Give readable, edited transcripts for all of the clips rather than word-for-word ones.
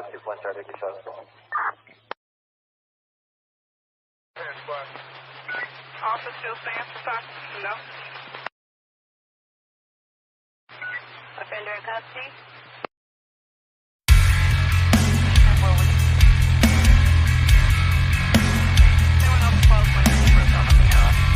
2.30 que shows. Office still stands for time? No. Offender in custody? Anyone else close when you see yourself on the arrow?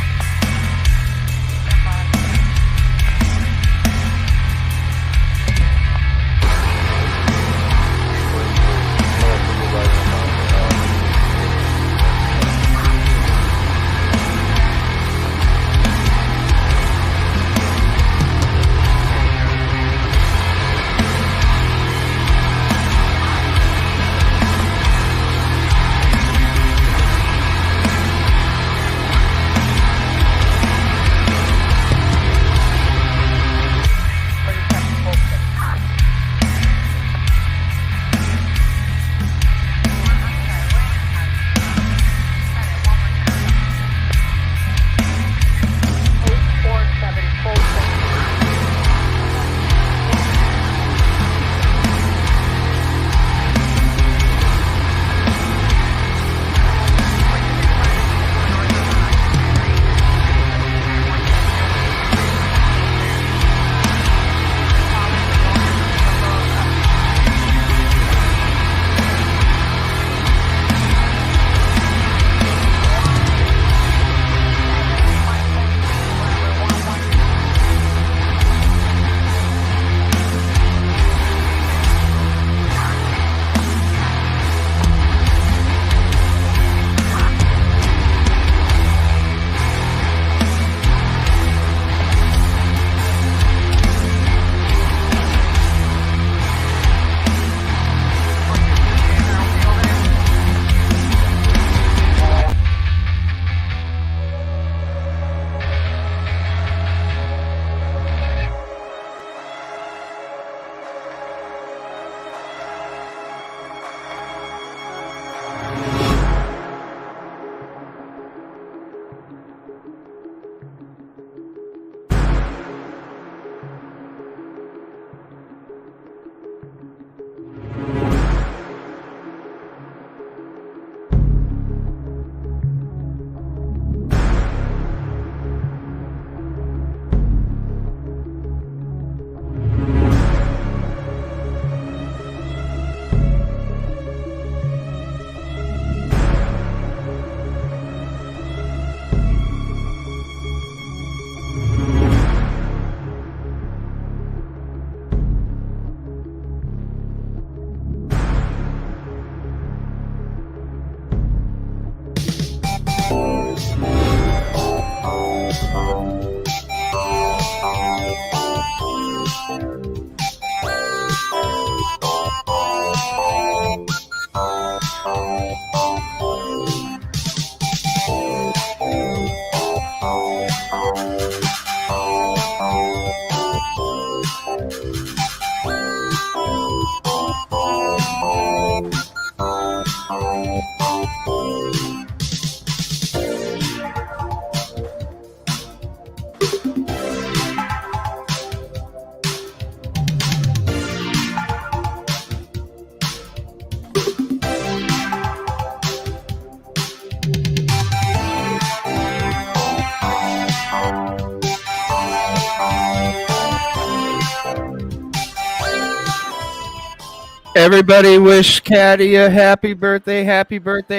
Everybody wish Caddy a happy birthday,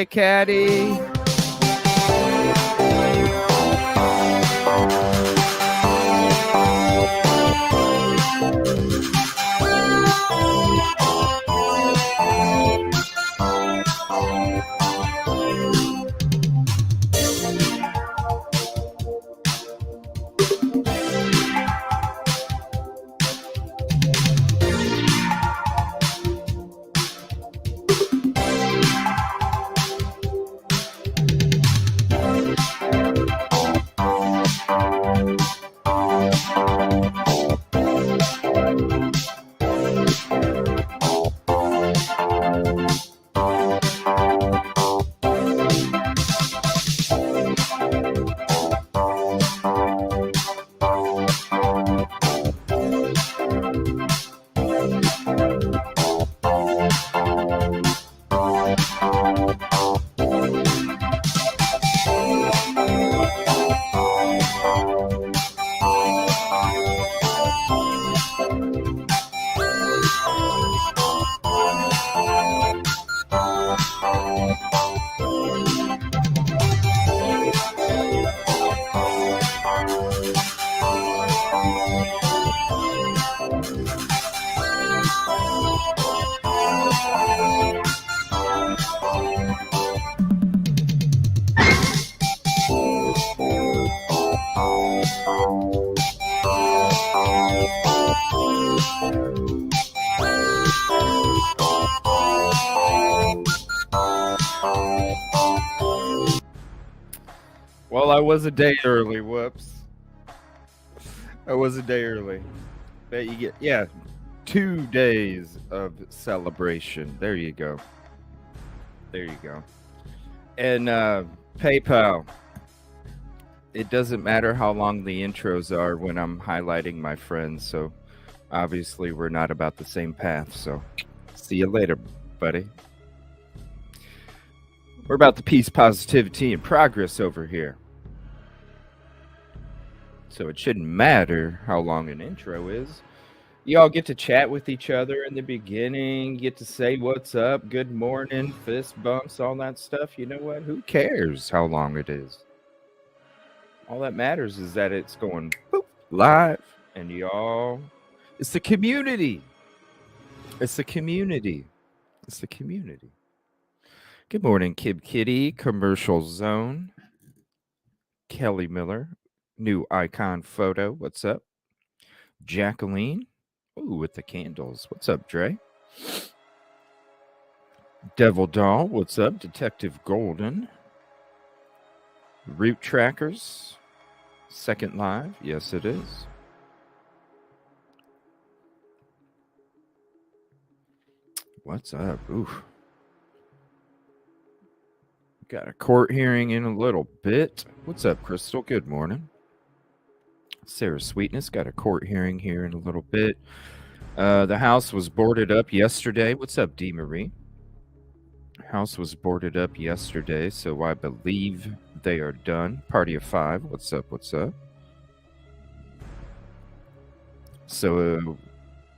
Caddy. Well, I was a day early. Whoops. I was a day early. Bet you get, yeah, 2 days of celebration. There you go. There you go. And PayPal. It doesn't matter how long the intros are when I'm highlighting my friends. So obviously we're not about the same path. So see you later, buddy. We're about the peace, positivity, and progress over here. So it shouldn't matter how long an intro is. You all get to chat with each other in the beginning, get to say what's up, good morning, fist bumps, all that stuff. You know what? Who cares how long it is? All that matters is that it's going boop, live, and y'all, it's the community. It's the community. It's the community. Good morning, Kib Kitty, Commercial Zone, Kelly Miller, new icon photo. What's up? Jacqueline. Ooh, with the candles. What's up, Dre? Devil Doll. What's up? Detective Golden. Route Trackers. Second live. Yes, it is. What's up? Oof. Got a court hearing in a little bit. What's up, Crystal? Good morning. Sarah Sweetness got a court hearing here in a little bit. The house was boarded up yesterday. What's up, D. Marie? House was boarded up yesterday, so I believe they are done. Party of 5. What's up? What's up? So,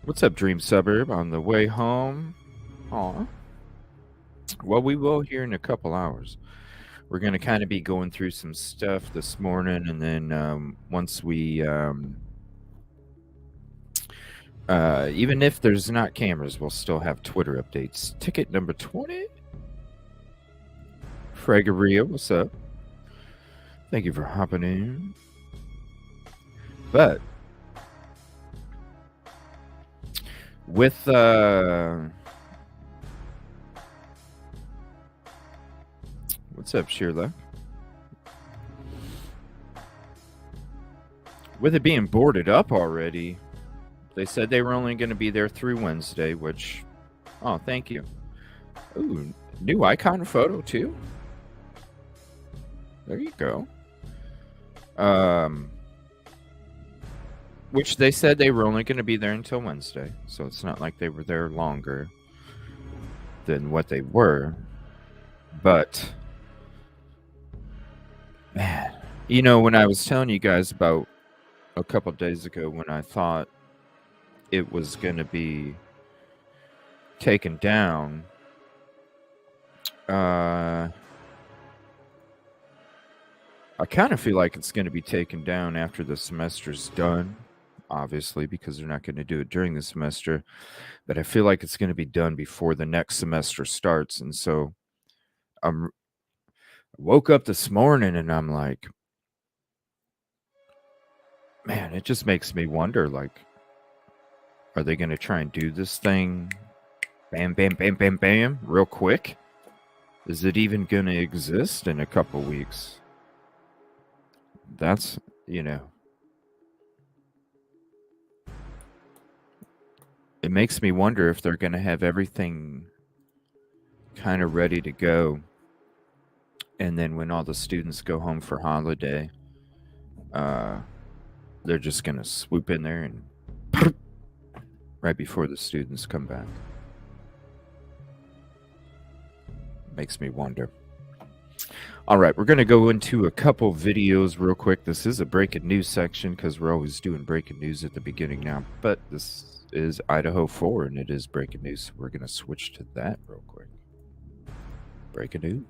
what's up, Dream Suburb? On the way home. Aw. Well, we will here in a couple hours. We're going to kind of be going through some stuff this morning, and then once we, even if there's not cameras, we'll still have Twitter updates. Ticket number 20. Fregaria, what's up? Thank you for hopping in. But with what's up, Sheila? With it being boarded up already, they said they were only going to be there through Wednesday, which, oh, thank you. Ooh, new icon photo too. There you go. Which they said they were only going to be there until Wednesday, so it's not like they were there longer than what they were. But man, you know, when I was telling you guys about a couple days ago when I thought it was going to be taken down, I kind of feel like it's going to be taken down after the semester's done, obviously, because they're not going to do it during the semester. But I feel like it's going to be done before the next semester starts. And so I woke up this morning and I'm like, man, it just makes me wonder, like, are they going to try and do this thing bam, bam, bam, bam, bam, real quick? Is it even going to exist in a couple weeks? That's, you know, it makes me wonder if they're going to have everything kind of ready to go. And then when all the students go home for holiday, they're just going to swoop in there and right before the students come back. Makes me wonder. All right, we're going to go into a couple videos real quick. This is a breaking news section because we're always doing breaking news at the beginning now. But this is Idaho4 and it is breaking news. So we're going to switch to that real quick. Breaking news.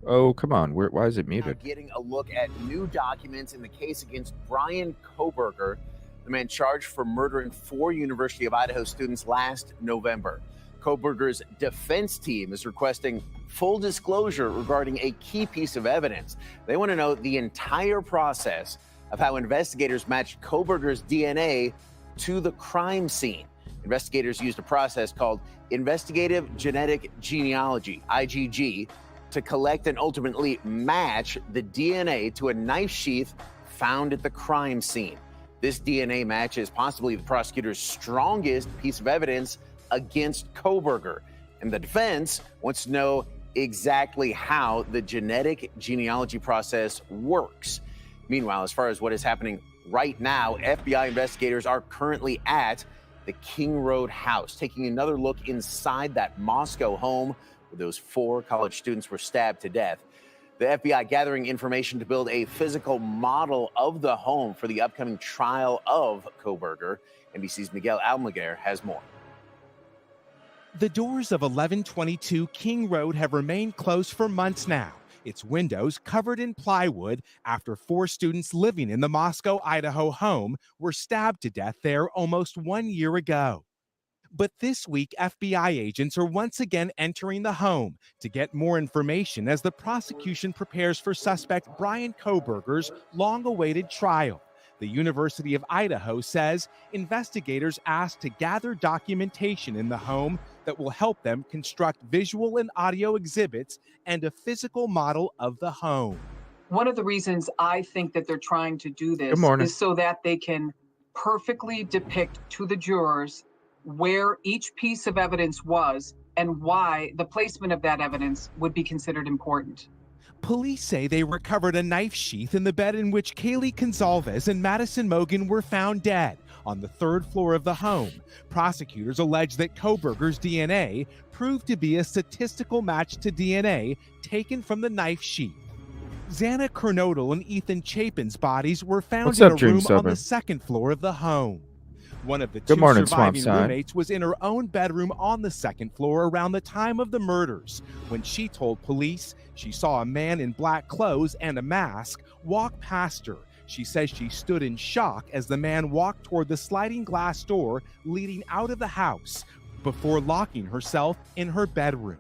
Oh, come on. Why is it muted? Getting a look at new documents in the case against Brian Koberger, the man charged for murdering 4 University of Idaho students last November. Koberger's defense team is requesting full disclosure regarding a key piece of evidence. They want to know the entire process of how investigators matched Koberger's DNA to the crime scene. Investigators used a process called investigative genetic genealogy, IGG, to collect and ultimately match the DNA to a knife sheath found at the crime scene. This DNA match is possibly the prosecutor's strongest piece of evidence against Koberger, and the defense wants to know exactly how the genetic genealogy process works. Meanwhile, as far as what is happening right now, FBI investigators are currently at the King Road house, taking another look inside that Moscow home where those 4 college students were stabbed to death. The FBI gathering information to build a physical model of the home for the upcoming trial of Koberger. NBC's Miguel Almaguer has more. The doors of 1122 King Road have remained closed for months now, its windows covered in plywood after 4 students living in the Moscow, Idaho home were stabbed to death there almost 1 year ago. But this week, FBI agents are once again entering the home to get more information as the prosecution prepares for suspect Brian Koberger's long-awaited trial. The University of Idaho says investigators asked to gather documentation in the home that will help them construct visual and audio exhibits and a physical model of the home. One of the reasons I think that they're trying to do this is so that they can perfectly depict to the jurors where each piece of evidence was and why the placement of that evidence would be considered important. Police say they recovered a knife sheath in the bed in which Kaylee Gonzalez and Madison Mogan were found dead on the 3rd floor of the home. Prosecutors allege that Koberger's DNA proved to be a statistical match to DNA taken from the knife sheath. Xana Kernodle and Ethan Chapin's bodies were found in a room on the 2nd floor of the home. One of the 2 surviving roommates was in her own bedroom on the 2nd floor around the time of the murders, when she told police she saw a man in black clothes and a mask walk past her. She says she stood in shock as the man walked toward the sliding glass door leading out of the house before locking herself in her bedroom.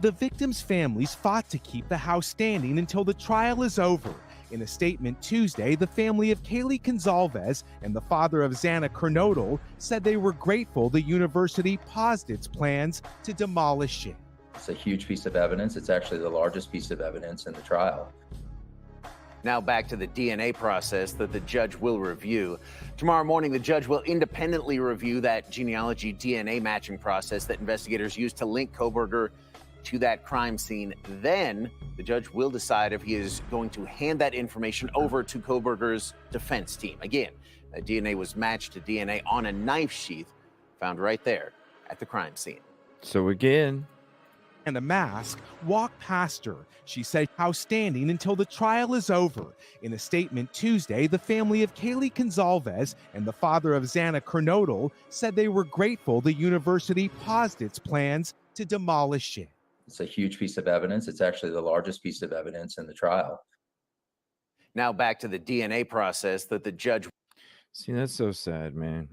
The victims' families fought to keep the house standing until the trial is over. In a statement Tuesday, the family of Kaylee Gonzalez and the father of Xana Kernodle said they were grateful the university paused its plans to demolish it. It's a huge piece of evidence. It's actually the largest piece of evidence in the trial. Now back to the DNA process that the judge will review. Tomorrow morning, the judge will independently review that genealogy DNA matching process that investigators used to link Koberger to that crime scene. Then the judge will decide if he is going to hand that information over to Koberger's defense team. Again, that DNA was matched to DNA on a knife sheath found right there at the crime scene. So again, and a mask walked past her. She said house standing until the trial is over. In a statement Tuesday, the family of Kaylee Gonzalez and the father of Xana Kernodle said they were grateful the university paused its plans to demolish it. It's a huge piece of evidence. It's actually the largest piece of evidence in the trial. Now back to the DNA process that the judge. See, that's so sad, man.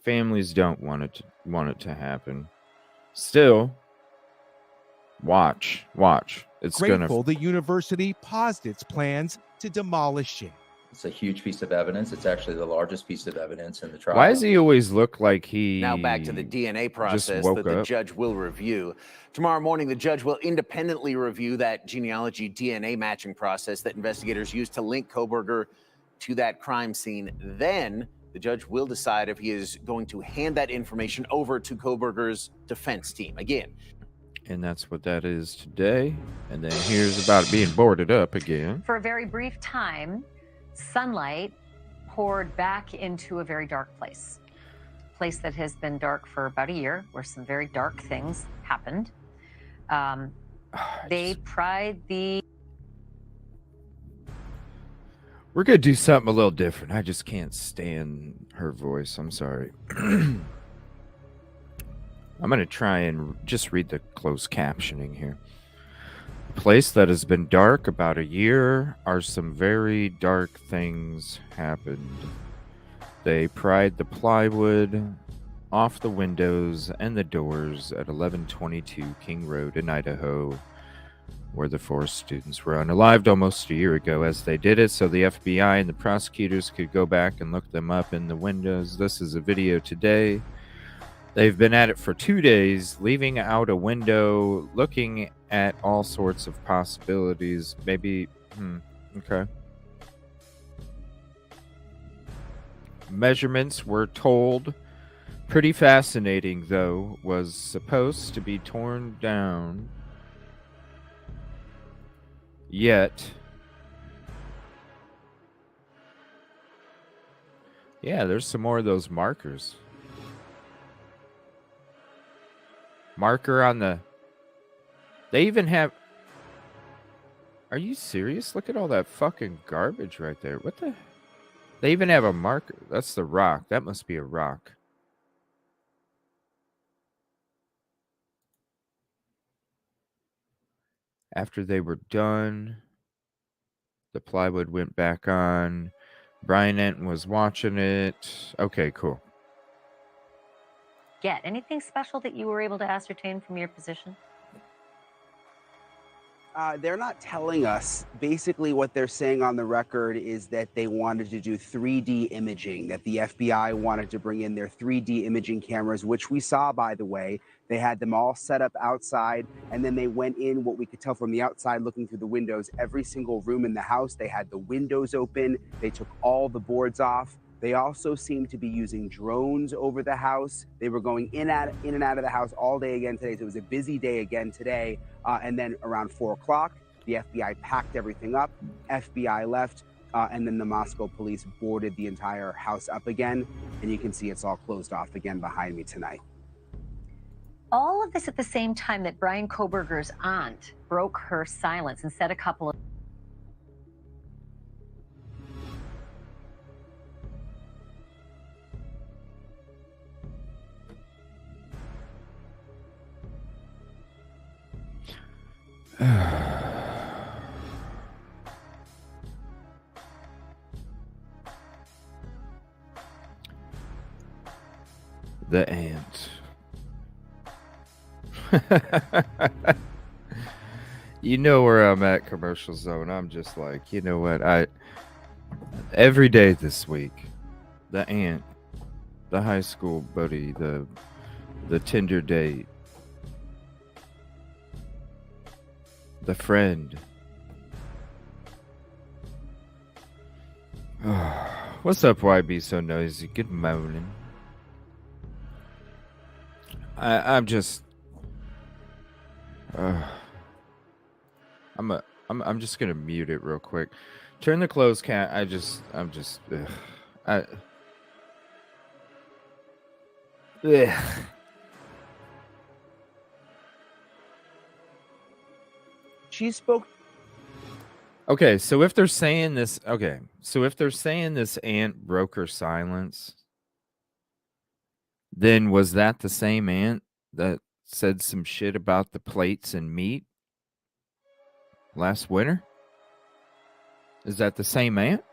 Families don't want it to happen. Still, watch. It's grateful the university paused its plans to demolish it. It's a huge piece of evidence. It's actually the largest piece of evidence in the trial. Why does he always look like he... Now back to the DNA process that the judge will review. Tomorrow morning, the judge will independently review that genealogy DNA matching process that investigators used to link Koberger to that crime scene. Then the judge will decide if he is going to hand that information over to Koberger's defense team. Again. And that's what that is today. And then here's about it being boarded up again. For a very brief time, sunlight poured back into a very dark place. A place that has been dark for about a year, where some very dark things happened. They pried the... We're going to do something a little different. I just can't stand her voice. I'm sorry. I'm going to try and just read the closed captioning here. A place that has been dark about a year, are some very dark things happened. They pried the plywood off the windows and the doors at 1122 King Road in Idaho, where the 4 students were unalived almost a year ago. As they did it, so the FBI and the prosecutors could go back and look them up in the windows. This is a video today. They've been at it for 2 days, leaving out a window, looking at all sorts of possibilities. Maybe, okay. Measurements were told. Pretty fascinating, though. Was supposed to be torn down. Yet. Yeah, there's some more of those markers. Marker on the... They even have... Are you serious? Look at all that fucking garbage right there. What the... They even have a marker. That's the rock. That must be a rock. After they were done, the plywood went back on. Brian Enton was watching it. Okay, cool. Anything special that you were able to ascertain from your position? They're not telling us. Basically, what they're saying on the record is that they wanted to do 3D imaging, that the FBI wanted to bring in their 3D imaging cameras, which we saw, by the way. They had them all set up outside, and then they went in, what we could tell from the outside, looking through the windows, every single room in the house. They had the windows open. They took all the boards off. They also seemed to be using drones over the house. They were going in and out of the house all day again today. So it was a busy day again today. And then around 4 o'clock, the FBI packed everything up. FBI left. And then the Moscow police boarded the entire house up again. And you can see it's all closed off again behind me tonight. All of this at the same time that Brian Kohberger's aunt broke her silence and said a couple of... The ant. You know where I'm at, Commercial Zone. I'm just like, you know what? Every day this week, the ant, the high school buddy, the Tinder date, the friend. What's up, YB So Noisy? Good morning. I'm just I'm just gonna mute it real quick. Turn the closed cat. I'm just She spoke. Okay, so if they're saying this, this ant broke her silence, then was that the same ant that said some shit about the plates and meat last winter? Is that the same ant?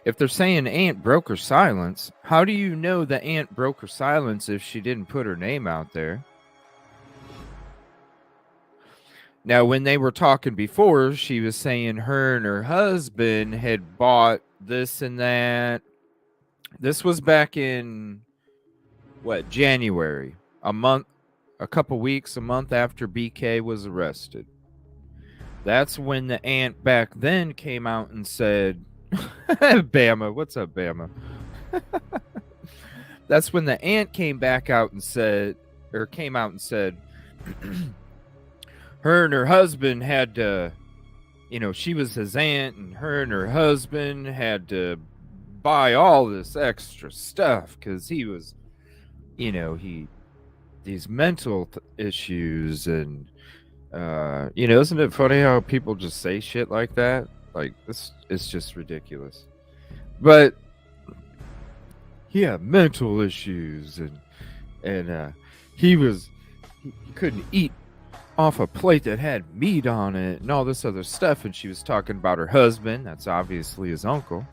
If they're saying ant broke her silence, how do you know the ant broke her silence if she didn't put her name out there? Now, when they were talking before, she was saying her and her husband had bought this and that. This was back in, January? A couple weeks, a month after BK was arrested. That's when the ant back then came out and said, Bama, what's up, Bama? That's when the ant came out and said, her and her husband had to, she was his aunt, and her and her husband had to buy all this extra stuff because he was, these mental issues. And, isn't it funny how people just say shit like that? Like, this is just ridiculous. But, yeah, mental issues. And he was he couldn't eat off a plate that had meat on it and all this other stuff. And she was talking about her husband. That's obviously his uncle.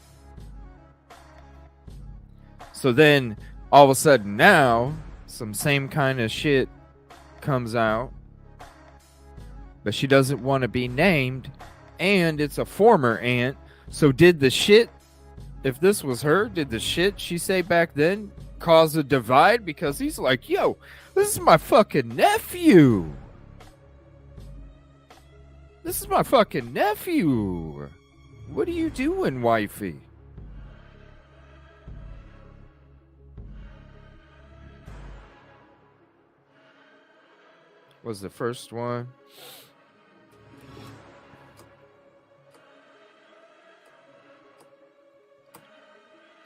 So then all of a sudden now some same kind of shit comes out, but she doesn't want to be named, and it's a former aunt. So did the shit, if this was her, did the shit she say back then cause a divide? Because he's like, yo, this is my fucking nephew. This is my fucking nephew. What are you doing, wifey? Was the first one.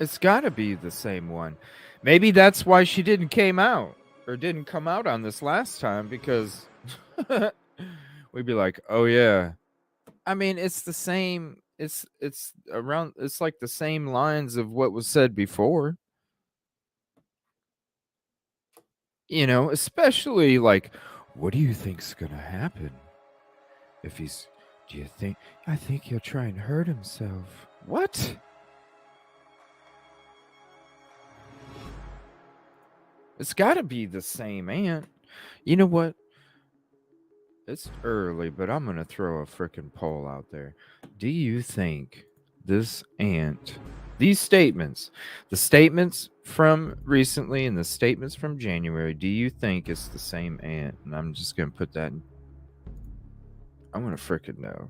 It's gotta be the same one. Maybe that's why she didn't come out on this last time, because we'd be like, oh yeah. I mean, it's the same. It's around. It's like the same lines of what was said before. You know, especially like, what do you think's gonna happen if he's? Do you think? I think he'll try and hurt himself. What? It's got to be the same aunt. You know what? It's early, but I'm going to throw a freaking poll out there. Do you think this aunt, these statements, the statements from recently and the statements from January, do you think it's the same aunt? And I'm just going to put that in. I'm going to freaking know.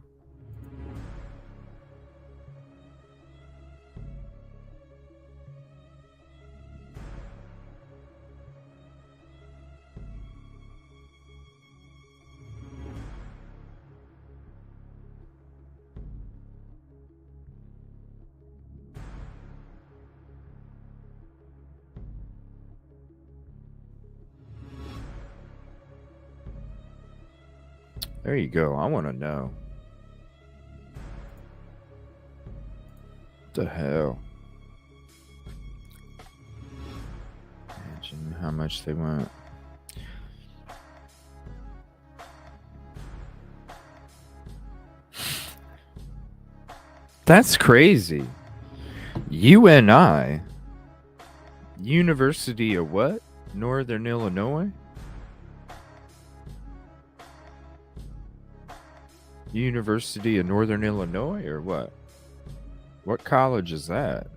There you go. I want to know. What the hell? Imagine how much they want. That's crazy. UNI. University of what? Northern Illinois? University of Northern Illinois or what? What college is that?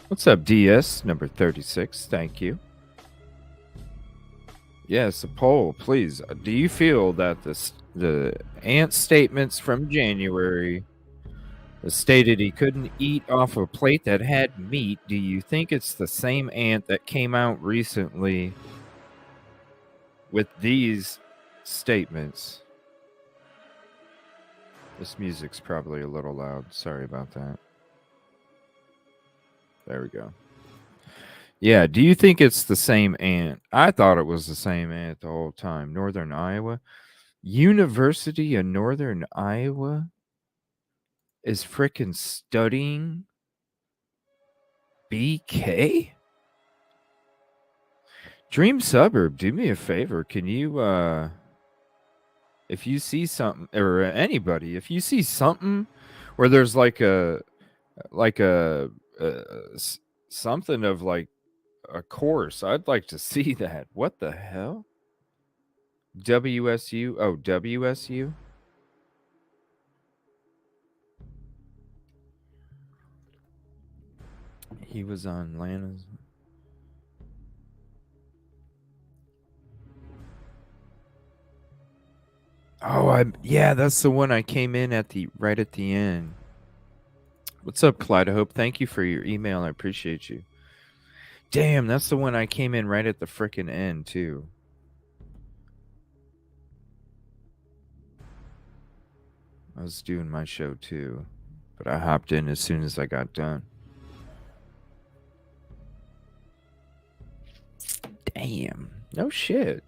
What's up, DS number 36? Thank you. Yes, a poll, please. Do you feel that the aunt statements from January stated he couldn't eat off a plate that had meat? Do you think it's the same aunt that came out recently with these statements? This music's probably a little loud. Sorry about that. There we go. Yeah, do you think it's the same aunt? I thought it was the same aunt the whole time. Northern Iowa. University of Northern Iowa is freaking studying BK? Dream Suburb, do me a favor. Can you, if you see something, or anybody, if you see something where there's like a something of like a course, I'd like to see that. What the hell? WSU? Oh, WSU? He was on Lana's. Oh, yeah, that's the one I came in at right at the end. What's up, Kaleidohope? Thank you for your email. I appreciate you. Damn, that's the one I came in right at the frickin' end, too. I was doing my show, too. But I hopped in as soon as I got done. Damn. No shit.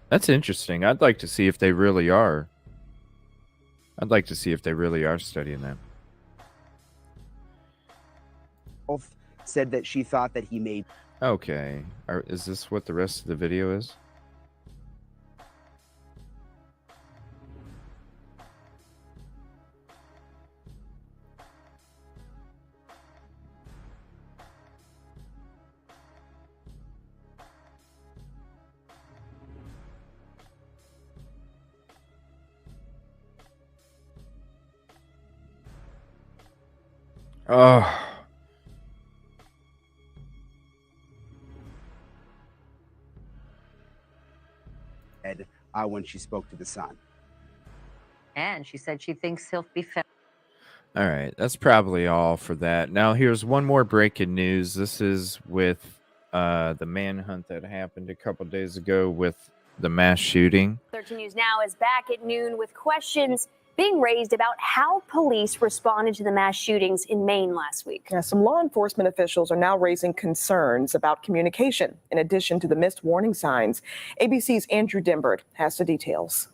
That's interesting. I'd like to see if they really are. I'd like to see if they really are studying them. Said that she thought that he made. Okay. Is this what the rest of the video is? Oh. When she spoke to the Sun. And she said she thinks he'll be found. All right, that's probably all for that. Now, here's one more breaking news. This is with the manhunt that happened a couple days ago with the mass shooting. 13 News Now is back at noon with questions being raised about how police responded to the mass shootings in Maine last week. Yeah, some law enforcement officials are now raising concerns about communication in addition to the missed warning signs. ABC's Andrew Dimbert has the details.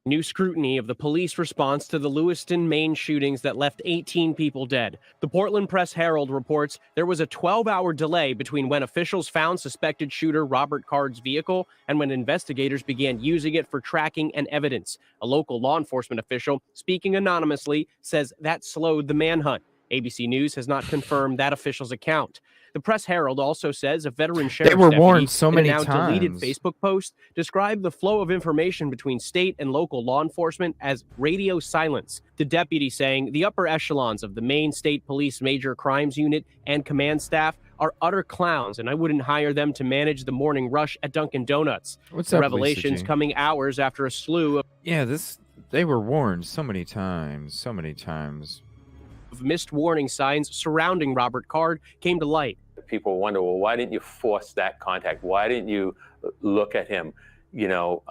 New scrutiny of the police response to the Lewiston, Maine shootings that left 18 people dead. The Portland Press-Herald reports there was a 12-hour delay between when officials found suspected shooter Robert Card's vehicle and when investigators began using it for tracking and evidence. A local law enforcement official, speaking anonymously, says that slowed the manhunt. ABC News has not confirmed that official's account. The Press-Herald also says a veteran sheriff's deputy in a now deleted Facebook post described the flow of information between state and local law enforcement as radio silence. The deputy saying the upper echelons of the Maine State Police Major Crimes Unit and command staff are utter clowns, and I wouldn't hire them to manage the morning rush at Dunkin' Donuts. What's the up, revelations Lisa G? Coming hours after a slew of they were warned so many times. Missed warning signs surrounding Robert Card came to light. People wonder, well, why didn't you force that contact? Why didn't you look at him? You know,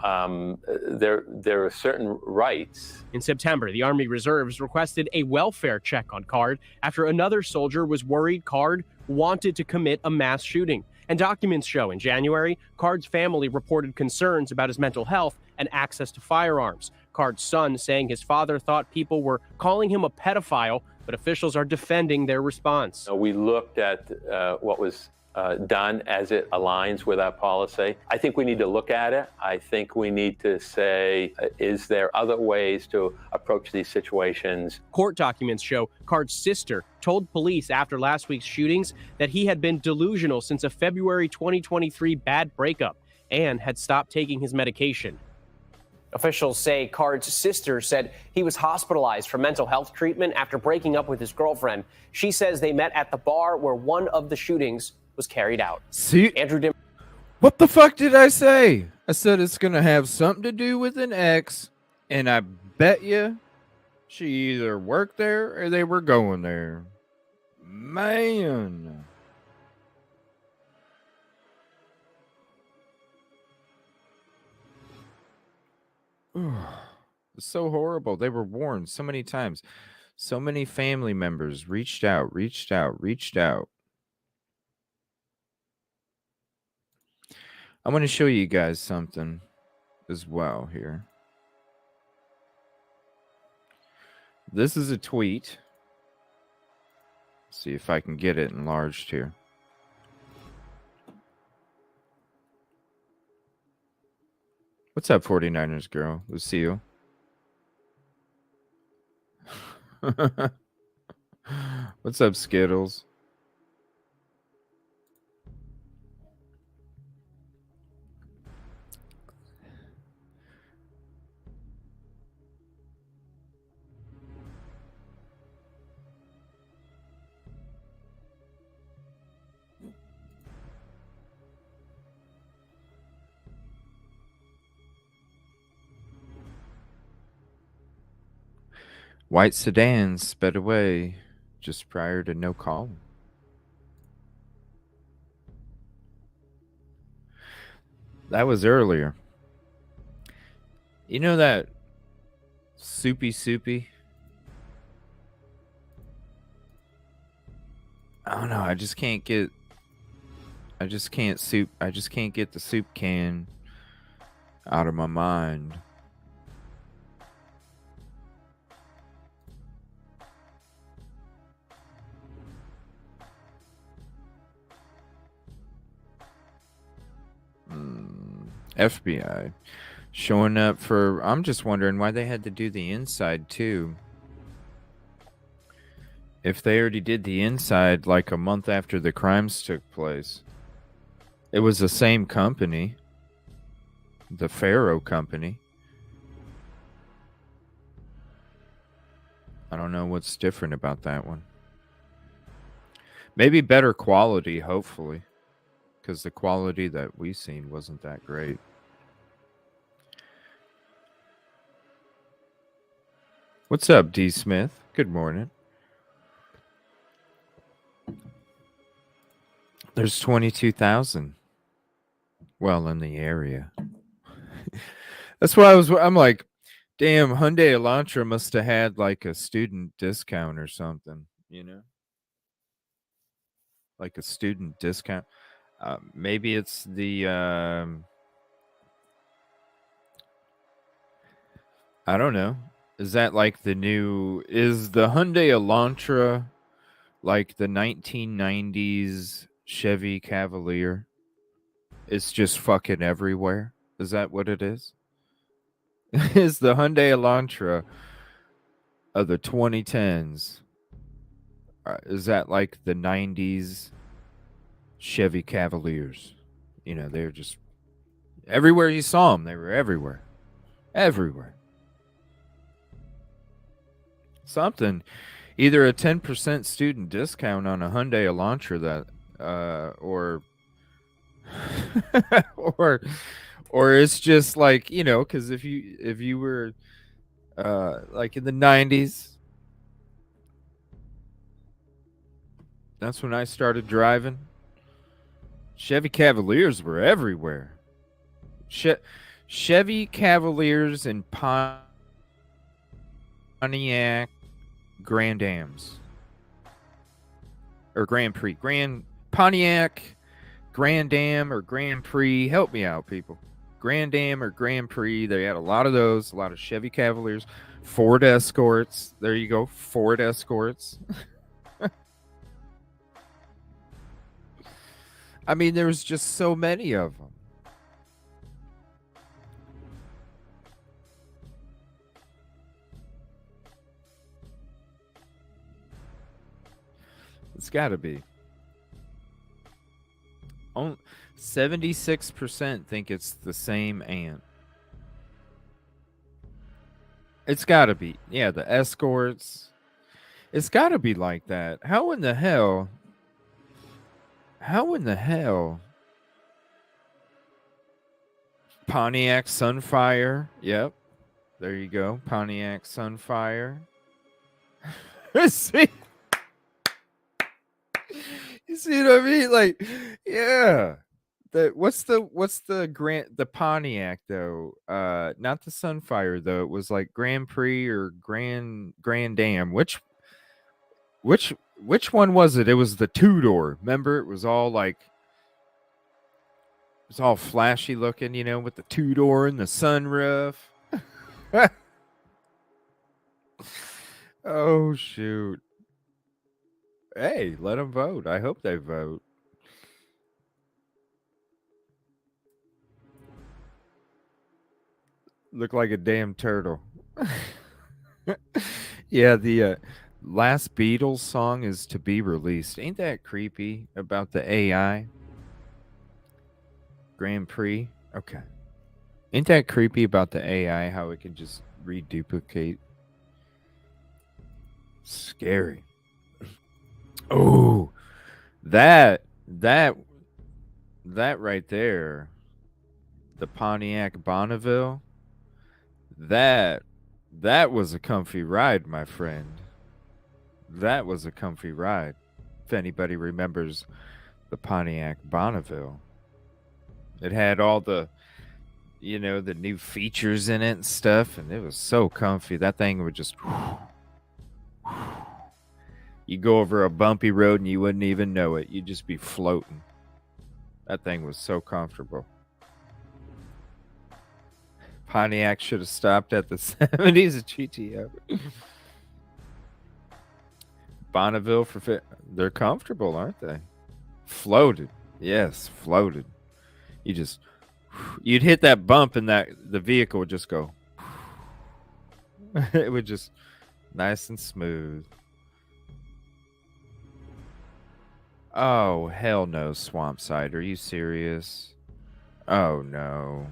there are certain rights. In September, the Army Reserves requested a welfare check on Card after another soldier was worried Card wanted to commit a mass shooting. And documents show in January, Card's family reported concerns about his mental health and access to firearms. Card's son saying his father thought people were calling him a pedophile, but officials are defending their response. We looked at what was done as it aligns with our policy. I think we need to look at it. I think we need to say, is there other ways to approach these situations? Court documents show Card's sister told police after last week's shootings that he had been delusional since a February 2023 bad breakup and had stopped taking his medication. Officials say Card's sister said he was hospitalized for mental health treatment after breaking up with his girlfriend. She says they met at the bar where one of the shootings was carried out. See, Andrew what the fuck did I say? I said it's going to have something to do with an ex, and I bet you she either worked there or they were going there. Man. It's so horrible. They were warned so many times. So many family members reached out. I want to show you guys something as well here. This is a tweet. Let's see if I can get it enlarged here. What's up, 49ers girl? Lucille. What's up, Skittles? White sedans sped away just prior to no call. That was earlier. You know that soupy? I don't know. I just can't get the soup can out of my mind. FBI showing up for, I'm just wondering why they had to do the inside too. If they already did the inside like a month after the crimes took place. It was the same company, the Faro company. I don't know what's different about that one. Maybe better quality, hopefully, because the quality that we seen wasn't that great. What's up, D. Smith? Good morning. There's 22,000. Well, in the area. That's why I'm like, damn, Hyundai Elantra must have had like a student discount or something, you know? Like a student discount. Maybe it's the, I don't know. Is that like the new, is the Hyundai Elantra like the 1990s Chevy Cavalier? It's just fucking everywhere. Is that what it is? Is the Hyundai Elantra of the 2010s? Is that like the 90s Chevy Cavaliers? You know, they're just everywhere you saw them. They were everywhere. Everywhere. Something. Either a 10% student discount on a Hyundai Elantra that, or it's just like, you know, because if you were like in the 90s, that's when I started driving. Chevy Cavaliers were everywhere. Chevy Cavaliers and Pontiac Grand Ams. Or Grand Prix. Pontiac Grand Am or Grand Prix. Help me out, people. Grand Am or Grand Prix. They had a lot of those. A lot of Chevy Cavaliers. Ford Escorts. There you go. Ford Escorts. I mean, there was just so many of them. It's got to be. 76% think it's the same ant. It's got to be. Yeah, the Escorts. It's got to be like that. How in the hell? Pontiac Sunfire. Yep. There you go. Pontiac Sunfire. See? You see what I mean? Like, yeah. What's the Pontiac though? Not the Sunfire though. It was like Grand Prix or Grand Am. Which one was it? It was the two-door. Remember? It was all like, it was all flashy looking, you know, with the two-door and the sunroof. Oh shoot. Hey, let them vote. I hope they vote. Look like a damn turtle. Yeah, the last Beatles song is to be released. Ain't that creepy about the AI? Grand Prix? Okay. Ain't that creepy about the AI, how it can just reduplicate? Scary. Oh, that right there, the Pontiac Bonneville, that was a comfy ride, my friend. That was a comfy ride. If anybody remembers the Pontiac Bonneville, it had all the, you know, the new features in it and stuff, and it was so comfy. That thing would just, you go over a bumpy road and you wouldn't even know it. You'd just be floating. That thing was so comfortable. Pontiac should have stopped at the 70s at GTO. Bonneville they're comfortable, aren't they? Floated. Yes, floated. You'd hit that bump and the vehicle would just go. It would just nice and smooth. Oh, hell no, Swampside. Are you serious? Oh, no.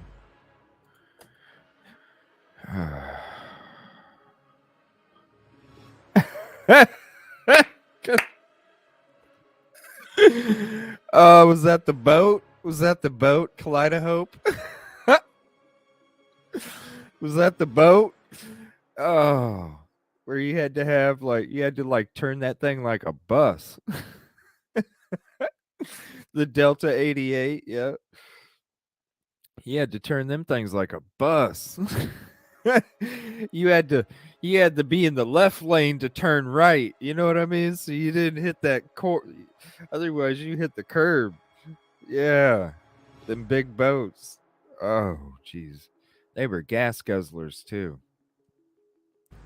Was that the boat? Was that the boat, Kaleidohope? Was that the boat? Oh, where you had to have turn that thing like a bus. The Delta 88, yeah. You had to turn them things like a bus. you had to be in the left lane to turn right. You know what I mean? So you didn't hit that otherwise you hit the curb. Yeah. Them big boats. Oh, jeez. They were gas guzzlers too.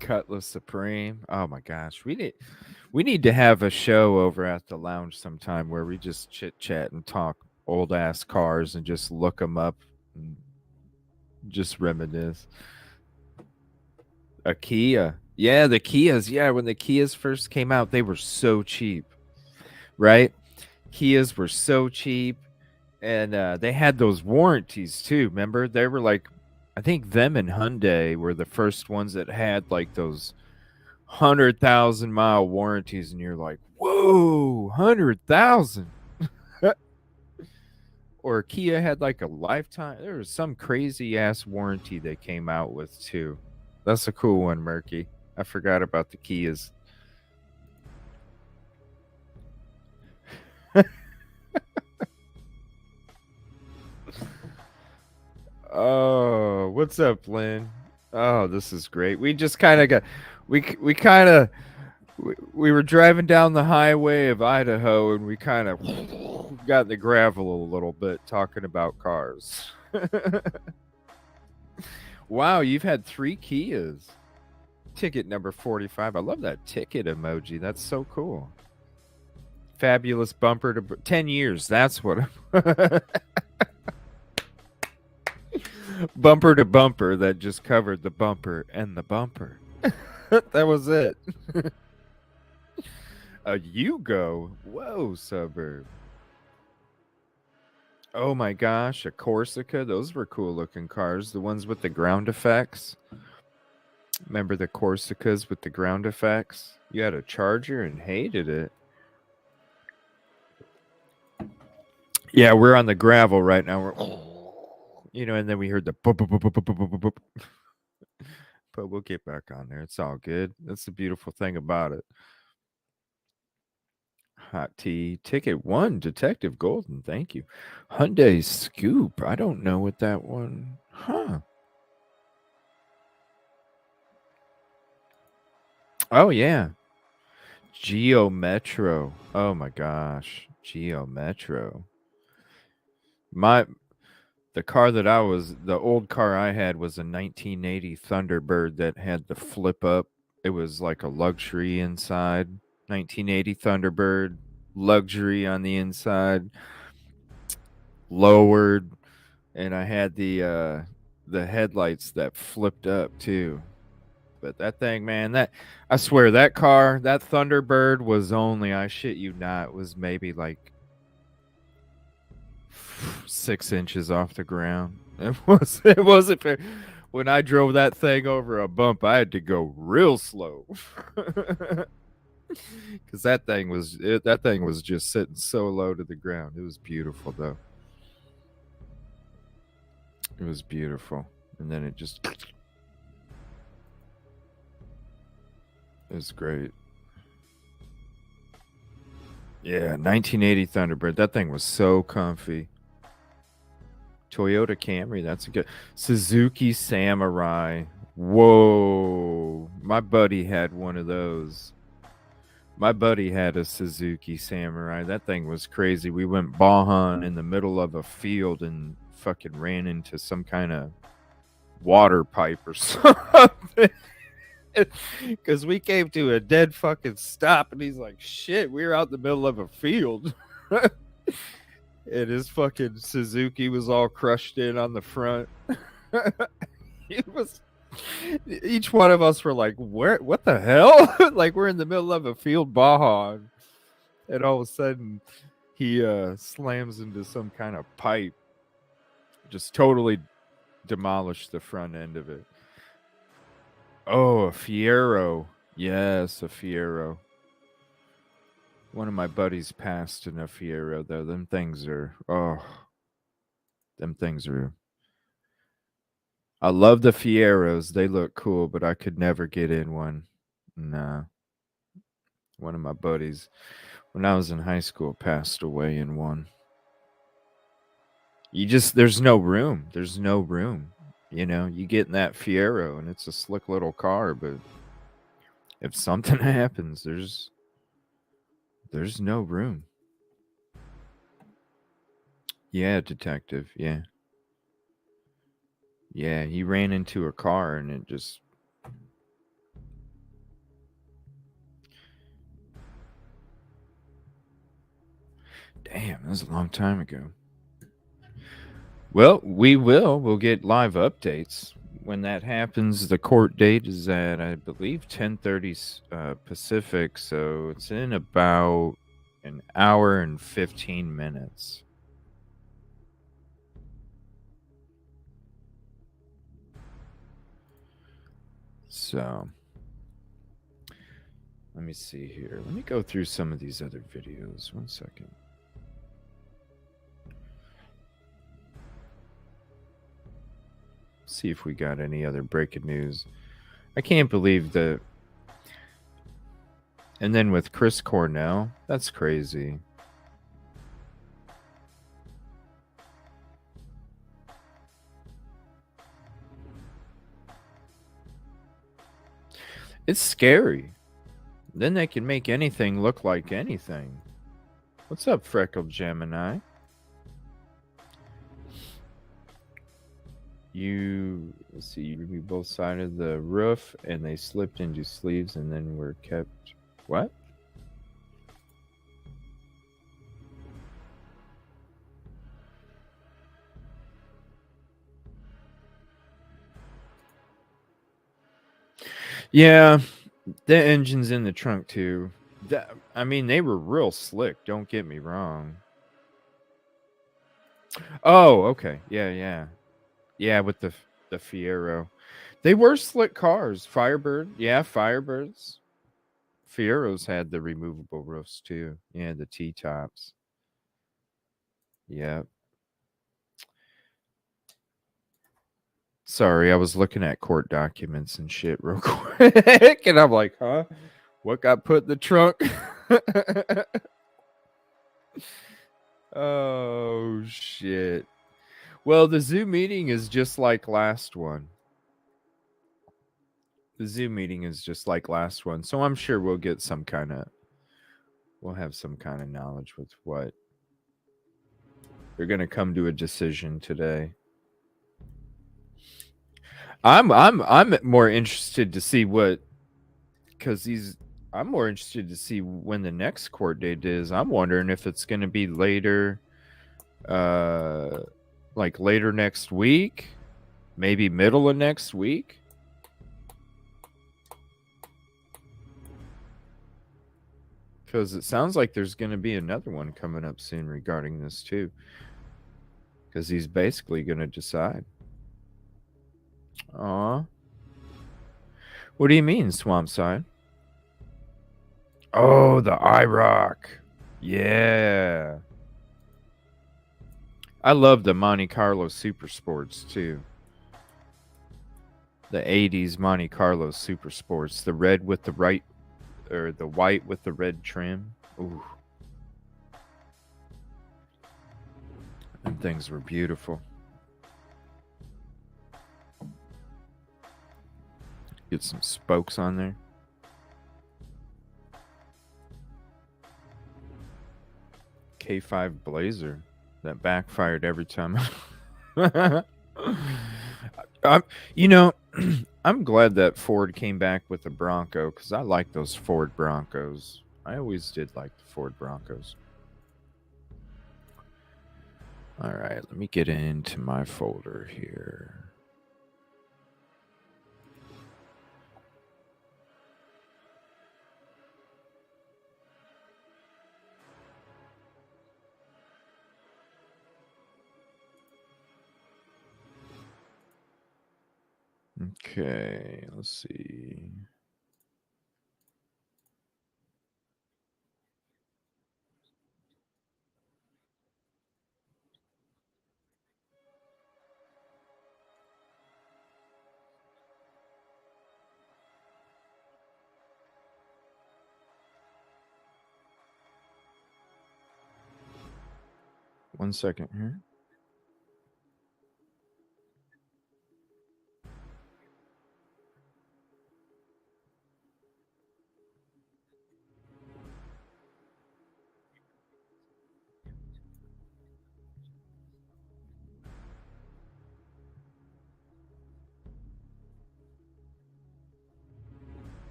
Cutlass Supreme. Oh my gosh. We need to have a show over at the lounge sometime where we just chit chat and talk old ass cars and just look them up and just reminisce. A Kia. Yeah, the Kias. Yeah, when the Kias first came out, they were so cheap. Right? Kias were so cheap. And they had those warranties too. Remember? They were like, I think them and Hyundai were the first ones that had like those 100,000-mile warranties. And you're like, whoa, 100,000. Or Kia had like a lifetime. There was some crazy ass warranty they came out with too. That's a cool one, Murky. I forgot about the Kias. Oh, what's up, Lynn? Oh, this is great. We just kind of got, we were driving down the highway of Idaho, and we kind of got in the gravel a little bit talking about cars. Wow, you've had 3 Kias. Ticket number 45. I love that ticket emoji. That's so cool. Fabulous bumper to 10 years. That's what. Bumper to bumper that just covered the bumper and the bumper. That was it. A Yugo. Whoa, suburb. Oh my gosh, a Corsica. Those were cool looking cars. The ones with the ground effects. Remember the Corsicas with the ground effects? You had a Charger and hated it. Yeah, we're on the gravel right now. We're, you know, and then we heard the boop, boop, boop, boop, boop, boop, boop, boop. But we'll get back on there. It's all good. That's the beautiful thing about it. Hot tea. Ticket 1, Detective Golden. Thank you. Hyundai Scoop. I don't know what that one. Huh. Oh, yeah. Geo Metro. Oh, my gosh. Geo Metro. The car that the old car I had was a 1980 Thunderbird that had the flip up. It was like a luxury inside. 1980 Thunderbird, luxury on the inside, lowered, and I had the headlights that flipped up too. But that thing, man, I swear that car, that Thunderbird was only, I shit you not, was maybe like 6 inches off the ground. It wasn't fair. When I drove that thing over a bump, I had to go real slow. Because that thing was just sitting so low to the ground. It was beautiful though. It was beautiful. And then it was great. Yeah, 1980 Thunderbird. That thing was so comfy. Toyota Camry, that's a good. Suzuki Samurai. Whoa. My buddy had one of those. My buddy had a Suzuki Samurai. That thing was crazy. We went Bajan in the middle of a field and fucking ran into some kind of water pipe or something. Because we came to a dead fucking stop, and he's like, shit, we were out in the middle of a field. And his fucking Suzuki was all crushed in on the front. Each one of us were like, what the hell? Like, we're in the middle of a field Baja, and all of a sudden he slams into some kind of pipe. Just totally demolished the front end of it. Oh, a Fiero. Yes, a Fiero. One of my buddies passed in a Fiero, though. Them things are, I love the Fieros. They look cool, but I could never get in one. Nah. One of my buddies, when I was in high school, passed away in one. There's no room. There's no room. You know, you get in that Fiero and it's a slick little car, but if something happens, there's no room. Yeah, detective. Yeah. Yeah, he ran into a car and it just... Damn, that was a long time ago. Well, we'll get live updates. When that happens, the court date is at, I believe, 10:30 Pacific, so it's in about an hour and 15 minutes. So, let me see here. Let me go through some of these other videos. 1 second. See if we got any other breaking news. I can't believe that. And then with Chris Cornell, that's crazy. It's scary. Then they can make anything look like anything. What's up, Freckled Gemini? Let's see, you removed both sides of the roof and they slipped into sleeves and then were kept. What? Yeah, the engine's in the trunk too. I mean, they were real slick, don't get me wrong. Oh, okay. Yeah, with the Fiero. They were slick cars. Firebird. Yeah, Firebirds. Fieros had the removable roofs too. Yeah, the T-tops. Yeah. Sorry, I was looking at court documents and shit real quick. And I'm like, huh? What got put in the trunk? Oh, shit. Well, the Zoom meeting is just like last one. The Zoom meeting is just like last one. So I'm sure we'll have some kind of knowledge with what they're going to come to a decision today. I'm more interested to see I'm more interested to see when the next court date is. I'm wondering if it's going to be later, like later next week, maybe middle of next week. Because it sounds like there's going to be another one coming up soon regarding this too. Because he's basically going to decide. Aw. What do you mean, Swamp Side? Oh, the IROC. Yeah. I love the Monte Carlo Super Sports too. The 80s Monte Carlo Super Sports. The red with the the white with the red trim. Ooh. Them things were beautiful. Get some spokes on there. K5 Blazer. That backfired every time. I'm glad that Ford came back with the Bronco because I like those Ford Broncos. I always did like the Ford Broncos. All right, let me get into my folder here. Okay, let's see. 1 second here.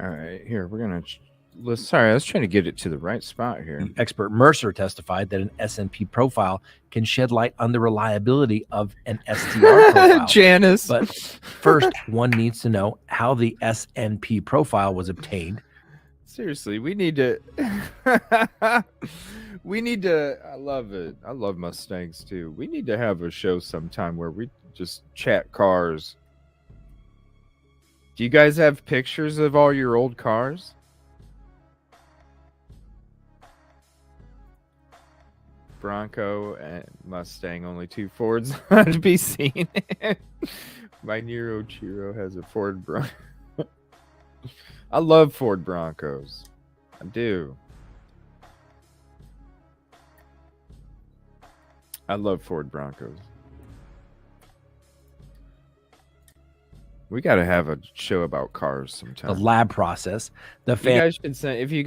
All right, here we're gonna. Sorry, I was trying to get it to the right spot here. Expert Mercer testified that an SNP profile can shed light on the reliability of an STR profile. Janice. But first, one needs to know how the SNP profile was obtained. Seriously, we need to. We need to. I love it. I love Mustangs too. We need to have a show sometime where we just chat cars. Do you guys have pictures of all your old cars? Bronco and Mustang, only 2 Fords to be seen. My Nero Chiro has a Ford Bronco. I love Ford Broncos. I do. I love Ford Broncos. We got to have a show about cars sometime. The lab process. You guys should send, if you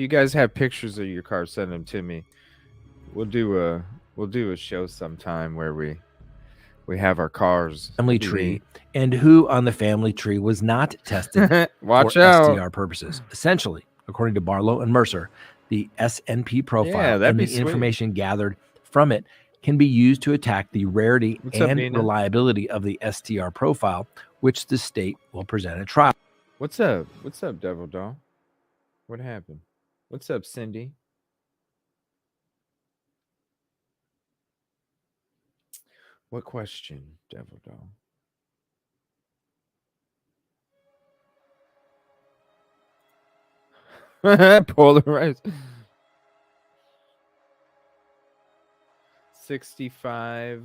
guys have pictures of your car, send them to me. We'll do a show sometime where we have our cars. Family tree, and who on the family tree was not tested Watch for out. STR purposes. Essentially, according to Barlow and Mercer, the SNP profile that'd and be the sweet. information gathered from it can be used to attack the rarity and reliability of the STR profile, which the state will present at trial. What's up? What's up, Devil Doll? What happened? What's up, Cindy? What question, Devil Doll? Polarized. 65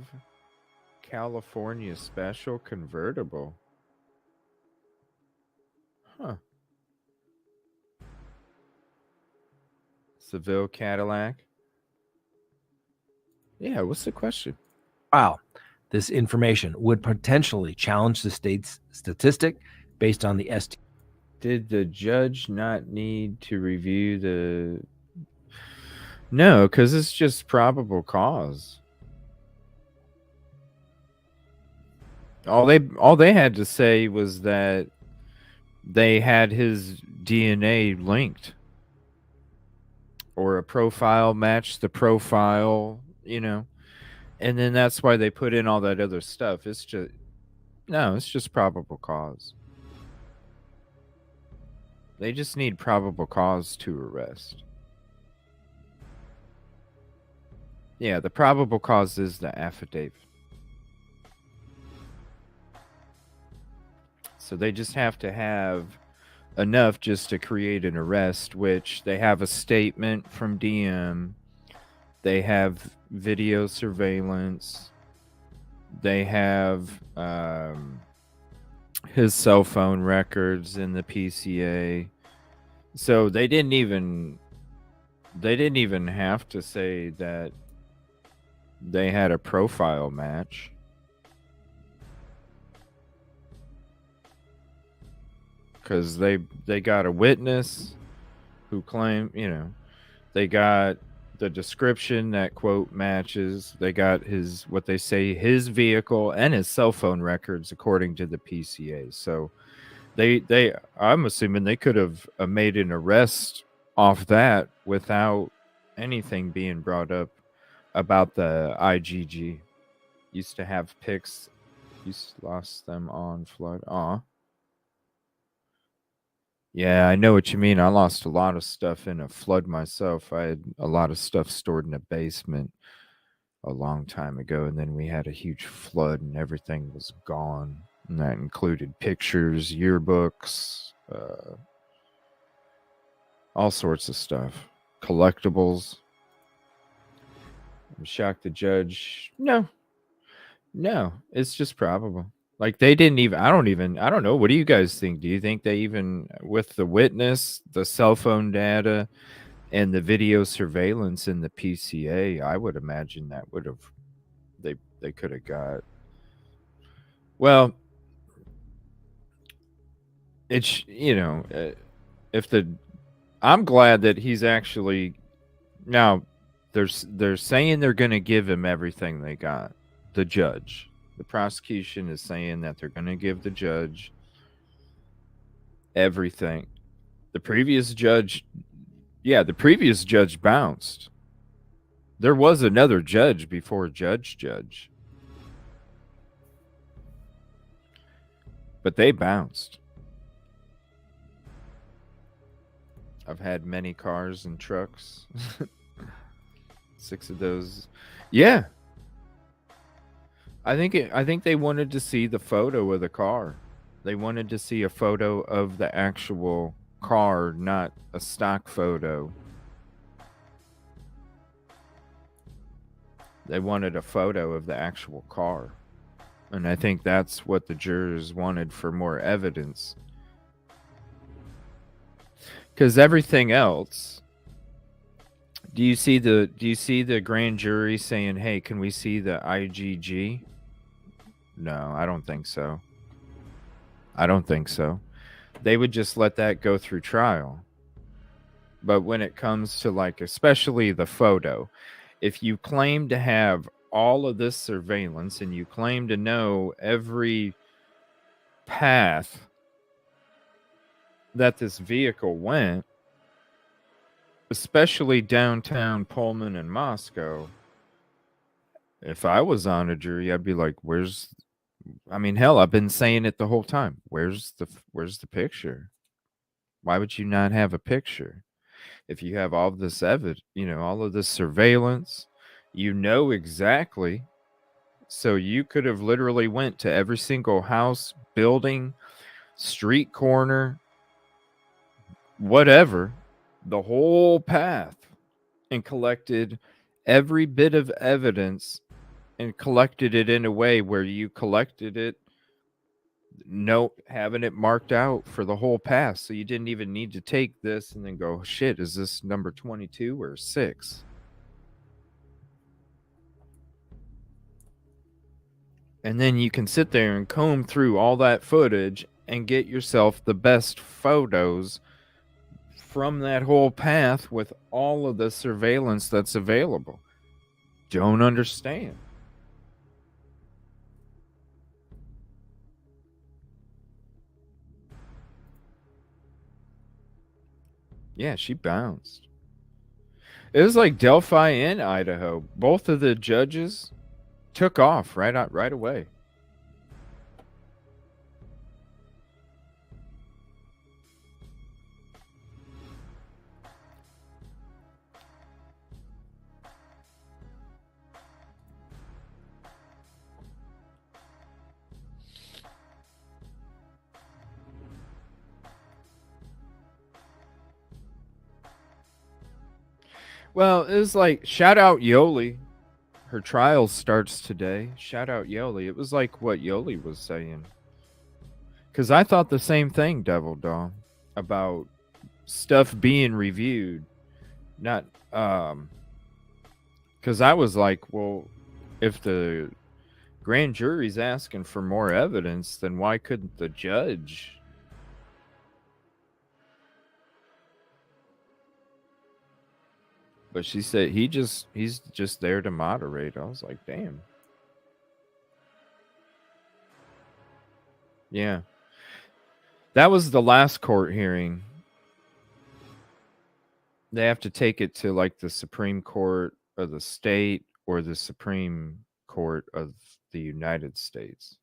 California special convertible. Huh. Seville Cadillac. Yeah, what's the question? Wow. This information would potentially challenge the state's statistic based on the ST. Did the judge not need to review the... No, because it's just probable cause. All they had to say was that they had his DNA linked, or a profile matched the profile, you know, and then that's why they put in all that other stuff. It's just probable cause. They just need probable cause to arrest. Yeah, the probable cause is the affidavit. So they just have to have enough just to create an arrest, which they have a statement from DM. They have video surveillance. They have his cell phone records in the PCA. So they didn't even have to say that they had a profile match. Because they got a witness who claimed, you know, they got the description that quote matches. They got his vehicle and his cell phone records according to the PCA. So I'm assuming they could have made an arrest off that without anything being brought up about the IGG. Used to have pics. Lost them on flood. Aw. Yeah, I know what you mean. I lost a lot of stuff in a flood myself. I had a lot of stuff stored in a basement a long time ago, and then we had a huge flood and everything was gone. And that included pictures, yearbooks, all sorts of stuff. Collectibles. I'm shocked the judge... No, it's just probable. Like they didn't even, I don't know. What do you guys think? Do you think they even, with the witness, the cell phone data, and the video surveillance in the PCA, I would imagine that would have, they could have got, well, it's, if I'm glad that he's actually, now they're saying they're going to give him everything they got. The judge. The prosecution is saying that they're going to give the judge everything. The previous judge bounced. There was another judge before Judge. But they bounced. I've had many cars and trucks. 6 of those. Yeah. I think they wanted to see the photo of the car. They wanted to see a photo of the actual car, not a stock photo. They wanted a photo of the actual car. And I think that's what the jurors wanted for more evidence. Because everything else, do you see the grand jury saying, "Hey, can we see the IGG?" No, I don't think so. They would just let that go through trial. But when it comes to, like, especially the photo, if you claim to have all of this surveillance and you claim to know every path that this vehicle went, especially downtown Pullman and Moscow, if I was on a jury, I'd be like, hell, I've been saying it the whole time. Where's the picture? Why would you not have a picture? If you have all of this evidence, all of this surveillance, exactly. So you could have literally went to every single house, building, street corner, whatever, the whole path, and collected every bit of evidence and collected it in a way where you collected it, having it marked out for the whole path. So you didn't even need to take this and then go, shit, is this number 22 or 6? And then you can sit there and comb through all that footage and get yourself the best photos from that whole path with all of the surveillance that's available. Don't understand. Yeah, she bounced. It was like Delphi and Idaho. Both of the judges took off right away. Well, it was like, shout out Yoli. Her trial starts today. Shout out Yoli. It was like what Yoli was saying. Because I thought the same thing, Devil Dawn, about stuff being reviewed. Not, because I was like, well, if the grand jury's asking for more evidence, then why couldn't the judge? But she said he's just there to moderate. I was like, damn. Yeah. That was the last court hearing. They have to take it to like the Supreme Court of the state or the Supreme Court of the United States.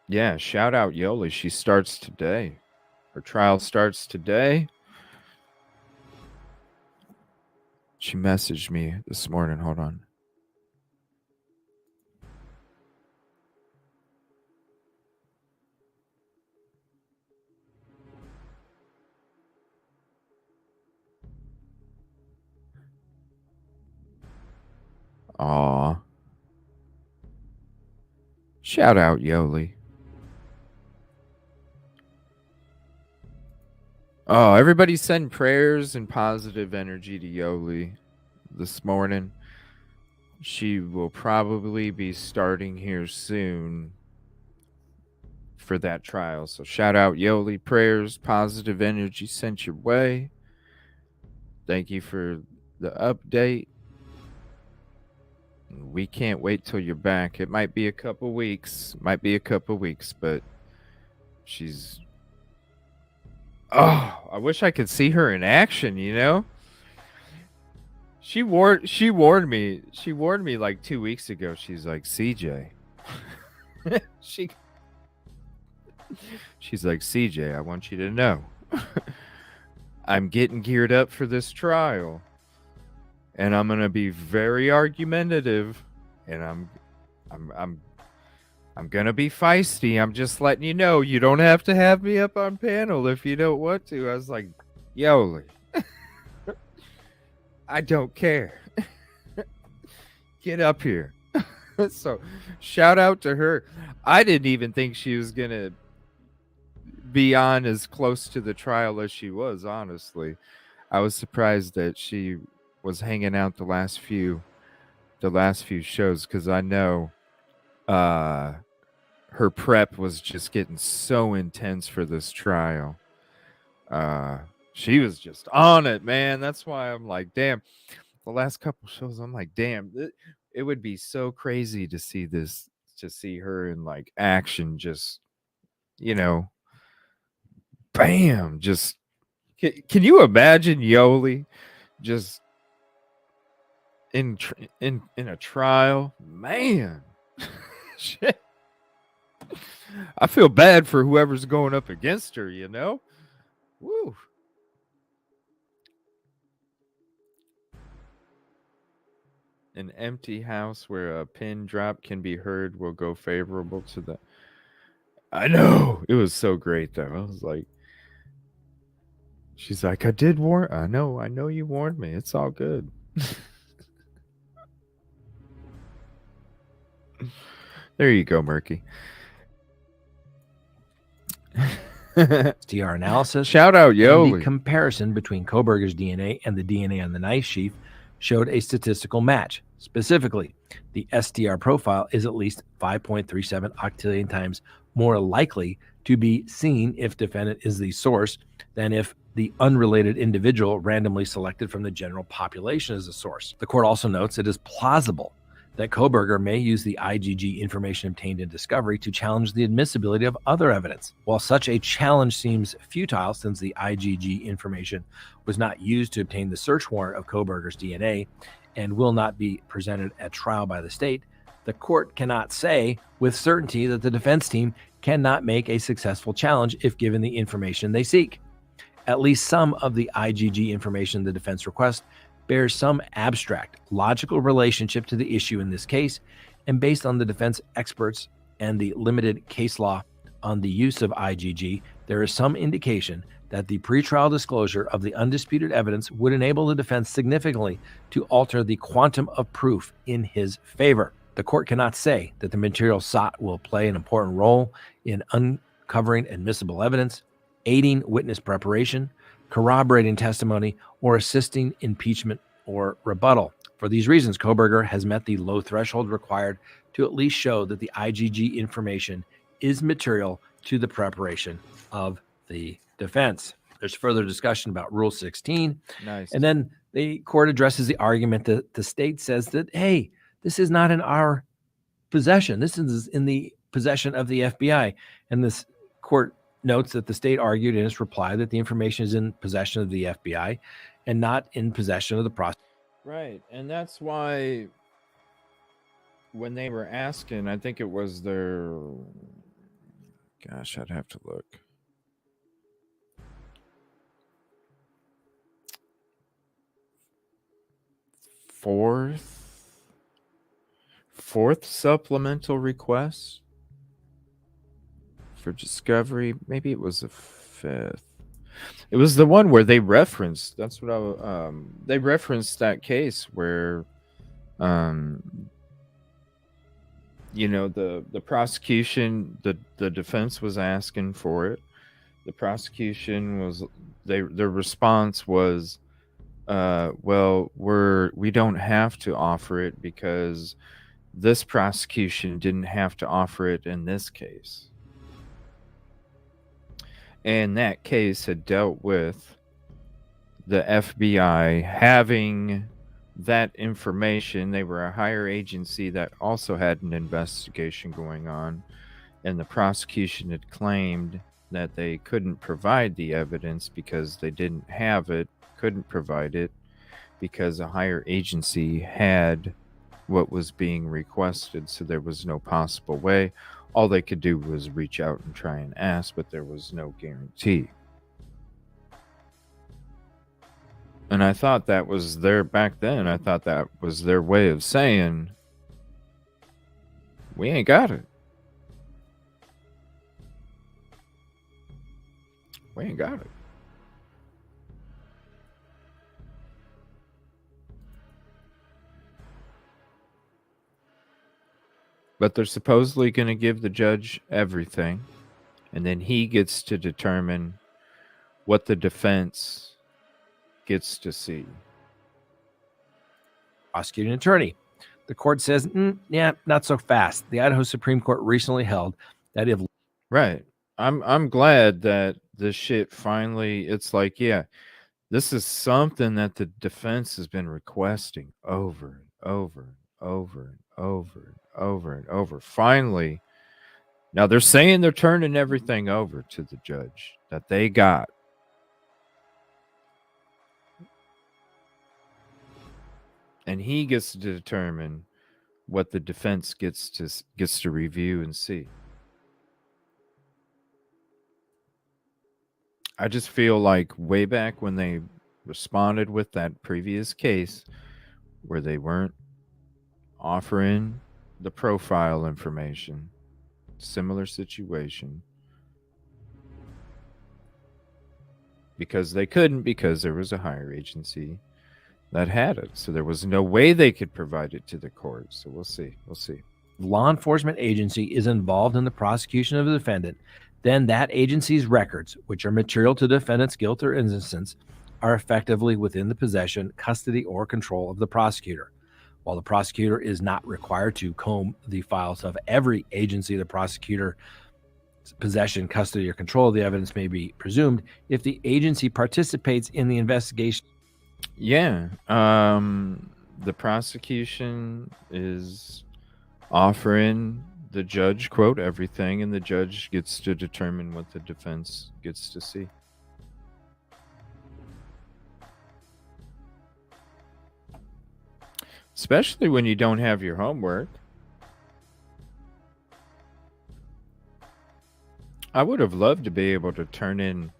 Yeah, shout out Yoli. She starts today. Her trial starts today. She messaged me this morning. Hold on. Aw. Shout out, Yoli. Oh, everybody send prayers and positive energy to Yoli this morning. She will probably be starting here soon for that trial. So shout out, Yoli. Prayers, positive energy sent your way. Thank you for the update. We can't wait till you're back. It might be a couple weeks. But she's... Oh, I wish I could see her in action, you know? She warned me. She warned me like 2 weeks ago. She's like, CJ. She's like, CJ, I want you to know. I'm getting geared up for this trial. And I'm going to be very argumentative, and I'm going to be feisty. I'm just letting you know, you don't have to have me up on panel if you don't want to. I was like, Yoli, I don't care. Get up here. So shout out to her. I didn't even think she was going to be on as close to the trial as she was, honestly. I was surprised that she was hanging out the last few shows, because I know her prep was just getting so intense for this trial. She was just on it, man. That's why I'm like, damn. The last couple shows, I'm like, damn. It would be so crazy to see her in like action. Just, you know, bam. Just can you imagine Yoli just in a trial? Man. Shit. I feel bad for whoever's going up against her, you know? Woo. An empty house where a pin drop can be heard will go favorable to the... I know. It was so great, though. I was like... She's like, I did warn... I know you warned me. It's all good. There you go, Murky. STR analysis. Shout out, Yoli. The comparison between Kohberger's DNA and the DNA on the knife sheath showed a statistical match. Specifically, the STR profile is at least 5.37 octillion times more likely to be seen if defendant is the source than if the unrelated individual randomly selected from the general population is the source. The court also notes it is plausible that Kohberger may use the IGG information obtained in discovery to challenge the admissibility of other evidence. While such a challenge seems futile since the IGG information was not used to obtain the search warrant of Kohberger's DNA and will not be presented at trial by the state, the court cannot say with certainty that the defense team cannot make a successful challenge if given the information they seek. At least some of the IGG information the defense requests bears some abstract, logical relationship to the issue in this case, and based on the defense experts and the limited case law on the use of IGG, there is some indication that the pretrial disclosure of the undisputed evidence would enable the defense significantly to alter the quantum of proof in his favor. The court cannot say that the material sought will play an important role in uncovering admissible evidence, aiding witness preparation, corroborating testimony, or assisting impeachment or rebuttal. For these reasons, Kohberger has met the low threshold required to at least show that the IGG information is material to the preparation of the defense. There's further discussion about Rule 16. Nice. And then the court addresses the argument that the state says that, hey, this is not in our possession. This is in the possession of the FBI. And this court notes that the state argued in its reply that the information is in possession of the FBI and not in possession of the prosecutor. Right. And that's why when they were asking, I think it was their... Gosh, I'd have to look. Fourth supplemental request for discovery. Maybe it was a fifth. It was the one where they referenced. That's what they referenced that case where You know, the prosecution, the defense was asking for it. The prosecution was, their response was, well, we don't have to offer it because this prosecution didn't have to offer it in this case. And that case had dealt with the FBI having that information. They were a higher agency that also had an investigation going on, and the prosecution had claimed that they couldn't provide the evidence because they didn't have it, couldn't provide it because a higher agency had what was being requested, so there was no possible way. All they could do was reach out and try and ask, but there was no guarantee. And I thought that was back then, I thought that was their way of saying, we ain't got it. We ain't got it. But they're supposedly going to give the judge everything, and then he gets to determine what the defense gets to see. Prosecuting attorney. The court says, yeah, not so fast. The Idaho Supreme Court recently held that if... Right. I'm glad that this shit finally, it's like, yeah, this is something that the defense has been requesting over and over and over and over and over and over. Finally, now they're saying they're turning everything over to the judge that they got. And he gets to determine what the defense gets to review and see. I just feel like way back when they responded with that previous case where they weren't offering the profile information, similar situation, because they couldn't, because there was a higher agency that had it. So there was no way they could provide it to the court. So we'll see. We'll see. Law enforcement agency is involved in the prosecution of the defendant, then that agency's records, which are material to the defendant's guilt or innocence, are effectively within the possession, custody, or control of the prosecutor. While the prosecutor is not required to comb the files of every agency, the prosecutor's possession, custody, or control of the evidence may be presumed if the agency participates in the investigation. Yeah. The prosecution is offering the judge, quote, everything, and the judge gets to determine what the defense gets to see. Especially when you don't have your homework. I would have loved to be able to turn in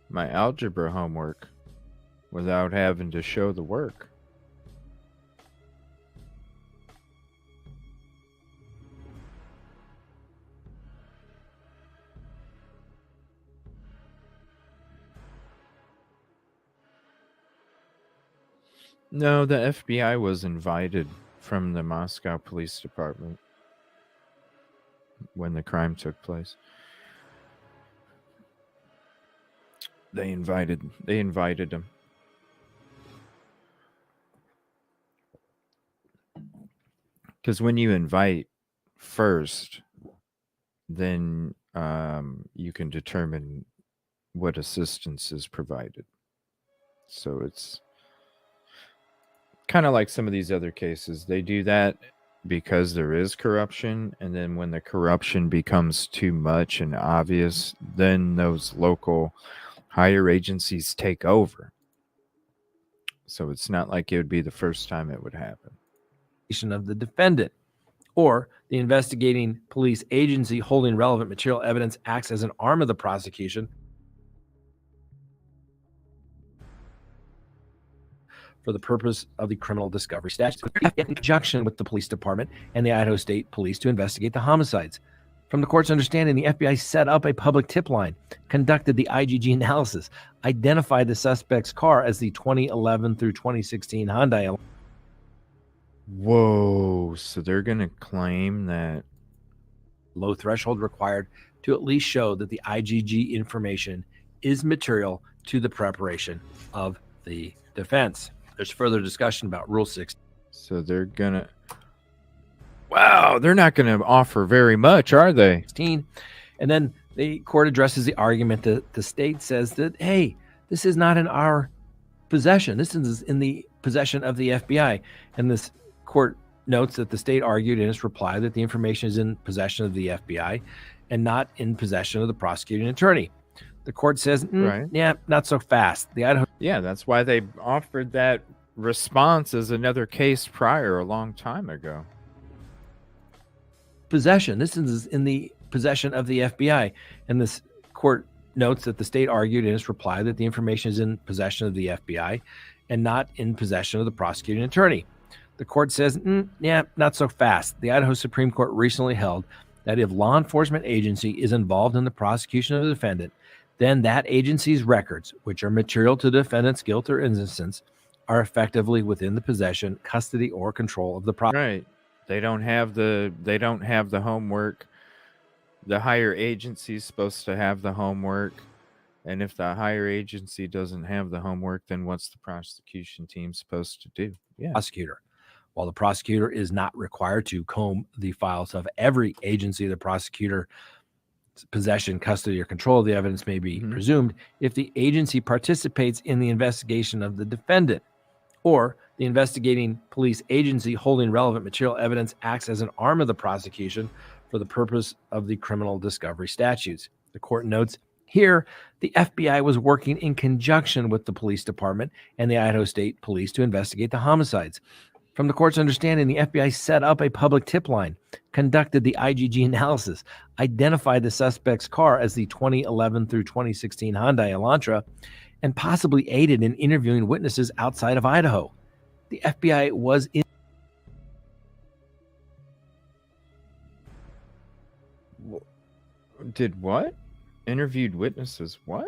my algebra homework without having to show the work. No, the FBI was invited from the Moscow Police Department when the crime took place. They invited them. Because when you invite first, then you can determine what assistance is provided. So it's kind of like some of these other cases. They do that because there is corruption, and then when the corruption becomes too much and obvious, then those local higher agencies take over. So it's not like it would be the first time it would happen. Of the defendant, or the investigating police agency holding relevant material evidence acts as an arm of the prosecution for the purpose of the criminal discovery statute in conjunction with the police department and the Idaho State Police to investigate the homicides. From the court's understanding, the FBI set up a public tip line, conducted the IGG analysis, identified the suspect's car as the 2011 through 2016 Hyundai. Whoa. So they're going to claim that low threshold required to at least show that the IGG information is material to the preparation of the defense. There's further discussion about Rule 6. So they're going to, wow, they're not going to offer very much, are they? 16. And then the court addresses the argument that the state says that, hey, this is not in our possession. This is in the possession of the FBI. And this court notes that the state argued in its reply that the information is in possession of the FBI and not in possession of the prosecuting attorney. The court says, right. Yeah, not so fast. The Idaho. Yeah, that's why they offered that response as another case prior a long time ago. Possession. This is in the possession of the FBI. And this court notes that the state argued in its reply that the information is in possession of the FBI and not in possession of the prosecuting attorney. The court says, yeah, not so fast. The Idaho Supreme Court recently held that if law enforcement agency is involved in the prosecution of the defendant, then that agency's records, which are material to the defendant's guilt or innocence, are effectively within the possession, custody, or control of the prosecutor. Right. They don't have the homework. The higher agency is supposed to have the homework. And if the higher agency doesn't have the homework, then what's the prosecution team supposed to do? Yeah. Prosecutor. While the prosecutor is not required to comb the files of every agency, the prosecutor possession, custody, or control of the evidence may be presumed if the agency participates in the investigation of the defendant, or the investigating police agency holding relevant material evidence acts as an arm of the prosecution for the purpose of the criminal discovery statutes. The court notes here the FBI was working in conjunction with the police department and the Idaho State Police to investigate the homicides. From the court's understanding, the FBI set up a public tip line, conducted the IGG analysis, identified the suspect's car as the 2011 through 2016 Hyundai Elantra, and possibly aided in interviewing witnesses outside of Idaho. The FBI was in. Did what? Interviewed witnesses? What?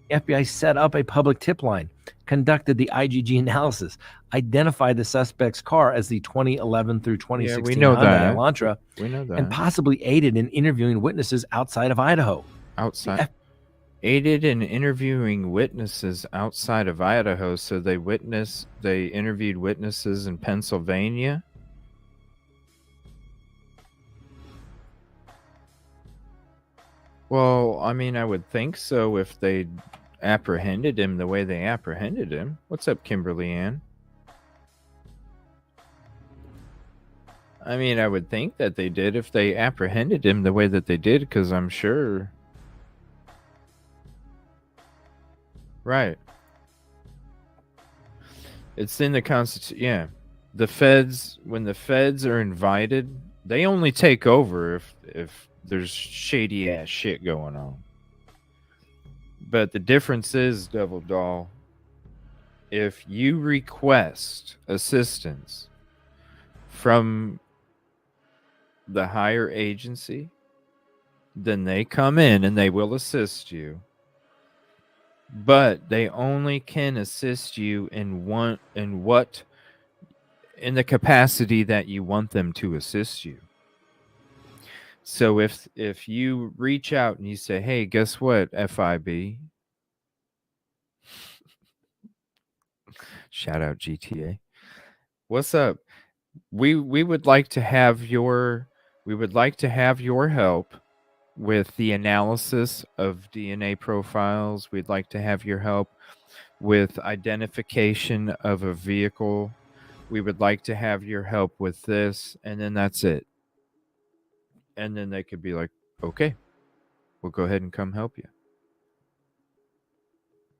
The FBI set up a public tip line, conducted the IGG analysis, identified the suspect's car as the 2011 through 2016 Hyundai Elantra, and possibly aided in interviewing witnesses outside of Idaho. Aided in interviewing witnesses outside of Idaho, so they interviewed witnesses in Pennsylvania? Well, I mean, I would think so if they apprehended him the way they apprehended him. What's up, Kimberly Ann? I mean, I would think that they did if they apprehended him the way that they did, because I'm sure. Right. It's in the Constitution. Yeah. The feds, when the feds are invited, they only take over if there's shady ass shit going on. But the difference is, Devil Doll, if you request assistance from the higher agency, then they come in and they will assist you. But they only can assist you in the capacity that you want them to assist you. So if you reach out and you say, "Hey, guess what, FIB?" Shout out GTA. What's up? We would like to have your help with the analysis of DNA profiles. We'd like to have your help with identification of a vehicle. We would like to have your help with this, and then that's it. And then they could be like, okay, we'll go ahead and come help you.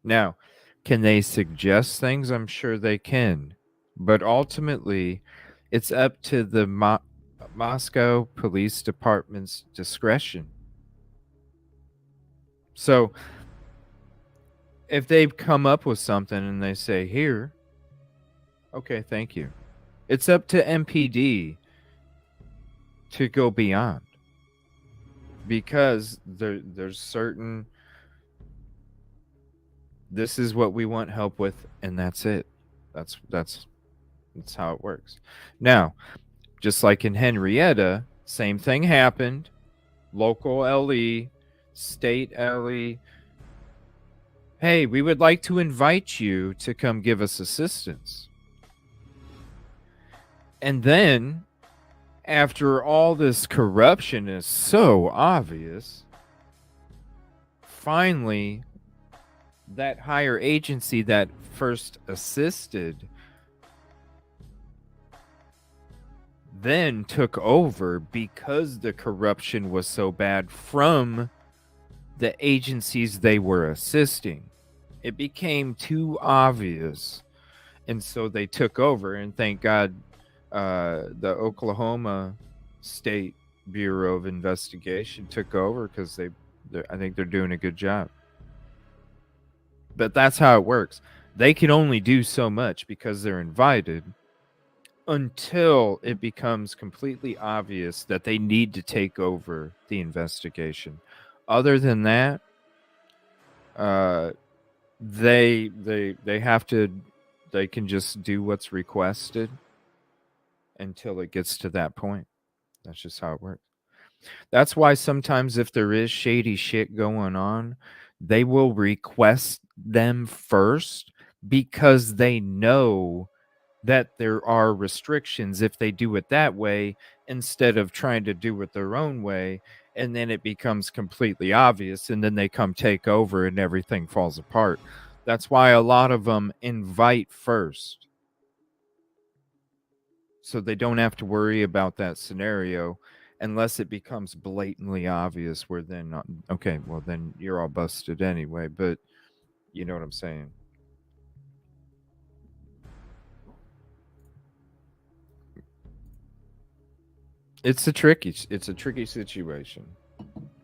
Now, can they suggest things? I'm sure they can. But ultimately, it's up to the Moscow Police Department's discretion. So, if they come up with something and they say, here, okay, thank you. It's up to MPD to go beyond, because there's certain, this is what we want help with, and that's it. That's That's how it works. Now, just like in Henrietta, same thing happened. Local LE, state LE. Hey, we would like to invite you to come give us assistance. And then, after all this corruption is so obvious, finally, that higher agency that first assisted then took over because the corruption was so bad from the agencies they were assisting. It became too obvious. And so they took over, and thank God the Oklahoma State Bureau of Investigation took over because I think they're doing a good job. But that's how it works. They can only do so much because they're invited until it becomes completely obvious that they need to take over the investigation. Other than that, they can just do what's requested until it gets to that point. That's just how it works. That's why sometimes if there is shady shit going on, they will request them first because they know that there are restrictions if they do it that way instead of trying to do it their own way, and then it becomes completely obvious, and then they come take over and everything falls apart. That's why a lot of them invite first, so they don't have to worry about that scenario unless it becomes blatantly obvious, where then, okay, well, then you're all busted anyway, but you know what I'm saying. It's a tricky situation,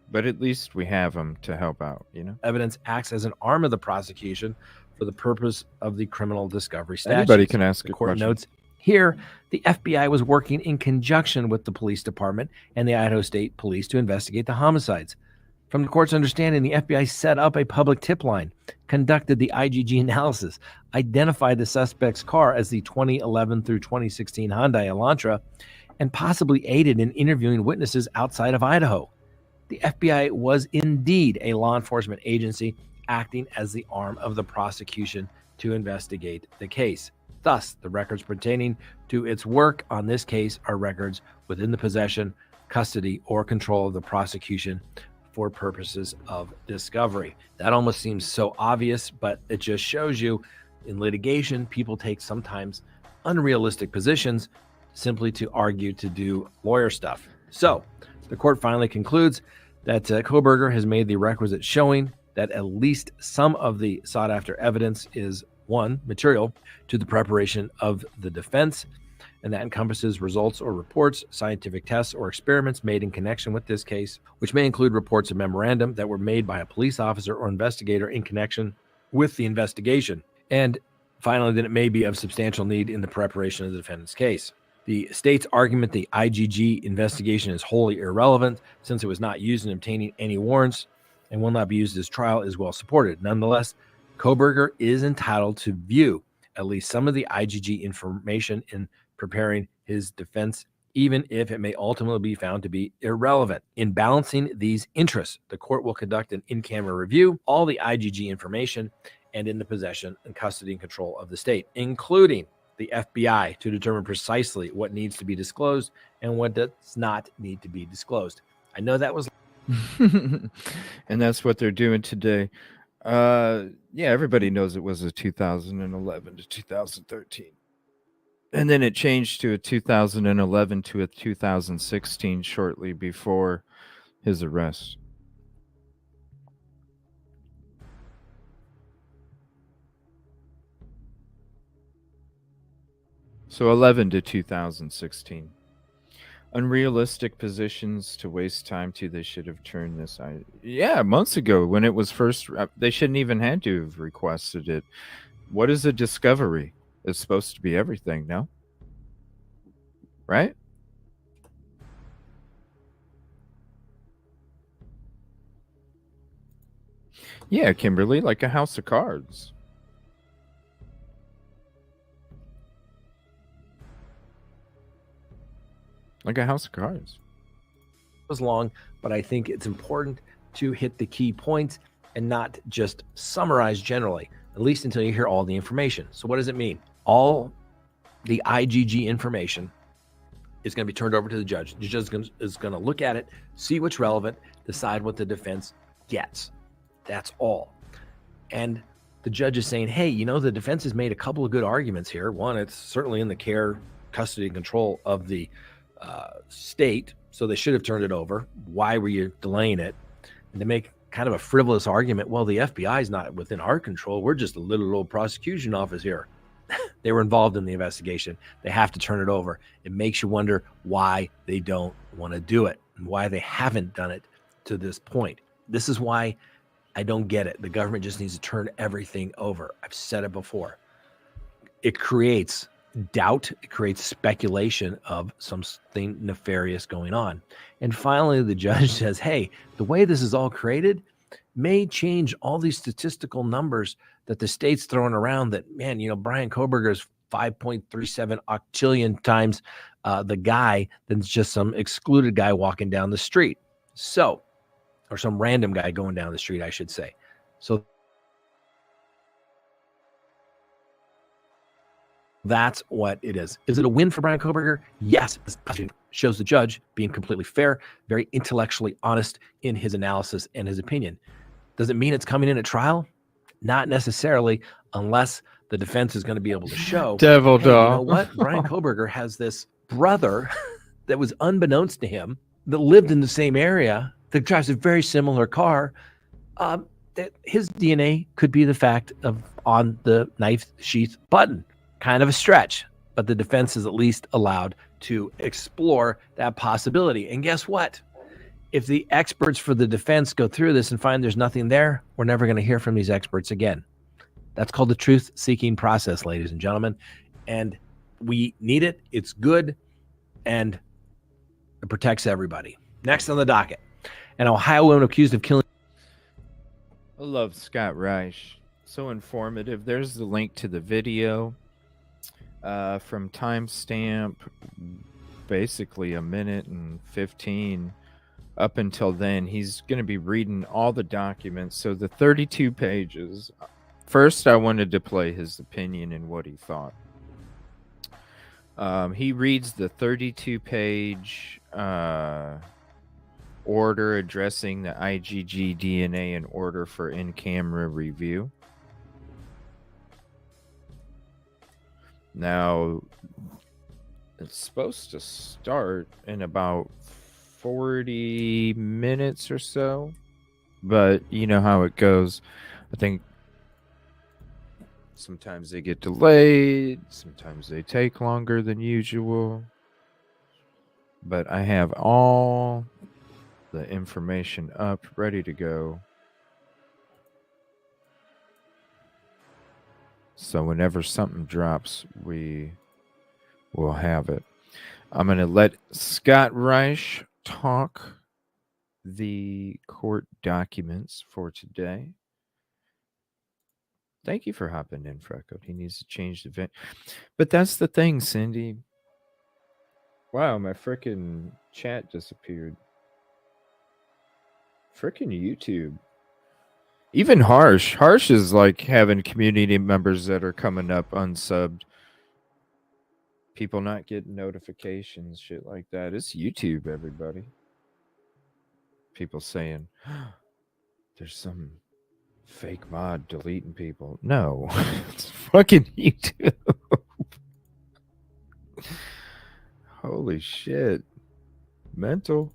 but at least we have them to help out, you know? Evidence acts as an arm of the prosecution for the purpose of the criminal discovery statute. Anybody can ask the a court question. notes here, the FBI was working in conjunction with the police department and the Idaho State Police to investigate the homicides. From the court's understanding, the FBI set up a public tip line, conducted the IGG analysis, identified the suspect's car as the 2011 through 2016 Hyundai Elantra, and possibly aided in interviewing witnesses outside of Idaho. The FBI was indeed a law enforcement agency acting as the arm of the prosecution to investigate the case. Thus, the records pertaining to its work on this case are records within the possession, custody, or control of the prosecution for purposes of discovery. That almost seems so obvious, but it just shows you in litigation, people take sometimes unrealistic positions simply to argue to do lawyer stuff. So the court finally concludes that Kohberger has made the requisite showing that at least some of the sought after evidence is, one, material to the preparation of the defense, and that encompasses results or reports, scientific tests, or experiments made in connection with this case, which may include reports of memorandum that were made by a police officer or investigator in connection with the investigation. And finally, that it may be of substantial need in the preparation of the defendant's case. The state's argument the IGG investigation is wholly irrelevant since it was not used in obtaining any warrants and will not be used as trial is well supported. Nonetheless, Kohberger is entitled to view at least some of the IGG information in preparing his defense, even if it may ultimately be found to be irrelevant. In balancing these interests, the court will conduct an in-camera review, all the IGG information, and in the possession and custody and control of the state, including the FBI, to determine precisely what needs to be disclosed and what does not need to be disclosed. I know that was... And that's what they're doing today. Yeah, everybody knows it was a 2011 to 2013. And then it changed to a 2011 to a 2016 shortly before his arrest. So 11 to 2016. Unrealistic positions to waste time to. They should have turned this. Yeah, months ago when it was first. They shouldn't even had to have requested it. What is a discovery? It's supposed to be everything, no? Right? Yeah, Kimberly, like a house of cards. Like a house of cards. It was long, but I think it's important to hit the key points and not just summarize generally, at least until you hear all the information. So what does it mean? All the IGG information is going to be turned over to the judge. The judge is going to look at it, see what's relevant, decide what the defense gets. That's all. And the judge is saying, hey, the defense has made a couple of good arguments here. One, it's certainly in the care, custody, and control of the state, so they should have turned it over. Why were you delaying it? And to make kind of a frivolous argument, well, the FBI is not within our control. We're just a little old prosecution office here. They were involved in the investigation. They have to turn it over. It makes you wonder why they don't want to do it and why they haven't done it to this point. This is why I don't get it. The government just needs to turn everything over. I've said it before. It creates doubt. It creates speculation of something nefarious going on. And finally, the judge says, hey, the way this is all created may change all these statistical numbers that the state's throwing around that, man, Brian Kohberger's 5.37 octillion times the guy than just some excluded guy walking down the street. So, or some random guy going down the street, I should say. So that's what it is. Is it a win for Brian Kohberger? Yes. This shows the judge being completely fair, very intellectually honest in his analysis and his opinion. Does it mean it's coming in at trial? Not necessarily, unless the defense is going to be able to show, Devil hey, dog. you know what? Brian Kohberger has this brother that was unbeknownst to him that lived in the same area that drives a very similar car. That his DNA could be the fact of on the knife sheath button. Kind of a stretch, but the defense is at least allowed to explore that possibility. And guess what? If the experts for the defense go through this and find there's nothing there, we're never going to hear from these experts again. That's called the truth-seeking process, ladies and gentlemen. And we need it. It's good. And it protects everybody. Next on the docket, an Ohio woman accused of killing. I love Scott Reich. So informative. There's the link to the video from timestamp, basically a minute and 15. Up until then, he's going to be reading all the documents. So the 32 pages. First, I wanted to play his opinion and what he thought. He reads the 32-page order addressing the IGG DNA and order for in-camera review. Now, it's supposed to start in about 40 minutes or so, but you know how it goes. I think sometimes they get delayed, sometimes they take longer than usual, but I have all the information up, ready to go. So whenever something drops, we will have it. I'm going to let Scott Reich talk the court documents for today. Thank you for hopping in, Freckle. He needs to change the vent. But that's the thing, Cindy. Wow, my freaking chat disappeared. Freaking YouTube. Even Harsh. Harsh is like having community members that are coming up unsubbed. People not getting notifications, shit like that. It's YouTube, everybody. People saying, there's some fake mod deleting people. No, it's fucking YouTube. Holy shit. Mental.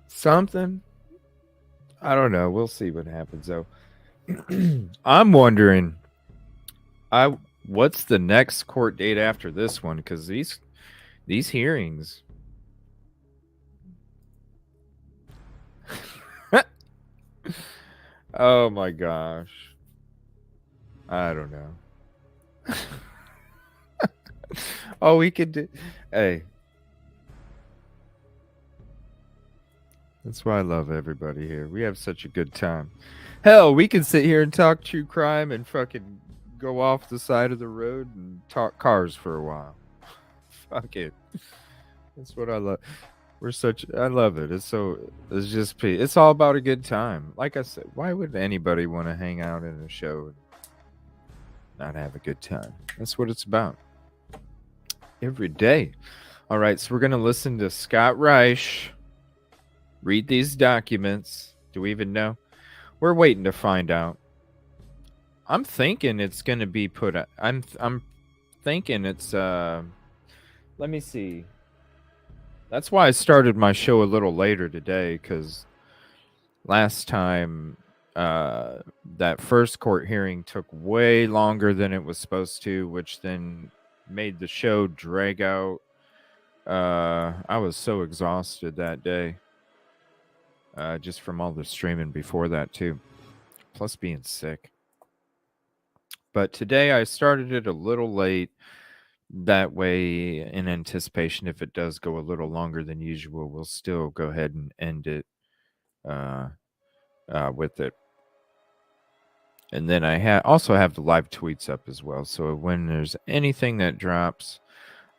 Something. I don't know. We'll see what happens, though. I'm wondering, what's the next court date after this one? Because these hearings. Oh my gosh. I don't know. Oh, we could do. Hey. That's why I love everybody here. We have such a good time. Hell, we can sit here and talk true crime and fucking go off the side of the road and talk cars for a while. Fuck it. That's what I love. I love it. It's all about a good time. Like I said, why would anybody want to hang out in a show and not have a good time? That's what it's about. Every day. All right, so we're going to listen to Scott Reich read these documents. Do we even know? We're waiting to find out. I'm thinking it's going to be put. I'm thinking it's. Let me see. That's why I started my show a little later today, because last time that first court hearing took way longer than it was supposed to, which then made the show drag out. I was so exhausted that day, just from all the streaming before that too, plus being sick. But today I started it a little late. That way, in anticipation, if it does go a little longer than usual, we'll still go ahead and end it with it. And then I also have the live tweets up as well. So when there's anything that drops,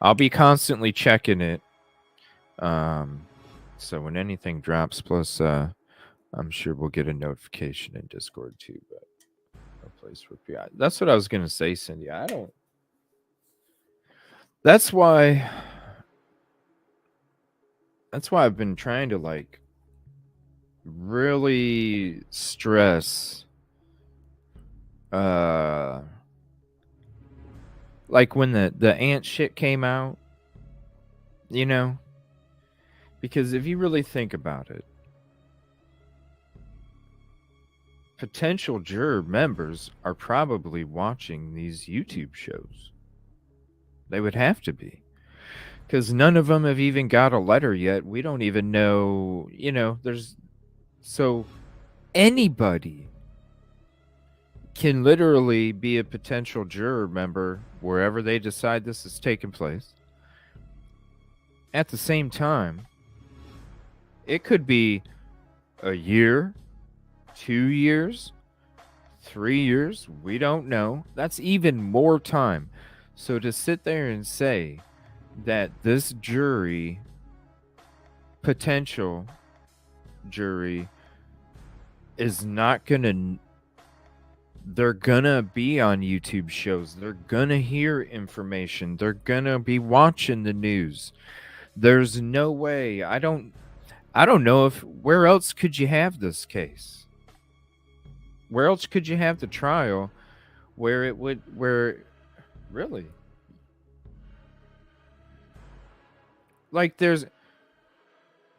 I'll be constantly checking it. So when anything drops, plus I'm sure we'll get a notification in Discord too. But no place for PI. That's what I was gonna say, Cindy. That's why I've been trying to really stress when the ant shit came out, because if you really think about it, potential juror members are probably watching these YouTube shows. They would have to be, because none of them have even got a letter yet. We don't even know, so anybody can literally be a potential juror member wherever they decide this is taking place. At the same time, it could be a year, 2 years, 3 years. We don't know. That's even more time. So to sit there and say that this potential jury, is not gonna, they're gonna be on YouTube shows. They're gonna hear information. They're gonna be watching the news. There's no way. I don't know where else could you have this case? Where else could you have the trial where really?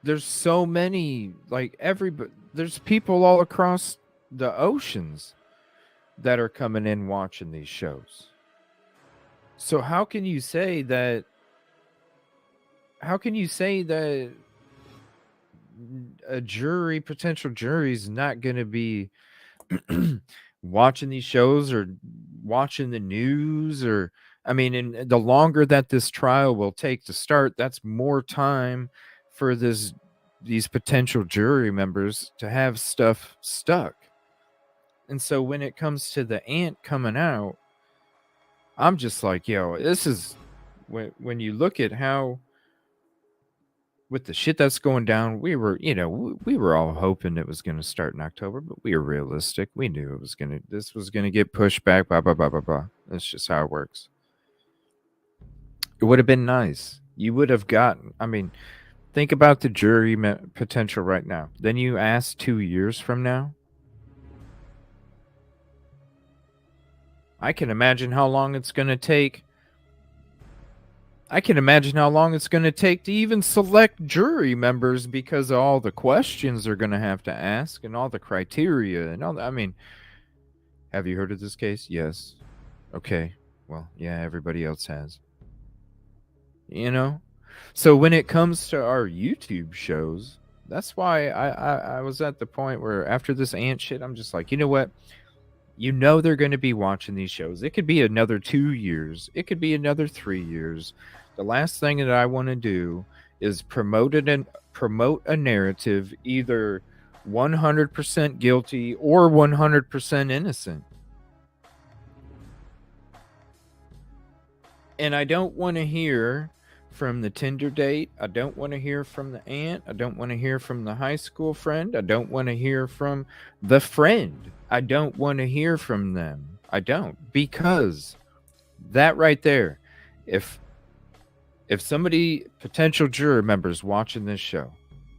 There's so many, there's people all across the oceans that are coming in watching these shows. So how can you say that a potential jury is not going to be watching these shows or watching the news? Or and the longer that this trial will take to start, that's more time for these potential jury members to have stuff stuck. And so when it comes to the ant coming out, I'm just like, this is when you look at how, with the shit that's going down, we were all hoping it was going to start in October, but we were realistic. We knew this was going to get pushed back, blah, blah, blah, blah, blah. That's just how it works. It would have been nice. You would have gotten, think about the jury potential right now. Then you ask 2 years from now. I can imagine how long it's going to take. I can imagine how long it's going to take to even select jury members, because of all the questions they're going to have to ask and all the criteria and all that. Have you heard of this case? Yes. Okay. Well, yeah, everybody else has. So when it comes to our YouTube shows, that's why I was at the point where after this ant shit, I'm just like, you know what? They're going to be watching these shows. It could be another 2 years. It could be another 3 years. The last thing that I want to do is promote a narrative, either 100% guilty or 100% innocent. And I don't want to hear from the Tinder date. I don't want to hear from the aunt. I don't want to hear from the high school friend. I don't want to hear from the friend. I don't want to hear from them. I don't. Because that right there, if somebody, potential juror members watching this show,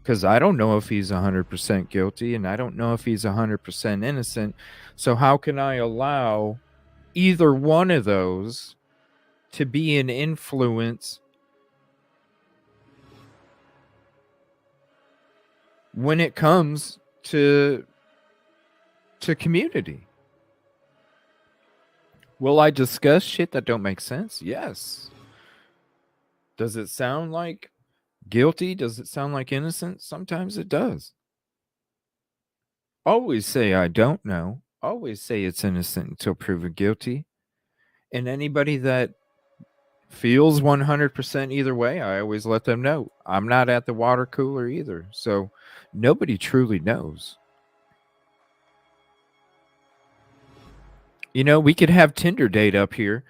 because I don't know if he's 100% guilty and I don't know if he's 100% innocent. So how can I allow either one of those to be an influence when it comes to community? Will I discuss shit that don't make sense? Yes. Does it sound like guilty? Does it sound like innocent? Sometimes it does. Always say I don't know. Always say it's innocent until proven guilty. And anybody that feels 100% either way, I always let them know. I'm not at the water cooler either. So nobody truly knows. You know, we could have Tinder date up here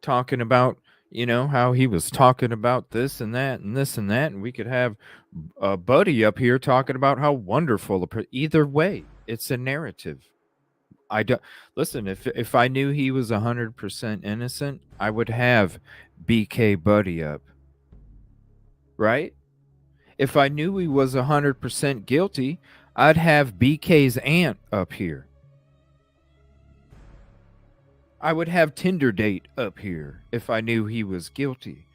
talking about, you know, how he was talking about this and that and this and that. And we could have a buddy up here talking about how wonderful. Either way, it's a narrative. I don't listen. If I knew he was 100% innocent, I would have BK buddy up. Right? If I knew he was 100% guilty, I'd have BK's aunt up here. I would have Tinder date up here if I knew he was guilty.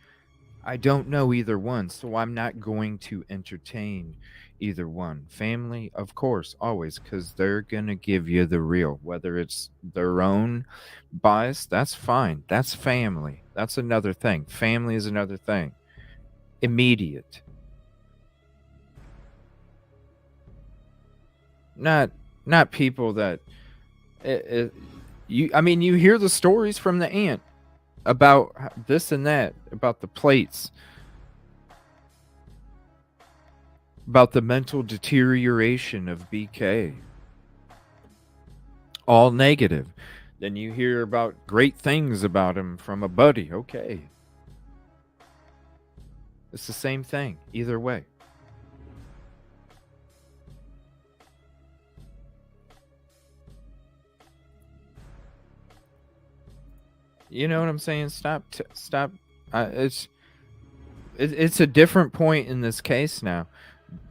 I don't know either one, so I'm not going to entertain either one. Family, of course, always, because they're going to give you the real. Whether it's their own bias, that's fine. That's family. That's another thing. Family is another thing. Immediate. Not people that... You hear the stories from the aunt about this and that, about the plates, about the mental deterioration of BK. All negative. Then you hear about great things about him from a buddy. Okay. It's the same thing, either way. You know what I'm saying? Stop. It's a different point in this case now.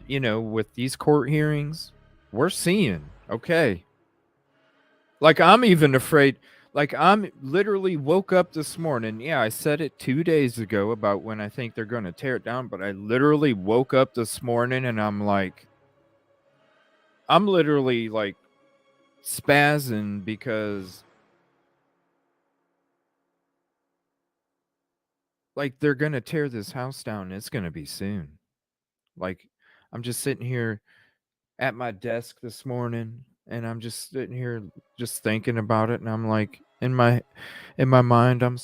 You know, with these court hearings, we're seeing, okay. Like, I'm even afraid. Like, I'm literally woke up this morning. Yeah, I said it 2 days ago about when I think they're going to tear it down. But I literally woke up this morning and I'm literally like spazzing because... like, they're going to tear this house down. It's going to be soon. Like, I'm just sitting here at my desk this morning, and I'm just sitting here just thinking about it. And I'm like, in my mind, I'm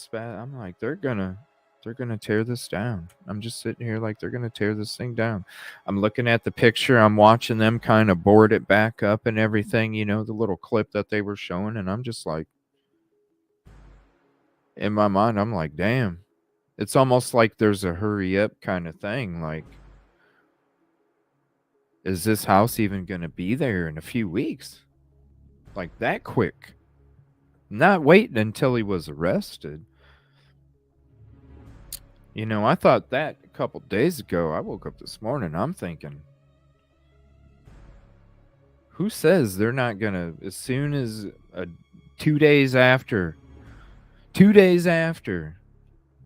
like, they're going to tear this down. I'm just sitting here like, they're going to tear this thing down. I'm looking at the picture. I'm watching them kind of board it back up and everything, you know, the little clip that they were showing. And I'm just like, in my mind, I'm like, damn. It's almost like there's a hurry up kind of thing. Like, is this house even going to be there in a few weeks? Like, that quick. Not waiting until he was arrested. You know, I thought that a couple days ago. I woke up this morning. I'm thinking, who says they're not going to, as soon as 2 days after,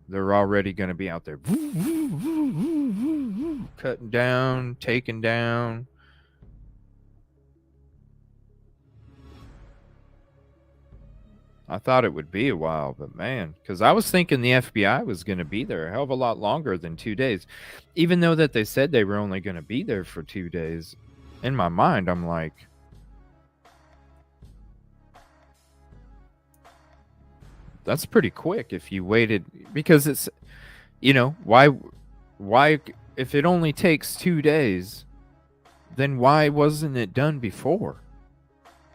they're already going to be out there cutting down, taking down. I thought it would be a while, but man, because I was thinking the FBI was going to be there a hell of a lot longer than 2 days. Even though that they said they were only going to be there for 2 days. In my mind, I'm like, that's pretty quick if you waited, because it's, you know, why, if it only takes 2 days, then why wasn't it done before?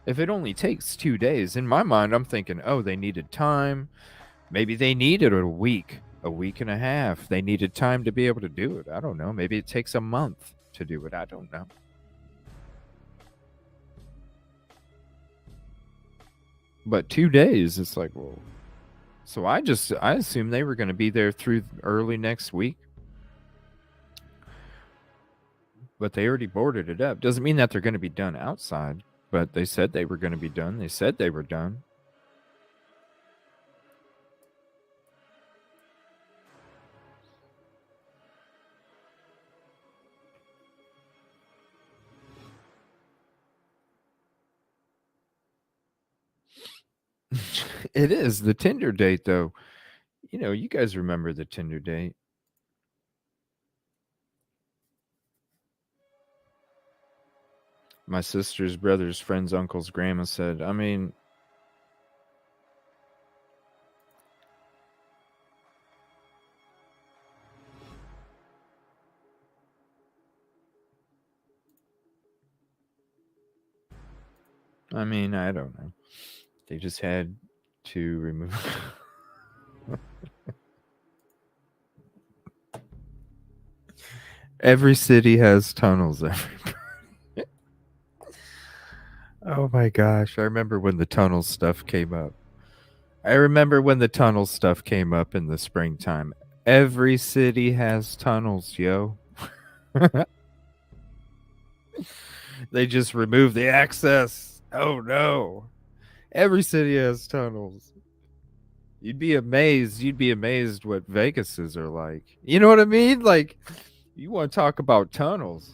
If it only takes 2 days, in my mind, I'm thinking, oh, they needed time. Maybe they needed a week a week and a half. They needed time to be able to do it. I don't know. Maybe it takes a month to do it. I don't know. But 2 days, it's like, well, so I assumed they were going to be there through early next week. But they already boarded it up. Doesn't mean that they're going to be done outside, but they said they were going to be done. They said they were done. It is the Tinder date, though. You know, you guys remember the Tinder date. My sister's brother's friend's uncle's grandma said, I mean, I don't know. They just had to remove. Every city has tunnels. Oh my gosh. I remember when the tunnel stuff came up. in the springtime. Every city has tunnels, yo. They just removed the access. Oh no. Every city has tunnels. You'd be amazed what Vegas's are like. You know what I mean? Like, you want to talk about tunnels.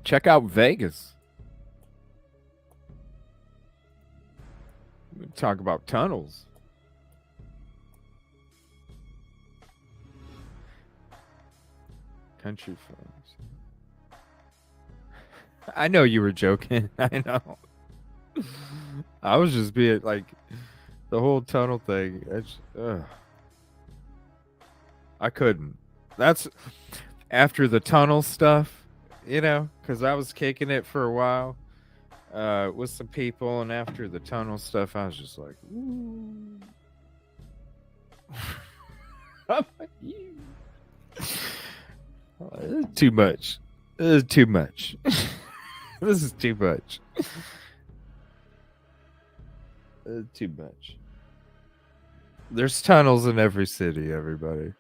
Check out Vegas. Talk about tunnels. Country farms. I know you were joking. I know. I was just being like, the whole tunnel thing. I couldn't. That's after the tunnel stuff, you know, because I was kicking it for a while with some people, and after the tunnel stuff, I was just like, ooh. Too much. This is too much. This is too much. Too much. There's tunnels in every city, everybody.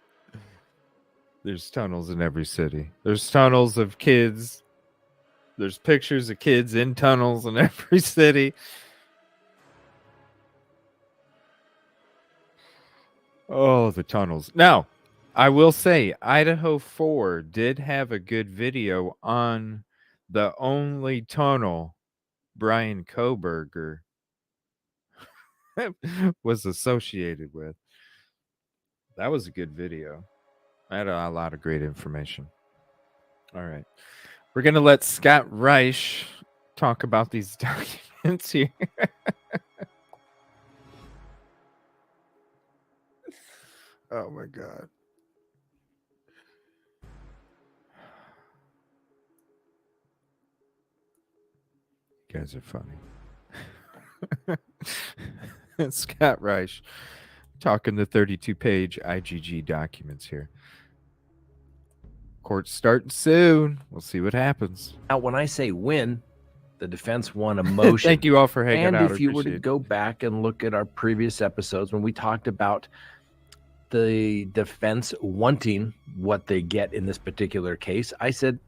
There's tunnels in every city. There's tunnels of kids. There's pictures of kids in tunnels in every city. Oh, the tunnels. Now, I will say, Idaho4 did have a good video on the only tunnel Brian Kohberger was associated with. That was a good video. I had a lot of great information. All right. We're going to let Scott Reich talk about these documents here. Oh, my God. You guys are funny. Scott Reich talking the 32-page IGG documents here. Court's starting soon. We'll see what happens. Now, when I say win, the defense won a motion. Thank you all for hanging out. And if you were to go back and look at our previous episodes when we talked about the defense wanting what they get in this particular case, I said,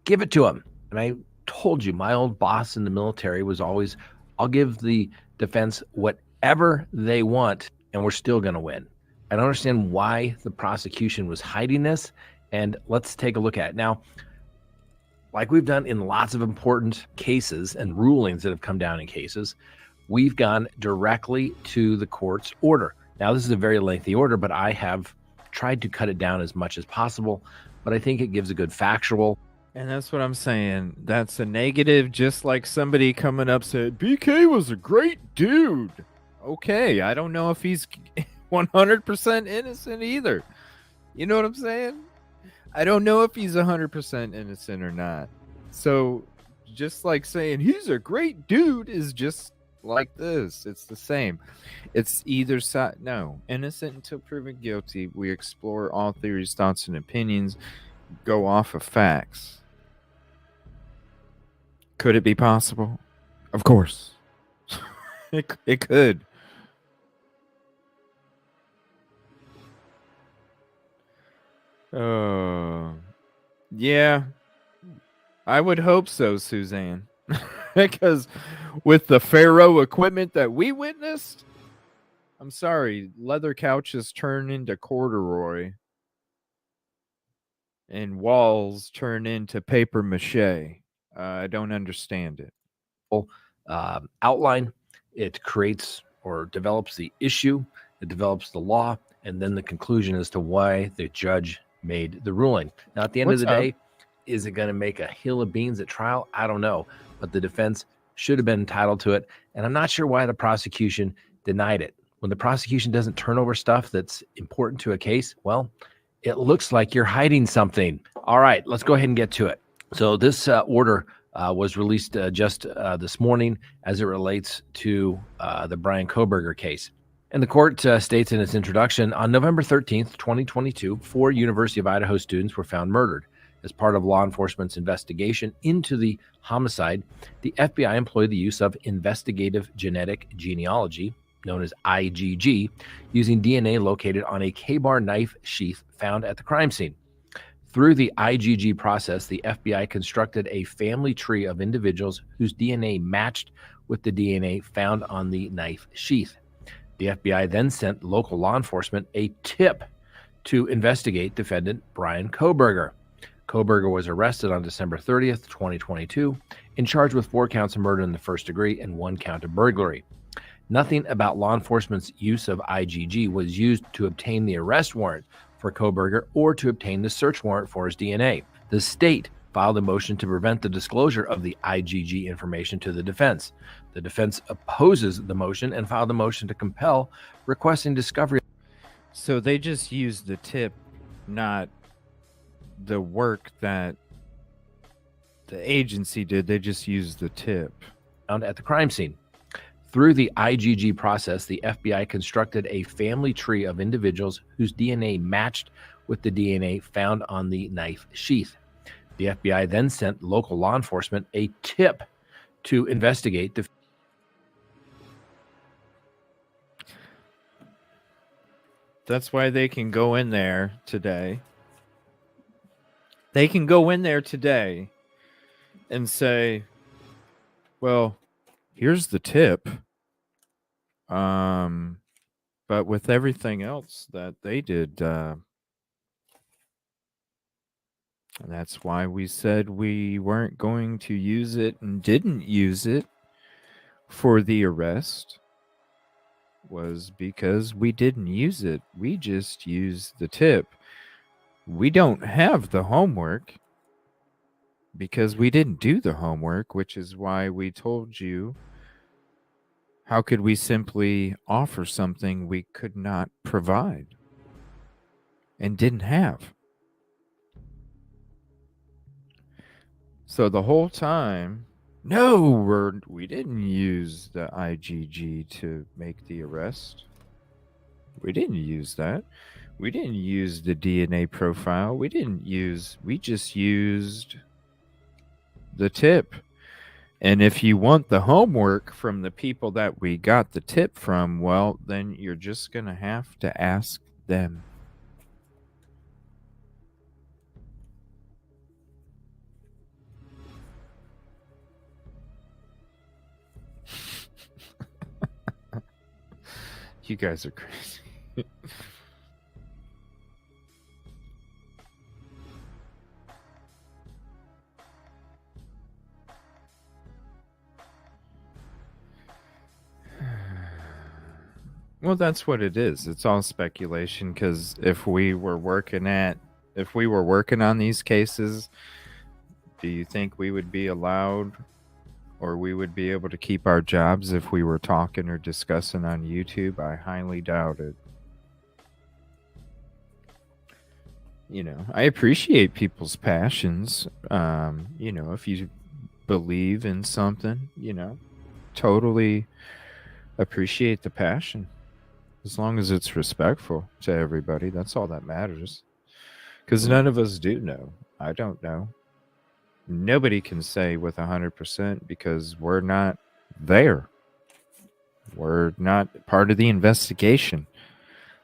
give it to them. And I told you, my old boss in the military was always, I'll give the defense whatever they want, and we're still going to win. I don't understand why the prosecution was hiding this. And let's take a look at it. Now, like we've done in lots of important cases and rulings that have come down in cases, we've gone directly to the court's order. Now, this is a very lengthy order, but I have tried to cut it down as much as possible. But I think it gives a good factual. And that's what I'm saying. That's a negative, just like somebody coming up said, BK was a great dude. Okay, I don't know if he's 100% innocent either. You know what I'm saying? I don't know if he's 100% innocent or not. So just like saying he's a great dude is just like this. It's the same. It's either side. No, innocent until proven guilty. We explore all theories, thoughts, and opinions. Go off of facts. Could it be possible? Of course. It could. Yeah. I would hope so, Suzanne. Because with the Pharaoh equipment that we witnessed, I'm sorry, leather couches turn into corduroy and walls turn into paper mache. I don't understand it. Outline, it creates or develops the issue, it develops the law, and then the conclusion as to why the judge made the ruling. Now, at the end of the day, is it going to make a hill of beans at trial? I don't know, but the defense should have been entitled to it, and I'm not sure why the prosecution denied it. When the prosecution doesn't turn over stuff that's important to a case, well, it looks like you're hiding something. All right, let's go ahead and get to it. So this order was released just this morning as it relates to the Brian Kohberger case. And the court states in its introduction, on November 13th, 2022, 4 University of Idaho students were found murdered. As part of law enforcement's investigation into the homicide, the FBI employed the use of investigative genetic genealogy, known as IGG, using DNA located on a K-bar knife sheath found at the crime scene. Through the IGG process, the FBI constructed a family tree of individuals whose DNA matched with the DNA found on the knife sheath. The FBI then sent local law enforcement a tip to investigate defendant Brian Kohberger. Kohberger was arrested on December 30th, 2022, and charged with 4 counts of murder in the first degree and 1 count of burglary. Nothing about law enforcement's use of IGG was used to obtain the arrest warrant for Kohberger or to obtain the search warrant for his DNA. The state filed a motion to prevent the disclosure of the IGG information to the defense. The defense opposes the motion and filed a motion to compel, requesting discovery. So they just used the tip, not the work that the agency did. They just used the tip. Found at the crime scene. Through the IGG process, the FBI constructed a family tree of individuals whose DNA matched with the DNA found on the knife sheath. The FBI then sent local law enforcement a tip to investigate the. That's why they can go in there today. They can go in there today and say, well, here's the tip. But with everything else that they did, that's why we said we weren't going to use it and didn't use it for the arrest, was because we didn't use it. We just used the tip. We don't have the homework because we didn't do the homework, which is why we told you, how could we simply offer something we could not provide and didn't have? So the whole time, no, we didn't use the IGG to make the arrest. We didn't use that. We didn't use the DNA profile. We just used the tip. And if you want the homework from the people that we got the tip from, well, then you're just going to have to ask them. You guys are crazy. Well, that's what it is. It's all speculation, because if we were working on these cases, do you think we would be allowed, or we would be able to keep our jobs if we were talking or discussing on YouTube? I highly doubt it. You know, I appreciate people's passions. You know, if you believe in something, you know, totally appreciate the passion. As long as it's respectful to everybody, that's all that matters. Because none of us do know. I don't know. Nobody can say with 100% because we're not there. We're not part of the investigation.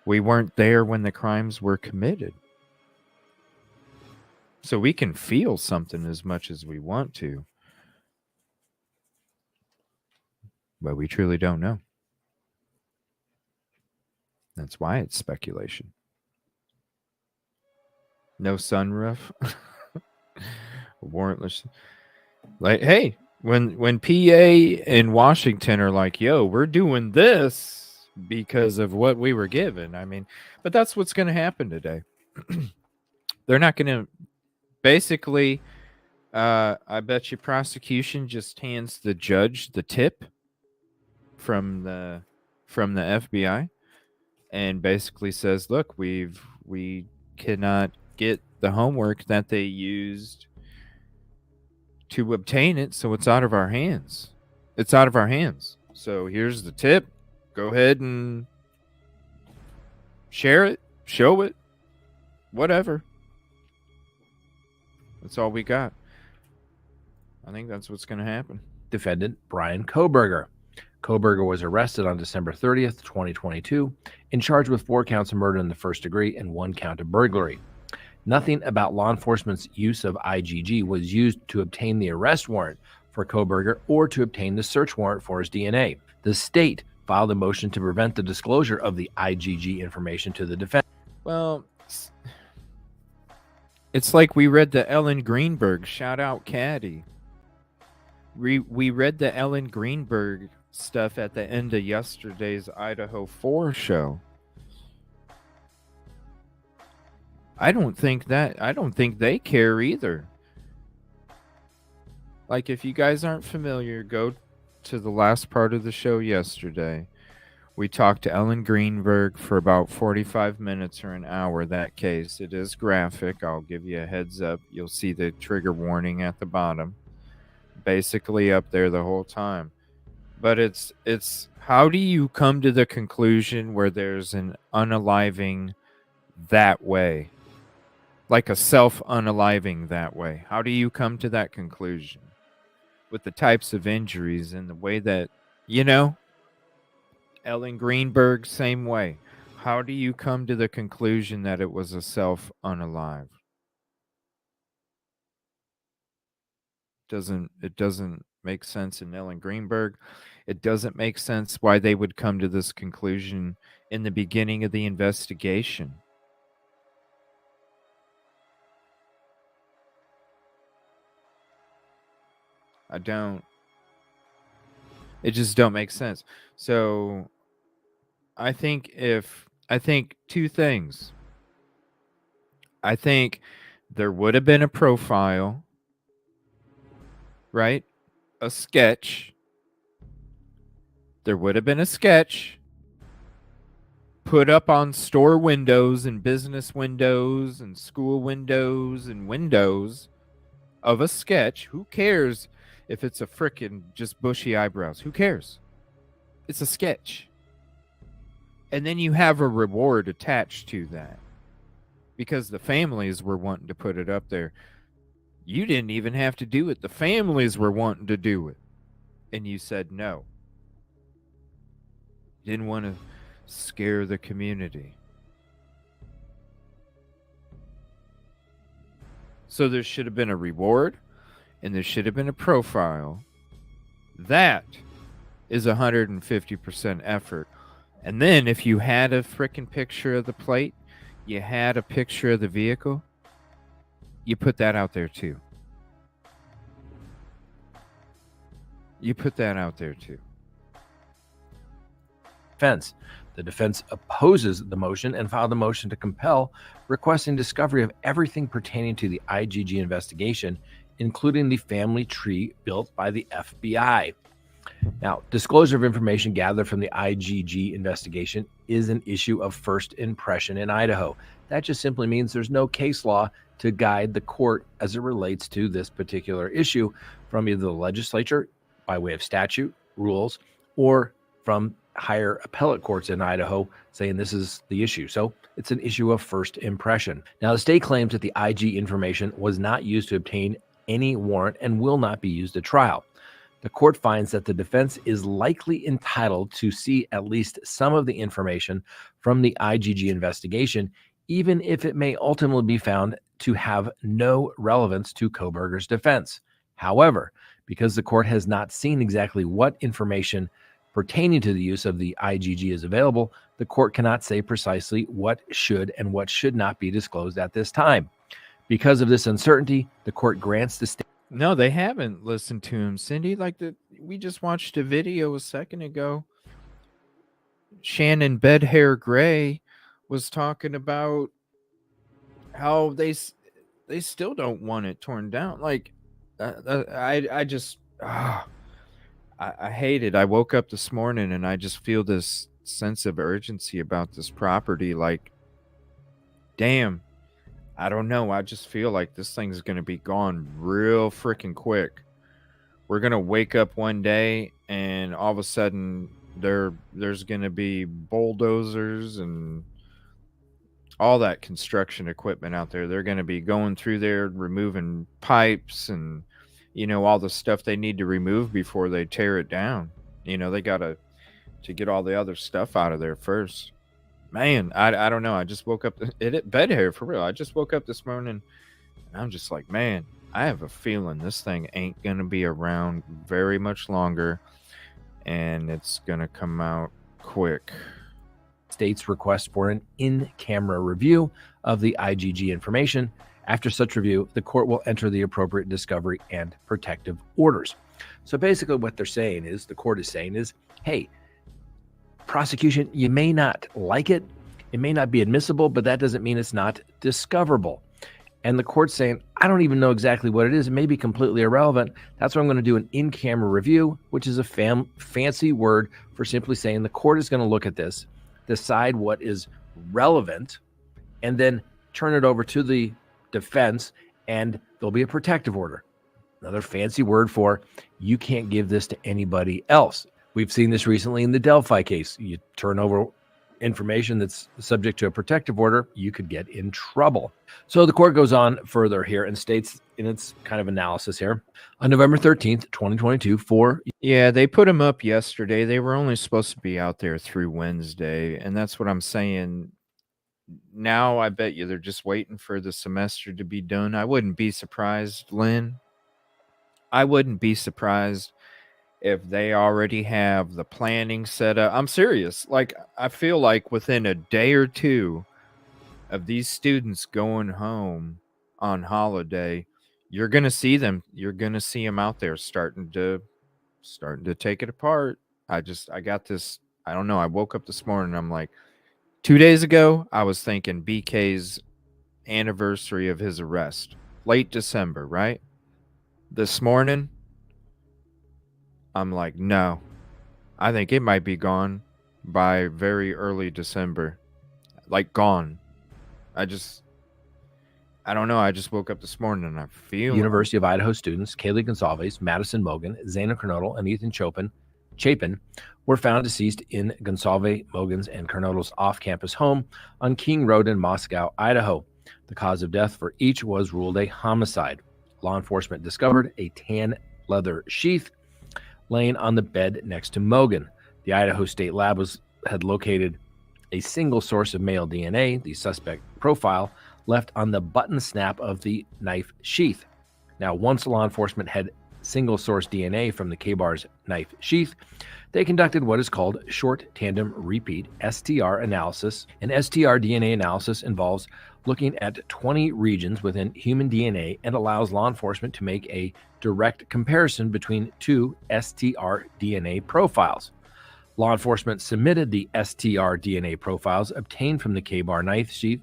We weren't there when the crimes were committed. So we can feel something as much as we want to. But we truly don't know. That's why it's speculation. No sunroof. Warrantless. Like, hey, when PA in Washington are like, yo, we're doing this because of what we were given. I mean, but that's what's going to happen today. They're not going to basically, I bet you prosecution just hands the judge the tip from the FBI and basically says, look, we cannot get the homework that they used to obtain it, so it's out of our hands. It's out of our hands. So here's the tip. Go ahead and share it, show it, whatever. That's all we got. I think that's what's going to happen. Defendant Brian Kohberger. Kohberger was arrested on December 30th, 2022, and charged with 4 counts of murder in the first degree and 1 count of burglary. Nothing about law enforcement's use of IGG was used to obtain the arrest warrant for Kohberger or to obtain the search warrant for his DNA. The state filed a motion to prevent the disclosure of the IGG information to the defense. Well, it's like we read the Ellen Greenberg, shout out Caddy. We read the Ellen Greenberg stuff at the end of yesterday's Idaho4 show. I don't think they care either. Like, if you guys aren't familiar, go to the last part of the show yesterday. We talked to Ellen Greenberg for about 45 minutes or an hour. That case, it is graphic. I'll give you a heads up. You'll see the trigger warning at the bottom. Basically up there the whole time. But it's how do you come to the conclusion where there's an unaliving that way? Like a self-unaliving that way. How do you come to that conclusion? With the types of injuries and the way that, Ellen Greenberg, same way. How do you come to the conclusion that it was a self-unalive? It doesn't make sense in Ellen Greenberg. It doesn't make sense why they would come to this conclusion in the beginning of the investigation. It just don't make sense. So I think two things. I think there would have been a profile, right? A sketch. There would have been a sketch put up on store windows and business windows and school windows and windows of a sketch. Who cares if it's a frickin' just bushy eyebrows? Who cares? It's a sketch. And then you have a reward attached to that because the families were wanting to put it up there. You didn't even have to do it. The families were wanting to do it. And you said no. Didn't want to scare the community. So there should have been a reward and there should have been a profile. That is 150% effort. And then if you had a freaking picture of the plate, you had a picture of the vehicle, you put that out there too. The defense opposes the motion and filed a motion to compel, requesting discovery of everything pertaining to the IGG investigation, including the family tree built by the FBI. Now, disclosure of information gathered from the IGG investigation is an issue of first impression in Idaho. That just simply means there's no case law to guide the court as it relates to this particular issue from either the legislature by way of statute, rules, or from higher appellate courts in Idaho saying this is the issue. So it's an issue of first impression. Now, the state claims that the IG information was not used to obtain any warrant and will not be used at trial. The court finds that the defense is likely entitled to see at least some of the information from the IGG investigation, even if it may ultimately be found to have no relevance to Kohberger's defense. However, because the court has not seen exactly what information pertaining to the use of the IGG is available, the court cannot say precisely what should and what should not be disclosed at this time. Because of this uncertainty, the court grants the state. No, they haven't listened to him, Cindy. We just watched a video a second ago. Shannon Bedhair Gray was talking about how they still don't want it torn down. I hate it. I woke up this morning and I just feel this sense of urgency about this property. Like, damn, I don't know. I just feel like this thing's going to be gone real freaking quick. We're going to wake up one day and all of a sudden there's going to be bulldozers and all that construction equipment out there. They're going to be going through there, removing pipes and, all the stuff they need to remove before they tear it down. They got to get all the other stuff out of there first. Man, I don't know. I just woke up bed hair for real. I just woke up this morning and I'm just like, man, I have a feeling this thing ain't going to be around very much longer and it's going to come out quick. State's request for an in-camera review of the IGG information. After such review, the court will enter the appropriate discovery and protective orders. So basically what they're saying is, the court is saying is, hey, prosecution, you may not like it. It may not be admissible, but that doesn't mean it's not discoverable. And the court's saying, I don't even know exactly what it is. It may be completely irrelevant. That's why I'm going to do an in-camera review, which is a fancy word for simply saying the court is going to look at this, decide what is relevant, and then turn it over to the defense, and there'll be a protective order. Another fancy word for you can't give this to anybody else. We've seen this recently in the Delphi case. You turn over information that's subject to a protective order, you could get in trouble. So the court goes on further here and states in its kind of analysis here, on November 13th, 2022, Yeah, they put them up yesterday. They were only supposed to be out there through Wednesday, and that's what I'm saying. Now I bet you they're just waiting for the semester to be done. I wouldn't be surprised, Lynn. I wouldn't be surprised if they already have the planning set up. I'm serious. I feel like within a day or two of these students going home on holiday, you're going to see them. You're going to see them out there starting to take it apart. I got this. I don't know. I woke up this morning. I'm like, 2 days ago, I was thinking BK's anniversary of his arrest, late December, right? This morning, I'm like, no, I think it might be gone by very early December. Gone. I don't know. I just woke up this morning and I feel University of Idaho students Kaylee Gonsalves, Madison Mogan, Zana Kernodle, and Ethan Chapin were found deceased in Gonsalves, Mogan's, and Kernodle's off-campus home on King Road in Moscow, Idaho. The cause of death for each was ruled a homicide. Law enforcement discovered a tan leather sheath laying on the bed next to Mogan. The Idaho State Lab had located a single source of male DNA, the suspect profile, left on the button snap of the knife sheath. Now, once law enforcement had single source DNA from the K-bar's knife sheath, they conducted what is called short tandem repeat STR analysis. An STR DNA analysis involves looking at 20 regions within human DNA and allows law enforcement to make a direct comparison between two STR DNA profiles. Law enforcement submitted the STR DNA profiles obtained from the K-bar knife sheath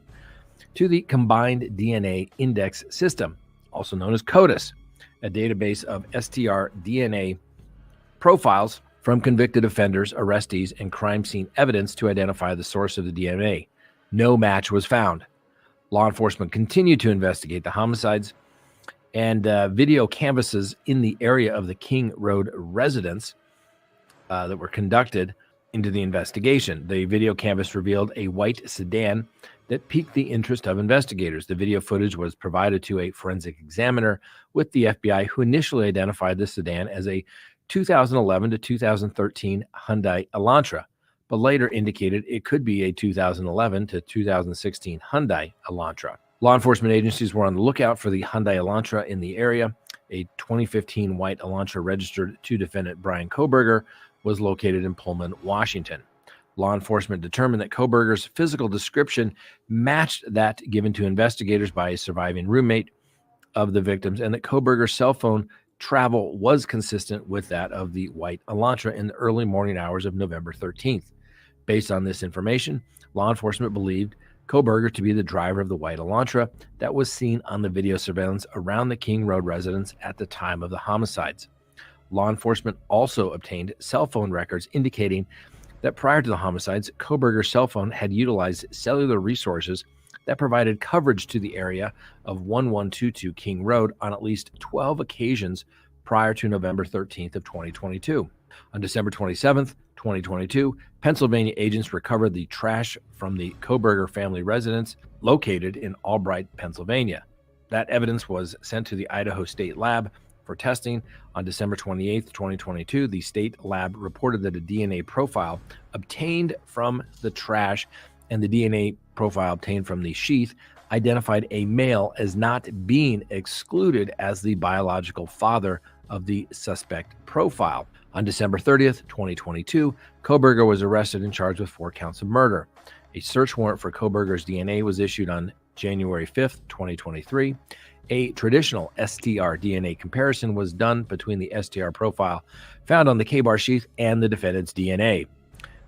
to the Combined DNA Index System, also known as CODIS, a database of STR DNA profiles from convicted offenders, arrestees, and crime scene evidence to identify the source of the DNA. No match was found. Law enforcement continued to investigate the homicides, and video canvasses in the area of the King Road residence that were conducted into the investigation. The video canvas revealed a white sedan that piqued the interest of investigators. The video footage was provided to a forensic examiner with the FBI, who initially identified the sedan as a 2011 to 2013 Hyundai Elantra, but later indicated it could be a 2011 to 2016 Hyundai Elantra. Law enforcement agencies were on the lookout for the Hyundai Elantra in the area. A 2015 white Elantra registered to defendant Brian Kohberger was located in Pullman, Washington. Law enforcement determined that Kohberger's physical description matched that given to investigators by a surviving roommate of the victims, and that Kohberger's cell phone travel was consistent with that of the white Elantra in the early morning hours of November 13th. Based on this information, law enforcement believed Kohberger to be the driver of the white Elantra that was seen on the video surveillance around the King Road residence at the time of the homicides. Law enforcement also obtained cell phone records indicating that prior to the homicides, Kohberger's cell phone had utilized cellular resources that provided coverage to the area of 1122 King Road on at least 12 occasions prior to November 13th of 2022. On December 27th, 2022, Pennsylvania agents recovered the trash from the Kohberger family residence located in Albright, Pennsylvania. That evidence was sent to the Idaho State Lab for testing. On December 28th, 2022, the state lab reported that a DNA profile obtained from the trash and the DNA profile obtained from the sheath identified a male as not being excluded as the biological father of the suspect profile. On December 30th, 2022, Kohberger was arrested and charged with 4 counts of murder. A search warrant for Kohberger's DNA was issued on January 5th, 2023. A traditional STR DNA comparison was done between the STR profile found on the K-bar sheath and the defendant's DNA.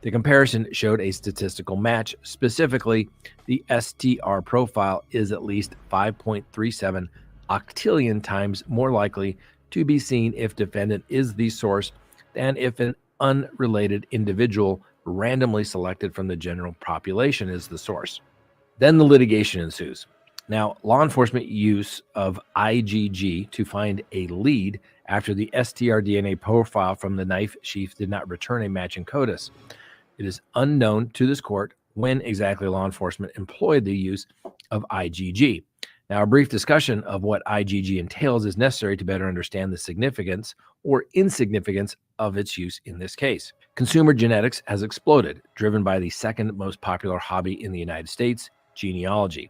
The comparison showed a statistical match. Specifically, the STR profile is at least 5.37 octillion times more likely to be seen if defendant is the source than if an unrelated individual randomly selected from the general population is the source. Then the litigation ensues. Now, law enforcement use of IGG to find a lead after the STR DNA profile from the knife sheath did not return a matching CODIS. It is unknown to this court when exactly law enforcement employed the use of IGG. Now, a brief discussion of what IGG entails is necessary to better understand the significance or insignificance of its use in this case. Consumer genetics has exploded, driven by the second most popular hobby in the United States, genealogy.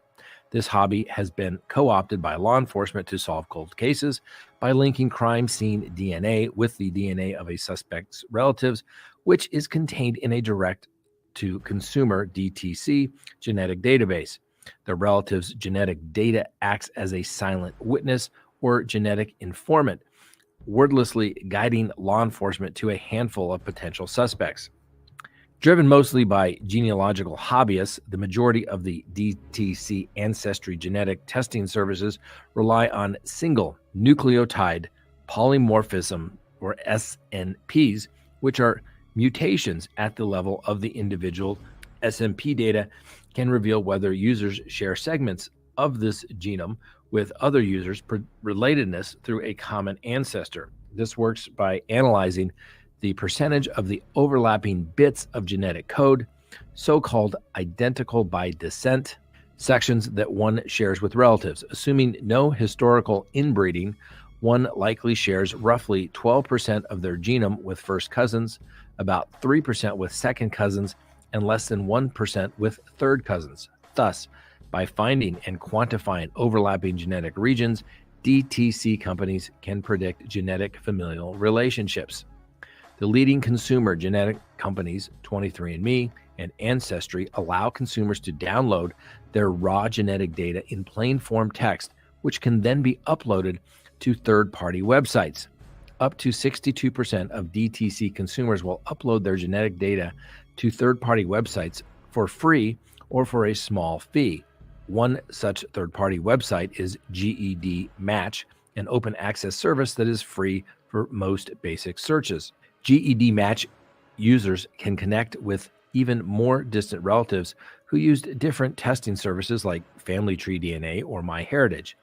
This hobby has been co-opted by law enforcement to solve cold cases by linking crime scene DNA with the DNA of a suspect's relatives, which is contained in a direct-to-consumer DTC genetic database. The relative's genetic data acts as a silent witness or genetic informant, wordlessly guiding law enforcement to a handful of potential suspects. Driven mostly by genealogical hobbyists, the majority of the DTC ancestry genetic testing services rely on single nucleotide polymorphism, or SNPs, which are mutations at the level of the individual. SNP data can reveal whether users share segments of this genome with other users' relatedness through a common ancestor. This works by analyzing the percentage of the overlapping bits of genetic code, so-called identical by descent, sections that one shares with relatives. Assuming no historical inbreeding, one likely shares roughly 12% of their genome with first cousins, about 3% with second cousins, and less than 1% with third cousins. Thus, by finding and quantifying overlapping genetic regions, DTC companies can predict genetic familial relationships. The leading consumer genetic companies, 23andMe and Ancestry, allow consumers to download their raw genetic data in plain form text, which can then be uploaded to third-party websites. Up to 62% of DTC consumers will upload their genetic data to third-party websites for free or for a small fee. One such third-party website is GED Match, an open access service that is free for most basic searches. GED Match users can connect with even more distant relatives who used different testing services like Family Tree DNA or MyHeritage.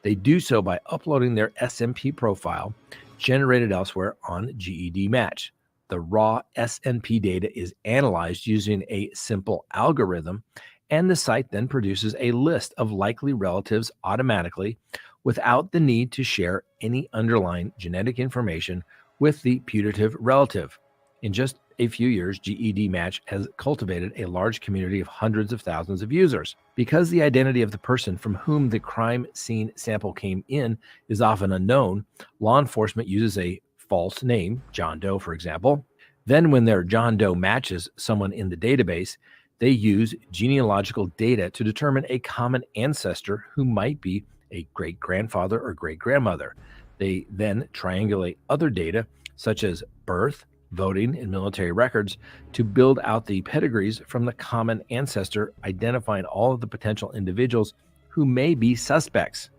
They do so by uploading their SMP profile generated elsewhere on GED Match. The raw SNP data is analyzed using a simple algorithm, and the site then produces a list of likely relatives automatically without the need to share any underlying genetic information with the putative relative. In just a few years, GED Match has cultivated a large community of hundreds of thousands of users. Because the identity of the person from whom the crime scene sample came in is often unknown, law enforcement uses a false name, John Doe, for example. Then when their John Doe matches someone in the database, they use genealogical data to determine a common ancestor who might be a great-grandfather or great-grandmother. They then triangulate other data, such as birth, voting, and military records, to build out the pedigrees from the common ancestor, identifying all of the potential individuals who may be suspects.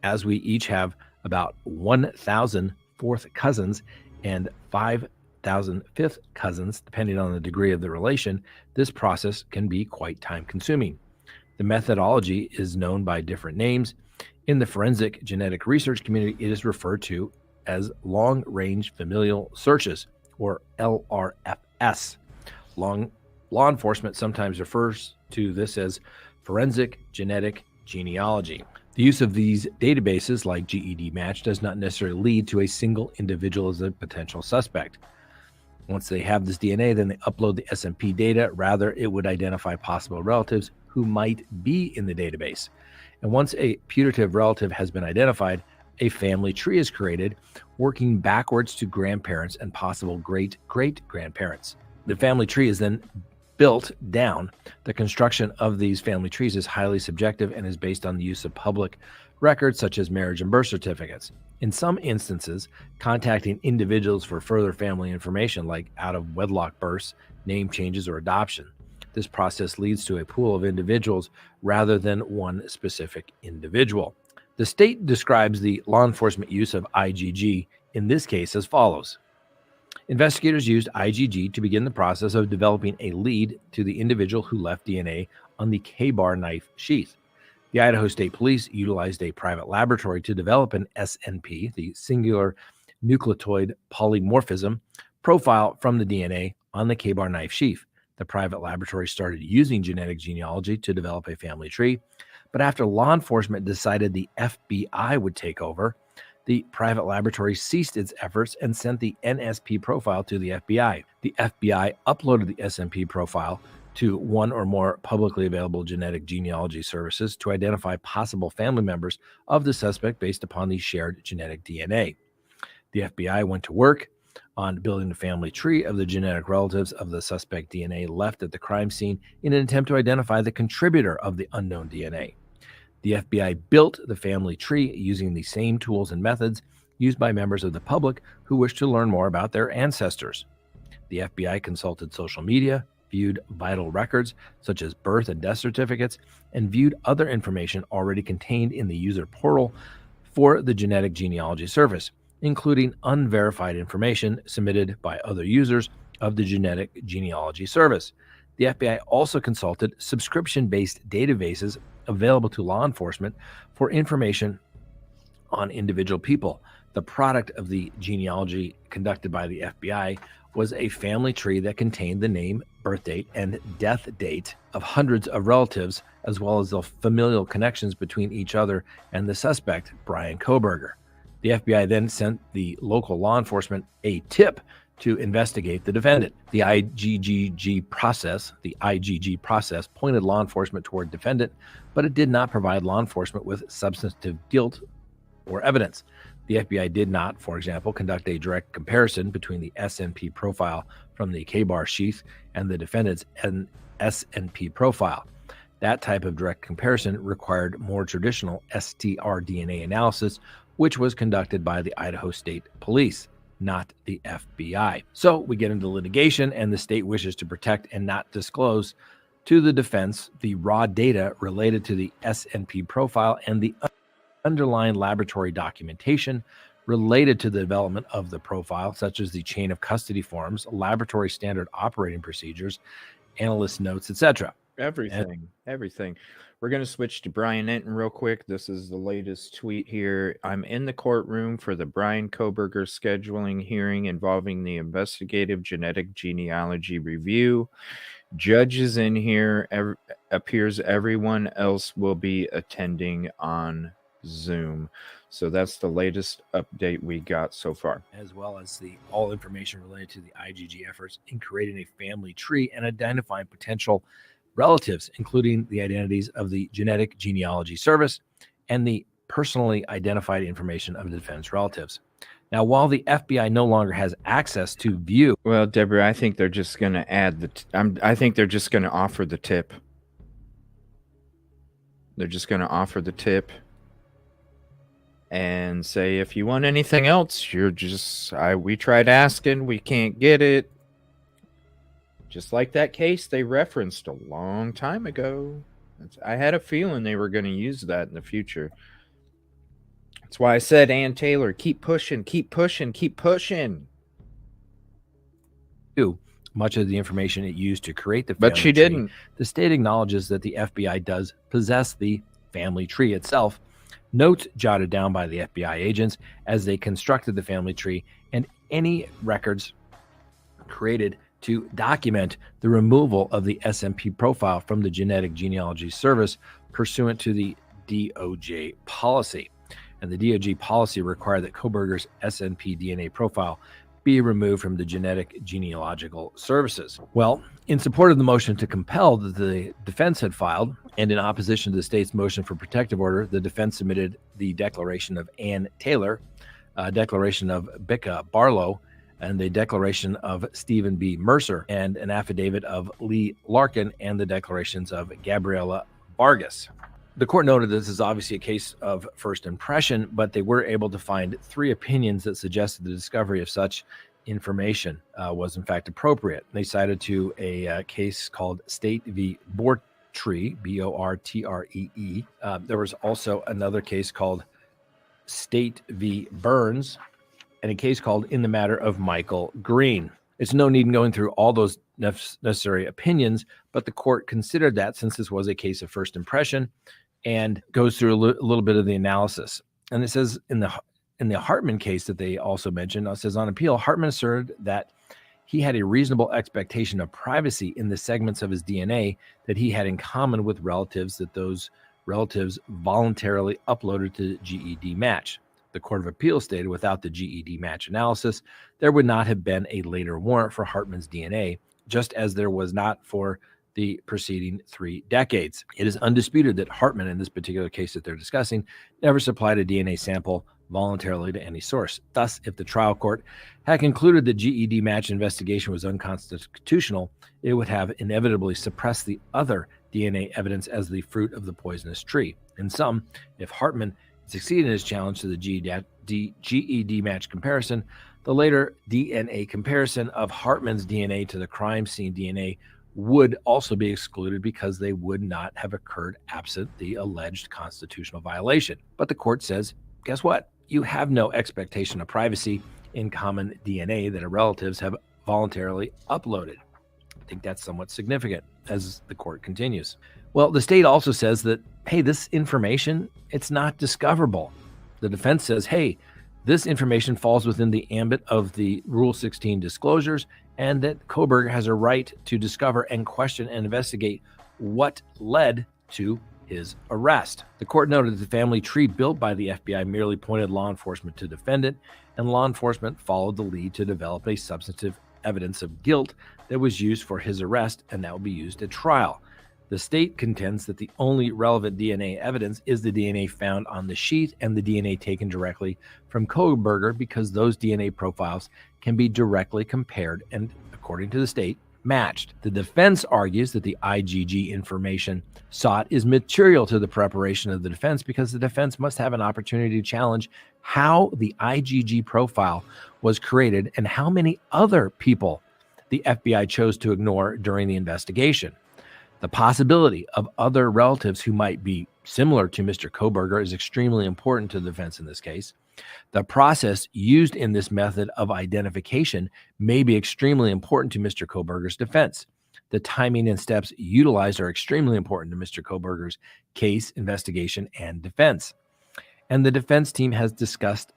As we each have about 1,000 fourth cousins and 5,000 fifth cousins, depending on the degree of the relation, this process can be quite time-consuming. The methodology is known by different names. In the forensic genetic research community, it is referred to as long-range familial searches, or LRFS. Law enforcement sometimes refers to this as forensic genetic genealogy. The use of these databases like GED Match does not necessarily lead to a single individual as a potential suspect. Once they have this DNA, then they upload the SMP data. Rather, it would identify possible relatives who might be in the database. And once a putative relative has been identified, a family tree is created, working backwards to grandparents and possible great-great-grandparents. The family tree is then built down. The construction of these family trees is highly subjective and is based on the use of public records such as marriage and birth certificates. In some instances, contacting individuals for further family information like out-of-wedlock births, name changes, or adoption. This process leads to a pool of individuals rather than one specific individual. The state describes the law enforcement use of IGG in this case as follows. Investigators used IGG to begin the process of developing a lead to the individual who left DNA on the K-bar knife sheath. The Idaho State Police utilized a private laboratory to develop an SNP, the singular nucleotide polymorphism, profile from the DNA on the K-bar knife sheath. The private laboratory started using genetic genealogy to develop a family tree, but after law enforcement decided the FBI would take over, the private laboratory ceased its efforts and sent the NSP profile to the FBI. The FBI uploaded the SMP profile to one or more publicly available genetic genealogy services to identify possible family members of the suspect based upon the shared genetic DNA. The FBI went to work on building a family tree of the genetic relatives of the suspect DNA left at the crime scene in an attempt to identify the contributor of the unknown DNA. The FBI built the family tree using the same tools and methods used by members of the public who wish to learn more about their ancestors. The FBI consulted social media, viewed vital records such as birth and death certificates, and viewed other information already contained in the user portal for the genetic genealogy service, including unverified information submitted by other users of the genetic genealogy service. The FBI also consulted subscription-based databases available to law enforcement for information on individual people. The product of the genealogy conducted by the FBI was a family tree that contained the name, birth date, and death date of hundreds of relatives, as well as the familial connections between each other and the suspect, Brian Kohberger. The FBI then sent the local law enforcement a tip to investigate the defendant. The IGG process pointed law enforcement toward defendant, but it did not provide law enforcement with substantive guilt or evidence. The FBI did not, for example, conduct a direct comparison between the SNP profile from the K-bar sheath and the defendant's SNP profile. That type of direct comparison required more traditional STR-DNA analysis, which was conducted by the Idaho State Police, not the FBI. So we get into litigation, and the state wishes to protect and not disclose to the defense the raw data related to the SNP profile and the underlying laboratory documentation related to the development of the profile, such as the chain of custody forms, laboratory standard operating procedures, analyst notes, etc. Everything. We're going to switch to Brian Enton real quick. This is the latest tweet here. I'm in the courtroom for the Brian Kohberger scheduling hearing involving the investigative genetic genealogy review. Judge is in here. Appears everyone else will be attending on Zoom. So that's the latest update we got so far. As well as all information related to the IGG efforts in creating a family tree and identifying potential relatives, including the identities of the Genetic Genealogy Service and the personally identified information of the defense relatives. Now, while the FBI no longer has access to view... Well, Deborah, I think they're just going to add I think they're just going to offer the tip. They're just going to offer the tip and say, if you want anything else, we tried asking, we can't get it. Just like that case they referenced a long time ago. I had a feeling they were going to use that in the future. That's why I said, Ann Taylor, keep pushing, keep pushing, keep pushing. Much of the information it used to create the family tree. But she didn't. The state acknowledges that the FBI does possess the family tree itself. Notes jotted down by the FBI agents as they constructed the family tree and any records created to document the removal of the SMP profile from the Genetic Genealogy Service pursuant to the DOJ policy. And the DOJ policy required that Kohberger's SNP DNA profile be removed from the Genetic Genealogical Services. Well, in support of the motion to compel that the defense had filed, and in opposition to the state's motion for protective order, the defense submitted the declaration of Ann Taylor, a declaration of Becca Barlow, and the declaration of Stephen B. Mercer, and an affidavit of Lee Larkin, and the declarations of Gabriela Vargas. The court noted this is obviously a case of first impression, but they were able to find 3 opinions that suggested the discovery of such information was in fact appropriate. They cited to a case called State v. Bortree, B-O-R-T-R-E-E. There was also another case called State v. Burns, and a case called In the Matter of Michael Green. It's no need in going through all those necessary opinions, but the court considered that since this was a case of first impression and goes through a little bit of the analysis. And it says in the Hartman case that they also mentioned, it says on appeal, Hartman asserted that he had a reasonable expectation of privacy in the segments of his DNA that he had in common with relatives that those relatives voluntarily uploaded to GED Match. The Court of Appeals stated without the GED Match analysis, there would not have been a later warrant for Hartman's DNA, just as there was not for the preceding 3 decades. It is undisputed that Hartman, in this particular case that they're discussing, never supplied a DNA sample voluntarily to any source. Thus, if the trial court had concluded the GED Match investigation was unconstitutional, it would have inevitably suppressed the other DNA evidence as the fruit of the poisonous tree. In sum, if Hartman succeeded in his challenge to the GED Match comparison, the later DNA comparison of Hartman's DNA to the crime scene DNA would also be excluded because they would not have occurred absent the alleged constitutional violation. But the court says, guess what? You have no expectation of privacy in common DNA that relatives have voluntarily uploaded. I think that's somewhat significant as the court continues. Well, the state also says that, hey, this information, it's not discoverable. The defense says, hey, this information falls within the ambit of the Rule 16 disclosures, and that Kohberger has a right to discover and question and investigate what led to his arrest. The court noted that the family tree built by the FBI merely pointed law enforcement to defendant, and law enforcement followed the lead to develop a substantive evidence of guilt that was used for his arrest, and that would be used at trial. The state contends that the only relevant DNA evidence is the DNA found on the sheet and the DNA taken directly from Kohberger because those DNA profiles can be directly compared and, according to the state, matched. The defense argues that the IGG information sought is material to the preparation of the defense because the defense must have an opportunity to challenge how the IGG profile was created and how many other people the FBI chose to ignore during the investigation. The possibility of other relatives who might be similar to Mr. Kohberger is extremely important to the defense in this case. The process used in this method of identification may be extremely important to Mr. Kohberger's defense. the timing and steps utilized are extremely important to Mr. Koberger's case, investigation, and defense. And the defense team has discussed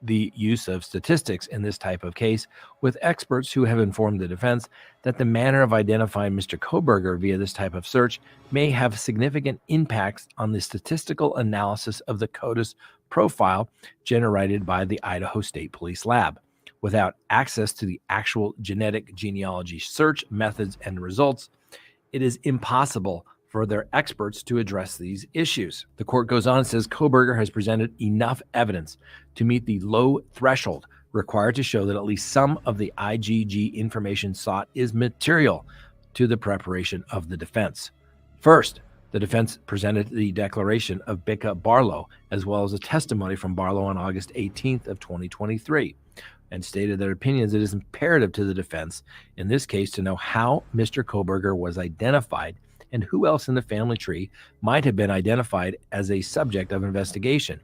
the use of statistics in this type of case with experts who have informed the defense that the manner of identifying Mr. Koberger via this type of search may have significant impacts on the statistical analysis of the CODIS profile generated by the Idaho State Police Lab. Without access to the actual genetic genealogy search methods and results, it is impossible for their experts to address these issues. The court goes on and says Koberger has presented enough evidence to meet the low threshold required to show that at least some of the IGG information sought is material to the preparation of the defense. First, the defense presented the declaration of Becca Barlow, as well as a testimony from Barlow on August 18th of 2023, and stated their opinions. It is imperative to the defense in this case to know how Mr. Koberger was identified and who else in the family tree might have been identified as a subject of investigation.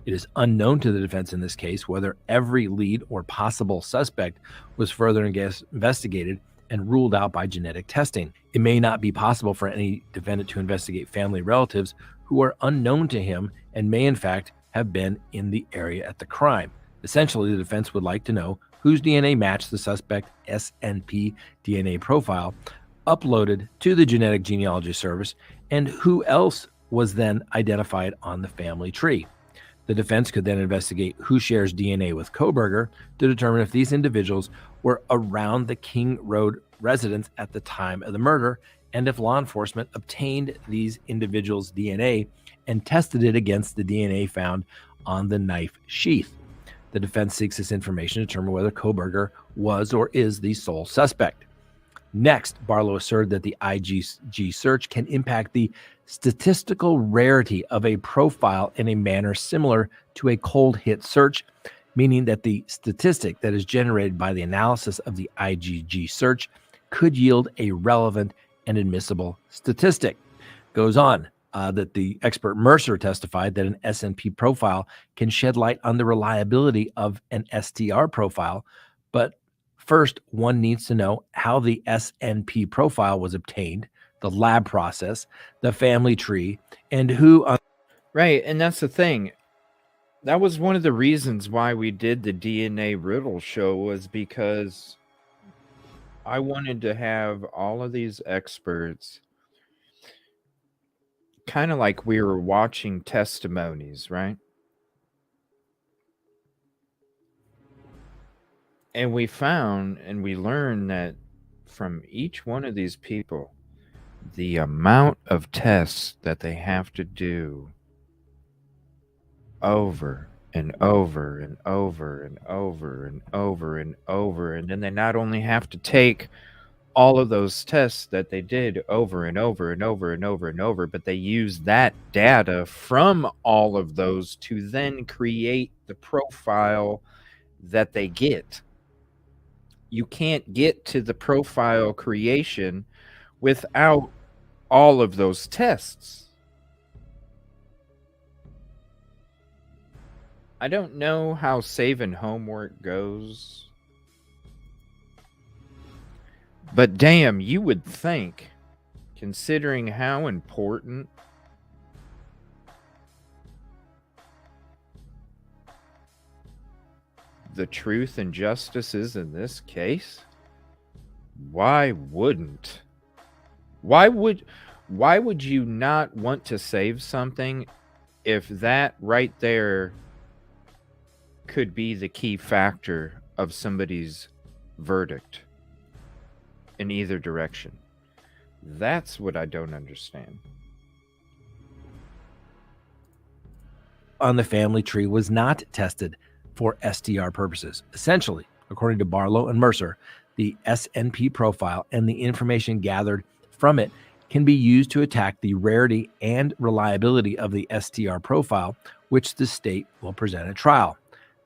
It is unknown to the defense in this case whether every lead or possible suspect was further investigated and ruled out by genetic testing. It may not be possible for any defendant to investigate family relatives who are unknown to him and may in fact have been in the area at the crime. Essentially, the defense would like to know whose DNA matched the suspect SNP DNA profile uploaded to the genetic genealogy service and who else was then identified on the family tree. The defense could then investigate who shares DNA with Koberger to determine if these individuals were around the King Road residence at the time of the murder and if law enforcement obtained these individuals' DNA and tested it against the DNA found on the knife sheath. The defense seeks this information to determine whether Koberger was or is the sole suspect. Next, Barlow asserted that the IGG search can impact the statistical rarity of a profile in a manner similar to a cold hit search, meaning that the statistic that is generated by the analysis of the IGG search could yield a relevant and admissible statistic. Goes on that the expert Mercer testified that an SNP profile can shed light on the reliability of an STR profile, but first, one needs to know how the SNP profile was obtained, the lab process, the family tree, and who... Right, and that's the thing. That was one of the reasons why we did the DNA Riddle show, was because I wanted to have all of these experts kind of like we were watching testimonies, right? And we found and we learned that from each one of these people, the amount of tests that they have to do over and over and over and over and over and over. And then they not only have to take all of those tests that they did over and over and over and over and over, but they use that data from all of those to then create the profile that they get. You can't get to the profile creation without all of those tests. I don't know how saving homework goes, but damn, you would think, considering how important the truth and justice is in this case, why wouldn't? Why would you not want to save something if that right there could be the key factor of somebody's verdict in either direction? That's what I don't understand. On the family tree was not tested for STR purposes. Essentially, according to Barlow and Mercer, the SNP profile and the information gathered from it can be used to attack the rarity and reliability of the STR profile, which the state will present at trial.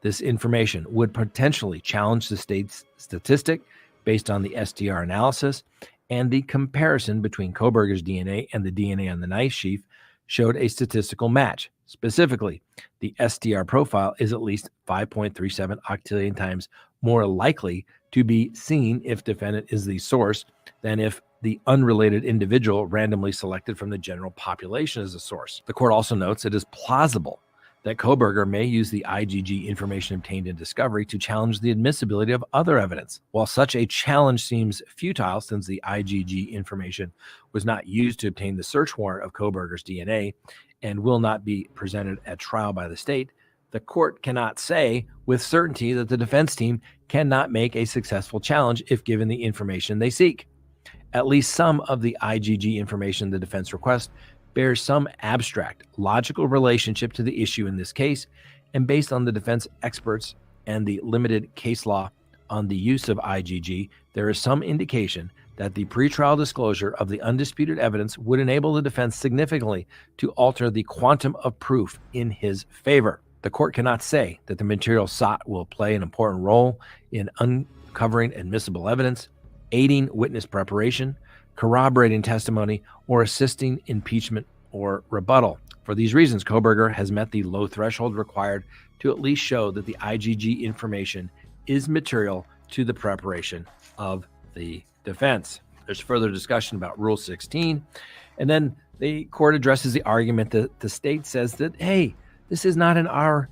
This information would potentially challenge the state's statistic based on the STR analysis, and the comparison between Koberger's DNA and the DNA on the knife sheath showed a statistical match. Specifically, the STR profile is at least 5.37 octillion times more likely to be seen if defendant is the source than if the unrelated individual randomly selected from the general population as a source. The court also notes it is plausible that Kohberger may use the IGG information obtained in discovery to challenge the admissibility of other evidence. While such a challenge seems futile since the IGG information was not used to obtain the search warrant of Kohberger's DNA and will not be presented at trial by the state, the court cannot say with certainty that the defense team cannot make a successful challenge if given the information they seek. At least some of the IGG information the defense requests bears some abstract, logical relationship to the issue in this case, and based on the defense experts and the limited case law on the use of IGG, there is some indication that the pretrial disclosure of the undisputed evidence would enable the defense significantly to alter the quantum of proof in his favor. The court cannot say that the material sought will play an important role in uncovering admissible evidence, aiding witness preparation, corroborating testimony, or assisting impeachment or rebuttal. For these reasons, Kohberger has met the low threshold required to at least show that the IGG information is material to the preparation of the defense. There's further discussion about Rule 16, and then the court addresses the argument that the state says that, hey, this is not in our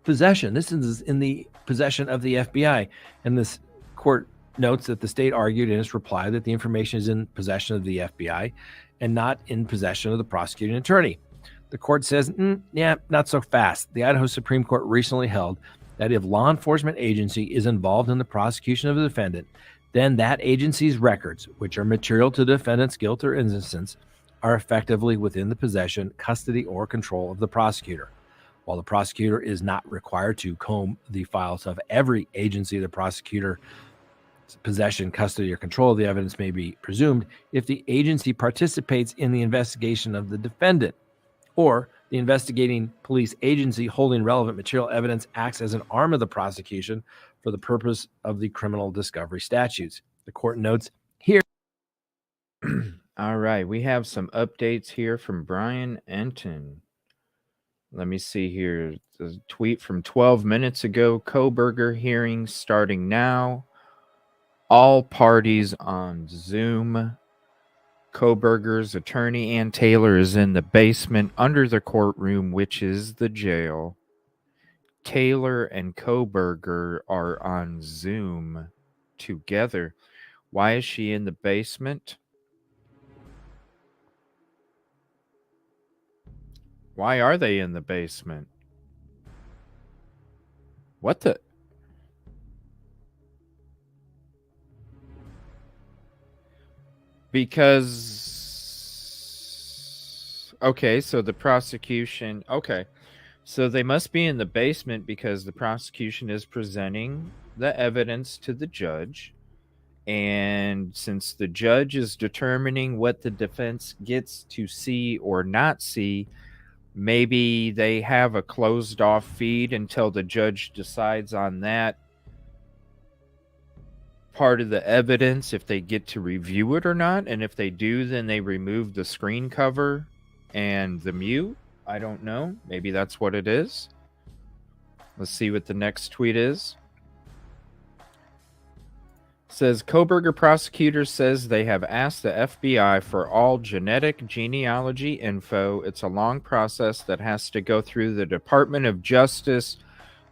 possession. This is in the possession of the FBI. And this court notes that the state argued in its reply that the information is in possession of the FBI and not in possession of the prosecuting attorney. The court says, not so fast. The Idaho Supreme Court recently held that if law enforcement agency is involved in the prosecution of the defendant, then that agency's records, which are material to the defendant's guilt or innocence, are effectively within the possession, custody, or control of the prosecutor. While the prosecutor is not required to comb the files of every agency, the prosecutor possession, custody, or control of the evidence may be presumed if the agency participates in the investigation of the defendant, or the investigating police agency holding relevant material evidence acts as an arm of the prosecution for the purpose of the criminal discovery statutes. The court notes here. All right, we have some updates here from Brian Enton. Let me see here. The tweet from 12 minutes ago. Kohberger hearing starting now. All parties on Zoom. Kohberger's attorney, Ann Taylor, is in the basement under the courtroom, which is the jail. Taylor and Kohberger are on Zoom together. Why is she in the basement? Why are they in the basement? What the? Because, okay, so the prosecution, okay. So they must be in the basement because the prosecution is presenting the evidence to the judge. And since the judge is determining what the defense gets to see or not see, maybe they have a closed off feed until the judge decides on that part of the evidence, if they get to review it or not. And if they do, then they remove the screen cover and the mute. I don't know. Maybe that's what it is. Let's see what the next tweet is. It says Kohberger prosecutor says they have asked the FBI for all genetic genealogy info. It's a long process that has to go through the Department of Justice.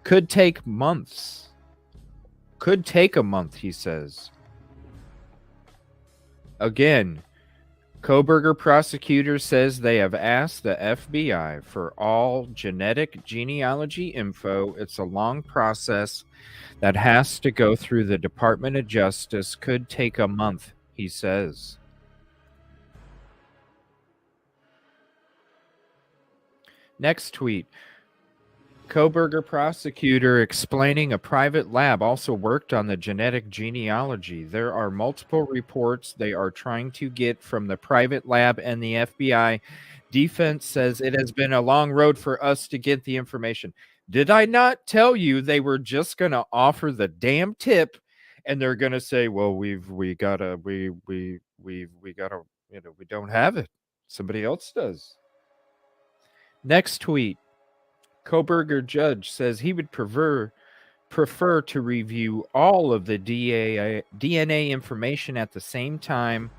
Could take months. Could take a month, he says. Again, Kohberger prosecutor says they have asked the FBI for all genetic genealogy info. It's a long process that has to go through the Department of Justice. Could take a month, he says. Next tweet. Kohberger prosecutor explaining a private lab also worked on the genetic genealogy. There are multiple reports they are trying to get from the private lab and the FBI. Defense says it has been a long road for us to get the information. Did I not tell you they were just going to offer the damn tip and they're going to say, well, we don't have it. Somebody else does. Next tweet. Kohberger judge says he would prefer to review all of the DNA information at the same time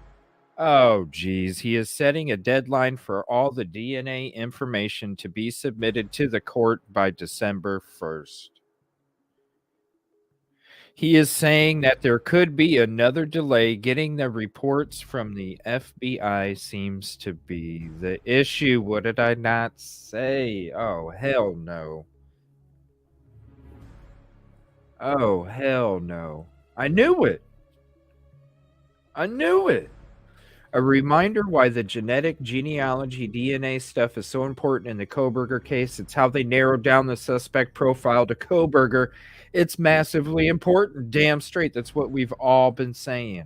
Oh, geez. He is setting a deadline for all the DNA information to be submitted to the court by December 1st. He is saying that there could be another delay. Getting the reports from the FBI seems to be the issue. What did I not say? Oh, hell no. Oh, hell no. I knew it. I knew it. A reminder why the genetic genealogy DNA stuff is so important in the Kohberger case. It's how they narrowed down the suspect profile to Kohberger. It's massively important. Damn straight. That's what we've all been saying.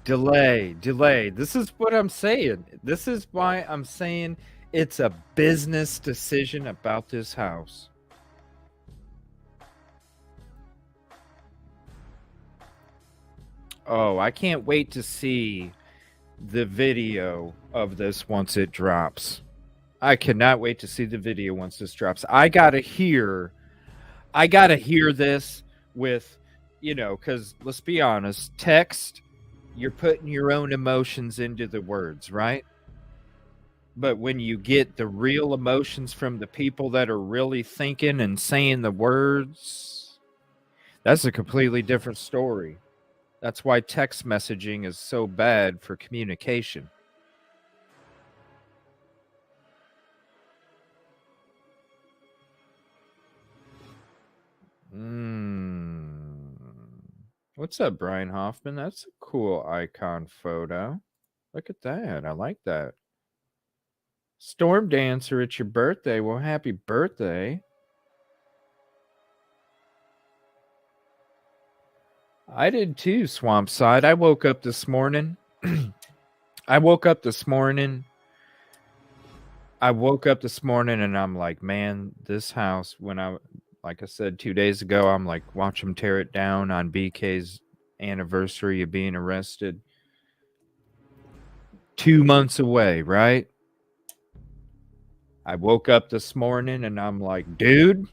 Delay. This is what I'm saying. This is why I'm saying it's a business decision about this house. Oh, I can't wait to see the video of this once it drops. I cannot wait to see the video once this drops. I gotta hear this with, because let's be honest, text, you're putting your own emotions into the words, right? But when you get the real emotions from the people that are really thinking and saying the words, that's a completely different story. That's why text messaging is so bad for communication. What's up, Brian Hoffman? That's a cool icon photo. Look at that. I like that. Storm Dancer, it's your birthday. Well, happy birthday. I did too, Swampside. I woke up this morning. I woke up this morning and I'm like, man, this house, like I said 2 days ago, I'm like, watch them tear it down on BK's anniversary of being arrested. 2 months away, right? I woke up this morning and I'm like, dude,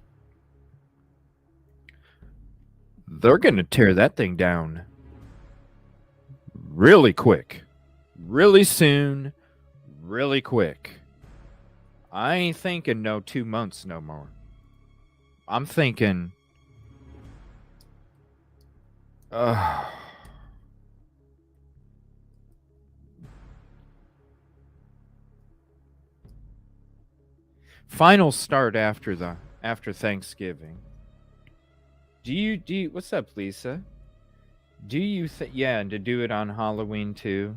they're going to tear that thing down really quick, really soon, really quick. I ain't thinking no 2 months no more. I'm thinking, final start after Thanksgiving. Do you what's up, Lisa? Do you think, yeah, and to do it on Halloween too?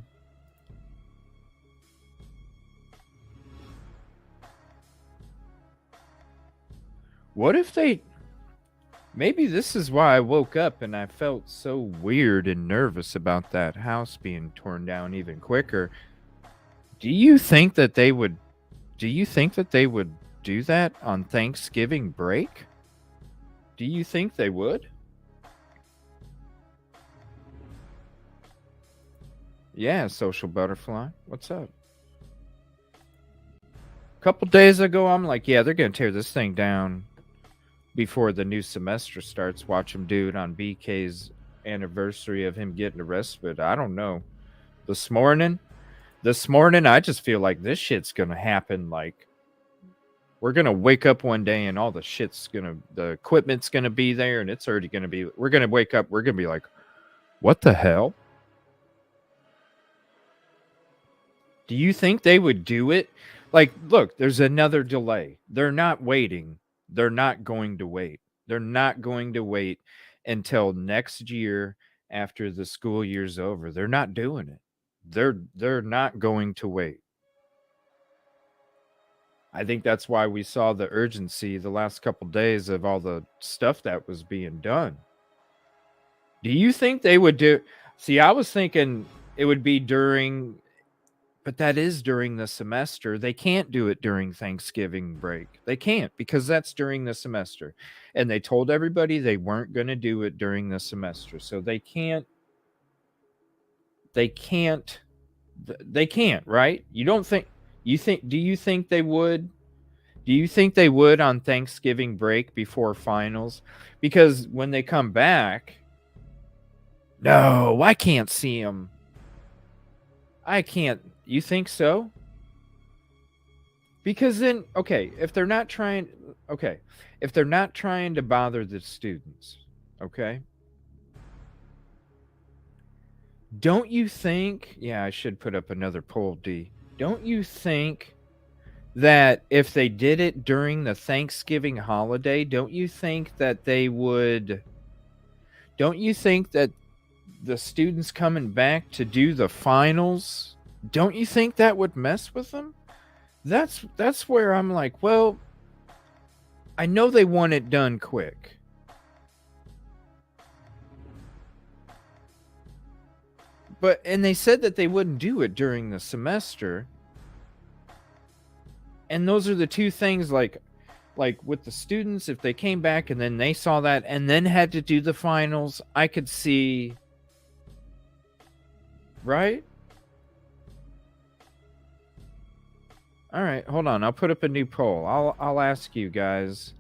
What if maybe this is why I woke up and I felt so weird and nervous about that house being torn down even quicker. Do you think that they would do that on Thanksgiving break? Do you think they would? Yeah, Social Butterfly. What's up? A couple days ago, I'm like, yeah, they're going to tear this thing down before the new semester starts. Watch them do it on BK's anniversary of him getting arrested. I don't know. This morning, I just feel like this shit's going to happen. Like, we're going to wake up one day and all the equipment's going to be there and it's already going to be, we're going to wake up, we're going to be like, what the hell? Do you think they would do it? Like, look, there's another delay. They're not waiting. They're not going to wait. They're not going to wait until next year after the school year's over. They're not doing it. They're not going to wait. I think that's why we saw the urgency the last couple days of all the stuff that was being done. Do you think they would do? See, I was thinking it would be during But that is during the semester. They can't do it during Thanksgiving break. They can't, because that's during the semester. And they told everybody they weren't going to do it during the semester. So they can't, right? Do you think they would? Do you think they would on Thanksgiving break before finals? Because when they come back, no, I can't see them. I can't. You think so? Because then, if they're not trying to bother the students, don't you think, I should put up another poll, D. Don't you think that if they did it during the Thanksgiving holiday, don't you think that the students coming back to do the finals, don't you think that would mess with them? That's where I'm like, well, I know they want it done quick. And they said that they wouldn't do it during the semester. And those are the two things, like with the students, if they came back and then they saw that and then had to do the finals, I could see, right? All right, hold on. I'll put up a new poll. I'll ask you guys.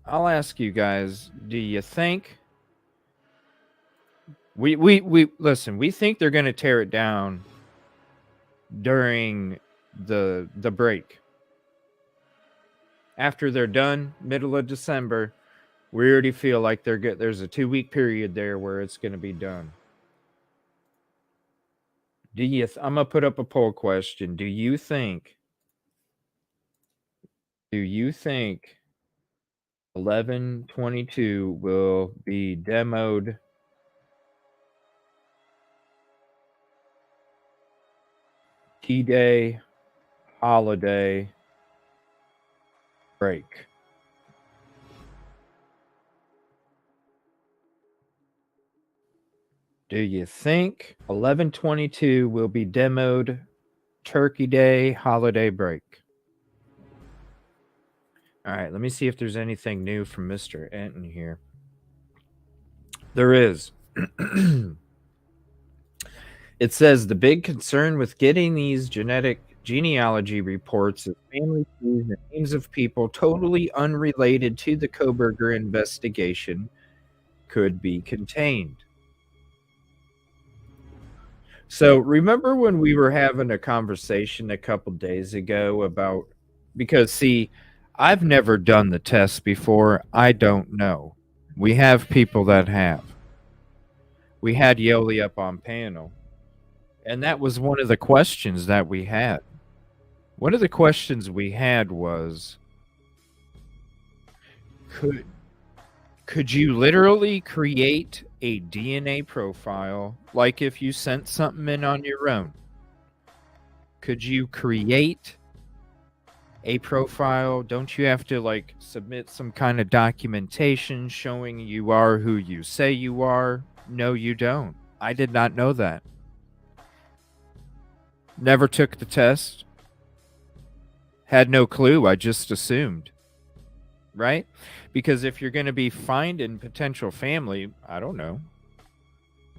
Do you think we listen, we think they're going to tear it down during the break. After they're done, middle of December, we already feel like there's a 2-week period there where it's going to be done. I'm going to put up a poll question. Do you think 11/22 will be demoed T-Day holiday break? Do you think 11/22 will be demoed Turkey Day holiday break? All right, let me see if there's anything new from Mr. Enton here. There is. It says the big concern with getting these genealogy reports is family trees and names of people totally unrelated to the Kohberger investigation could be contained. So remember when we were having a conversation a couple days ago about, because see, I've never done the test before. I don't know. We have people that have. We had Yoli up on panel. And that was one of the questions that we had. One of the questions we had was, could you literally create a DNA profile like if you sent something in on your own? Could you create a profile? Don't you have to submit some kind of documentation showing you are who you say you are? No, you don't. I did not know that. Never took the test. Had no clue. I just assumed. Right? Because if you're going to be finding potential family, I don't know.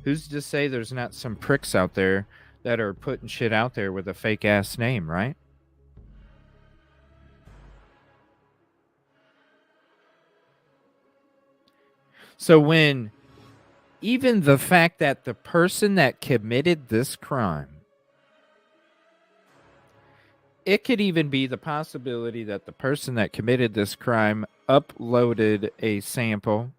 Who's to say there's not some pricks out there that are putting shit out there with a fake ass name, right? So when even the fact that the person that committed this crime, it could even be the possibility that the person that committed this crime uploaded a sample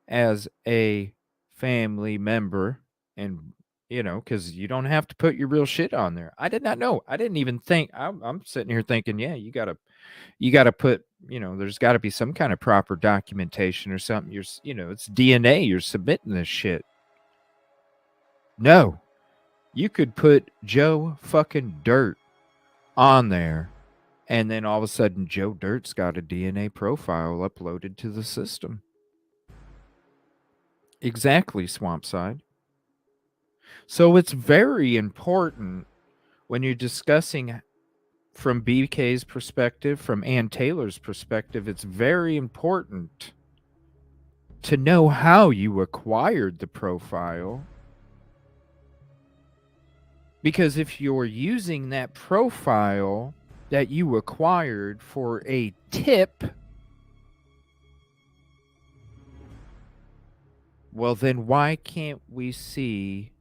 as a family member, and because you don't have to put your real shit on there. I did not know. I didn't even think. I'm sitting here thinking, yeah, you gotta put, there's got to be some kind of proper documentation or something. It's DNA. You're submitting this shit. No, you could put Joe fucking Dirt on there, and then all of a sudden Joe Dirt's got a DNA profile uploaded to the system. Exactly, Swampside. So it's very important when you're discussing from BK's perspective, from Ann Taylor's perspective, it's very important to know how you acquired the profile. Because if you're using that profile that you acquired for a tip, well, then why can't we see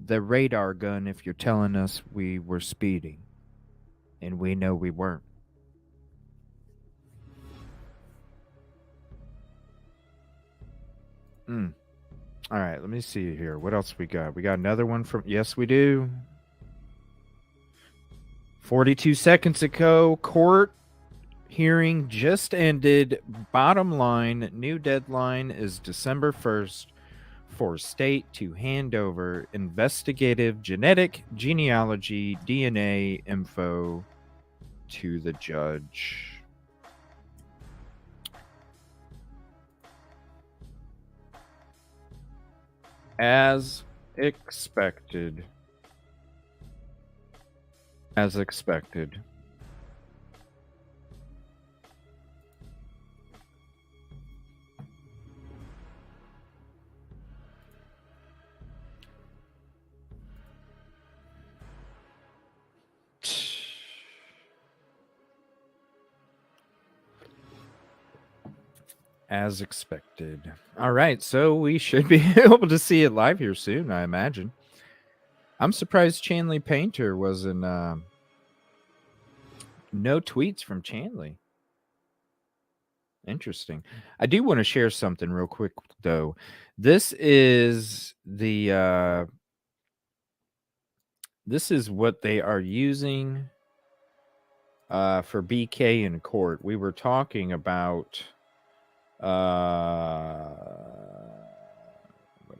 the radar gun if you're telling us we were speeding and we know we weren't? All right, let me see here. What else we got? We got another one from... Yes, we do. 42 seconds ago, court hearing just ended. Bottom line, new deadline is December 1st for state to hand over investigative genetic genealogy DNA info to the judge. As expected. As expected. As expected. All right, so we should be able to see it live here soon, I imagine. I'm surprised Chanley Painter wasn't... no tweets from Chanley. Interesting. I do want to share something real quick, though. This is the... this is what they are using for BK in court. We were talking about... what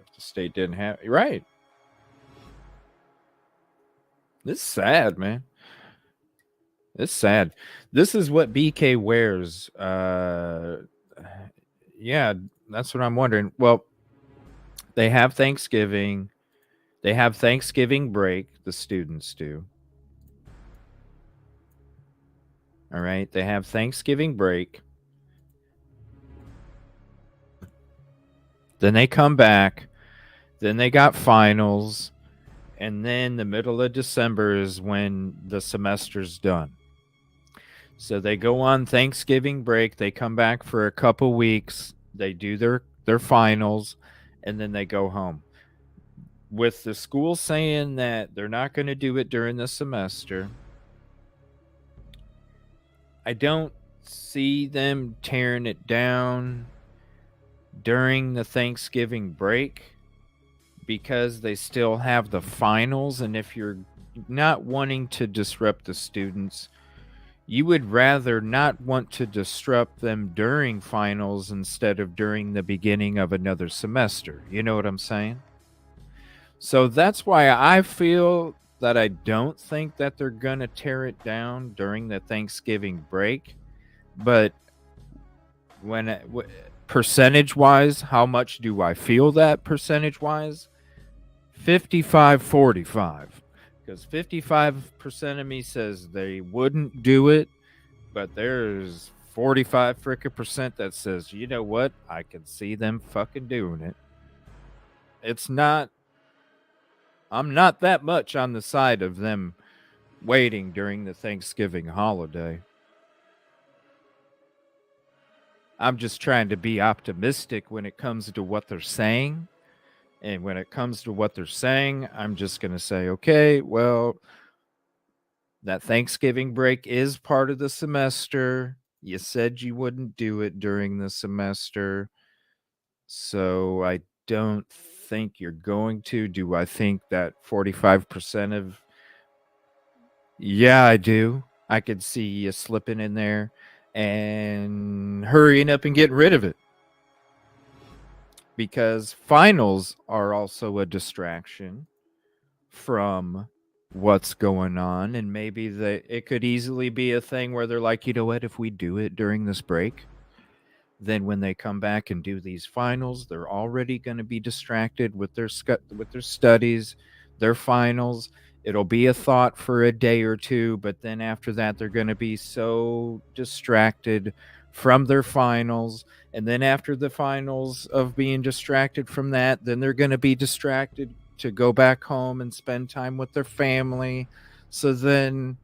if the state didn't have... Right. This is sad, man. It's sad. This is what BK wears. Yeah, that's what I'm wondering. Well, they have Thanksgiving. They have Thanksgiving break. The students do. All right. They have Thanksgiving break. Then they come back. Then they got finals. And then the middle of December is when the semester's done. So they go on Thanksgiving break. They come back for a couple weeks. They do their finals. And then they go home. With the school saying that they're not going to do it during the semester, I don't see them tearing it down during the Thanksgiving break because they still have the finals. And if you're not wanting to disrupt the students, you would rather not want to disrupt them during finals instead of during the beginning of another semester. You know what I'm saying? So that's why I feel that I don't think that they're going to tear it down during the Thanksgiving break. But when percentage-wise, how much do I feel that percentage-wise? 55-45. Because 55% of me says they wouldn't do it, but there's 45% that says, you know what? I can see them fucking doing it. It's not... I'm not that much on the side of them waiting during the Thanksgiving holiday. I'm just trying to be optimistic when it comes to what they're saying. And when it comes to what they're saying, I'm just going to say, okay, well, that Thanksgiving break is part of the semester. You said you wouldn't do it during the semester. So I don't think you're going to. Do I think that 45% of... Yeah, I do. I could see you slipping in there and hurrying up and getting rid of it. Because finals are also a distraction from what's going on. And maybe it could easily be a thing where they're like, you know what, if we do it during this break, then when they come back and do these finals, they're already going to be distracted with their studies. their finals. It'll be a thought for a day or two, but then after that, they're going to be so distracted from their finals. And then after the finals of being distracted from that, then they're going to be distracted to go back home and spend time with their family. So then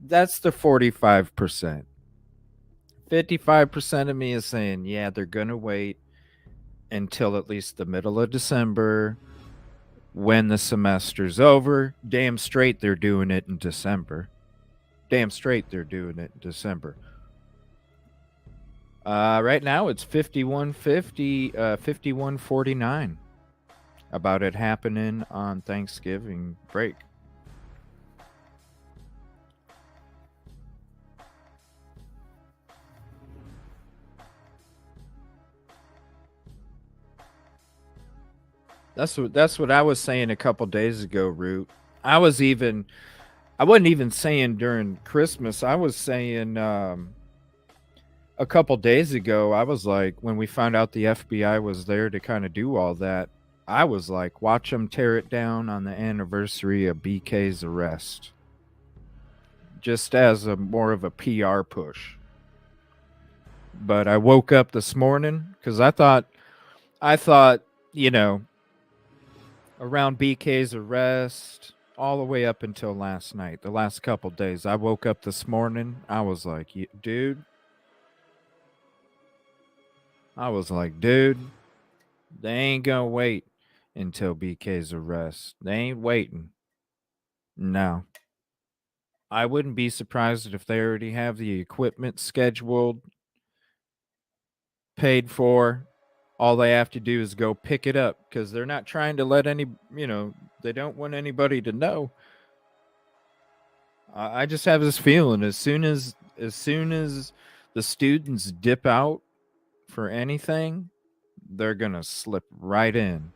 that's the 45%. 55% of me is saying, yeah, they're going to wait until at least the middle of December when the semester's over. Damn straight they're doing it in December. Damn straight they're doing it in December. Right now it's 51-49 about it happening on Thanksgiving break. That's what I was saying a couple days ago, Root. I wasn't even saying during Christmas. I was saying a couple days ago, I was like, when we found out the FBI was there to kind of do all that, I was like, watch them tear it down on the anniversary of BK's arrest. Just as a more of a PR push. But I woke up this morning because I thought, you know, around BK's arrest, all the way up until last night, the last couple days, I woke up this morning. I was like, dude, they ain't gonna wait until BK's arrest. They ain't waiting. No. I wouldn't be surprised if they already have the equipment scheduled, paid for. All they have to do is go pick it up because they're not trying to let they don't want anybody to know. I just have this feeling as soon as the students dip out for anything, they're going to slip right in.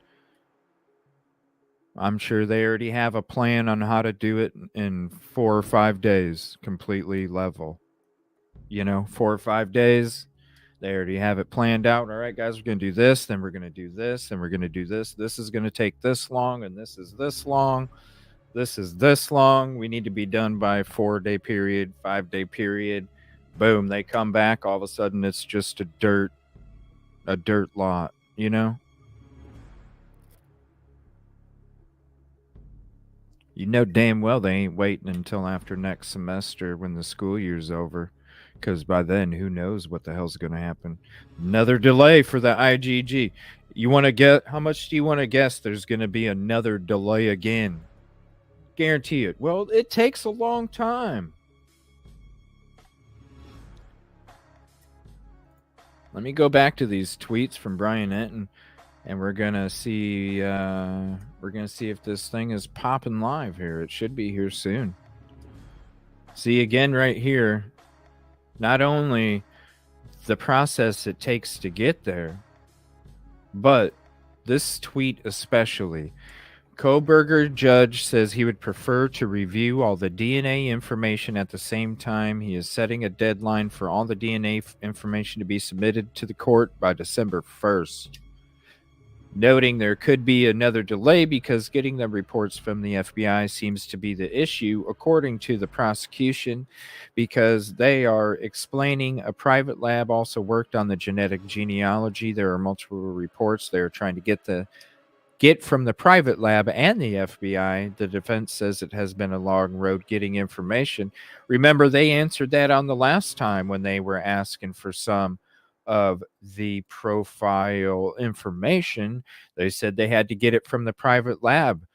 I'm sure they already have a plan on how to do it in 4 or 5 days, completely level. 4 or 5 days. They already have it planned out. All right, guys, we're going to do this, then we're going to do this, then we're going to do this. This is going to take this long, and this is this long. This is this long. We need to be done by 4-day period, 5-day period. Boom, they come back. All of a sudden, it's just a dirt lot, You know damn well they ain't waiting until after next semester when the school year's over. Because by then, who knows what the hell's going to happen. Another delay for the IGG. You want to get, how much do you want to guess there's going to be another delay again? Guarantee it. Well, it takes a long time. Let me go back to these tweets from Brian Enton, and we're going to see if this thing is popping live here. It should be here soon. See again right here. Not only the process it takes to get there, but this tweet especially. Kohberger judge says he would prefer to review all the DNA information at the same time. He is setting a deadline for all the DNA information to be submitted to the court by December 1st. Noting there could be another delay because getting the reports from the FBI seems to be the issue, according to the prosecution, because they are explaining a private lab also worked on the genetic genealogy. There are multiple reports they are trying to get from the private lab and the FBI. The defense says it has been a long road getting information. Remember, they answered that on the last time when they were asking for some of the profile information. They said they had to get it from the private lab.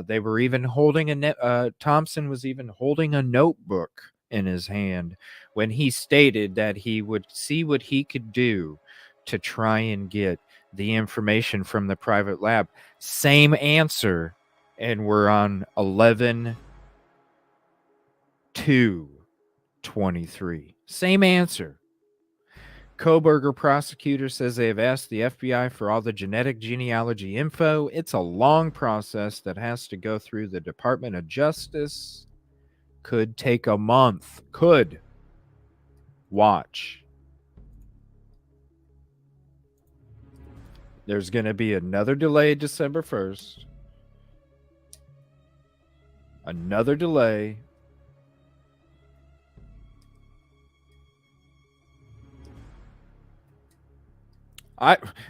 They were even holding Thompson was even holding a notebook in his hand when he stated that he would see what he could do to try and get the information from the private lab. Same answer, and we're on 11/2/23. Same answer. Kohberger prosecutor says they have asked the FBI for all the genetic genealogy info. It's a long process that has to go through the Department of Justice. Could take a month. Could. Watch. There's going to be another delay December 1st. Another delay.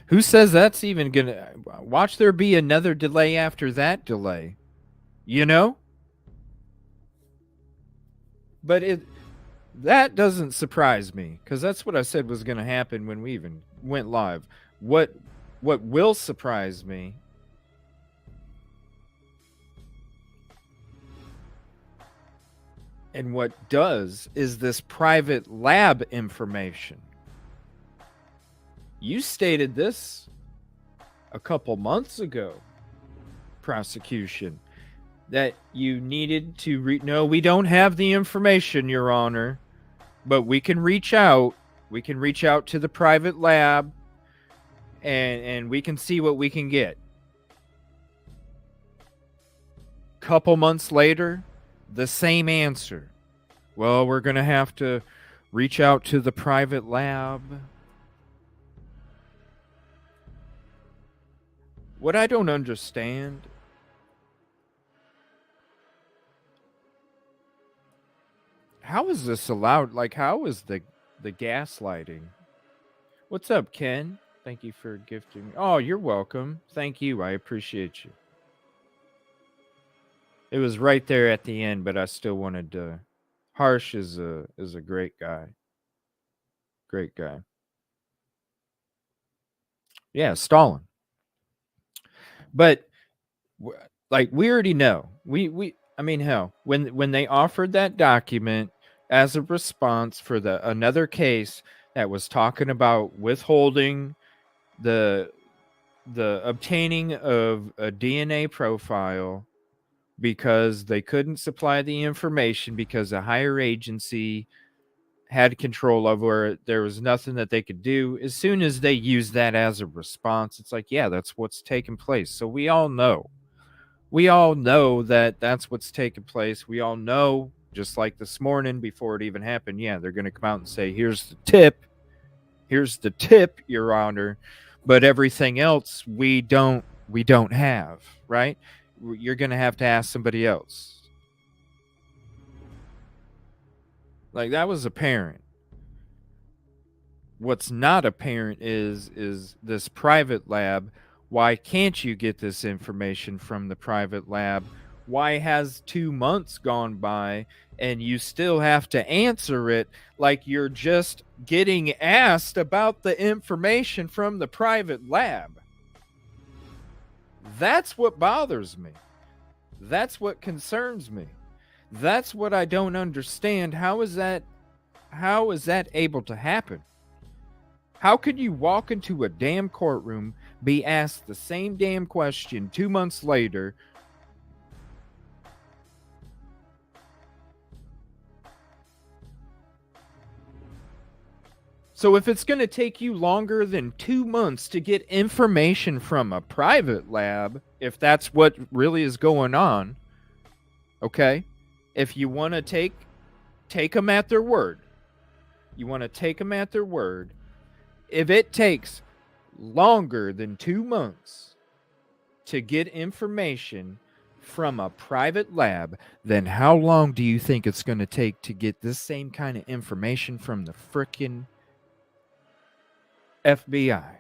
Who says that's even gonna watch there be another delay after that delay? You know? But that doesn't surprise me, because that's what I said was going to happen when we even went live. What will surprise me and what does is this private lab information. You stated this a couple months ago, prosecution, that you needed to no, we don't have the information, Your Honor, but we can reach out. We can reach out to the private lab and we can see what we can get. Couple months later, the same answer. Well, we're going to have to reach out to the private lab. What I don't understand, how is this allowed? Like, how is the gaslighting? What's up, Ken? Thank you for gifting. Oh, you're welcome. Thank you. I appreciate you. It was right there at the end, but I still wanted to. Harsh is a great guy. Great guy. Yeah, Stalin. But like, we already know. I mean, hell, when they offered that document as a response for another case that was talking about withholding the obtaining of a DNA profile because they couldn't supply the information because a higher agency had control over it. There was nothing that they could do. As soon as they used that as a response, it's like, yeah, that's what's taking place. So we all know that that's what's taking place. We all know, just like this morning before it even happened, yeah, they're going to come out and say, here's the tip, Your Honor. But everything else we don't have, right? You're going to have to ask somebody else. Like, that was apparent. What's not apparent is this private lab. Why can't you get this information from the private lab? Why has 2 months gone by and you still have to answer it like you're just getting asked about the information from the private lab? That's what bothers me. That's what concerns me. That's what I don't understand. How is that able to happen? How could you walk into a damn courtroom, be asked the same damn question 2 months later, so if it's going to take you longer than 2 months to get information from a private lab, if that's what really is going on, okay, if you want to take them at their word, if it takes longer than 2 months to get information from a private lab, then how long do you think it's going to take to get this same kind of information from the frickin' FBI?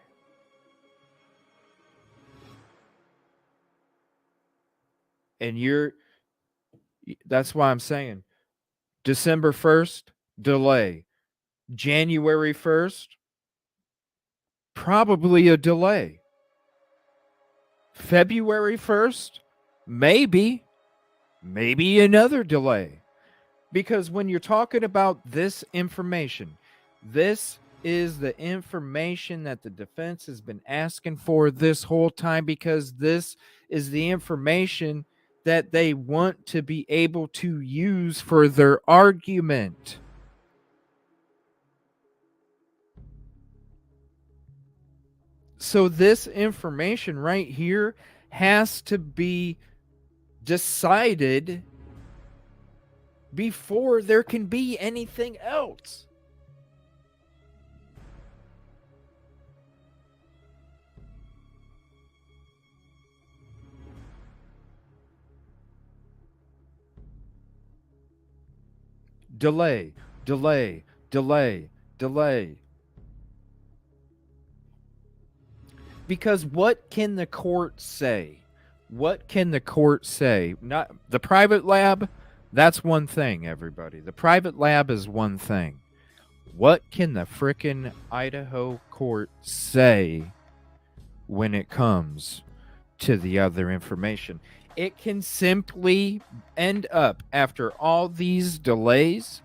And that's why I'm saying December 1st, delay. January 1st, probably a delay. February 1st, maybe another delay. Because when you're talking about this information, this is the information that the defense has been asking for this whole time, because this is the information that they want to be able to use for their argument. So this information right here has to be decided before there can be anything else. delay, delay, delay, delay. Because what can the court say? What can the court say? Not the private lab, that's one thing, everybody. The private lab is one thing. What can the frickin' Idaho court say when it comes to the other information? It can simply end up, after all these delays,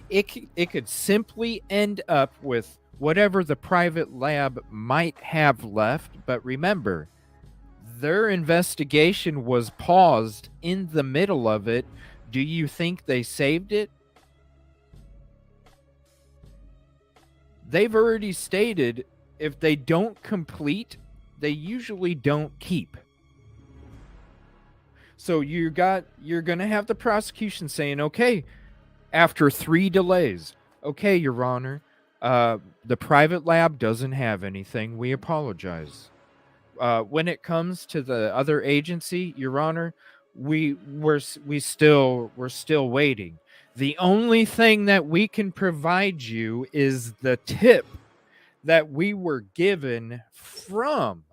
it could simply end up with whatever the private lab might have left. But remember, their investigation was paused in the middle of it. Do you think they saved it? They've already stated if they don't complete, they usually don't keep. So you're going to have the prosecution saying, okay, after 3 delays, okay, Your Honor, the private lab doesn't have anything. We apologize. When it comes to the other agency, Your Honor, we're still waiting. The only thing that we can provide you is the tip that we were given from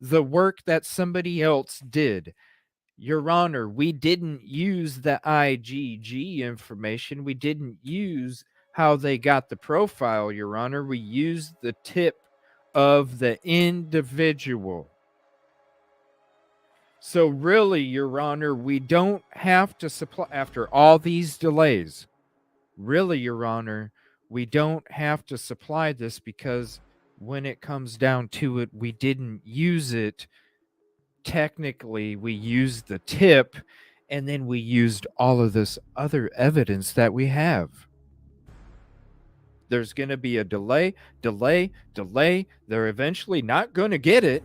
the work that somebody else did. Your Honor, we didn't use the IGG information. We didn't use how they got the profile, Your Honor. We used the tip of the individual. So really, Your Honor, we don't have to supply, after all these delays, really, Your Honor, we don't have to supply this because when it comes down to it, we didn't use it. Technically, we used the tip, and then we used all of this other evidence that we have. There's going to be a delay. They're eventually not going to get it.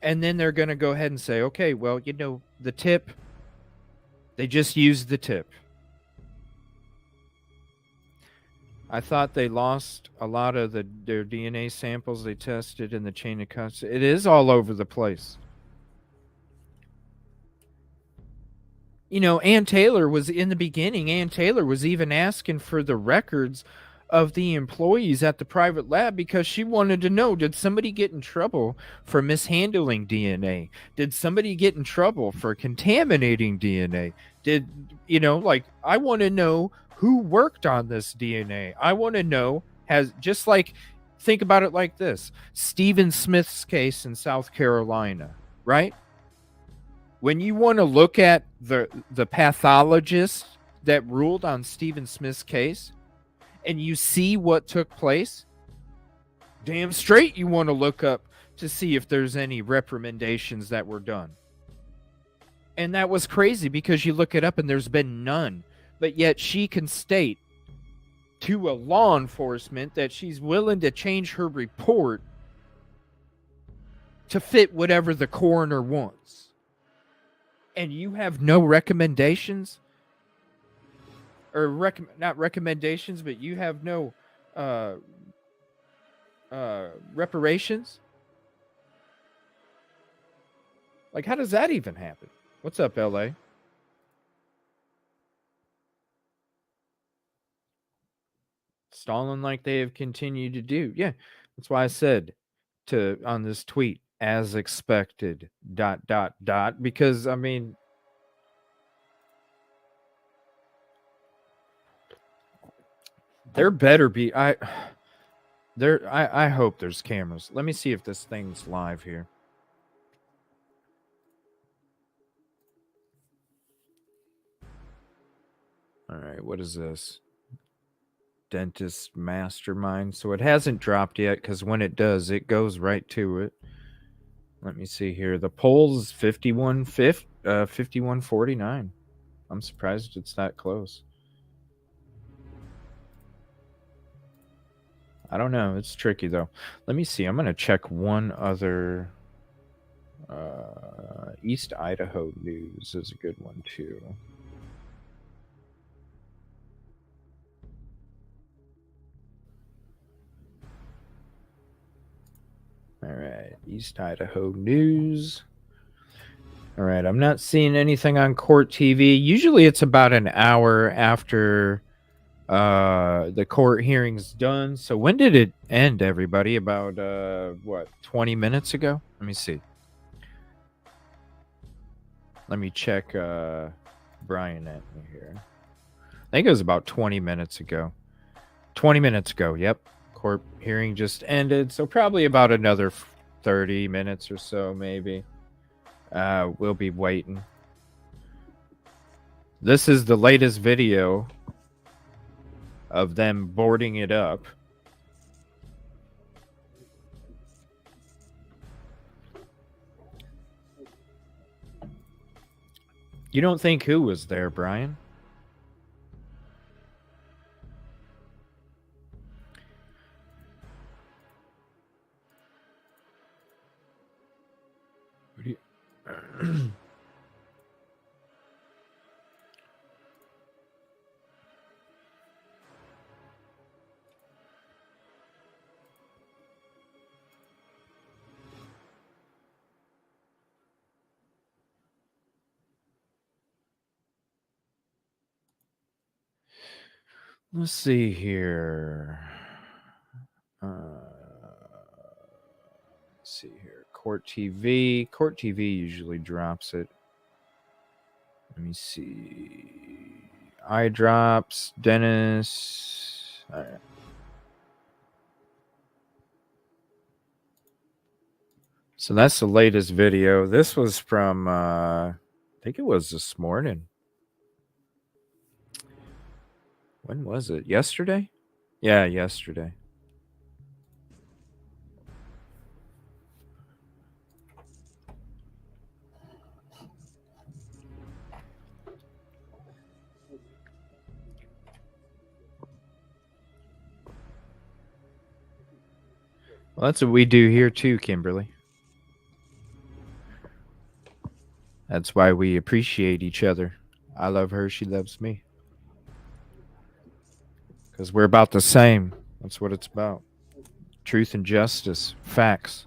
And then they're going to go ahead and say, okay, well, the tip, they just used the tip. I thought they lost a lot of their DNA samples they tested in the chain of custody. It is all over the place. Ann Taylor was in the beginning. Ann Taylor was even asking for the records of the employees at the private lab because she wanted to know, did somebody get in trouble for mishandling DNA? Did somebody get in trouble for contaminating DNA? I want to know who worked on this DNA. I want to know, think about it like this. Stephen Smith's case in South Carolina, right? When you want to look at the pathologist that ruled on Stephen Smith's case and you see what took place, damn straight you want to look up to see if there's any reprimandations that were done. And that was crazy because you look it up and there's been none. But yet she can state to a law enforcement that she's willing to change her report to fit whatever the coroner wants. And you have no recommendations? Or not recommendations, but you have no reparations? Like, how does that even happen? What's up, LA? Stalling like they have continued to do. Yeah, that's why I said on this tweet, as expected, ... because, I mean, there better be, I hope there's cameras. Let me see if this thing's live here. All right, what is this? Dentist Mastermind. So it hasn't dropped yet because when it does, it goes right to it. Let me see here. The poll's 51-49. I'm surprised it's that close. I don't know. It's tricky though. Let me see. I'm going to check one other. East Idaho News is a good one too. All right, East Idaho News. All right, I'm not seeing anything on Court TV. Usually it's about an hour after the court hearing's done. So when did it end, everybody? About, 20 minutes ago? Let me see. Let me check Brian at me here. I think it was about 20 minutes ago. 20 minutes ago, yep. Court hearing just ended. So probably about another 30 minutes or so, maybe. We'll be waiting. This is the latest video of them boarding it up. You don't think who was there, Brian? What do you... Let's see here. Let's see here. Court TV. Court TV usually drops it. Let me see. iDrops. Dennis. All right. So that's the latest video. This was from, I think it was this morning. When was it? Yesterday? Yeah, yesterday. Well, that's what we do here too, Kimberly. That's why we appreciate each other. I love her, she loves me. Because we're about the same. That's what it's about. Truth and justice. Facts.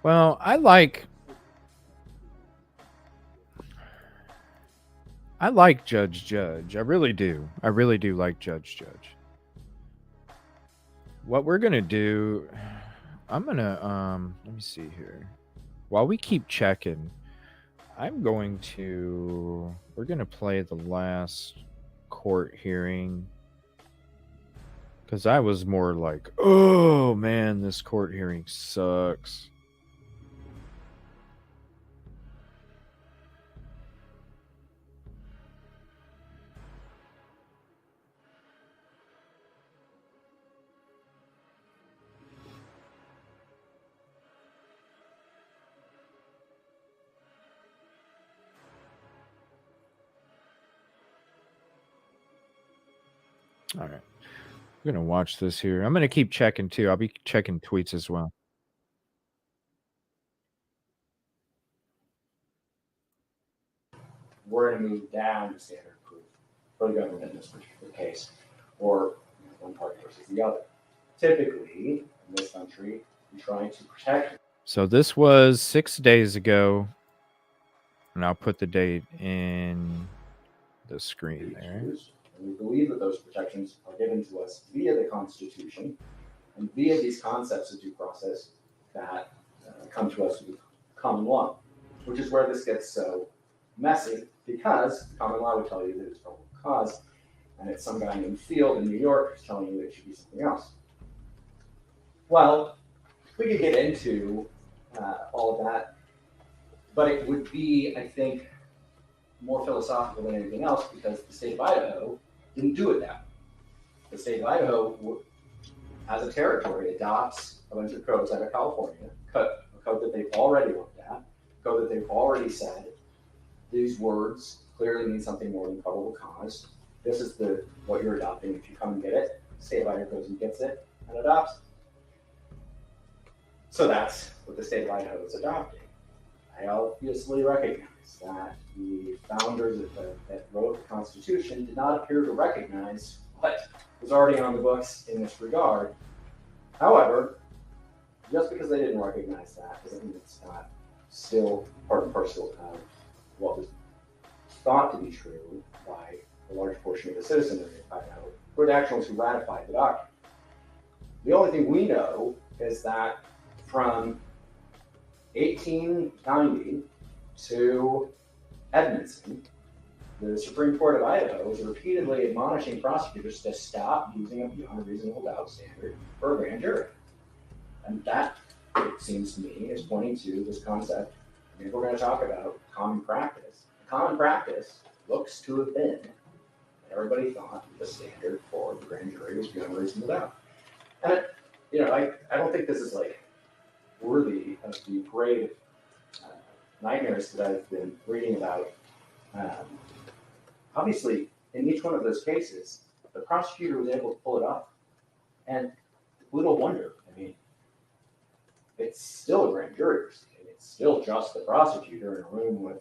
Well, I like Judge. I really do. I really do like Judge. What we're going to do, I'm going to, let me see here. While we keep checking, we're going to play the last court hearing. Because I was more like, oh man, this court hearing sucks. All right. I'm going to watch this here. I'm going to keep checking too. I'll be checking tweets as well. We're going to move down to standard proof for the government in this particular case, or one party versus the other. Typically, in this country, we're trying to protect. So this was 6 days ago, and I'll put the date in the screen there. And we believe that those protections are given to us via the Constitution and via these concepts of due process that come to us with common law, which is where this gets so messy, because common law would tell you that it's probable cause, and it's some guy in the field in New York who's telling you that it should be something else. Well, we could get into all of that, but it would be, I think, more philosophical than anything else, because the state of Idaho didn't do it that way. The state of Idaho, as a territory, adopts a bunch of codes out of California, a code that they've already looked at, a code that they've already said, these words clearly mean something more than probable cause. This is what you're adopting. If you come and get it, the state of Idaho goes and gets it and adopts it. So that's what the state of Idaho is adopting. I obviously recognize that the founders that wrote the Constitution did not appear to recognize what was already on the books in this regard. However, just because they didn't recognize that doesn't mean it's not still part and parcel of what was thought to be true by a large portion of the citizenry of Idaho, who are the actuals who ratified the document. The only thing we know is that from 1890 to Edmondson, the Supreme Court of Idaho is repeatedly admonishing prosecutors to stop using a beyond a reasonable doubt standard for a grand jury. And that, it seems to me, is pointing to this concept. I mean, if we're going to talk about common practice, common practice looks to have been that everybody thought the standard for the grand jury was beyond a reasonable doubt. And, I don't think this is like worthy of the parade of nightmares that I've been reading about. Obviously, in each one of those cases, the prosecutor was able to pull it off. And little wonder, I mean, it's still a grand jury proceeding. It's still just the prosecutor in a room with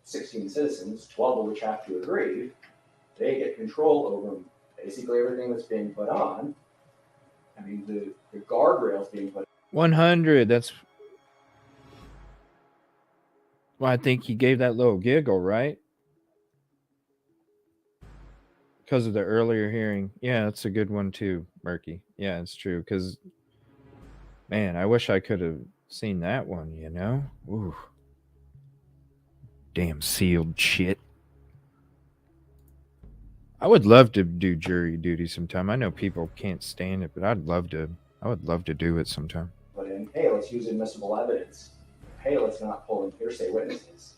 16 citizens, 12 of which have to agree. They get control over basically everything that's being put on. I mean, the guardrails being put 100. That's well, I think he gave that little giggle, right? Because of the earlier hearing. Yeah, that's a good one too, Murky. Yeah, it's true. Because, man, I wish I could have seen that one, Ooh. Damn sealed shit. I would love to do jury duty sometime. I know people can't stand it, but I would love to do it sometime. But in, hey, let's use admissible evidence. Hey, let's not pull in hearsay witnesses.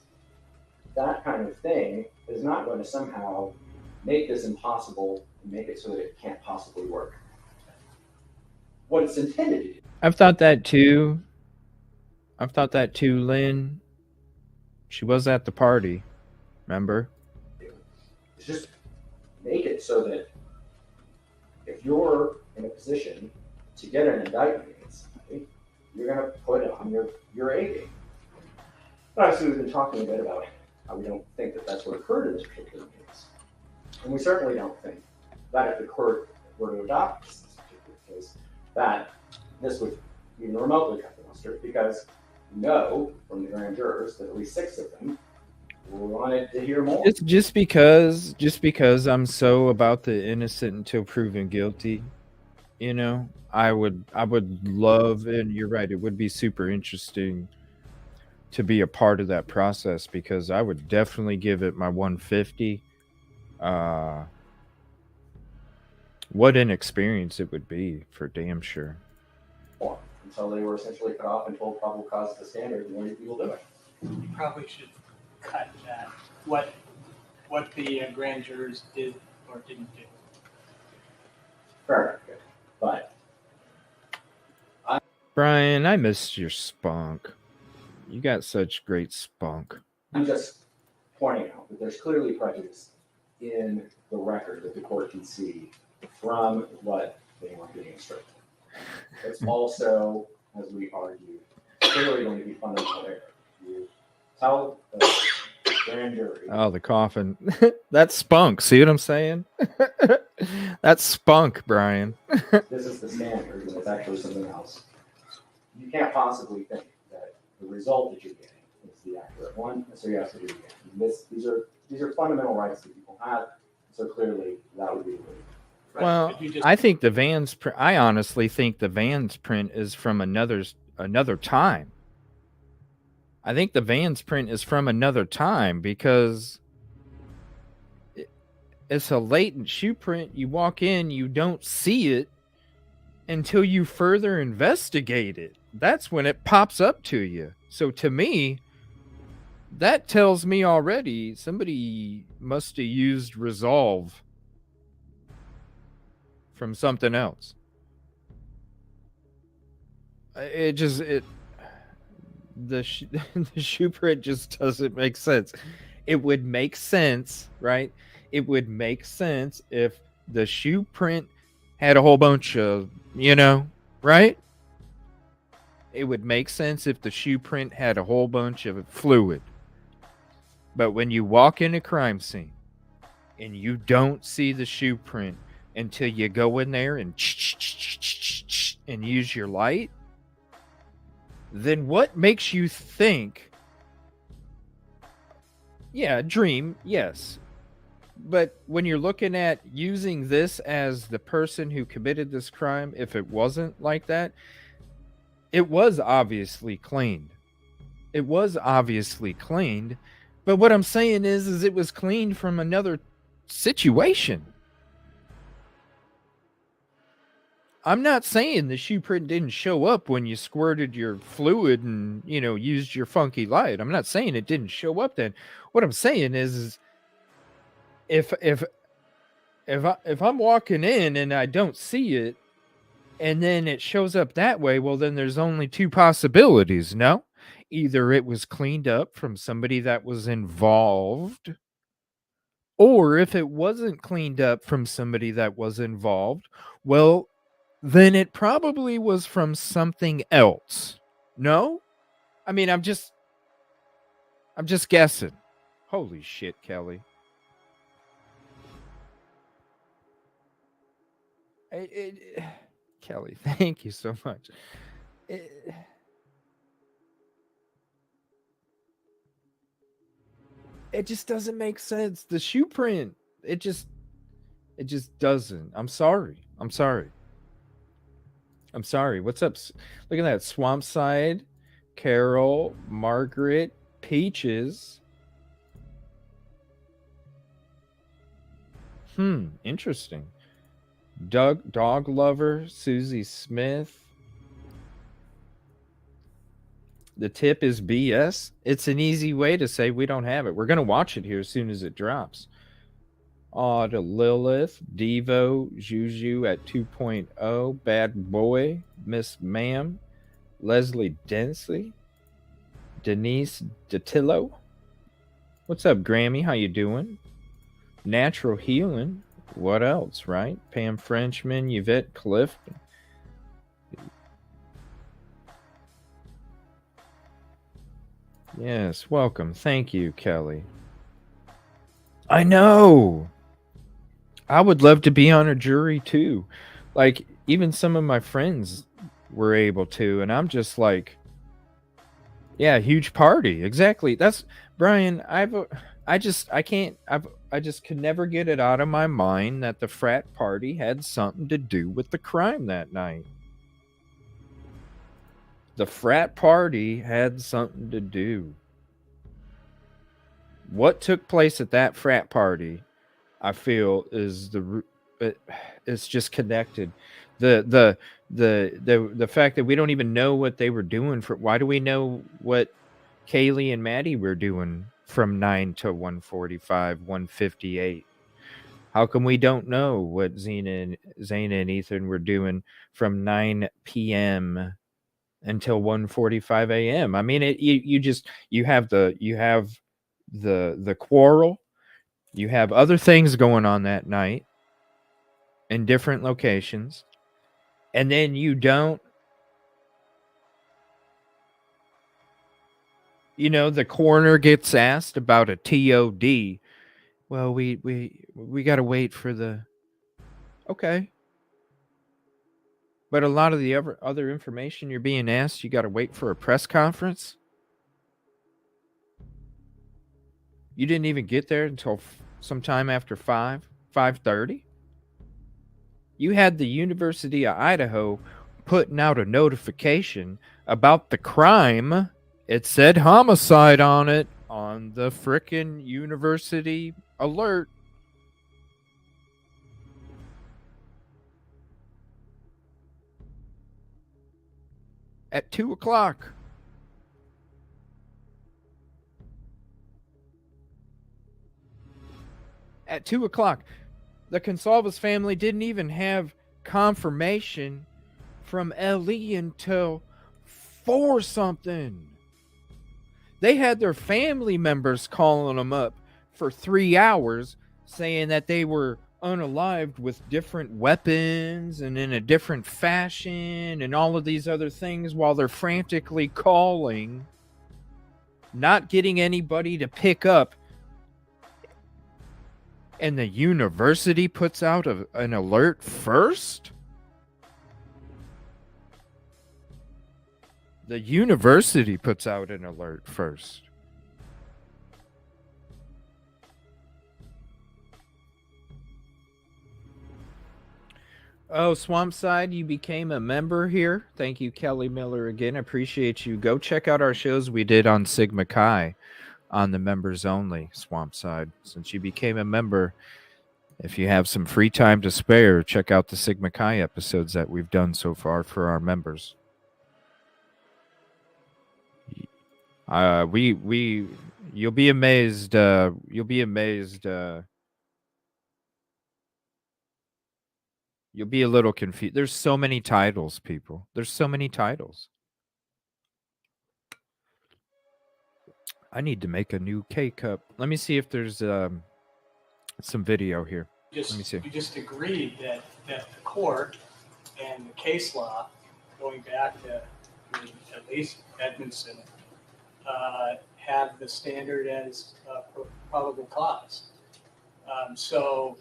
That kind of thing is not going to somehow make this impossible and make it so that it can't possibly work. What it's intended to do. I've thought that too, Lynn. She was at the party, remember? It's just make it so that if you're in a position to get an indictment against somebody, you're going to put it on your A game. Obviously, we've been talking a bit about how we don't think that that's what occurred in this particular case. And we certainly don't think that if the court were to adopt this particular case, that this would even remotely cut the mustard, because we know from the grand jurors that at least 6 of them wanted to hear more. It's just because I'm so about the innocent until proven guilty, I would love, and you're right, it would be super interesting to be a part of that process, because I would definitely give it my 150. What an experience it would be, for damn sure. Until they were essentially cut off and told probable cause of the standard, and what do people do it? You probably should cut that. What the grand jurors did or didn't do. Fair enough, but Brian, I missed your spunk. You got such great spunk. I'm just pointing out that there's clearly prejudice in the record that the court can see from what they want to instruct. It's also, as we argued, clearly going to be fundamental error. You tell the grand jury. Oh, the coffin. That's spunk. See what I'm saying? That's spunk, Brian. This is the standard, and it's actually something else. You can't possibly think that the result that you're getting is the accurate one, and so you have to do it again. These are fundamental rights that people have, so clearly that would be the way. Well, I think the Vans. I honestly think the Vans print is from another time. I think the Vans print is from another time, because it's a latent shoe print. You walk in, you don't see it until you further investigate it. That's when it pops up to you. So to me, that tells me already somebody must have used Resolve from something else. The shoe print just doesn't make sense. It would make sense, right? It would make sense if the shoe print had a whole bunch of, right? It would make sense if the shoe print had a whole bunch of fluid. But when you walk in a crime scene and you don't see the shoe print until you go in there and use your light, then what makes you think, yeah, dream, yes. But when you're looking at using this as the person who committed this crime, if it wasn't like that, it was obviously cleaned. It was obviously cleaned. But what I'm saying is it was cleaned from another situation. I'm not saying the shoe print didn't show up when you squirted your fluid and, used your funky light. I'm not saying it didn't show up then. What I'm saying is if I'm walking in and I don't see it and then it shows up that way, well, then there's only two possibilities, no? Either it was cleaned up from somebody that was involved, or if it wasn't cleaned up from somebody that was involved, well, then it probably was from something else. No? I mean, I'm just guessing. Holy shit, Kelly. Kelly, thank you so much. It just doesn't make sense. The shoe print, it just doesn't. I'm sorry. What's up? Look at that. Swampside, Carol, Margaret, Peaches. Interesting. Dog lover, Susie Smith. The tip is BS. It's an easy way to say we don't have it. We're going to watch it here as soon as it drops. To Lilith, Devo, Juju at 2.0, Bad Boy, Miss Ma'am, Leslie Densley, Denise Datillo. What's up, Grammy? How you doing? Natural Healing. What else, right? Pam Frenchman, Yvette Clifton. Yes, welcome. Thank you, Kelly. I know. I would love to be on a jury too. Like, even some of my friends were able to, and I'm just like, yeah, huge party. Exactly. That's Brian. I just could never get it out of my mind that the frat party had something to do with the crime that night. The frat party had something to do. What took place at that frat party, I feel, is it's just connected. The fact that we don't even know what they were doing why do we know what Kaylee and Maddie were doing from 9 to 1:45, 1:58? How come we don't know what Zayna and Ethan were doing from 9 p.m. until 1:45 a.m.? I mean, you have the quarrel, you have other things going on that night in different locations, and then you don't, the coroner gets asked about a TOD. Well, we got to wait for the, okay. But a lot of the other information you're being asked, you got to wait for a press conference. You didn't even get there until sometime after 5:30. You had the University of Idaho putting out a notification about the crime. It said homicide on it on the frickin' university alert. At 2 o'clock. At 2 o'clock. The Consalvas family didn't even have confirmation from LE until 4 something. They had their family members calling them up for 3 hours saying that they were unalived with different weapons and in a different fashion and all of these other things while they're frantically calling, not getting anybody to pick up. And the university puts out an alert first? The university puts out an alert first. Oh, Swampside, you became a member here. Thank you, Kelly Miller, again. Appreciate you. Go check out our shows we did on Sigma Chi on the members only, Swampside. Since you became a member, if you have some free time to spare, check out the Sigma Chi episodes that we've done so far for our members. You'll be amazed. You'll be amazed. You'll be a little confused. There's so many titles, people. There's so many titles. I need to make a new K-cup. Let me see if there's some video here. Let me see. You just agreed that the court and the case law, going back to at least Edmondson, have the standard as probable cause. So,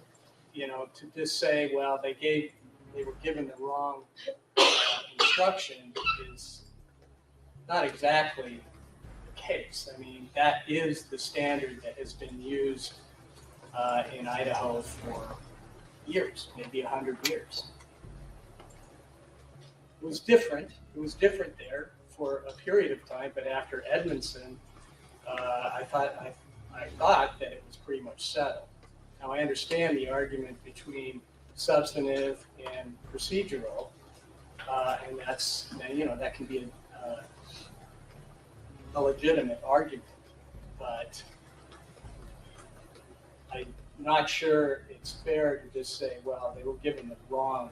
to just say, well, they were given the wrong instruction is not exactly the case. I mean, that is the standard that has been used in Idaho for years, maybe 100 years. It was different. It was different there for a period of time, but after Edmondson, I thought that it was pretty much settled. Now, I understand the argument between substantive and procedural, and that can be a legitimate argument, but I'm not sure it's fair to just say, well, they were given the wrong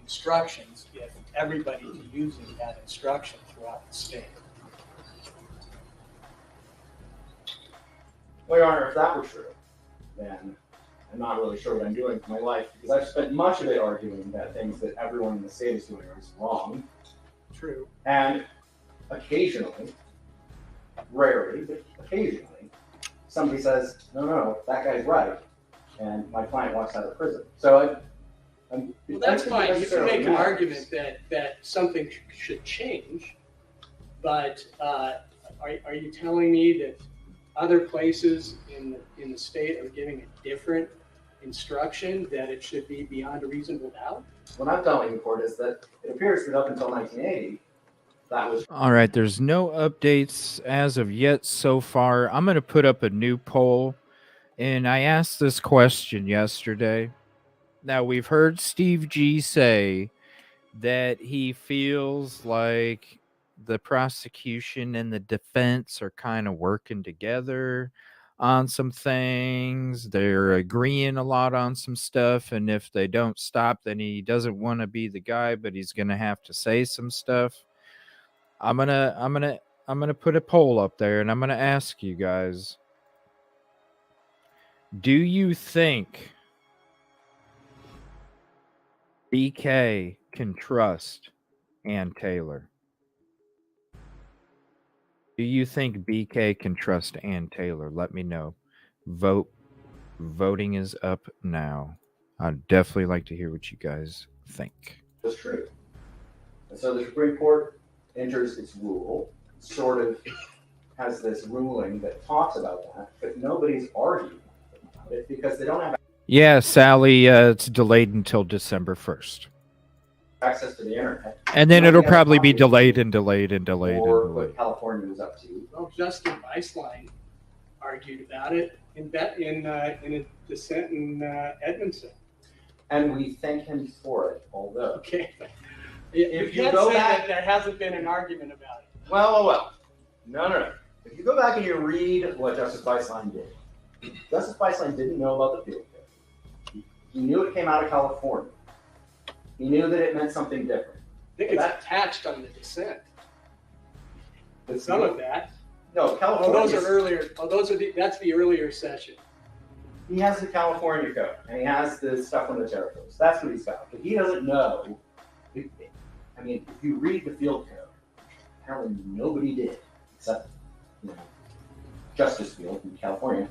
instructions if everybody's using that instruction throughout the state. Well, Your Honor, if that were true, then I'm not really sure what I'm doing with my life, because I've spent much of it arguing that things that everyone in the state is doing is wrong. True. And occasionally, rarely, but occasionally, somebody says, no, that guy's right, and my client walks out of prison. So well, that's fine. You can make an argument that something should change, but are you telling me that other places in the state are giving a different instruction, that it should be beyond a reasonable doubt? What I'm telling the court is that it appears that up until 1980, that was... All right, there's no updates as of yet so far. I'm going to put up a new poll, and I asked this question yesterday. Now, we've heard Steve G say that he feels like the prosecution and the defense are kind of working together on some things. They're agreeing a lot on some stuff, and if they don't stop, then he doesn't want to be the guy, but he's going to have to say some stuff. I'm gonna put a poll up there, and I'm gonna ask you guys: do you think BK can trust Ann Taylor? Do you think BK can trust Ann Taylor? Let me know. Voting is up now. I'd definitely like to hear what you guys think. That's true. And so the Supreme Court enters its rule, sort of has this ruling that talks about that, but nobody's arguing about it because they don't have... Yeah, Sally, it's delayed until December 1st. access to the internet. And then it'll probably be delayed and delayed and delayed and Or delayed. what California was up to. Well, Justin Weisslein argued about it in a dissent in Edmondson. And we thank him for it, although... Okay. If you can't go say back... that there hasn't been an argument about it. Well. No. If you go back and you read what Justice Weisslein did, Justice Weisslein didn't know about the field trip. He knew it came out of California. He knew that it meant something different. I think it's attached on the dissent. Some of that. No, California. Oh, those are earlier. Oh, that's the earlier session. he has the California code, and he has the stuff on the territories. That's what he's got. But he doesn't know. If you read the field code, apparently nobody did, except Justice Field in California.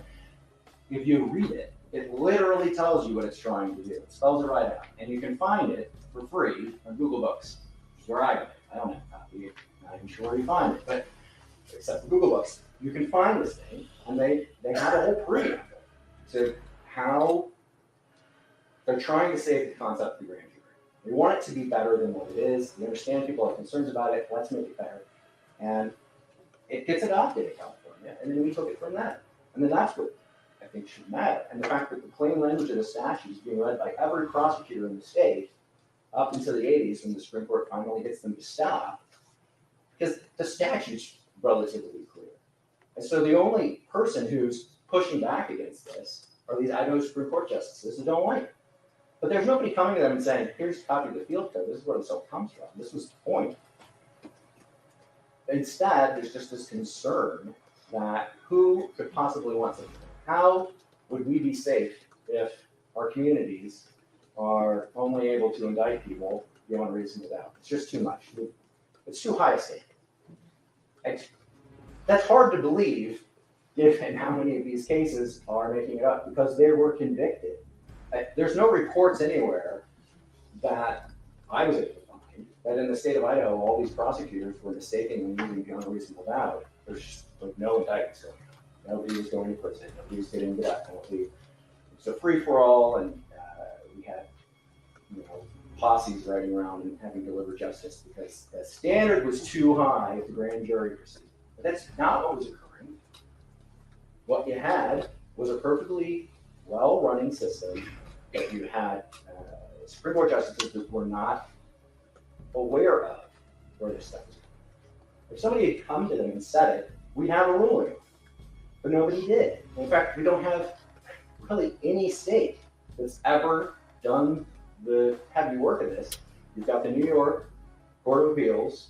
If you read it, it literally tells you what it's trying to do. It spells it right out. And you can find it for free on Google Books, which is where I got it. I don't have a copy. I'm not even sure where you find it, but except for Google Books. You can find this thing, and they have a whole preamble to how they're trying to save the concept of the grand jury. They want it to be better than what it is. They understand people have concerns about it. Let's make it better. And it gets adopted in California, and then we took it from that. And then that's what I think should matter. And the fact that the plain language of the statute is being read by every prosecutor in the state up until the 80s when the Supreme Court finally gets them to stop, because the statute's relatively clear. And so the only person who's pushing back against this are these Idaho Supreme Court justices who don't like it. But there's nobody coming to them and saying, here's a copy of the field code, this is where this all comes from, this was the point. Instead, there's just this concern that who could possibly want something? How would we be safe if our communities are only able to indict people beyond reasonable doubt? It's just too much. It's too high a stake. That's hard to believe given how many of these cases are making it up because they were convicted. There's no reports anywhere that I was able to find that in the state of Idaho, all these prosecutors were mistakenly using beyond reasonable doubt. There's just no indictments going on. Nobody was going to prison. Nobody was getting the death penalty. It's a free-for-all, and we had posses riding around and having to deliver justice because the standard was too high at the grand jury proceeding. But that's not what was occurring. What you had was a perfectly well-running system that you had Supreme Court justices that were not aware of where this stuff was going. If somebody had come to them and said it, we'd have a ruling. But nobody did. In fact, we don't have really any state that's ever done the heavy work of this. You've got the New York Court of Appeals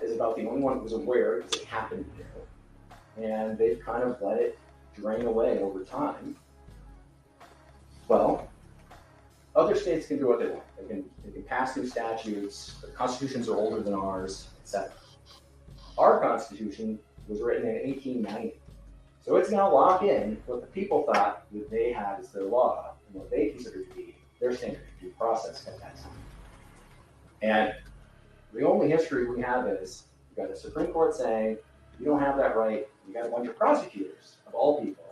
is about the only one that was aware because it happened to do. And they've kind of let it drain away over time. Well, other states can do what they want. They can pass new statutes. Their constitutions are older than ours, etc. Our Constitution was written in 1890. So it's going to lock in what the people thought that they had as their law and what they considered to be their standard due process at that time. And the only history we have is we've got the Supreme Court saying, you don't have that right. You got a bunch of prosecutors, of all people,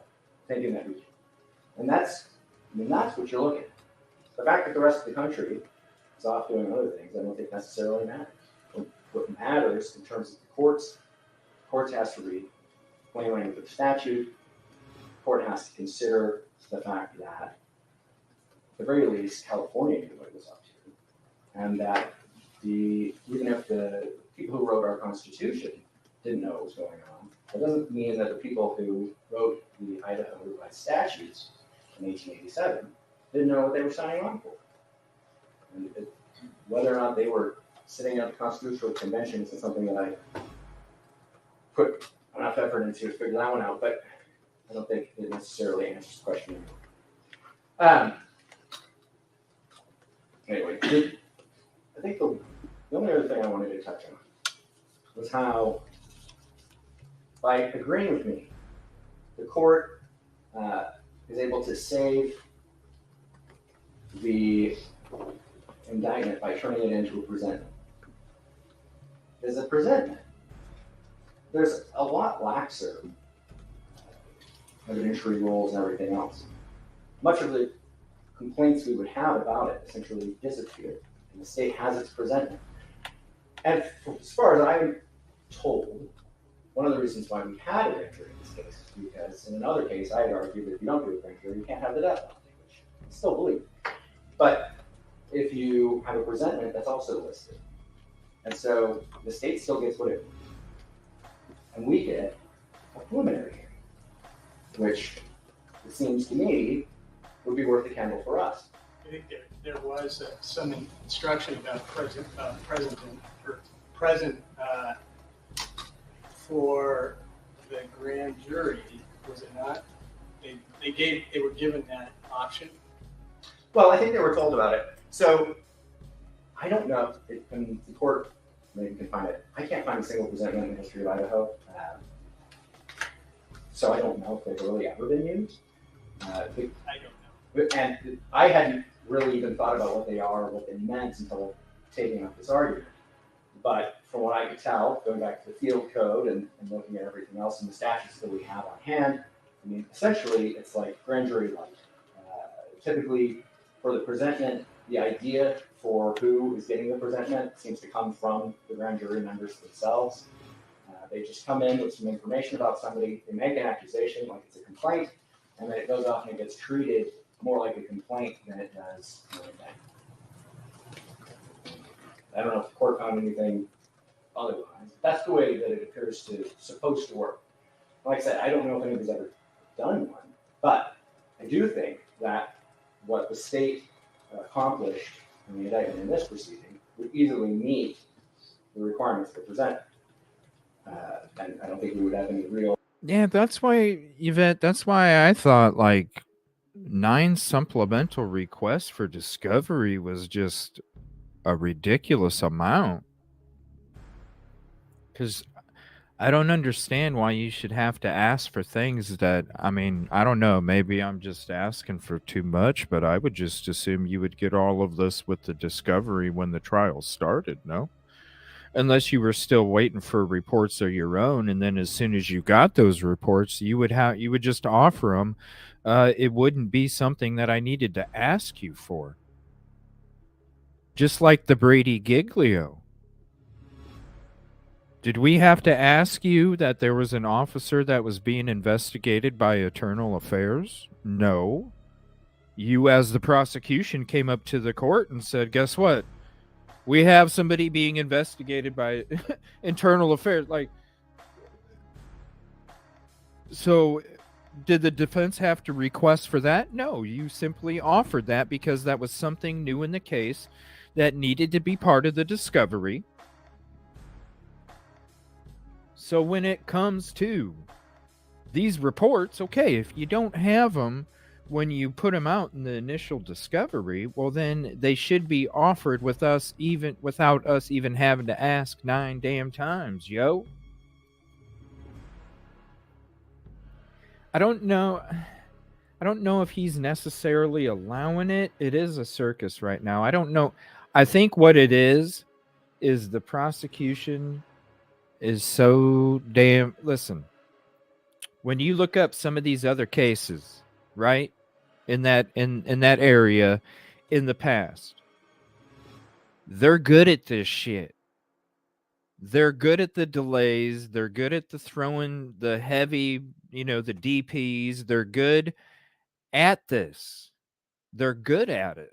thinking that we do. And that's what you're looking at. The fact that the rest of the country is off doing other things, I don't think necessarily matters. What matters in terms of the courts has to read plain language of the statute. The court has to consider the fact that, at the very least, California knew what it was up to, and that even if the people who wrote our Constitution didn't know what was going on, that doesn't mean that the people who wrote the Idaho revised statutes in 1887 didn't know what they were signing on for. And whether or not they were sitting at the Constitutional Convention is something that I put enough effort into to figure that one out, but I don't think it necessarily answers the question. Anyway, I think the only other thing I wanted to touch on was how, by agreeing with me, the court is able to save the indictment by turning it into a presentment. As a presentment, there's a lot laxer evidentiary rules and everything else. Much of the complaints we would have about it essentially disappeared, and the state has its presentment. And as far as I'm told, one of the reasons why we had a grand jury in this case is because in another case, I had argued that if you don't do a grand jury, you can't have the death penalty, which I still believe. But if you have a presentment, that's also listed. And so the state still gets what it wants. And we get a preliminary hearing, which it seems to me would be worth the candle for us. I think there was some instruction about present for the grand jury, was it not? they were given that option. Well, I think they were told about it. So I don't know, and the court maybe can find it. I can't find a single presentment in the history of Idaho. So I don't know if they've really ever been used. I don't know. And I hadn't really even thought about what they are or what they meant until taking up this argument. But from what I could tell, going back to the field code and looking at everything else in the statutes that we have on hand, I mean, essentially it's like grand jury light. Typically for the presentment, the idea for who is getting the presentment seems to come from the grand jury members themselves. They just come in with some information about somebody, they make an accusation like it's a complaint, and then it goes off and it gets treated more like a complaint than it does anything. I don't know if the court found anything otherwise. That's the way that it appears to supposed to work. Like I said, I don't know if anybody's ever done one, but I do think that what the state accomplished in the indictment in this proceeding would easily meet the requirements for presentment. And I don't think we would have any real. Yeah, that's why, Yvette, that's why I thought like 9 supplemental requests for discovery was just a ridiculous amount. Because I don't understand why you should have to ask for things that, I mean, I don't know, maybe I'm just asking for too much, but I would just assume you would get all of this with the discovery when the trial started, no? Unless you were still waiting for reports of your own, and then as soon as you got those reports, you would just offer them. It wouldn't be something that I needed to ask you for. Just like the Brady Giglio. Did we have to ask you that there was an officer that was being investigated by Internal Affairs? No. You, as the prosecution, came up to the court and said, guess what? We have somebody being investigated by Internal Affairs. Like, so did the defense have to request for that? No, you simply offered that because that was something new in the case that needed to be part of the discovery. So when it comes to these reports, okay, if you don't have them when you put them out in the initial discovery, well, then they should be offered with us, even without us even having to ask 9 damn times, yo. I don't know if he's necessarily allowing it. It is a circus right now. I don't know. I think what it is the prosecution is so damn. Listen, when you look up some of these other cases, right, in that area in the past, they're good at this shit. They're good at the delays. They're good at the throwing the heavy, the DPs. They're good at this. They're good at it.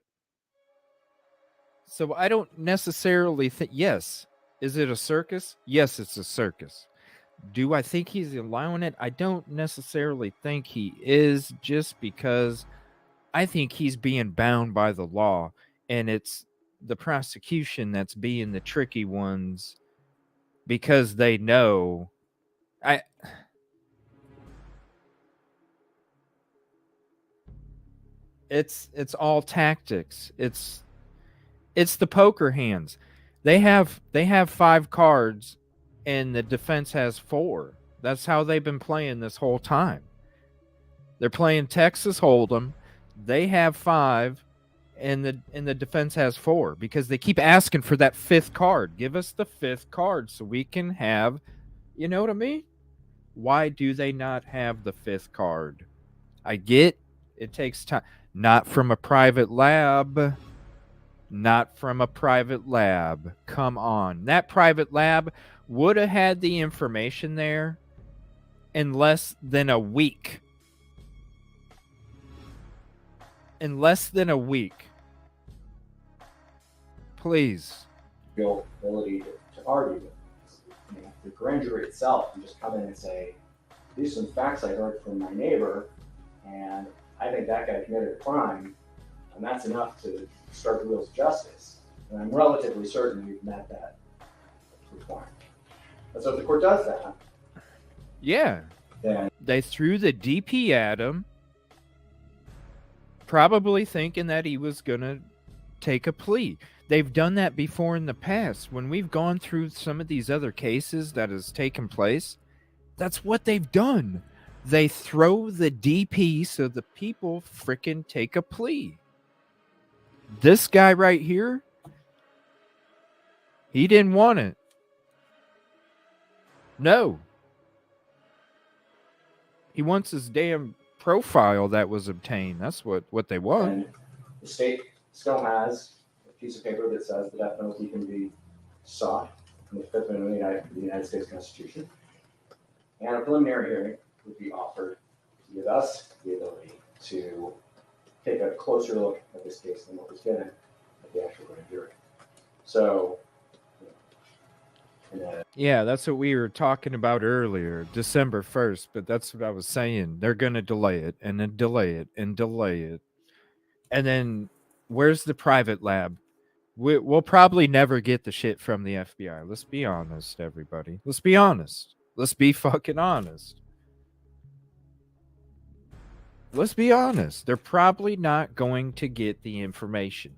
So I don't necessarily think, yes, is it a circus? Yes, it's a circus. Do I think he's allowing it? I don't necessarily think he is, just because I think he's being bound by the law, and it's the prosecution that's being the tricky ones because they know. It's all tactics. It's the poker hands. They have 5 cards and the defense has 4. That's how they've been playing this whole time. They're playing Texas Hold'em. They have 5 and the defense has 4 because they keep asking for that 5th card. Give us the 5th card so we can have, you know what I mean? Why do they not have the 5th card? I get it takes time. Not from a private lab. Not from a private lab. Come on. That private lab would have had the information there in less than a week. In less than a week. Please. The ability to argue with. I mean, the grand jury itself can just come in and say, these are some facts I heard from my neighbor, and I think that guy committed a crime, and that's enough to start the wheels of justice. And I'm relatively certain we've met that requirement. And so if the court does that, yeah, then they threw the DP at him, probably thinking that he was going to take a plea. They've done that before in the past. When we've gone through some of these other cases that has taken place, that's what they've done. They throw the DP so the people frickin' take a plea. This guy right here, he didn't want it. No. He wants his damn profile that was obtained. That's what they want. And the state still has a piece of paper that says the death penalty can be sought from the Fifth Amendment of the United States Constitution. And a preliminary hearing would be offered to give us the ability to take a closer look at this case than what was given at the actual grand jury. So, yeah, that's what we were talking about earlier, December 1st, but that's what I was saying. They're going to delay it and then delay it and delay it. And then where's the private lab? We'll probably never get the shit from the FBI. Let's be honest, everybody. Let's be honest. Let's be fucking honest. Let's be honest. They're probably not going to get the information.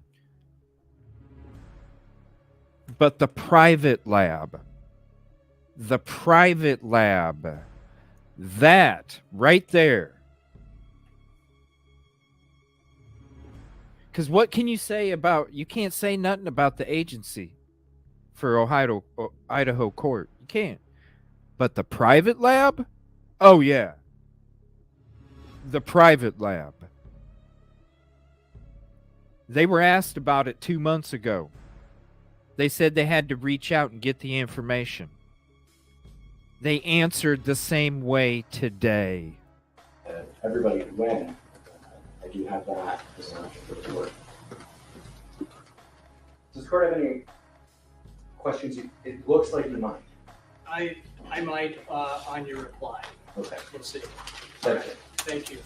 But the private lab, that right there. Because what can you say about, you can't say nothing about the agency for Idaho court. You can't. But the private lab? Oh, yeah. The private lab. They were asked about it 2 months ago. They said they had to reach out and get the information. They answered the same way today. everybody could win. I do have that as an option for the court. Does the court have any questions? It looks like you might. I might on your reply. Okay. We'll see. Thank you. Thank you.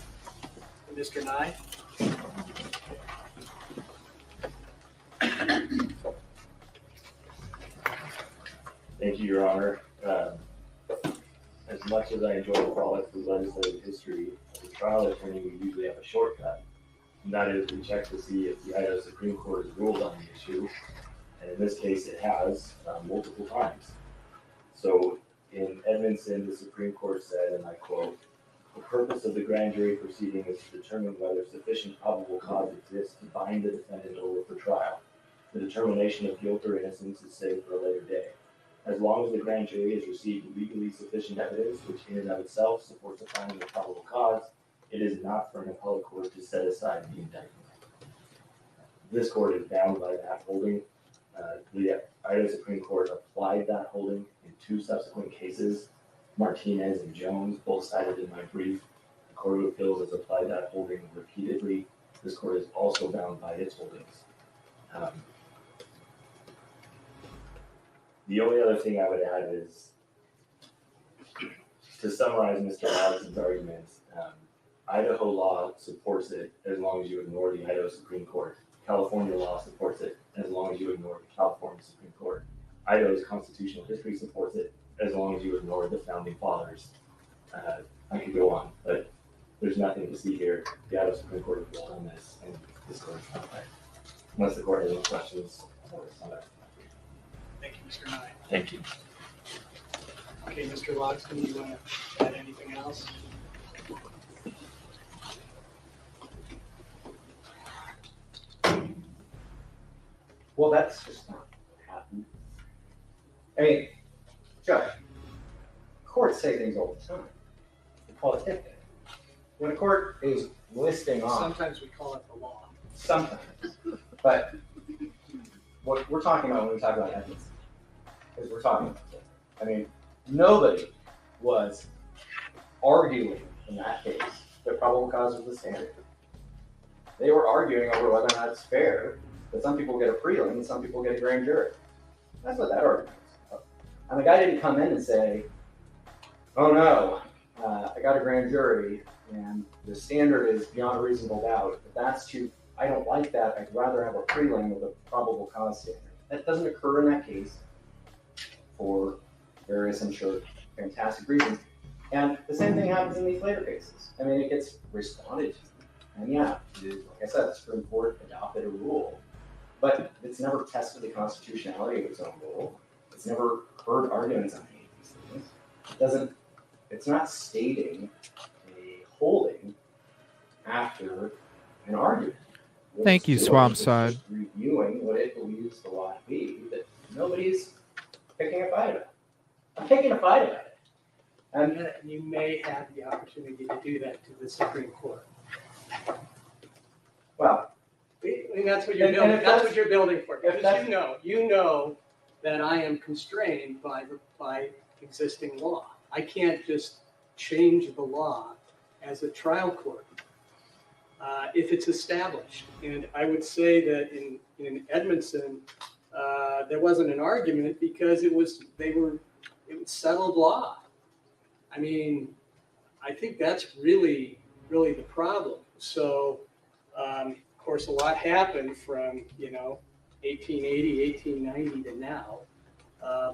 Mr. Nye? Thank you, Your Honor. As much as I enjoy the frolic through legislative history, as a trial attorney, we usually have a shortcut. And that is we check to see if the Idaho Supreme Court has ruled on the issue. And in this case, it has multiple times. So in Edmondson, the Supreme Court said, and I quote, "The purpose of the grand jury proceeding is to determine whether sufficient probable cause exists to bind the defendant over for trial. The determination of guilt or innocence is saved for a later day. As long as the grand jury has received legally sufficient evidence, which in and of itself supports a finding of probable cause, it is not for an appellate court to set aside the indictment." This court is bound by that holding. The Idaho Supreme Court applied that holding in two subsequent cases, Martinez and Jones, both cited in my brief. The Court of Appeals has applied that holding repeatedly. This court is also bound by its holdings. The only other thing I would add is, to summarize Mr. Allison's arguments, Idaho law supports it as long as you ignore the Idaho Supreme Court. California law supports it as long as you ignore the California Supreme Court. Idaho's constitutional history supports it as long as you ignore the founding fathers. I could go on, but there's nothing to see here. The Idaho Supreme Court has ruled on this, and this court is not right. Unless the court has any questions, I'll respond. Thank you, Mr. Nye. Thank you. Okay, Mr. Loxton, you want to add anything else? Well, that's just not what happened. I mean, Judge, courts say things all the time. We call it dicta. When a court is listing off, Sometimes we call it the law. sometimes, but what we're talking about when we talk about evidence is we're talking about it. I mean, nobody was arguing in that case that probable cause was the standard. They were arguing over whether or not it's fair that some people get a prelim and some people get a grand jury. That's what that argument is about. And the guy didn't come in and say, "Oh no, I got a grand jury and the standard is beyond a reasonable doubt. But that's too, I don't like that. I'd rather have a prelim with a probable cause standard." That doesn't occur in that case for various, I'm sure, fantastic reasons. And the same thing happens in these later cases. I mean, it gets responded to And yeah, like I said, the Supreme Court adopted a rule, but it's never tested the constitutionality of its own rule. It's never heard arguments on any of these things. It's not stating a holding after an argument. Thank you, Swampside. Just reviewing what it believes the law to be, that nobody's picking a fight about. I'm picking a fight about it. And you may have the opportunity to do that to the Supreme Court. Well, I mean, that's what you're building. That's what you're building for. Because you know that I am constrained by existing law. I can't just change the law as a trial court if it's established. And I would say that in Edmondson, there wasn't an argument because it was settled law. I mean, I think that's really the problem. So, of course, a lot happened from 1880, 1890 to now,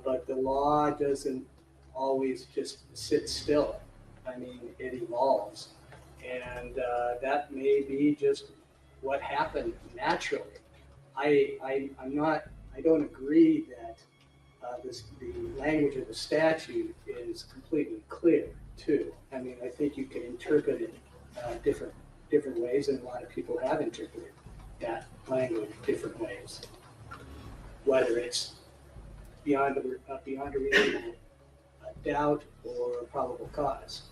but the law doesn't always just sit still. I mean, it evolves, and that may be just what happened naturally. I don't agree that the language of the statute is completely clear, too. I mean, I think you can interpret it different ways, and a lot of people have interpreted that language different ways. Whether it's beyond a reasonable doubt or a probable cause.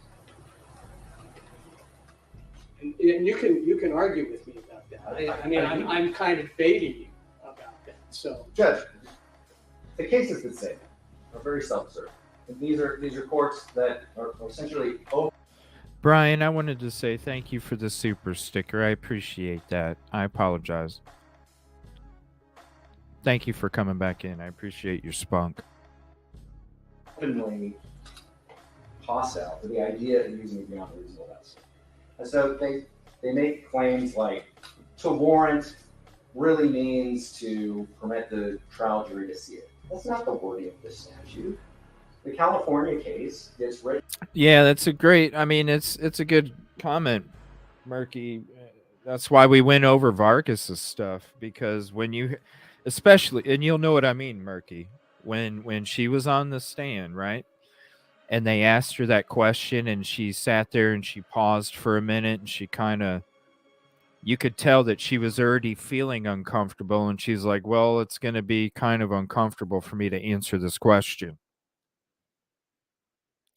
And you can argue with me about that. I mean, I'm kind of baiting you about that. So, Judge, the cases that say that are very self-serving. These are courts that are essentially open. Brian, I wanted to say thank you for the super sticker. I appreciate that. I apologize. Thank you for coming back in. I appreciate your spunk. Openly hostile to the idea of using it beyond reasonable doubt. And so they make claims like to warrant really means to permit the trial jury to see it. That's not the wording of this statute. The California case gets written. Yeah, that's a great. I mean, it's a good comment, Murky. That's why we went over Vargas's stuff, because when you, especially, and you'll know what I mean, Murky, when she was on the stand, right? And they asked her that question, and she sat there and she paused for a minute, and she kind of, you could tell that she was already feeling uncomfortable, and she's like, well, it's going to be kind of uncomfortable for me to answer this question.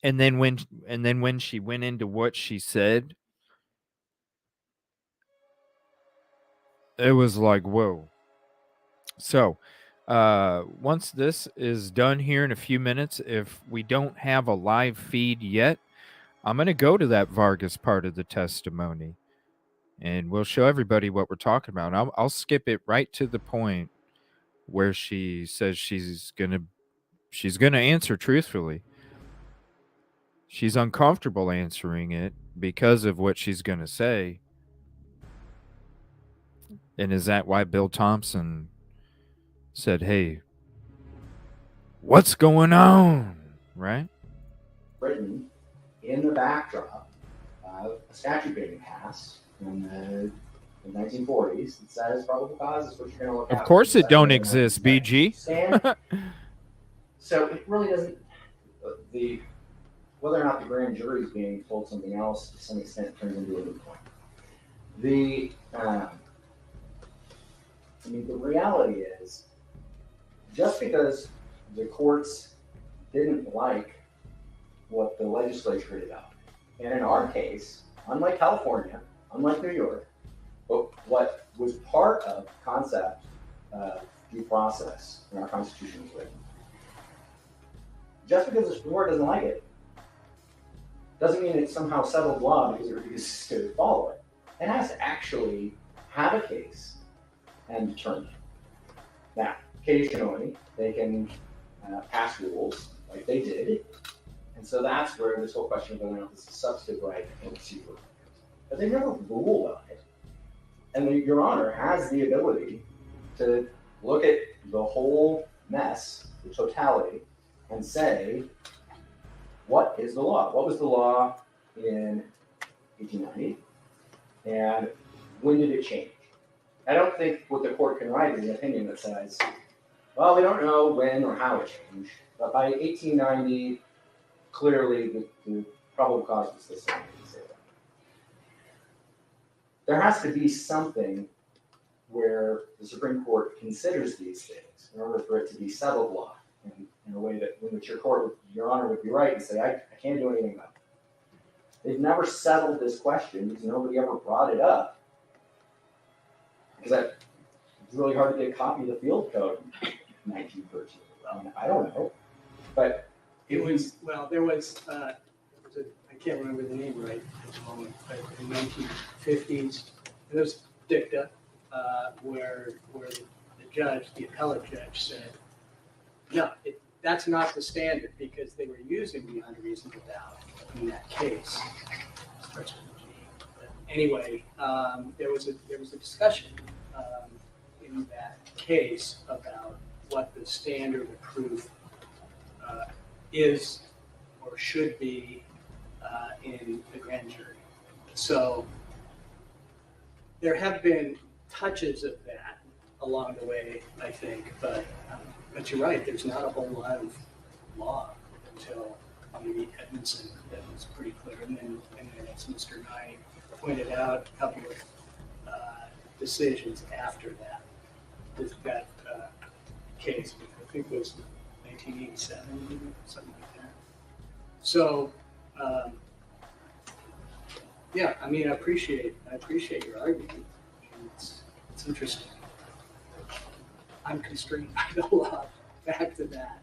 And then when she went into what she said, it was like, whoa. So, once this is done here in a few minutes, if we don't have a live feed yet, I'm going to go to that Vargas part of the testimony, and we'll show everybody what we're talking about. I'll skip it right to the point where she says she's gonna answer truthfully. She's uncomfortable answering it because of what she's going to say. And is that why Bill Thompson said, hey, what's going on? Right? Written in the backdrop of a statute being passed in the 1940s that says probable cause is what you're going to look at. Of course it don't exist, BG. So it really doesn't, whether or not the grand jury is being told something else to some extent turns into a moot point. The reality is, just because the courts didn't like what the legislature did out, and in our case, unlike California, unlike New York, but what was part of the concept of due process in our Constitution was written, just because the Supreme Court doesn't like it, doesn't mean it's somehow settled law because it refuses to follow it. It has to actually have a case and determine it. Now, occasionally, they can pass rules like they did. And so that's where this whole question of whether or not this is a substantive right and procedural right. But they never ruled on it. And Your Honor has the ability to look at the whole mess, the totality, and say, what is the law? What was the law in 1890? And when did it change? I don't think what the court can write is an opinion that says, well, we don't know when or how it changed, but by 1890, clearly the probable cause was the same. There has to be something where the Supreme Court considers these things in order for it to be settled law in a way that in which your honor would be right and say, I can't do anything about it. They've never settled this question because nobody ever brought it up. Because it's really hard to get a copy of the field code in 1913. I don't know. But it was, there was, I can't remember the name right at the moment, but in the 1950s, there was dicta where the judge, the appellate judge said, no, that's not the standard because they were using the unreasonable doubt in that case. But anyway, there was a discussion in that case about what the standard of proof is or should be in the grand jury. So there have been touches of that along the way, I think, but you're right, there's not a whole lot of law until maybe Edmondson that was pretty clear. And then as Mr. Nye pointed out, a couple of decisions after that, with that case, I think it was 1987, something like that. So, yeah, I mean, I appreciate your argument. It's interesting. I'm constrained by the law. Back to that.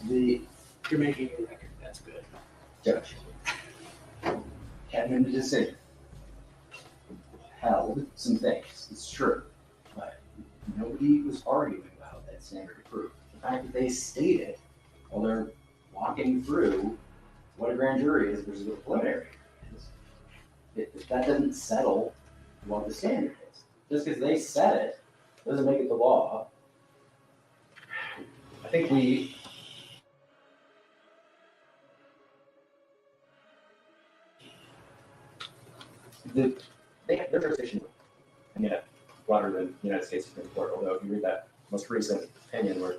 You're making a record. That's good. Judge, Kevin decision held some things. It's true, but nobody was arguing about that standard of proof. The fact that they stated while they're walking through what a grand jury is versus what a preliminary is, that doesn't settle what the standard is. Just because they said it doesn't make it the law. I think their jurisdiction, and yet broader than the United States Supreme Court. Although if you read that most recent opinion where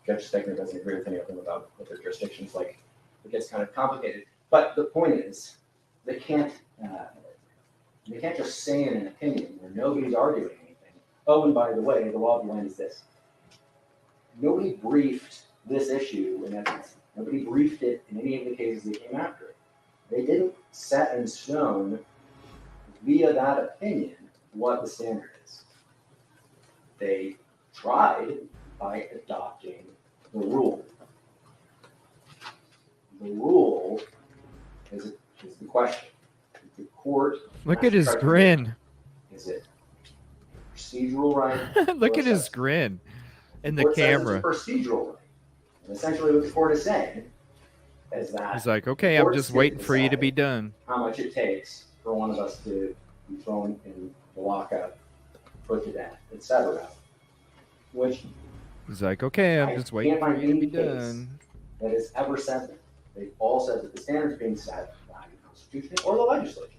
Judge Stegner doesn't agree with any of them about what their jurisdiction's like, it gets kind of complicated. But the point is, they can't just say in an opinion where nobody's arguing anything. Oh, and by the way, the law of the land is this. Nobody briefed this issue in essence. Nobody briefed it in any of the cases that came after it. They didn't set in stone via that opinion what the standard is. They tried by adopting the rule. The rule is the question. The court. Look at his grin. Is it procedural right? Look at his grin in the camera. It's a procedural right. And essentially what the court is saying is that he's like, okay, I'm just waiting for you to be done. How much it takes for one of us to be thrown in the lockup, put to death, etc. Which he's like, okay, I'm just waiting for you to be done. That has ever said that. They've all said that the standards being set by the Constitution or the legislature,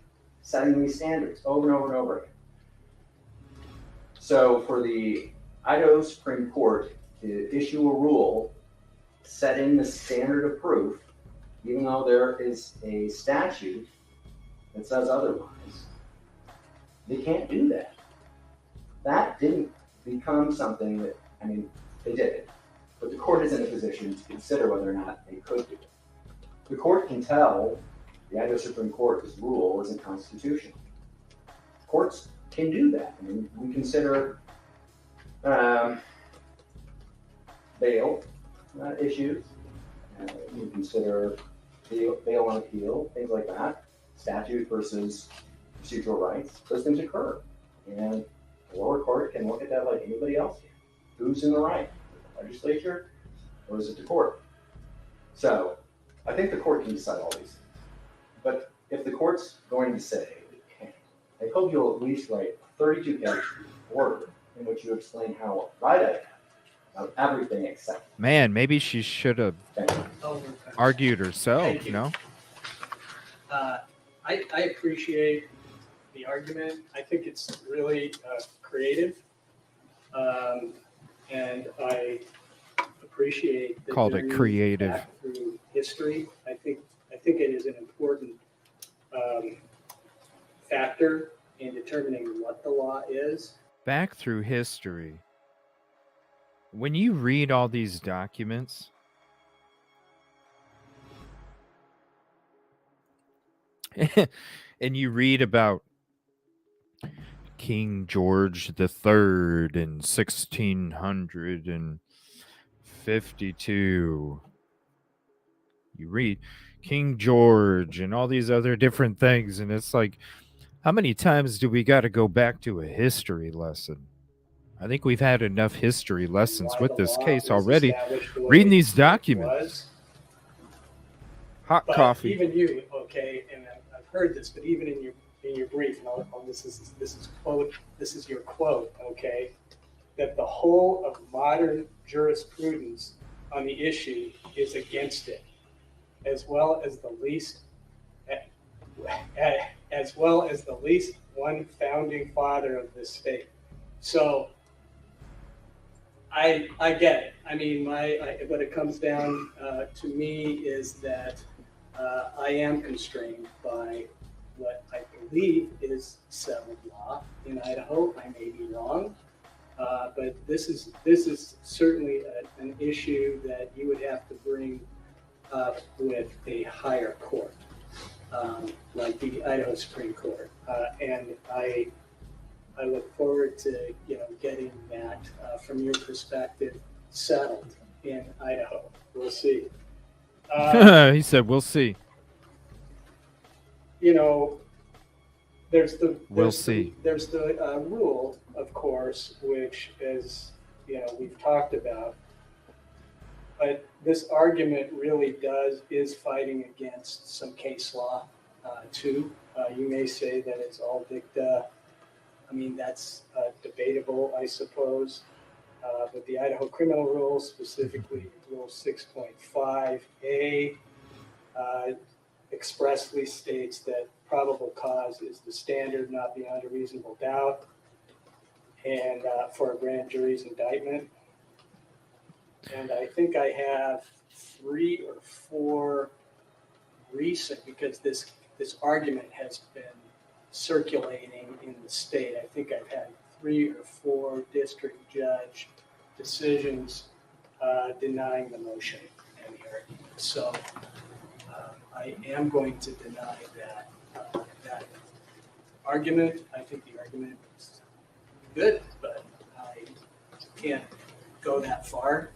setting these standards over and over and over again. So for the Idaho Supreme Court to issue a rule setting the standard of proof, even though there is a statute that says otherwise, they can't do that. That didn't become something that, I mean, they did it, but the court is in a position to consider whether or not they could do it. The court can tell the Idaho Supreme Court this rule isn't constitutional. Courts can do that. I mean, we consider bail issues. We consider bail on appeal, things like that. Statute versus procedural rights. Those things occur. And the lower court can look at that like anybody else can. Who's in the right? The legislature or is it the court? So I think the court can decide all these things. But if the court's going to say it can't, I hope you'll at least write a 32-page order in which you explain how right I am about everything except. Man, maybe she should have argued herself, Thank you. no? I appreciate the argument. I think it's really creative. And I appreciate that Called they're it moving creative. back through history. I think it is an important factor in determining what the law is. Back through history. When you read all these documents, and you read about King George III in 1652, you read King George and all these other different things, and it's like, how many times do we got to go back to a history lesson? I think we've had enough history lessons with this case already. Reading these documents. Hot But coffee. even you, okay, and I've heard this, but even in your brief, and this is your quote, okay, that the whole of modern jurisprudence on the issue is against it, as well as the least one founding father of this state. So I get it. I mean, what it comes down to me is that I am constrained by what I believe is settled law in Idaho. I may be wrong, but this is certainly an issue that you would have to bring up with a higher court, like the Idaho Supreme Court, and I look forward to getting that from your perspective settled in Idaho. We'll see. He said, "We'll see." There's the rule, of course, which is we've talked about, but this argument really is fighting against some case law too. You may say that it's all dicta. I mean, that's debatable, I suppose. But the Idaho criminal rules, specifically Rule 6.5A, expressly states that probable cause is the standard, not beyond a reasonable doubt, and for a grand jury's indictment. And I think I have 3 or 4 recent, because this argument has been circulating in the state. I think I've had 3 or 4 district judge decisions denying the motion and the argument. So I am going to deny that argument. I think the argument is good, but I can't go that far.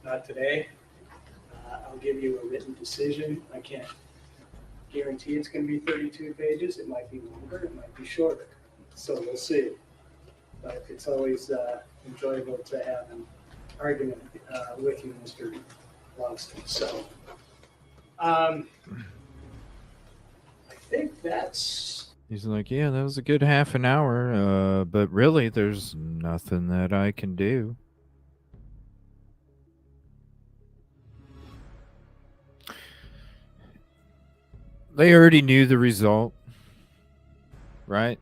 Not today. I'll give you a written decision. I can't guarantee it's going to be 32 pages. It might be longer. It might be shorter. So we'll see. But it's always enjoyable to have an argument with you, Mr. Longston. So I think that's... He's like, yeah, that was a good half an hour, but really there's nothing that I can do. They already knew the result, right?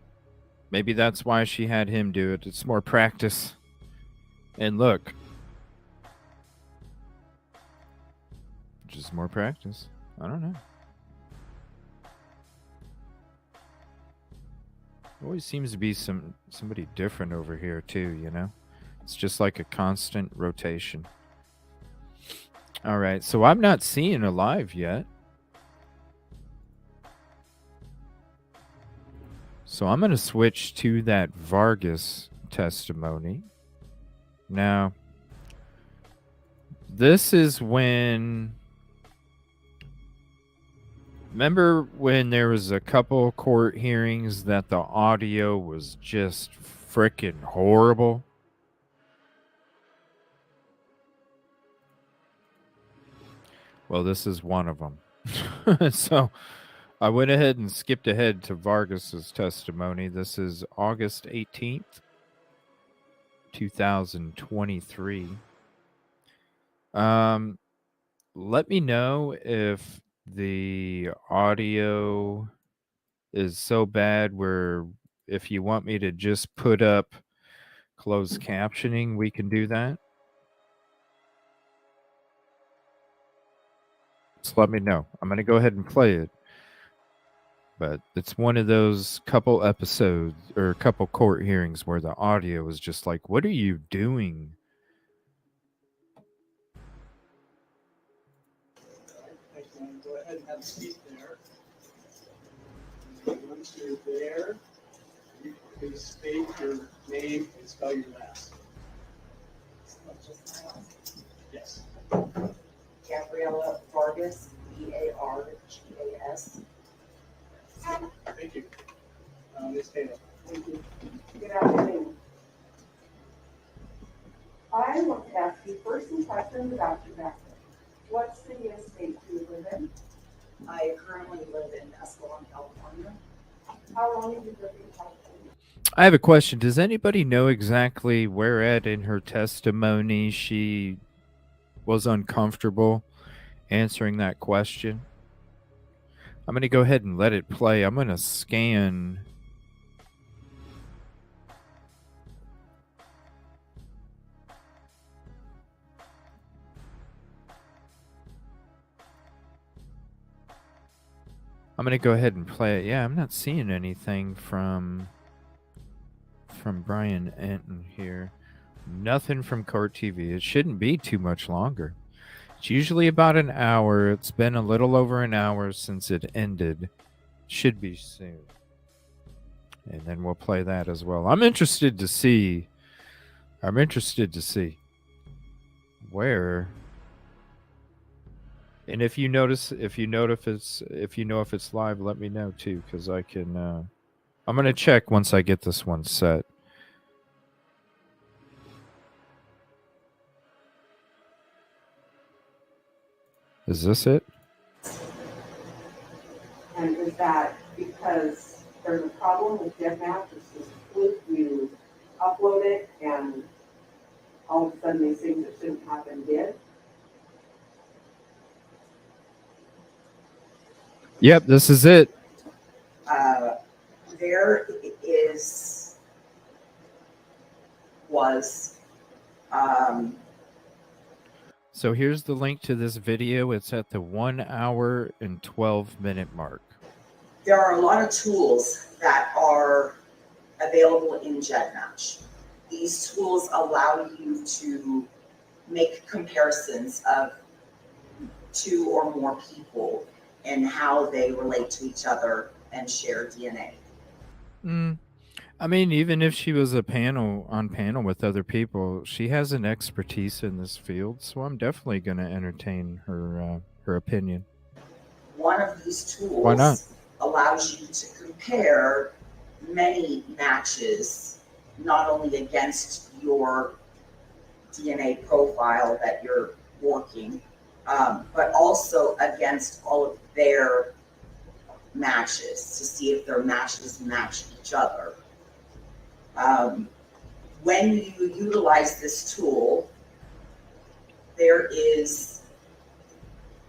Maybe that's why she had him do it. It's more practice. And look, just more practice. I don't know. Always seems to be somebody different over here too, you know? It's just like a constant rotation. All right, so I'm not seeing a live yet. So I'm going to switch to that Vargas testimony. Now, this is when... Remember when there was a couple court hearings that the audio was just freaking horrible? Well, this is one of them. So I went ahead and skipped ahead to Vargas's testimony. This is August 18th, 2023. let me know if the audio is so bad where if you want me to just put up closed captioning, we can do that. Just let me know. I'm going to go ahead and play it. But it's one of those couple episodes or a couple court hearings where the audio is just like, what are you doing? Go ahead and have a seat there. Once you're there, you please state your name and spell your last. Yes. Gabriella Vargas, Vargas. Thank you. Ms. Taylor. Thank you. Good afternoon. I want to ask you first some questions about your background. What city and state do you live in? I currently live in Escalon, California. How long have you lived in California? I have a question. Does anybody know exactly where at in her testimony she was uncomfortable answering that question? I'm going to go ahead and let it play. I'm going to scan. I'm going to go ahead and play it. Yeah, I'm not seeing anything from Brian Enton here. Nothing from Court TV. It shouldn't be too much longer. It's usually about an hour. It's been a little over an hour since it ended. Should be soon. And then we'll play that as well. I'm interested to see where. And if you know if it's live, let me know too, because I can. I'm gonna check once I get this one set. Is this it? And is that because there's a problem with GetMap? It's just fluke, you upload it and all of a sudden these things that shouldn't happen did? Yep, this is it. There was. So here's the link to this video. It's at the 1 hour and 12-minute mark. There are a lot of tools that are available in GEDmatch. These tools allow you to make comparisons of two or more people and how they relate to each other and share DNA. I mean, even if she was on panel with other people, she has an expertise in this field, so I'm definitely going to entertain her opinion. One of these Why not? tools allows you to compare many matches, not only against your DNA profile that you're working, but also against all of their matches to see if their matches match each other. When you utilize this tool, there is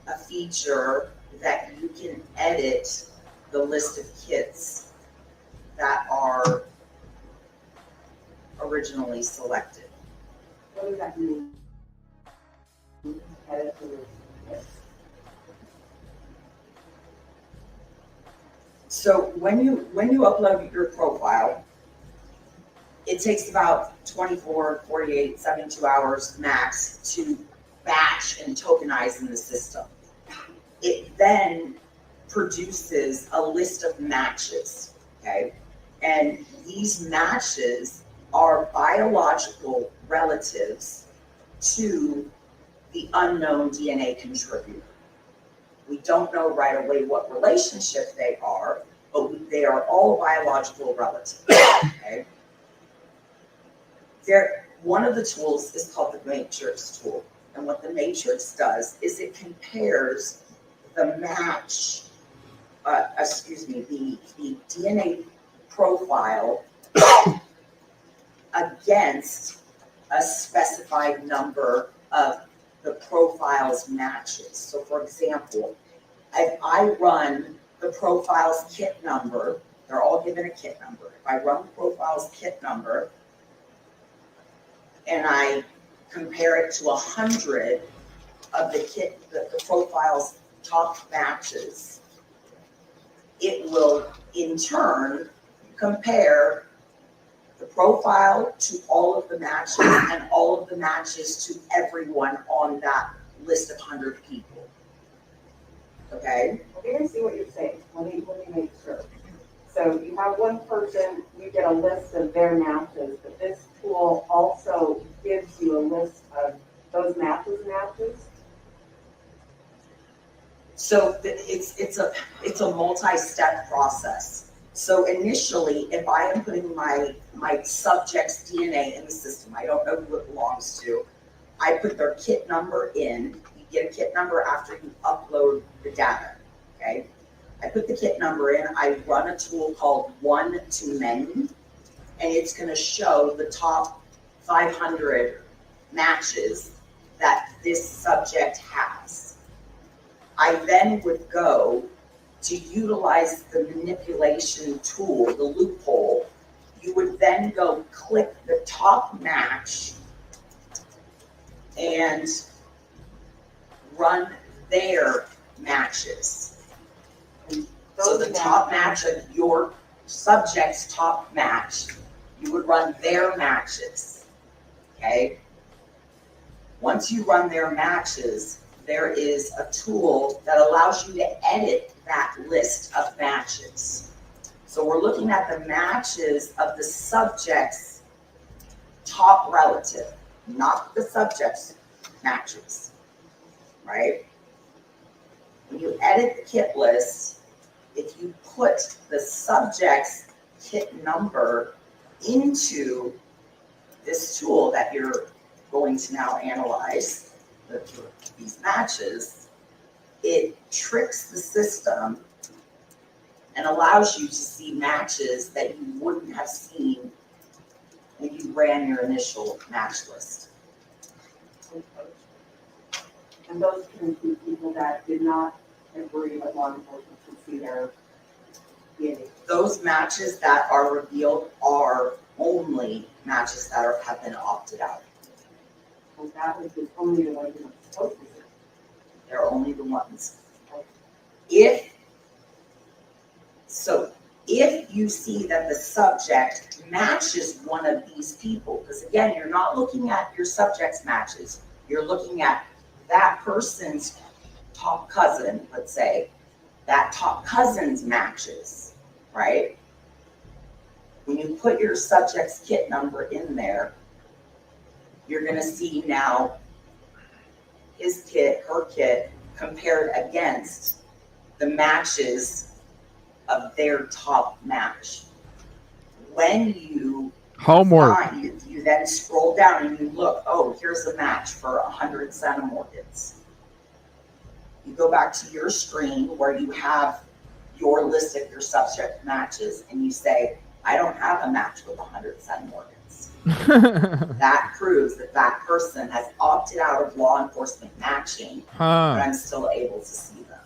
a feature that you can edit the list of kits that are originally selected. What does that mean? Edit the list of kits. So when you upload your profile, it takes about 24, 48, 72 hours max to batch and tokenize in the system. It then produces a list of matches, okay? And these matches are biological relatives to the unknown DNA contributor. We don't know right away what relationship they are, but they are all biological relatives, okay? One of the tools is called the matrix tool. And what the matrix does is it compares the match, the DNA profile against a specified number of the profiles matches. So for example, if I run the profiles kit number, they're all given a kit number. If I run the profiles kit number and I compare it to 100 of the profiles top matches, it will in turn compare the profile to all of the matches and all of the matches to everyone on that list of 100 people. Okay? Okay, I see what you're saying. Let me make sure. So you have one person, you get a list of their matches, but this tool also gives you a list of those matches. So it's a multi-step process. So initially, if I am putting my subject's DNA in the system, I don't know who it belongs to, I put their kit number in. You get a kit number after you upload the data, okay? I put the kit number in, I run a tool called one-to-many, and it's gonna show the top 500 matches that this subject has. I then would go to utilize the manipulation tool, the loophole. You would then go click the top match and run their matches. So the top match of your subject's top match, you would run their matches, okay? Once you run their matches, there is a tool that allows you to edit that list of matches. So we're looking at the matches of the subject's top relative, not the subject's matches, right? When you edit the kit list, if you put the subject's kit number into this tool that you're going to now analyze, these matches, it tricks the system and allows you to see matches that you wouldn't have seen when you ran your initial match list. And those can include people that did not agree with law enforcement to see their DNA. Those matches that are revealed are only matches that have been opted out. And that is only the ones you're supposed to see. They're only the ones. If you see that the subject matches one of these people, because again, you're not looking at your subject's matches, you're looking at that person's top cousin, let's say, that top cousin's matches, right? When you put your subject's kit number in there, you're going to see now his kit, her kit, compared against the matches of their top match. When you you then scroll down and you look, oh, here's a match for 100 centimorgans. You go back to your screen where you have your list of your subject matches and you say, I don't have a match with 100 centimorgans. That proves that that person has opted out of law enforcement matching, but I'm still able to see them.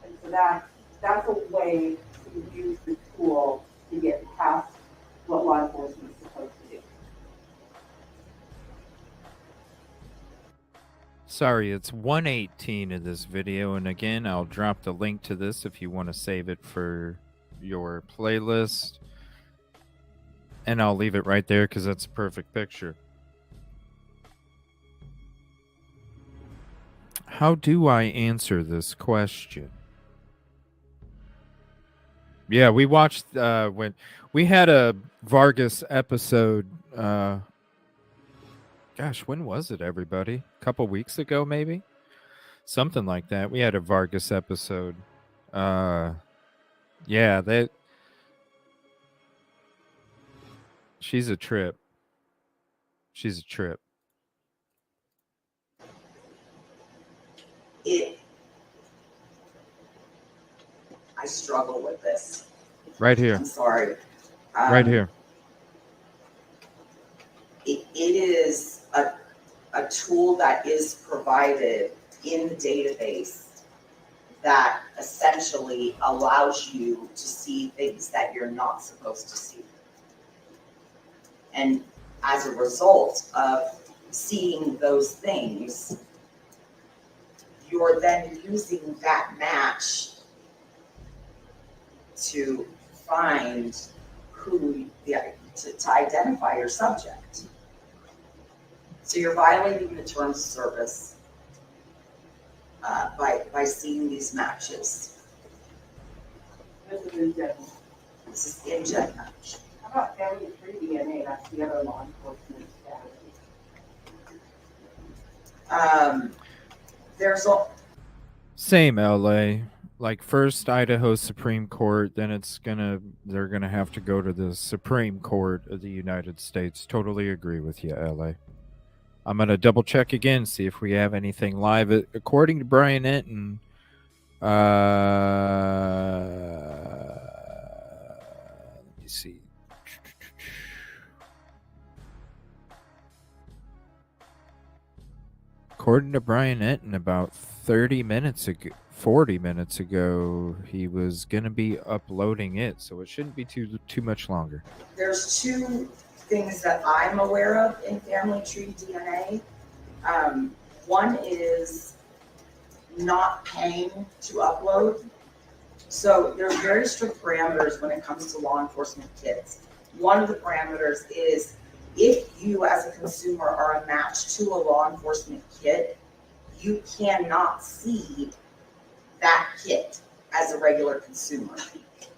And so that's a way to use the tool to get past what law enforcement is supposed to do. Sorry, it's 1:18 of this video, and again, I'll drop the link to this if you want to save it for your playlist. And I'll leave it right there because that's a perfect picture. How do I answer this question? Yeah, we watched when we had a Vargas episode. Gosh, when was it, everybody? A couple weeks ago, maybe? Something like that. We had a Vargas episode. Yeah, that. She's a trip. She's a trip. I struggle with this. Right here. I'm sorry. Right here. It is a tool that is provided in the database that essentially allows you to see things that you're not supposed to see. And as a result of seeing those things, you're then using that match to find to identify your subject. So you're violating the terms of service by seeing these matches. This is in general. This is in gen match. How about family tree DNA? That's the other law enforcement strategy. There's a Same LA. Like first Idaho Supreme Court, then they're gonna have to go to the Supreme Court of the United States. Totally agree with you, LA. I'm gonna double check again, see if we have anything live. According to Brian Enton, let me see. According to Brian Enton, about 40 minutes ago, he was going to be uploading it, so it shouldn't be too much longer. There's two things that I'm aware of in family tree DNA. One is not paying to upload. So there's very strict parameters when it comes to law enforcement kits. One of the parameters is if you as a consumer are a match to a law enforcement kit, you cannot see that kit as a regular consumer.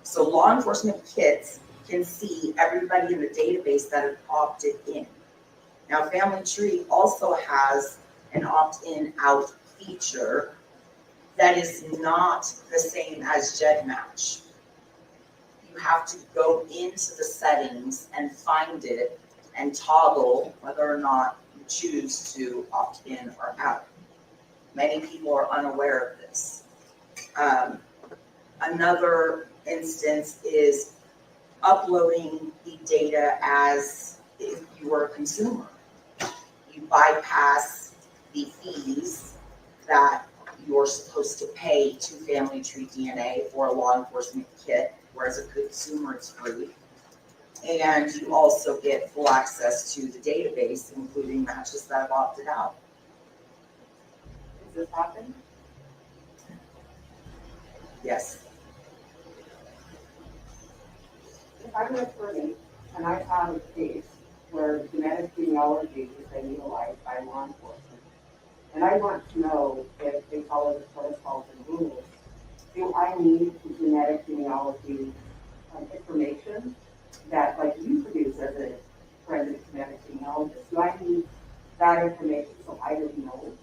So law enforcement kits can see everybody in the database that have opted in. Now Family Tree also has an opt-in out feature that is not the same as GEDmatch. You have to go into the settings and find it and toggle whether or not you choose to opt in or out. Many people are unaware of this. Another instance is uploading the data as if you were a consumer. You bypass the fees that you're supposed to pay to Family Tree DNA for a law enforcement kit, whereas a consumer it's free. And you also get full access to the database, including matches that have opted out. Does this happen? Yes. If I'm an attorney and I have a case where genetic genealogy is being utilized by law enforcement, and I want to know if they follow the protocols and rules, do I need the genetic genealogy information that, like you produce as a forensic genetic genealogist? Do I need that information so I would know?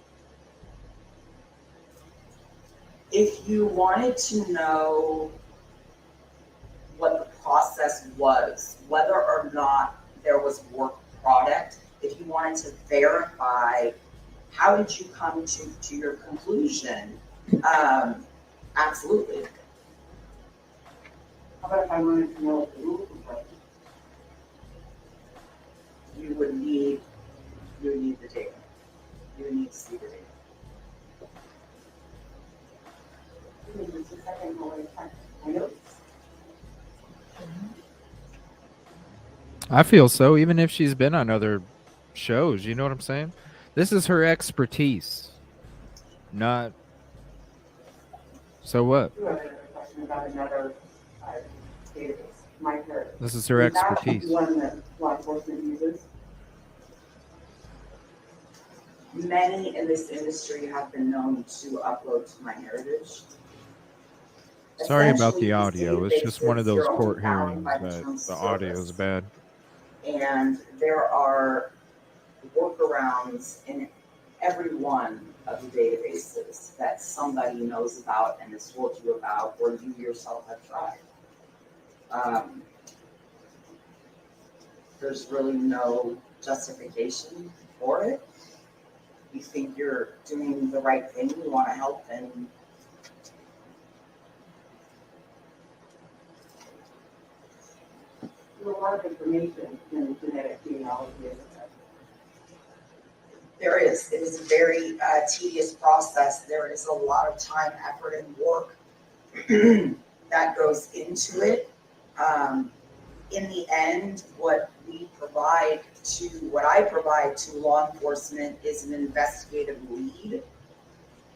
If you wanted to know what the process was, whether or not there was work product, if you wanted to verify how did you come to your conclusion, absolutely. How about if I wanted to know what the rules were? You would need the data. You would need to see the data. Just a second, I'll check my notes. I feel so, even if she's been on other shows, you know what I'm saying? This is her expertise. Not so what? You have another question about another database. This is her expertise. Is that one that law enforcement uses? Many in this industry have been known to upload to MyHeritage. Sorry about the audio. It's just one of those court hearings that the audio is bad. And there are workarounds in every one of the databases that somebody knows about and has told you about, or you yourself have tried. There's really no justification for it. You think you're doing the right thing, you want to help, and There's a lot of information in genetic genealogy. There is. It is a very tedious process. There is a lot of time, effort, and work that goes into it. In the end, what I provide to law enforcement is an investigative lead,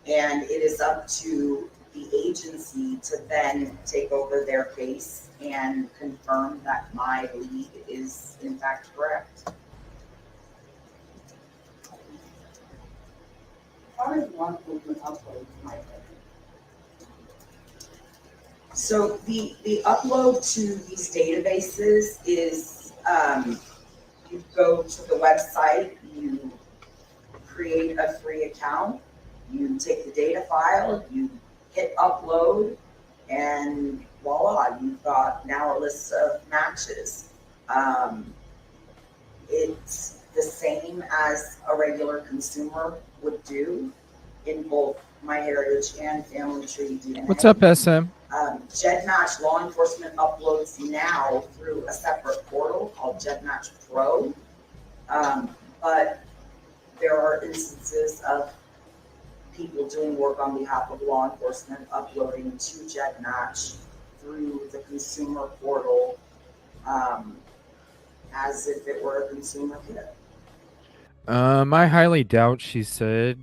and it is up to the agency to then take over their case and confirm that my lead is in fact correct. How does law enforcement upload my case? So the upload to these databases is you go to the website, you create a free account, you take the data file, you hit upload, and voila, you've got now a list of matches. It's the same as a regular consumer would do in both MyHeritage and Family Tree DNA. What's up, SM? GEDmatch law enforcement uploads now through a separate portal called GEDmatch Pro. But there are instances of people doing work on behalf of law enforcement uploading to GEDmatch through the consumer portal as if it were a consumer kit. I highly doubt she said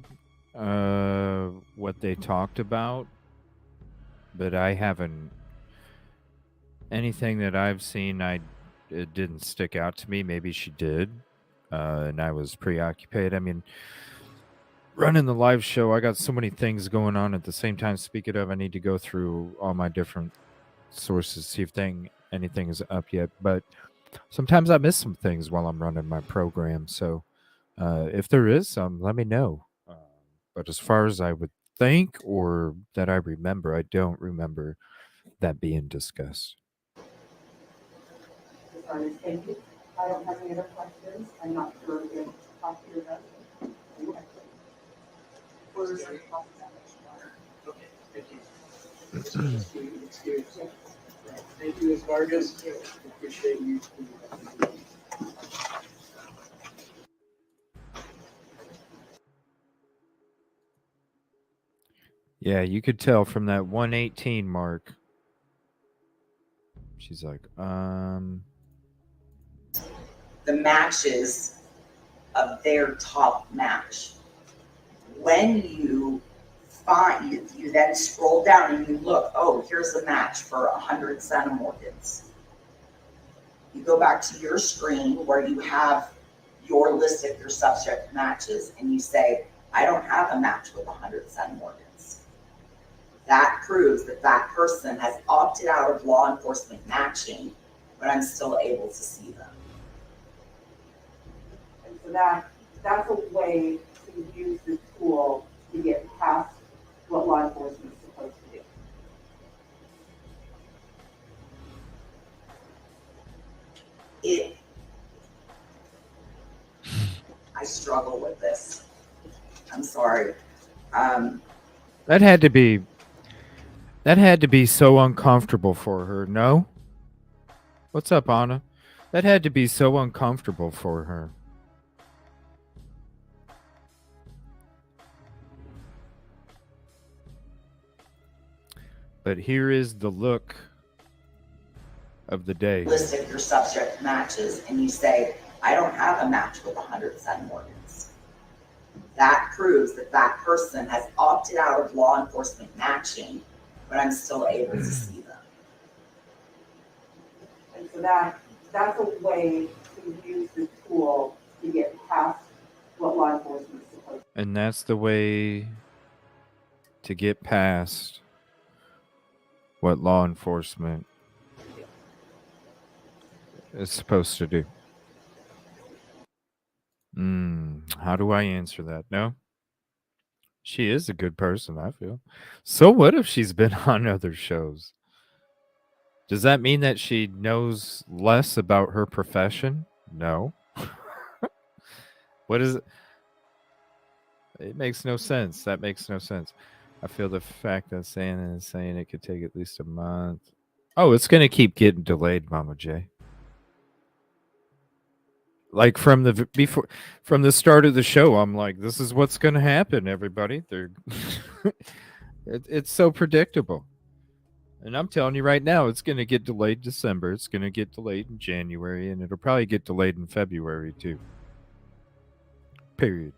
what they talked about, but I haven't. Anything that I've seen, it didn't stick out to me. Maybe she did, and I was preoccupied. I mean, running the live show, I got so many things going on at the same time. Speaking of, I need to go through all my different sources, see if anything is up yet. But sometimes I miss some things while I'm running my program. So if there is some, let me know. But as far as I would think or that I remember, I don't remember that being discussed. Sorry, thank you. I don't have any other questions. I'm not sure if you talk to your husband. Okay, thank you. Thank you, Ms. Vargas. Appreciate you. Yeah, you could tell from that 118 mark. She's like, The matches of their top match. When you find, you then scroll down and you look, oh, here's a match for 100 centimorgans. You go back to your screen where you have your list of your subject matches and you say, I don't have a match with 100 centimorgans. That proves that that person has opted out of law enforcement matching, but I'm still able to see them. And so that's a way to use this tool to get past what law enforcement is supposed to do. I struggle with this. I'm sorry. that had to be so uncomfortable for her. No? What's up, Anna? That had to be so uncomfortable for her. But here is the look of the day. List of your subject matches and you say, I don't have a match with 100 centimorgans. That proves that that person has opted out of law enforcement matching, but I'm still able to see them. And so that's a way to use this tool to get past what law enforcement is supposed to do. And that's the way to get past what law enforcement is supposed to do. How do I answer that? No? She is a good person, I feel. So what if she's been on other shows? Does that mean that she knows less about her profession? No. What is it? It makes no sense. That makes no sense. I feel the fact that Santa is saying it could take at least a month. Oh, it's going to keep getting delayed, Mama J. Like from the start of the show, I'm like, this is what's going to happen, everybody. It's so predictable. And I'm telling you right now, it's going to get delayed December. It's going to get delayed in January, and it'll probably get delayed in February too. Period.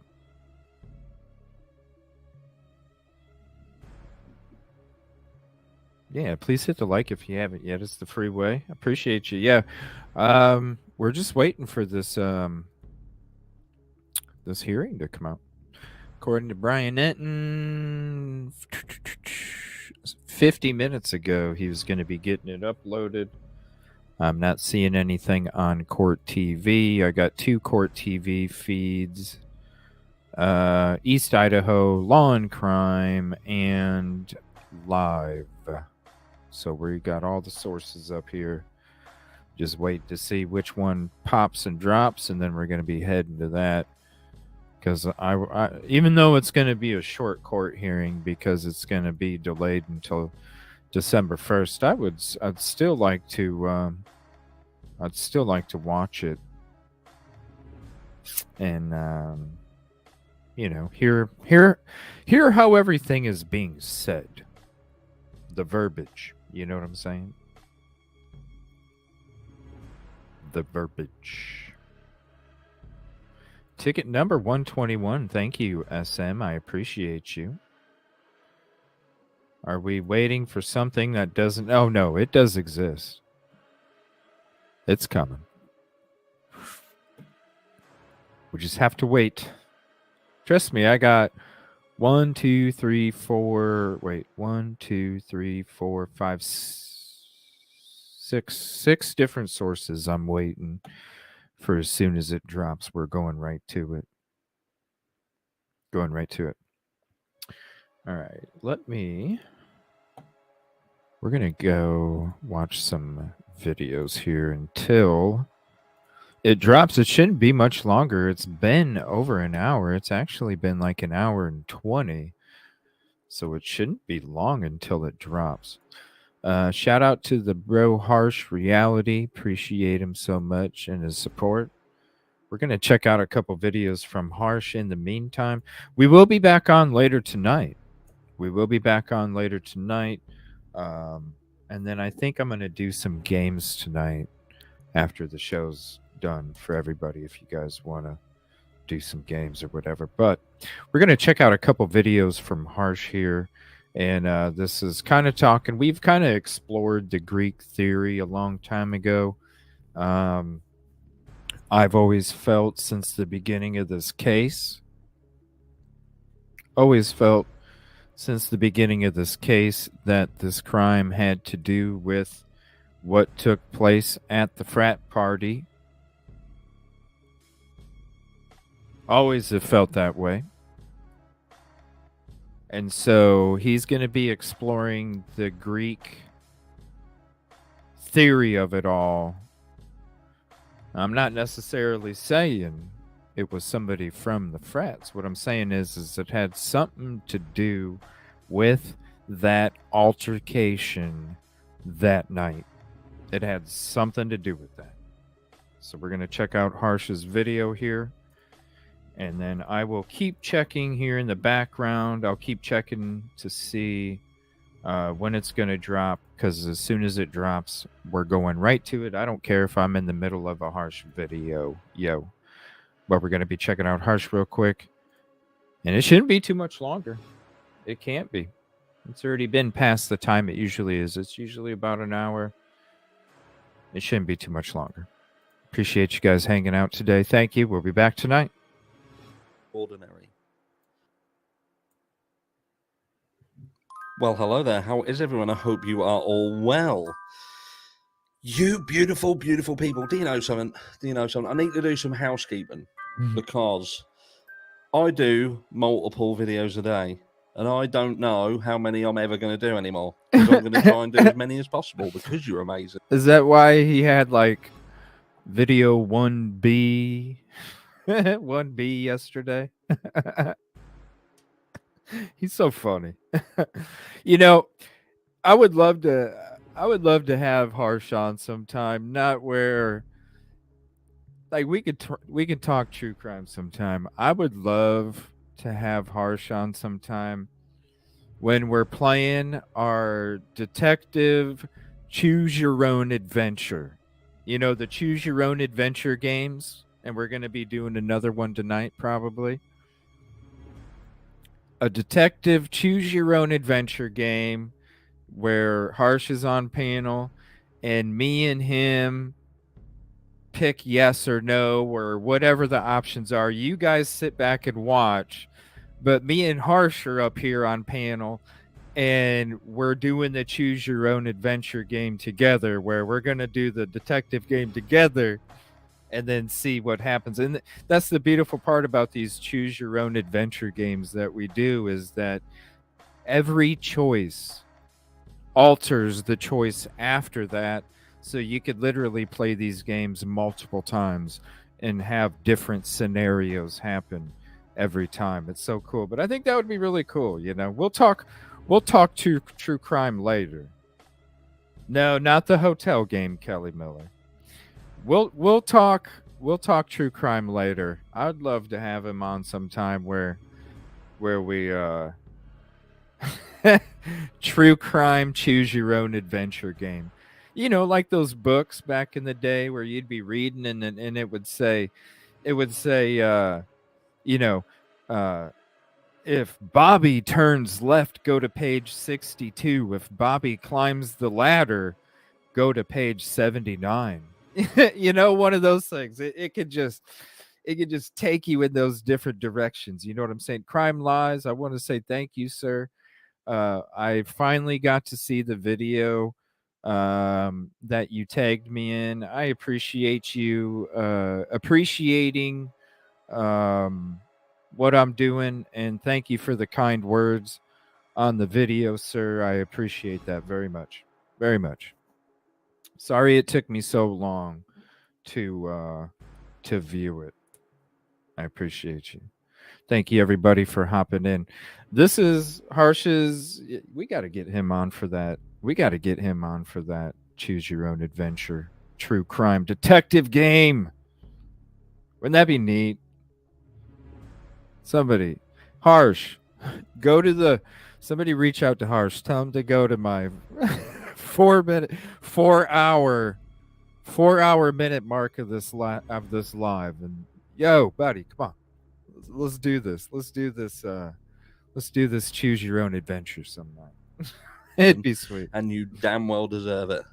Yeah, please hit the like if you haven't yet. It's the free way. Appreciate you. Yeah. We're just waiting for this this hearing to come out. According to Brian Enton, 50 minutes ago, he was going to be getting it uploaded. I'm not seeing anything on Court TV. I got 2 Court TV feeds. East Idaho, Law and Crime, and Live. So we got all the sources up here. Just wait to see which one pops and drops, and then we're going to be heading to that. Because I even though it's going to be a short court hearing because it's going to be delayed until December 1st, I'd still like to watch it and hear how everything is being said, the verbiage. You know what I'm saying? The verbiage. Ticket number 121. Thank you, SM. I appreciate you. Are we waiting for something that doesn't... Oh, no, it does exist. It's coming. We just have to wait. Trust me, I got 1, 2, 3, 4... Wait, 1, 2, 3, 4, 5, 6 different sources I'm waiting for. As soon as it drops, we're going right to it. All right, we're going to go watch some videos here until it drops. It shouldn't be much longer. It's been over an hour. It's actually been like an hour and 20. So it shouldn't be long until it drops. Shout out to the bro Harsh Reality. Appreciate him so much and his support. We're going to check out a couple videos from Harsh in the meantime. We will be back on later tonight. And then I think I'm going to do some games tonight after the show's done for everybody if you guys want to do some games or whatever. But we're going to check out a couple videos from Harsh here. And this is kind of talking. We've kind of explored the Greek theory a long time ago. I've always felt since the beginning of this case, that this crime had to do with what took place at the frat party. Always have felt that way. And so he's going to be exploring the Greek theory of it all. I'm not necessarily saying it was somebody from the frats. What I'm saying is it had something to do with that altercation that night. It had something to do with that. So we're going to check out Harsh's video here. And then I will keep checking here in the background. I'll keep checking to see when it's going to drop, because as soon as it drops, we're going right to it. I don't care if I'm in the middle of a Harsh video, but we're going to be checking out Harsh real quick. And it shouldn't be too much longer. It can't be. It's already been past the time it usually is. It's usually about an hour. It shouldn't be too much longer. Appreciate you guys hanging out today. Thank you. We'll be back tonight. Ordinary. Well, hello there. How is everyone? I hope you are all well. You beautiful, beautiful people. Do you know something? I need to do some housekeeping because I do multiple videos a day and I don't know how many I'm ever going to do anymore. I'm going to try and do as many as possible because you're amazing. Is that why he had like video 1B? 1B yesterday. He's so funny. I would love to have Harsh on sometime, not where like we could talk true crime sometime. I would love to have Harsh on sometime when we're playing our detective choose your own adventure. You know, the choose your own adventure games, and we're going to be doing another one tonight probably. A detective choose your own adventure game where Harsh is on panel and me and him pick yes or no or whatever the options are. You guys sit back and watch, but me and Harsh are up here on panel and we're doing the choose your own adventure game together where we're going to do the detective game together and then see what happens. And that's the beautiful part about these choose your own adventure games that we do, is that every choice alters the choice after that. So you could literally play these games multiple times and have different scenarios happen every time. It's so cool. But I think that would be really cool. You know, we'll talk true crime later. No, not the hotel game, Kelly Miller. We'll talk true crime later. I'd love to have him on sometime where we true crime choose your own adventure game. You know, like those books back in the day where you'd be reading and it would say you know, if Bobby turns left, go to page 62. If Bobby climbs the ladder, go to page 79. You know, one of those things. It could just take you in those different directions. You know what I'm saying? Crime Lies, I want to say thank you, sir. I finally got to see the video that you tagged me in. I appreciate you appreciating what I'm doing, and thank you for the kind words on the video, sir. I appreciate that very much. Very much. Sorry it took me so long to view it. I appreciate you. Thank you everybody for hopping in. This is Harsh's. We got to get him on for that. Choose your own adventure true crime detective game. Wouldn't that be neat? Somebody, Harsh, somebody reach out to Harsh. Tell him to go to my 4 hour minute mark of this live. And yo, buddy, come on. Let's do this. Let's do this choose your own adventure sometime. It'd be sweet. And you damn well deserve it.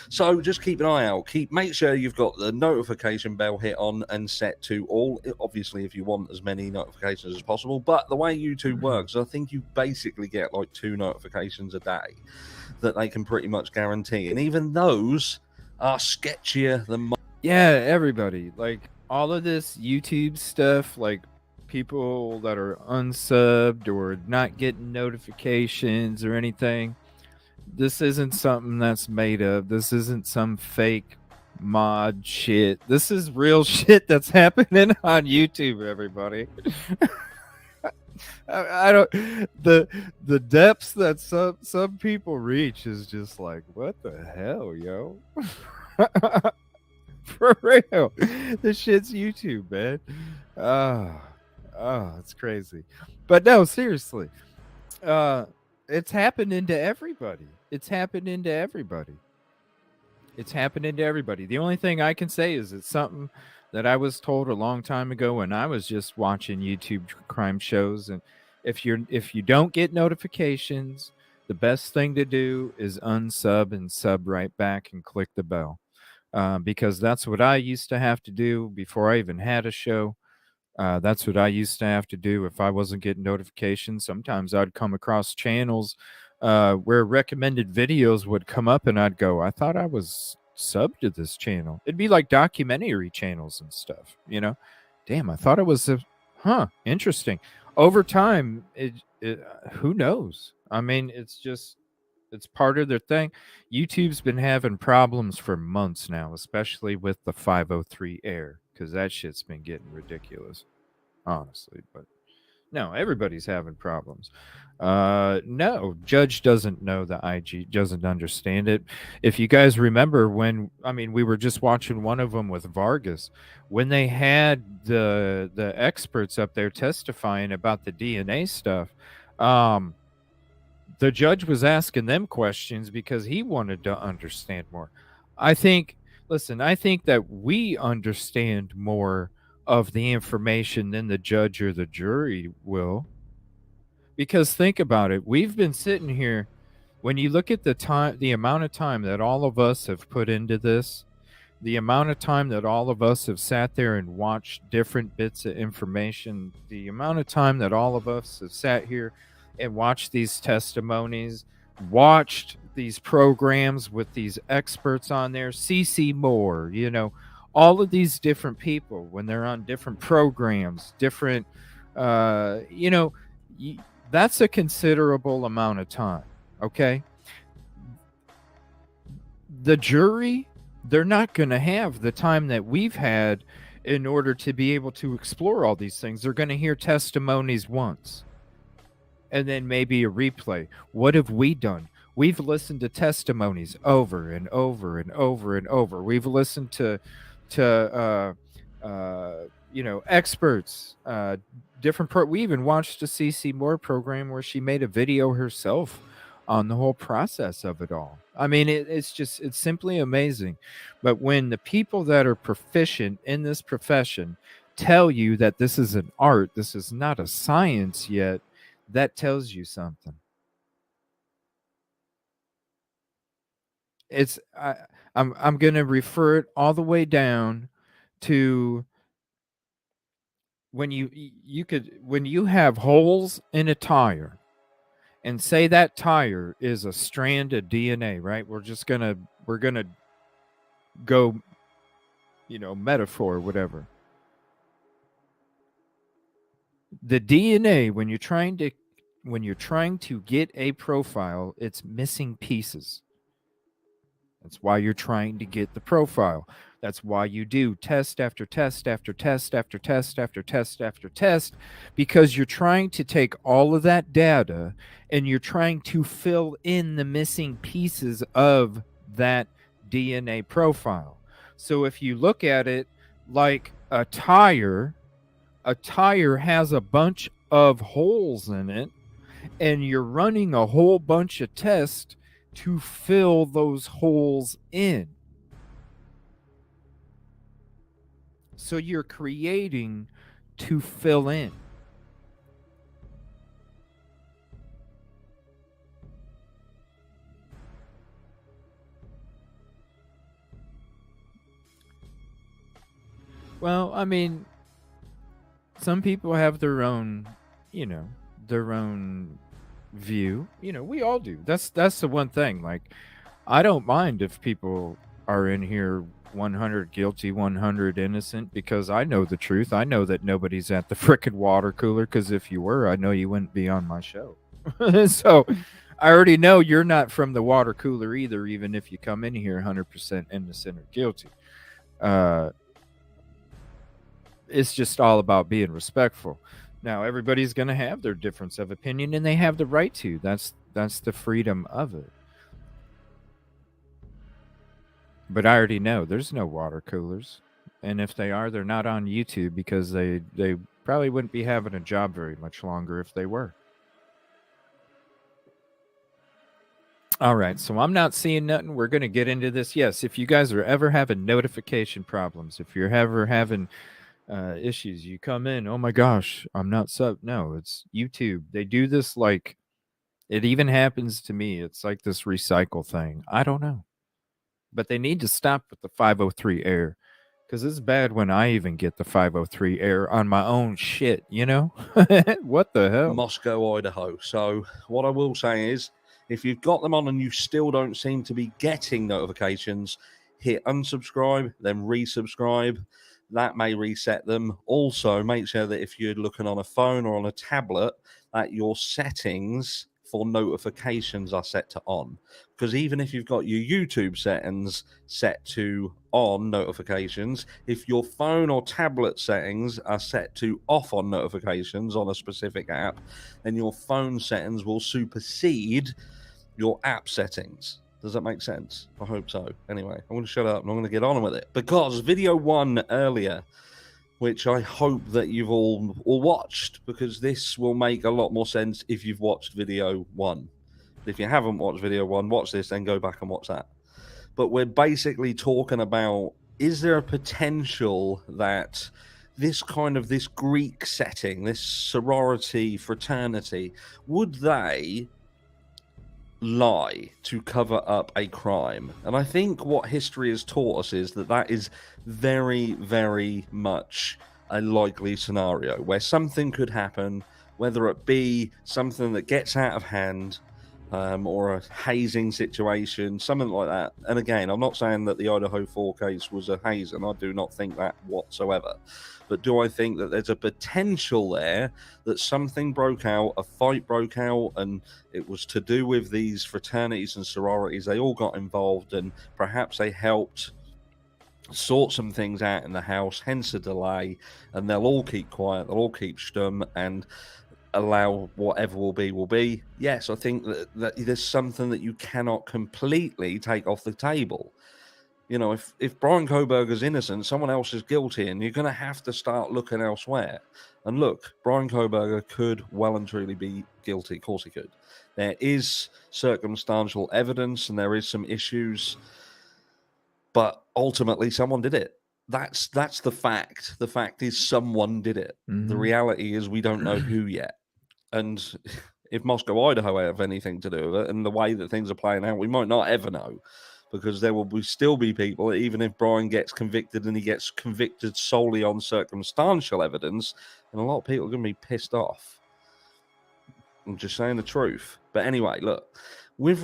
So just keep an eye out. Make sure you've got the notification bell hit on and set to all. Obviously, if you want as many notifications as possible. But the way YouTube works, I think you basically get like 2 notifications a day that they can pretty much guarantee. And even those are sketchier than yeah, everybody. Like all of this YouTube stuff, like people that are unsubbed or not getting notifications or anything. This isn't something that's made up. This isn't some fake mod shit. This is real shit that's happening on YouTube, everybody. I don't the depths that some people reach is just like, what the hell, yo? For real. This shit's YouTube, man. Oh, it's crazy. But no, seriously. It's happening to everybody. It's happening to everybody. The only thing I can say is it's something that I was told a long time ago when I was just watching YouTube crime shows. And if you don't get notifications, the best thing to do is unsub and sub right back and click the bell. Because that's what I used to have to do before I even had a show. That's what I used to have to do if I wasn't getting notifications. Sometimes I'd come across channels where recommended videos would come up and I'd go, I thought I was subbed to this channel. It'd be like documentary channels and stuff, you know? Damn, I thought it was interesting. Over time, who knows? I mean, it's part of their thing. YouTube's been having problems for months now, especially with the 503 air, because that shit's been getting ridiculous, honestly. But No, everybody's having problems. No, judge doesn't know the IG, doesn't understand it. If you guys remember we were just watching one of them with Vargas, when they had the experts up there testifying about the DNA stuff, the judge was asking them questions because he wanted to understand more. I think that we understand more of the information than the judge or the jury will. Because think about it, we've been sitting here, when you look at the amount of time that all of us have put into this, the amount of time that all of us have sat there and watched different bits of information, the amount of time that all of us have sat here and watched these testimonies, watched these programs with these experts on there, CC Moore, all of these different people when they're on different programs, different, that's a considerable amount of time, okay? The jury, they're not going to have the time that we've had in order to be able to explore all these things. They're going to hear testimonies once and then maybe a replay. What have we done? We've listened to testimonies over and over and over and over. We've listened to experts, we even watched a CC Moore program where she made a video herself on the whole process of it all. I mean, it's simply amazing. But when the people that are proficient in this profession tell you that this is an art, this is not a science yet, that tells you something. I'm going to refer it all the way down to when you have holes in a tire, and say that tire is a strand of DNA, right? We're gonna go, metaphor, whatever. The DNA, when you're trying to get a profile, it's missing pieces. That's why you're trying to get the profile. That's why you do test after test after test after test after test after test, because you're trying to take all of that data and you're trying to fill in the missing pieces of that DNA profile. So if you look at it like a tire has a bunch of holes in it, and you're running a whole bunch of tests to fill those holes in. So you're creating to fill in. Well, I mean, some people have their own, their own view. We all do. That's the one thing. Like, I don't mind if people are in here 100 guilty, 100 innocent, because I know the truth. I know that nobody's at the frickin' water cooler, because if you were, I know you wouldn't be on my show. So I already know you're not from the water cooler either, even if you come in here 100% innocent or guilty. It's just all about being respectful. Now, everybody's going to have their difference of opinion, and they have the right to. That's the freedom of it. But I already know there's no water coolers. And if they are, they're not on YouTube, because they probably wouldn't be having a job very much longer if they were. All right, so I'm not seeing nothing. We're going to get into this. Yes, if you guys are ever having notification problems, if you're ever having issues, you come in, oh my gosh, I'm not sub. No, it's YouTube. They do this, like, it even happens to me. It's like this recycle thing. I don't know. But they need to stop with the 503 error, because it's bad when I even get the 503 error on my own shit, What the hell? Moscow, Idaho. So what I will say is, if you've got them on and you still don't seem to be getting notifications, hit unsubscribe, then resubscribe. That may reset them. Also, make sure that if you're looking on a phone or on a tablet, that your settings for notifications are set to on. Because even if you've got your YouTube settings set to on notifications, if your phone or tablet settings are set to off on notifications on a specific app, then your phone settings will supersede your app settings. Does that make sense? I hope so. Anyway, I'm going to shut up and I'm going to get on with it. Because video one earlier, which I hope that you've all watched, because this will make a lot more sense if you've watched video one. If you haven't watched video one, watch this, then go back and watch that. But we're basically talking about, is there a potential that this Greek setting, this sorority, fraternity, would they lie to cover up a crime? And I think what history has taught us is that is very, very much a likely scenario where something could happen, whether it be something that gets out of hand, or a hazing situation, something like that. And again, I'm not saying that the Idaho4 case was a hazing. I do not think that whatsoever. But do I think that there's a potential there that something broke out, a fight broke out, and it was to do with these fraternities and sororities? They all got involved, and perhaps they helped sort some things out in the house, hence a delay, and they'll all keep quiet, they'll all keep stum, and allow whatever will be. Yes, I think that there's something that you cannot completely take off the table. You know, if Brian Kohberger's innocent, someone else is guilty, and you're going to have to start looking elsewhere. And look, Brian Kohberger could well and truly be guilty. Of course he could. There is circumstantial evidence, and there is some issues, but ultimately someone did it. That's the fact. The fact is someone did it. Mm-hmm. The reality is we don't know who yet. And if Moscow, Idaho have anything to do with it, and the way that things are playing out, we might not ever know, because there will still be people, even if Brian gets convicted and he gets convicted solely on circumstantial evidence, and a lot of people are going to be pissed off. I'm just saying the truth. But anyway, look, with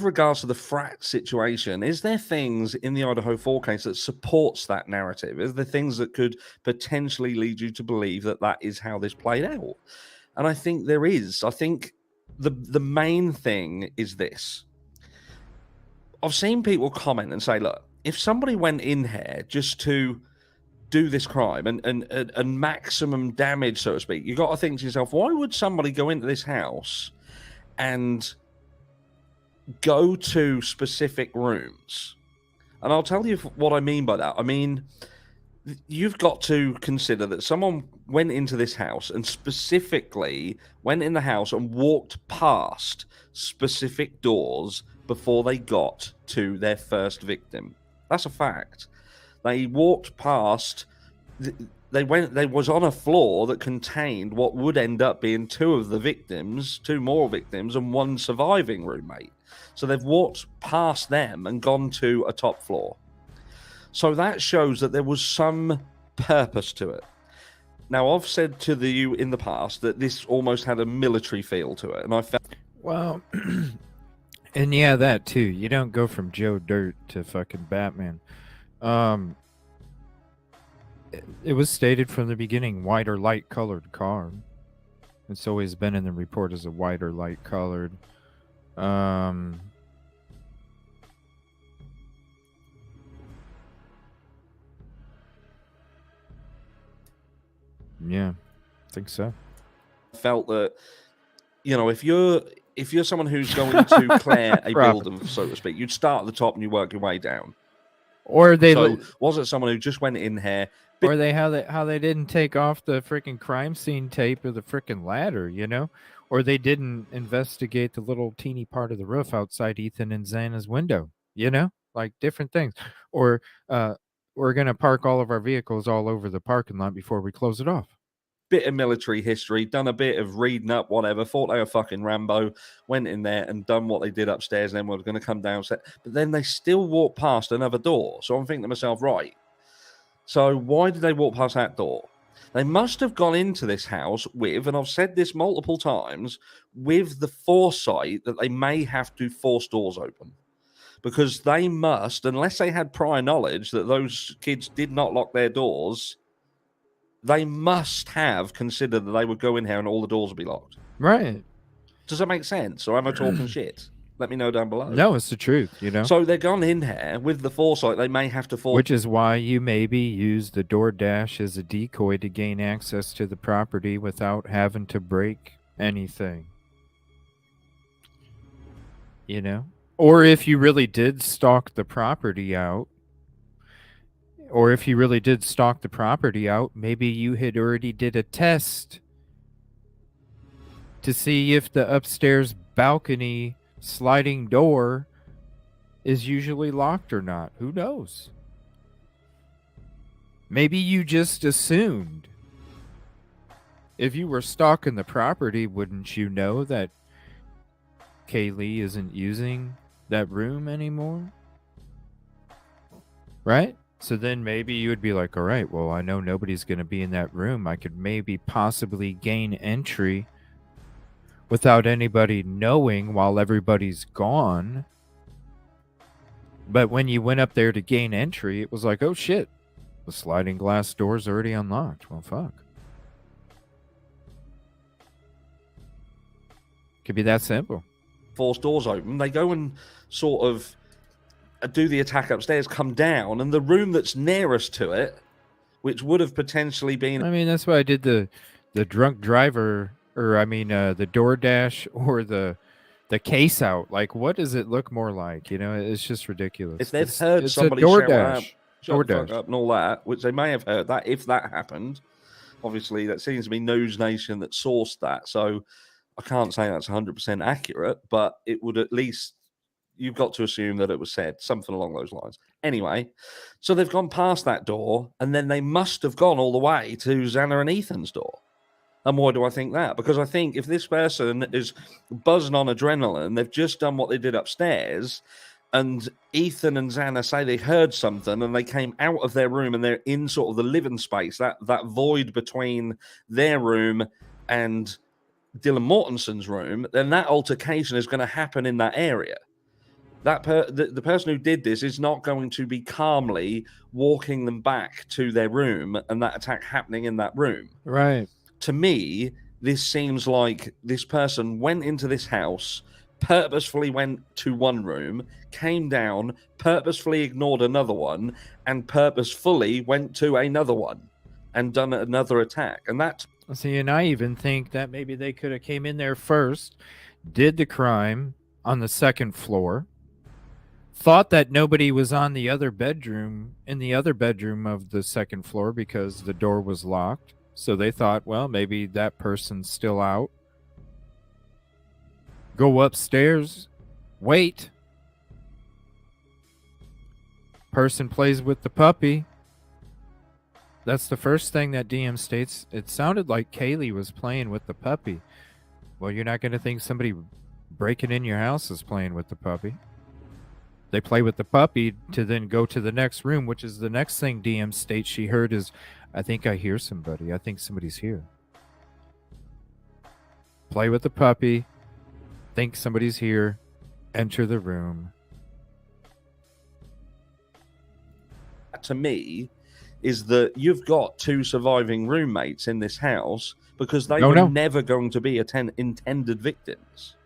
regards to the frat situation, is there things in the Idaho4 case that supports that narrative? Is there things that could potentially lead you to believe that is how this played out? And I think there is. I think the main thing is this. I've seen people comment and say, look, if somebody went in here just to do this crime and maximum damage, so to speak, you got to think to yourself, why would somebody go into this house and go to specific rooms? And I'll tell you what I mean by that. I mean, you've got to consider that someone went into this house and specifically went in the house and walked past specific doors before they got to their first victim. That's a fact. They walked past. They was on a floor that contained what would end up being two more victims, and one surviving roommate. So they've walked past them and gone to a top floor. So that shows that there was some purpose to it. Now, I've said to you in the past that this almost had a military feel to it, and I felt... Well, and yeah, that too. You don't go from Joe Dirt to fucking Batman. It was stated from the beginning, white or light colored car. It's always been in the report as a white or light colored. Yeah, I think so. Felt that, you know, if you're someone who's going to clear a building, so to speak, you'd start at the top and you work your way down. Or they was it someone who just went in here? Or how they didn't take off the freaking crime scene tape of the freaking ladder, you know? Or they didn't investigate the little teeny part of the roof outside Ethan and Xana's window, you know? Like different things. Or we're going to park all of our vehicles all over the parking lot before we close it off. Bit of military history, done a bit of reading up, whatever, thought they were fucking Rambo, went in there and done what they did upstairs, and then were going to come downstairs. But then they still walked past another door. So I'm thinking to myself, right, so why did they walk past that door? They must have gone into this house with, and I've said this multiple times, with the foresight that they may have to force doors open. Because they must, unless they had prior knowledge that those kids did not lock their doors, they must have considered that they would go in here and all the doors would be locked. Right. Does that make sense? Or am I talking shit? Let me know down below. No, it's the truth, you know? So they're gone in here with the foresight. They may have to Which is why you maybe use the DoorDash as a decoy to gain access to the property without having to break anything. You know? Or if you really did stalk the property out, maybe you had already did a test to see if the upstairs balcony sliding door is usually locked or not. Who knows? Maybe you just assumed. If you were stalking the property, wouldn't you know that Kaylee isn't using that room anymore? Right? So then maybe you would be like, all right, well, I know nobody's going to be in that room. I could maybe possibly gain entry without anybody knowing while everybody's gone. But when you went up there to gain entry, it was like, oh shit, the sliding glass door's already unlocked. Well, fuck. Could be that simple. Force doors open. They go and sort of do the attack upstairs, come down, and the room that's nearest to it, which would have potentially been... I mean, that's why I did the drunk driver... Or, I mean, the DoorDash or the case out. Like, what does it look more like? You know, it's just ridiculous. If they've heard somebody shout out, shut the fuck up and all that, which they may have heard that, if that happened, obviously that seems to be News Nation that sourced that. So I can't say that's 100% accurate, but it would at least, you've got to assume that it was said, something along those lines. Anyway, so they've gone past that door, and then they must have gone all the way to Xana and Ethan's door. And why do I think that? Because I think if this person is buzzing on adrenaline, they've just done what they did upstairs, and Ethan and Xana say they heard something and they came out of their room and they're in sort of the living space, that void between their room and Dylan Mortenson's room, then that altercation is going to happen in that area. The person who did this is not going to be calmly walking them back to their room and that attack happening in that room. Right. To me, this seems like this person went into this house, purposefully went to one room, came down, purposefully ignored another one, and purposefully went to another one and done another attack. And that's... See, and I even think that maybe they could have came in there first, did the crime on the second floor, thought that nobody was on the other bedroom, in the other bedroom of the second floor because the door was locked. So they thought, well, maybe that person's still out. Go upstairs, wait. Person plays with the puppy. That's the first thing that DM states. It sounded like Kaylee was playing with the puppy. Well, you're not going to think somebody breaking in your house is playing with the puppy. They play with the puppy to then go to the next room, which is the next thing DM states she heard is, I think I hear somebody. I think somebody's here. Play with the puppy. Think somebody's here. Enter the room. To me, is that you've got two surviving roommates in this house because they were never going to be intended victims.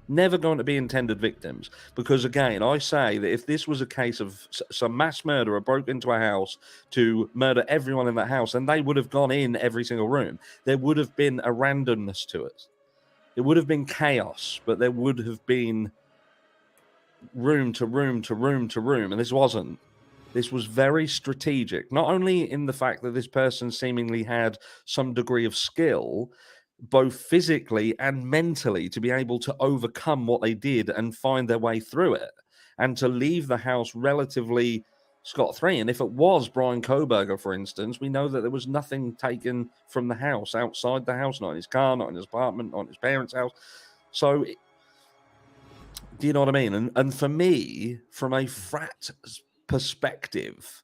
Never going to be intended victims. Because, again, I say that if this was a case of some mass murderer broke into a house to murder everyone in that house, and they would have gone in every single room, there would have been a randomness to it. It would have been chaos, but there would have been room to room to room to room, and this wasn't. This was very strategic, not only in the fact that this person seemingly had some degree of skill, both physically and mentally, to be able to overcome what they did and find their way through it, and to leave the house relatively scot-free. And if it was Brian Koberger, for instance, we know that there was nothing taken from the house, outside the house, not in his car, not in his apartment, not in his parents' house. So, do you know what I mean? And for me, from a frat perspective,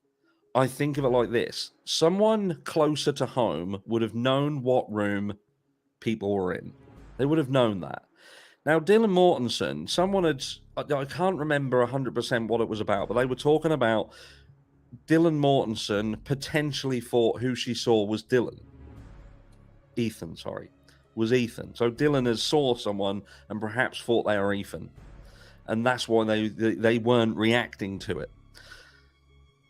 I think of it like this. Someone closer to home would have known what room people were in. They would have known that. Now, Dylan Mortenson, someone had, I can't remember 100% what it was about, but they were talking about Dylan Mortenson potentially thought who she saw was Ethan, sorry. was Ethan. So Dylan has saw someone and perhaps thought they were Ethan. And that's why they weren't reacting to it.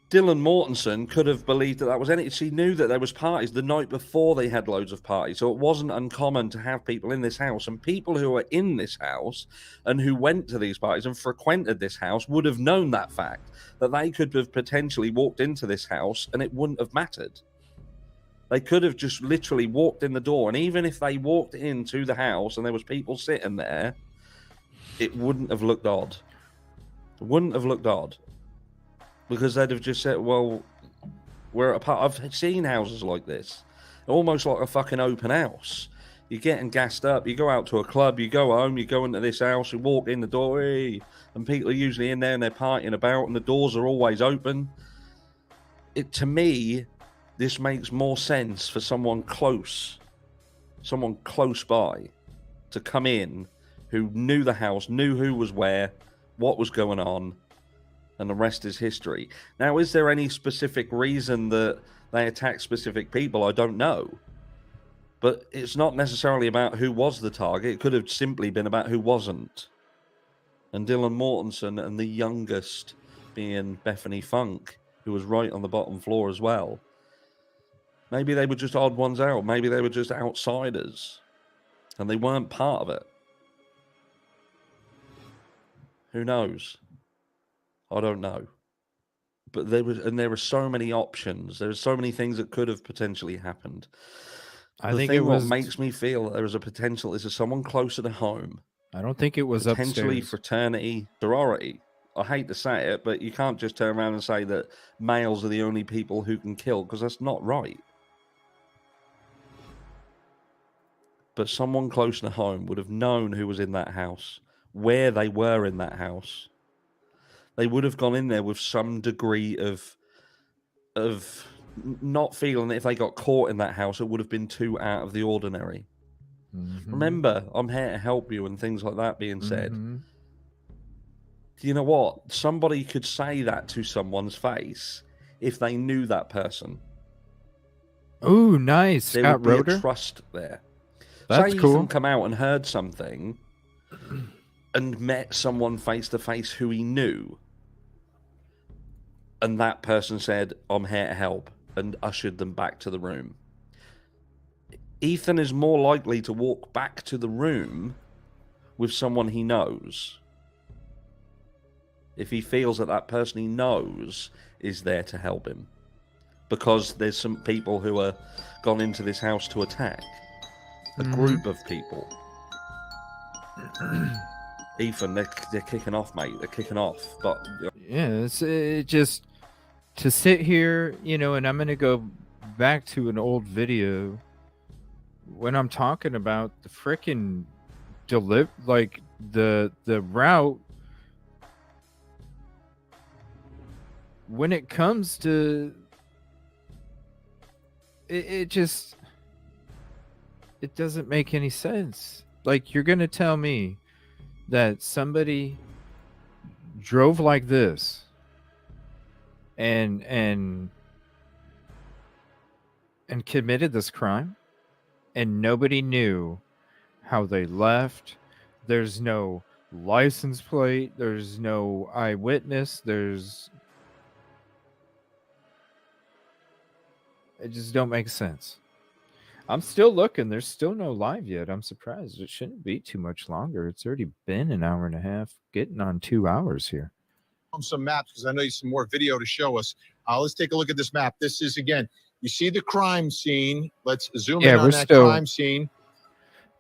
Dylan Mortensen could have believed that was anything. She knew that there was parties the night before. They had loads of parties, so it wasn't uncommon to have people in this house. And people who were in this house and who went to these parties and frequented this house would have known that fact, that they could have potentially walked into this house and it wouldn't have mattered. They could have just literally walked in the door, and even if they walked into the house and there was people sitting there, it wouldn't have looked odd. It wouldn't have looked odd. Because they'd have just said, well, we're apart. I've seen houses like this. Almost like a fucking open house. You're getting gassed up. You go out to a club. You go home. You go into this house. You walk in the door. Hey, and people are usually in there and they're partying about and the doors are always open. To me, this makes more sense for someone close by to come in who knew the house, knew who was where, what was going on, and the rest is history. Now, is there any specific reason that they attacked specific people? I don't know. But it's not necessarily about who was the target. It could have simply been about who wasn't. And Dylan Mortensen and the youngest being Bethany Funk, who was right on the bottom floor as well. Maybe they were just odd ones out. Maybe they were just outsiders. And they weren't part of it. Who knows? I don't know. But there were so many options. There were so many things that could have potentially happened. I think it was... what makes me feel that there was a potential is someone closer to home. I don't think it was potentially upstairs. Fraternity, sorority. I hate to say it, but you can't just turn around and say that males are the only people who can kill, because that's not right. But someone close to home would have known who was in that house, where they were in that house. They would have gone in there with some degree of not feeling that if they got caught in that house, it would have been too out of the ordinary. Mm-hmm. Remember, I'm here to help you and things like that being said. Mm-hmm. You know what? Somebody could say that to someone's face if they knew that person. Oh, nice. There Scott would be Roeder? a trust there. That's say cool. Ethan come out and heard something and met someone face to face who he knew, and that person said, I'm here to help, and ushered them back to the room. Ethan is more likely to walk back to the room with someone he knows if he feels that that person he knows is there to help him, because there's some people who are gone into this house to attack a group of people. Ethan, they're kicking off, mate. They're kicking off. But yeah, it just to sit here, and I'm gonna go back to an old video when I'm talking about the frickin' the route. When it comes to it doesn't make any sense. Like, you're gonna tell me that somebody drove like this and committed this crime and nobody knew how they left? There's no license plate, there's no eyewitness, it just don't make sense. I'm still looking. There's still no live yet. I'm surprised. It shouldn't be too much longer. It's already been an hour and a half, getting on 2 hours here. Some maps, because I know you some more video to show us. Let's take a look at this map. This is, again, you see the crime scene. Let's zoom in on that crime scene.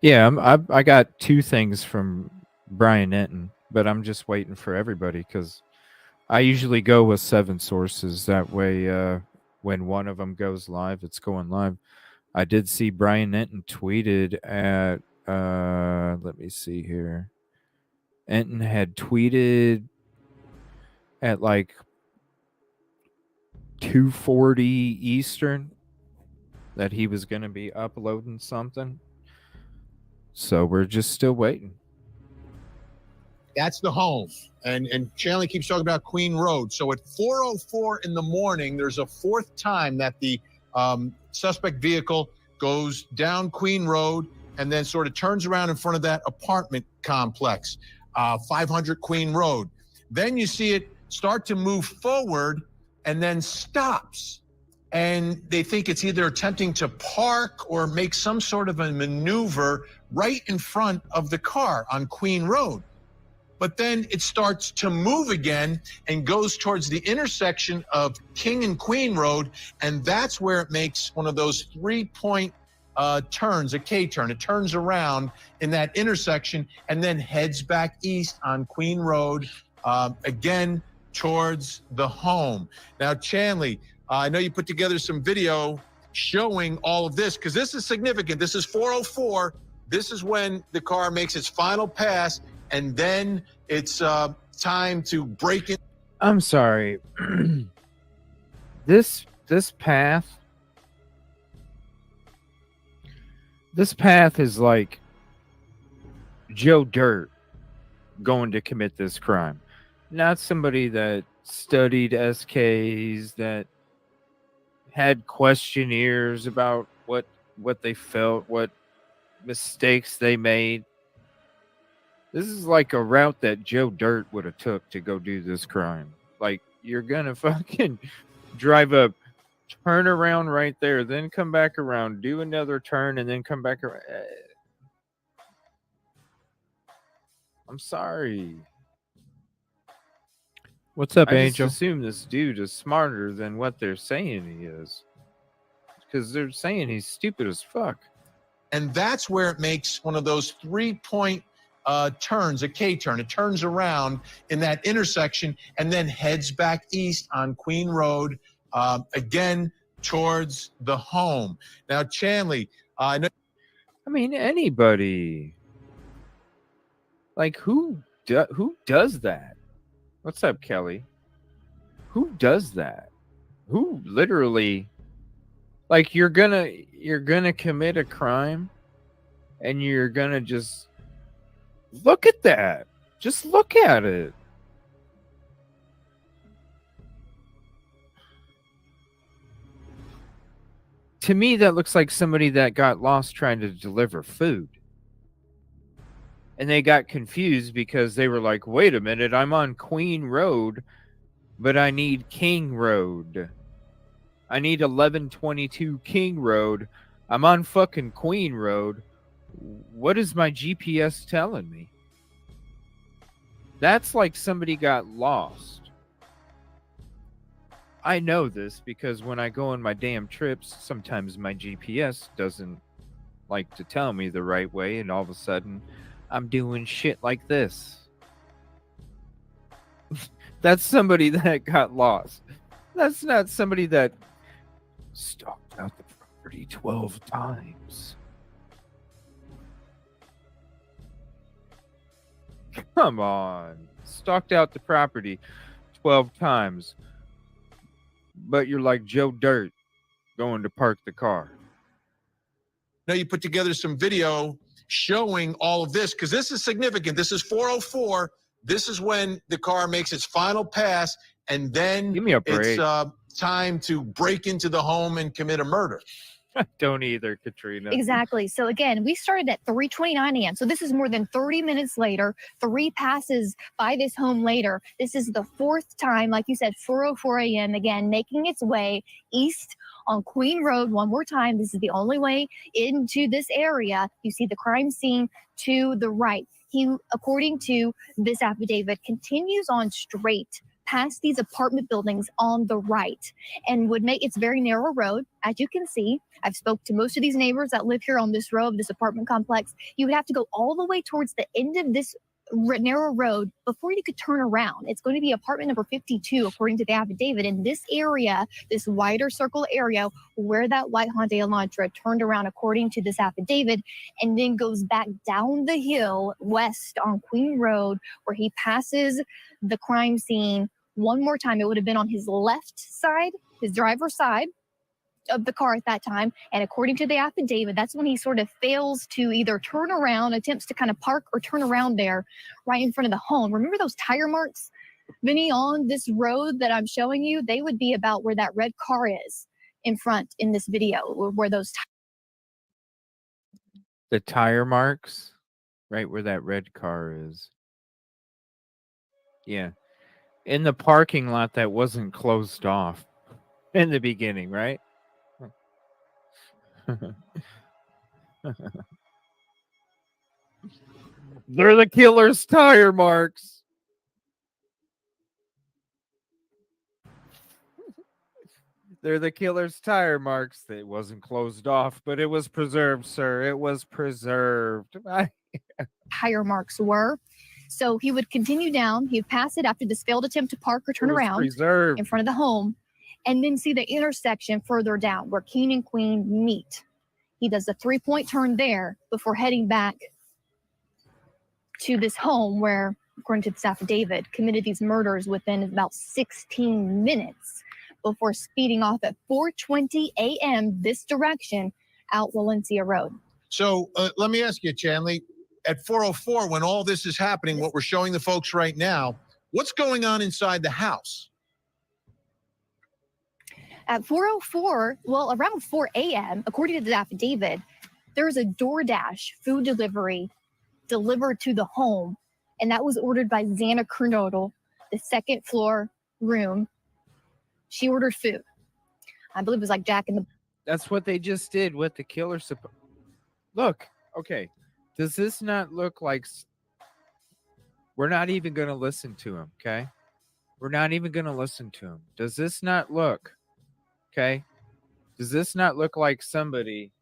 Yeah, I got two things from Brian Enton, but I'm just waiting for everybody because I usually go with 7 sources. That way, when one of them goes live, it's going live. I did see Brian Enton tweeted at, let me see here. Enton had tweeted at like 2:40 Eastern that he was going to be uploading something. So we're just still waiting. That's the home. And Shanley keeps talking about Queen Road. So at 4:04 in the morning, there's a 4th time that the suspect vehicle goes down Queen Road and then sort of turns around in front of that apartment complex, 500 Queen Road. Then you see it start to move forward and then stops. And they think it's either attempting to park or make some sort of a maneuver right in front of the car on Queen Road. But then it starts to move again and goes towards the intersection of King and Queen Road, and that's where it makes one of those 3-point turns, a K-turn. It turns around in that intersection and then heads back east on Queen Road, again towards the home. Now, Chanley, I know you put together some video showing all of this, because this is significant. This is 4:04. This is when the car makes its final pass, and then it's time to break it. I'm sorry. This path is like Joe Dirt going to commit this crime. Not somebody that studied SKs, that had questionnaires about what they felt, what mistakes they made. This is like a route that Joe Dirt would have took to go do this crime. Like, you're gonna fucking drive up, turn around right there, then come back around, do another turn, and then come back around. I'm sorry. What's up, I Angel? just assume this dude is smarter than what they're saying he is. Because they're saying he's stupid as fuck. And that's where it makes one of those 3-point turns, a K-turn. It turns around in that intersection and then heads back east on Queen Road, again towards the home. Now, Chanley, I know. I mean, anybody. Like, who does that? What's up, Kelly? Who does that? Who literally, like, you're gonna commit a crime and you're gonna just look at that. Just look at it. To me, that looks like somebody that got lost trying to deliver food. And they got confused because they were like, wait a minute, I'm on Queen Road, but I need King Road. I need 1122 King Road. I'm on fucking Queen Road. What is my GPS telling me? That's like somebody got lost. I know this because when I go on my damn trips, sometimes my GPS doesn't like to tell me the right way, and all of a sudden I'm doing shit like this. That's somebody that got lost. That's not somebody that stalked out the property 12 times. Come on. Stalked out the property 12 times. But you're like Joe Dirt going to park the car. Now you put together some video showing all of this, because this is significant. This is 4:04. This is when the car makes its final pass, and then Give me a break. It's time to break into the home and commit a murder. Don't either, Katrina. Exactly. So again, we started at 3:29 a.m. So this is more than 30 minutes later, 3 passes by this home later. This is the fourth time, like you said, 4:04 a.m. again, making its way east on Queen Road one more time. This is the only way into this area. You see the crime scene to the right. He, according to this affidavit, continues on straight past these apartment buildings on the right and would make it's very narrow road. As you can see, I've spoke to most of these neighbors that live here on this road, this apartment complex. You would have to go all the way towards the end of this narrow road before you could turn around. It's going to be apartment number 52, according to the affidavit. In this area, this wider circle area where that white Hyundai Elantra turned around, according to this affidavit, and then goes back down the hill west on Queen Road, where he passes the crime scene one more time. It would have been on his left side, his driver's side of the car at that time. And according to the affidavit, that's when he sort of fails to either turn around, attempts to kind of park or turn around there right in front of the home. Remember those tire marks, Vinny, on this road that I'm showing you? They would be about where that red car is in front in this video, where those The tire marks, right where that red car is. Yeah. In the parking lot that wasn't closed off in the beginning, right? They're the killer's tire marks. They're the killer's tire marks. It wasn't closed off, but it was preserved, sir. It was preserved. Tire marks were. So he would continue down. He'd pass it after this failed attempt to park or turn was around preserved. in front of the home, and then see the intersection further down where King and Queen meet. He does a 3-point turn there before heading back to this home where, according to this affidavit, committed these murders within about 16 minutes before speeding off at 4:20 a.m. this direction out Valencia Road. So let me ask you, Chanley, at 4:04, when all this is happening, what we're showing the folks right now, what's going on inside the house? At 4:04, well, around 4 a.m., according to the affidavit, there was a DoorDash food delivery delivered to the home, and that was ordered by Xana Kernodle, the second floor room. She ordered food. I believe it was like Jack in the... That's what they just did with the killer. Look, okay. Does this not look like... We're not even going to listen to him, okay? We're not even going to listen to him. Does this not look... Okay? Does this not look like somebody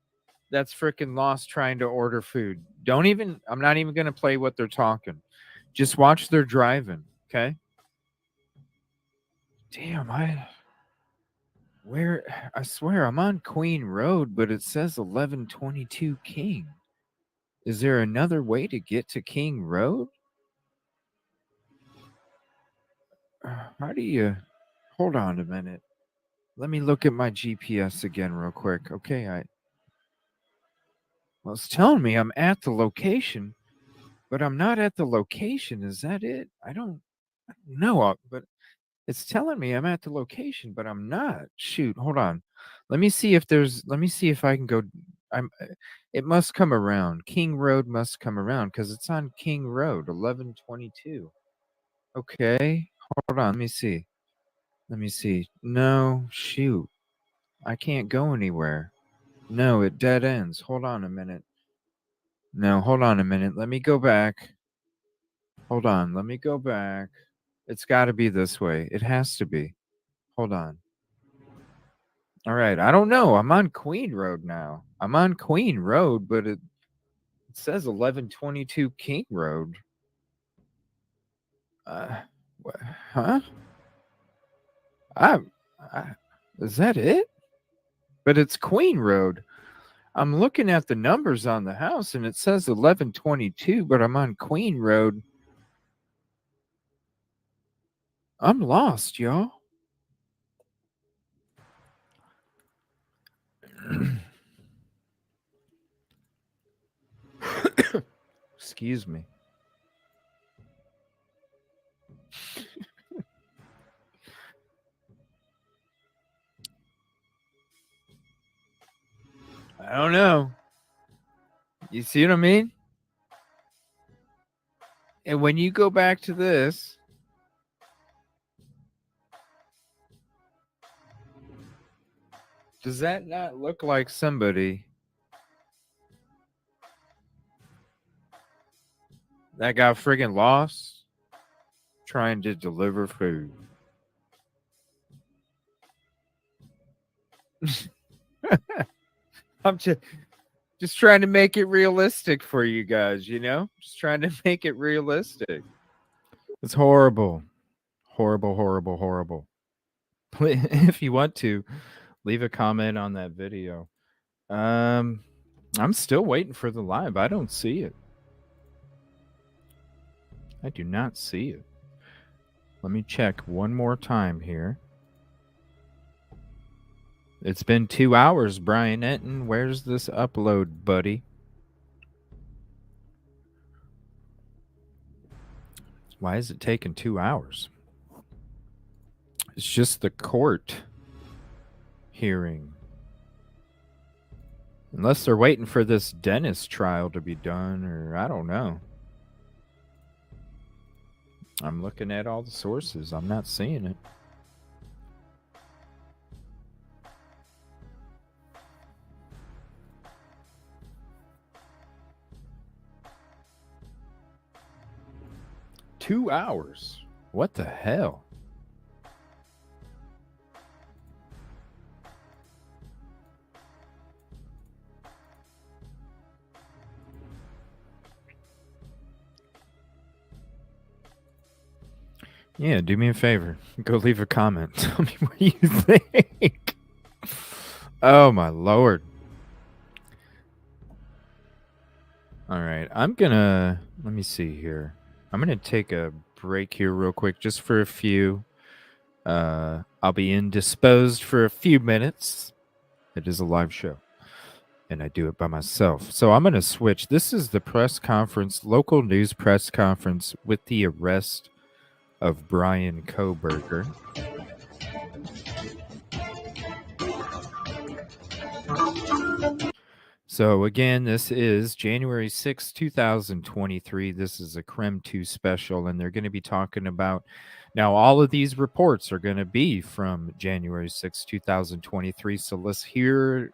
that's freaking lost trying to order food? I'm not even going to play what they're talking. Just watch their driving, okay? Damn, I swear I'm on Queen Road, but it says 1122 King. Is there another way to get to King Road? How do you... Hold on a minute. Let me look at my GPS again real quick. Okay, well, it's telling me I'm at the location, but I'm not at the location. Is that it? I don't know, but it's telling me I'm at the location, but I'm not. Shoot, hold on. Let me see if I can go. It must come around. King Road must come around because it's on King Road, 1122. Okay, hold on. Let me see. No, shoot. I can't go anywhere. No, it dead ends. Hold on a minute. No, hold on a minute. Let me go back. Hold on. Let me go back. It's got to be this way. It has to be. Hold on. All right. I don't know. I'm on Queen Road now. I'm on Queen Road, but it says 1122 King Road. Huh? Is that it? But it's Queen Road. I'm looking at the numbers on the house and it says 1122, but I'm on Queen Road. I'm lost, y'all. Excuse me. I don't know. You see what I mean? And when you go back to this, does that not look like somebody that got friggin' lost trying to deliver food? I'm just trying to make it realistic for you guys, you know? Just trying to make it realistic. It's horrible. Horrible, horrible, horrible. If you want to, leave a comment on that video. I'm still waiting for the live. I don't see it. I do not see it. Let me check one more time here. It's been 2 hours, Brian Enton. Where's this upload, buddy? Why is it taking 2 hours? It's just the court hearing. Unless they're waiting for this Dennis trial to be done, or I don't know. I'm looking at all the sources. I'm not seeing it. Two hours. What the hell? Yeah, do me a favor. Go leave a comment. Tell me what you think. Oh, my Lord. All right. Let me see here. I'm going to take a break here real quick just for a few. I'll be indisposed for a few minutes. It is a live show, and I do it by myself. So I'm going to switch. This is the press conference, local news press conference with the arrest of Brian Kohberger. So again, this is January 6, 2023. This is a Creme 2 special, and they're going to be talking about, now all of these reports are going to be from January 6, 2023. So let's hear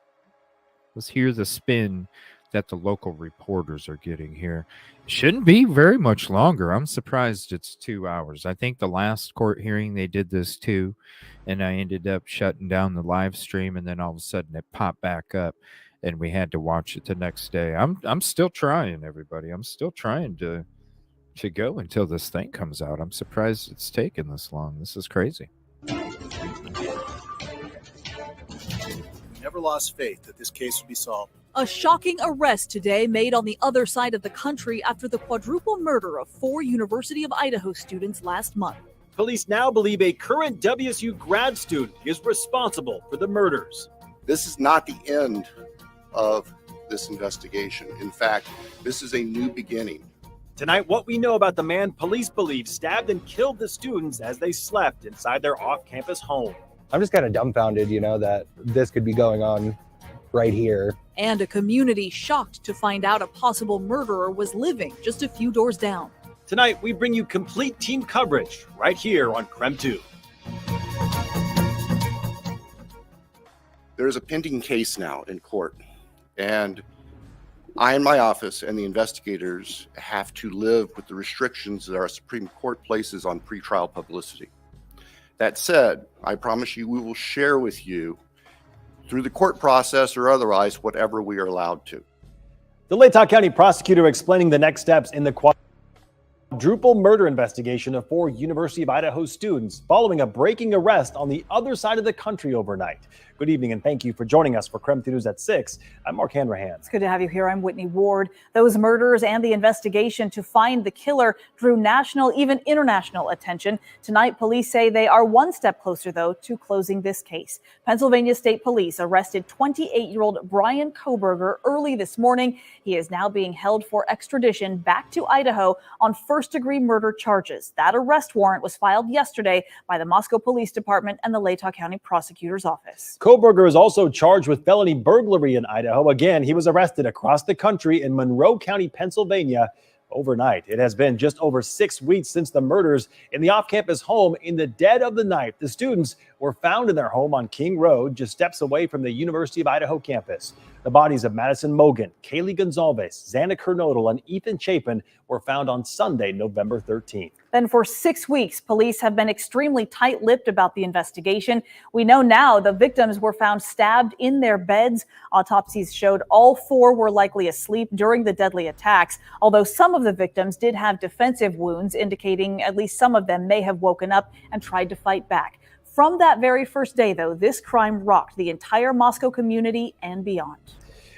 the spin that the local reporters are getting here. It shouldn't be very much longer. I'm surprised it's 2 hours. I think the last court hearing they did this too, and I ended up shutting down the live stream, and then all of a sudden it popped back up, and we had to watch it the next day. I'm still trying, everybody. I'm still trying to go until this thing comes out. I'm surprised it's taken this long. This is crazy. Never lost faith that this case would be solved. A shocking arrest today made on the other side of the country after the quadruple murder of 4 University of Idaho students last month. Police now believe a current WSU grad student is responsible for the murders. This is not the end of this investigation. In fact, this is a new beginning. Tonight, what we know about the man police believe stabbed and killed the students as they slept inside their off-campus home. I'm just kind of dumbfounded, that this could be going on right here. And a community shocked to find out a possible murderer was living just a few doors down. Tonight, we bring you complete team coverage right here on Creme 2. There is a pending case now in court, and I and my office and the investigators have to live with the restrictions that our Supreme Court places on pretrial publicity. That said, I promise you we will share with you through the court process or otherwise whatever we are allowed to. The Latah County prosecutor explaining the next steps in the quadruple murder investigation of 4 University of Idaho students following a breaking arrest on the other side of the country overnight. Good evening, and thank you for joining us for Creme News at 6. I'm Mark Hanrahan. It's good to have you here. I'm Whitney Ward. Those murders and the investigation to find the killer drew national, even international attention. Tonight, police say they are one step closer, though, to closing this case. Pennsylvania State Police arrested 28-year-old Brian Kohberger early this morning. He is now being held for extradition back to Idaho on first-degree murder charges. That arrest warrant was filed yesterday by the Moscow Police Department and the Latah County Prosecutor's Office. Kohberger is also charged with felony burglary in Idaho. Again, he was arrested across the country in Monroe County, Pennsylvania, overnight. It has been just over 6 weeks since the murders in the off-campus home. In the dead of the night, the students were found in their home on King Road, just steps away from the University of Idaho campus. The bodies of Madison Mogan, Kaylee Gonzalez, Xana Kernodle, and Ethan Chapin were found on Sunday, November 13th. Then for 6 weeks, police have been extremely tight-lipped about the investigation. We know now the victims were found stabbed in their beds. Autopsies showed all 4 were likely asleep during the deadly attacks, although some of the victims did have defensive wounds, indicating at least some of them may have woken up and tried to fight back. From that very first day, though, this crime rocked the entire Moscow community and beyond.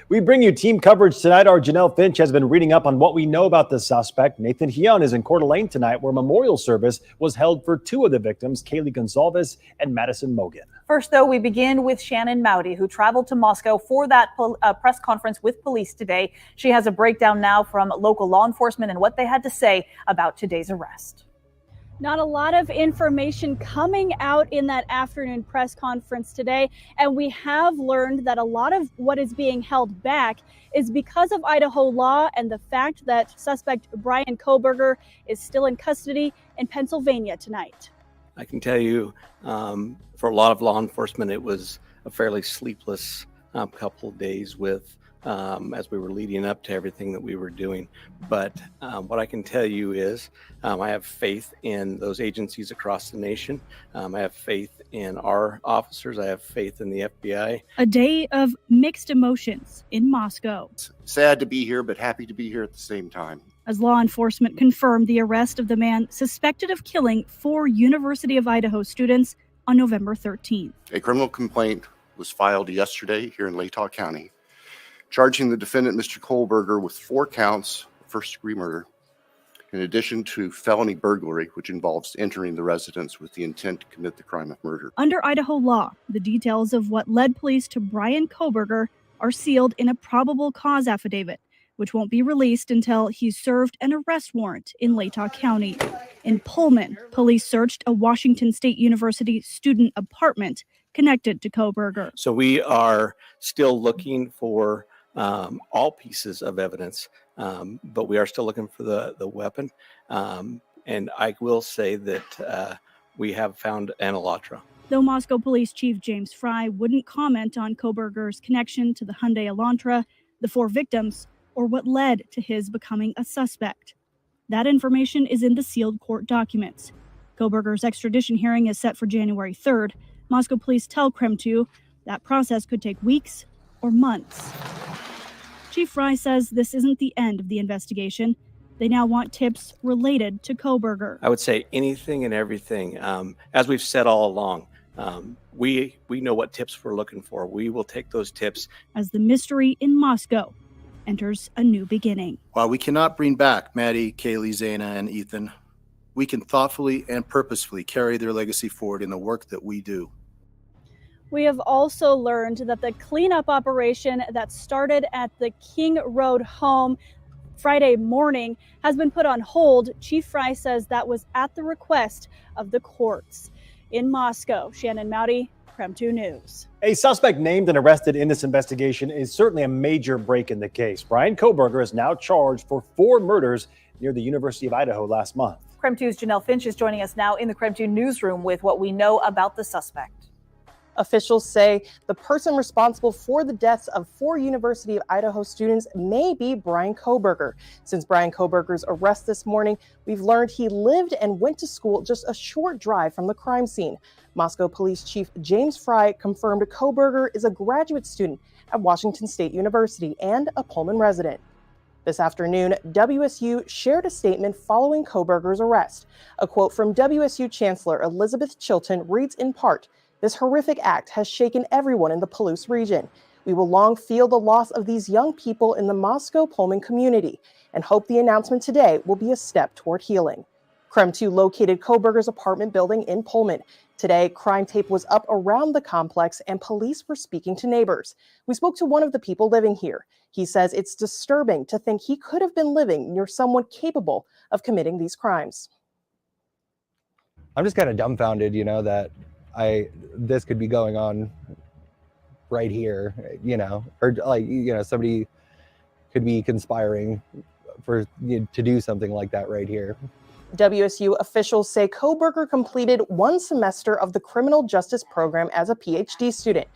We bring you team coverage tonight. Our Janelle Finch has been reading up on what we know about the suspect. Nathan Hyun is in Coeur d'Alene tonight, where a memorial service was held for 2 of the victims, Kaylee Gonzalez and Madison Mogan. First, though, we begin with Shannon Mowdy, who traveled to Moscow for that press conference with police today. She has a breakdown now from local law enforcement and what they had to say about today's arrest. Not a lot of information coming out in that afternoon press conference today, and we have learned that a lot of what is being held back is because of Idaho law and the fact that suspect Brian Kohberger is still in custody in Pennsylvania tonight. I can tell you, for a lot of law enforcement, it was a fairly sleepless couple of days with as we were leading up to everything that we were doing. But what I can tell you is I have faith in those agencies across the nation. I have faith in our officers. I have faith in the FBI. A day of mixed emotions in Moscow. Sad to be here, but happy to be here at the same time. As law enforcement confirmed the arrest of the man suspected of killing 4 University of Idaho students on November 13th. A criminal complaint was filed yesterday here in Latah County, charging the defendant, Mr. Kohberger, with 4 counts of first-degree murder, in addition to felony burglary, which involves entering the residence with the intent to commit the crime of murder. Under Idaho law, the details of what led police to Brian Kohberger are sealed in a probable cause affidavit, which won't be released until he's served an arrest warrant in Latah County. In Pullman, police searched a Washington State University student apartment connected to Kohberger. So we are still looking for all pieces of evidence, but we are still looking for the weapon. And I will say that we have found an Elantra. Though Moscow Police Chief James Fry wouldn't comment on Kohberger's connection to the Hyundai Elantra, the 4 victims, or what led to his becoming a suspect. That information is in the sealed court documents. Kohberger's extradition hearing is set for January 3rd. Moscow police tell KREM 2 that process could take weeks or months. Chief Fry says this isn't the end of the investigation. They now want tips related to Kohberger. I would say anything and everything. As we've said all along, we know what tips we're looking for. We will take those tips. As the mystery in Moscow enters a new beginning. While we cannot bring back Maddie, Kaylee, Zaina, and Ethan, we can thoughtfully and purposefully carry their legacy forward in the work that we do. We have also learned that the cleanup operation that started at the King Road home Friday morning has been put on hold. Chief Fry says that was at the request of the courts. In Moscow, Shannon Mowdy, KREM 2 News. A suspect named and arrested in this investigation is certainly a major break in the case. Brian Kohberger is now charged for 4 murders near the University of Idaho last month. KREM 2's Janelle Finch is joining us now in the KREM 2 newsroom with what we know about the suspect. Officials say the person responsible for the deaths of 4 University of Idaho students may be Brian Kohberger. Since Brian Kohberger's arrest this morning, we've learned he lived and went to school just a short drive from the crime scene. Moscow Police Chief James Fry confirmed Kohberger is a graduate student at Washington State University and a Pullman resident. This afternoon, WSU shared a statement following Kohberger's arrest. A quote from WSU Chancellor Elizabeth Chilton reads in part, "This horrific act has shaken everyone in the Palouse region. We will long feel the loss of these young people in the Moscow-Pullman community and hope the announcement today will be a step toward healing." KREM 2 located Kohberger's apartment building in Pullman. Today, crime tape was up around the complex and police were speaking to neighbors. We spoke to one of the people living here. He says it's disturbing to think he could have been living near someone capable of committing these crimes. I'm just kind of dumbfounded, that this could be going on right here, or somebody could be conspiring to do something like that right here. WSU officials say Kohberger completed 1 semester of the criminal justice program as a PhD student.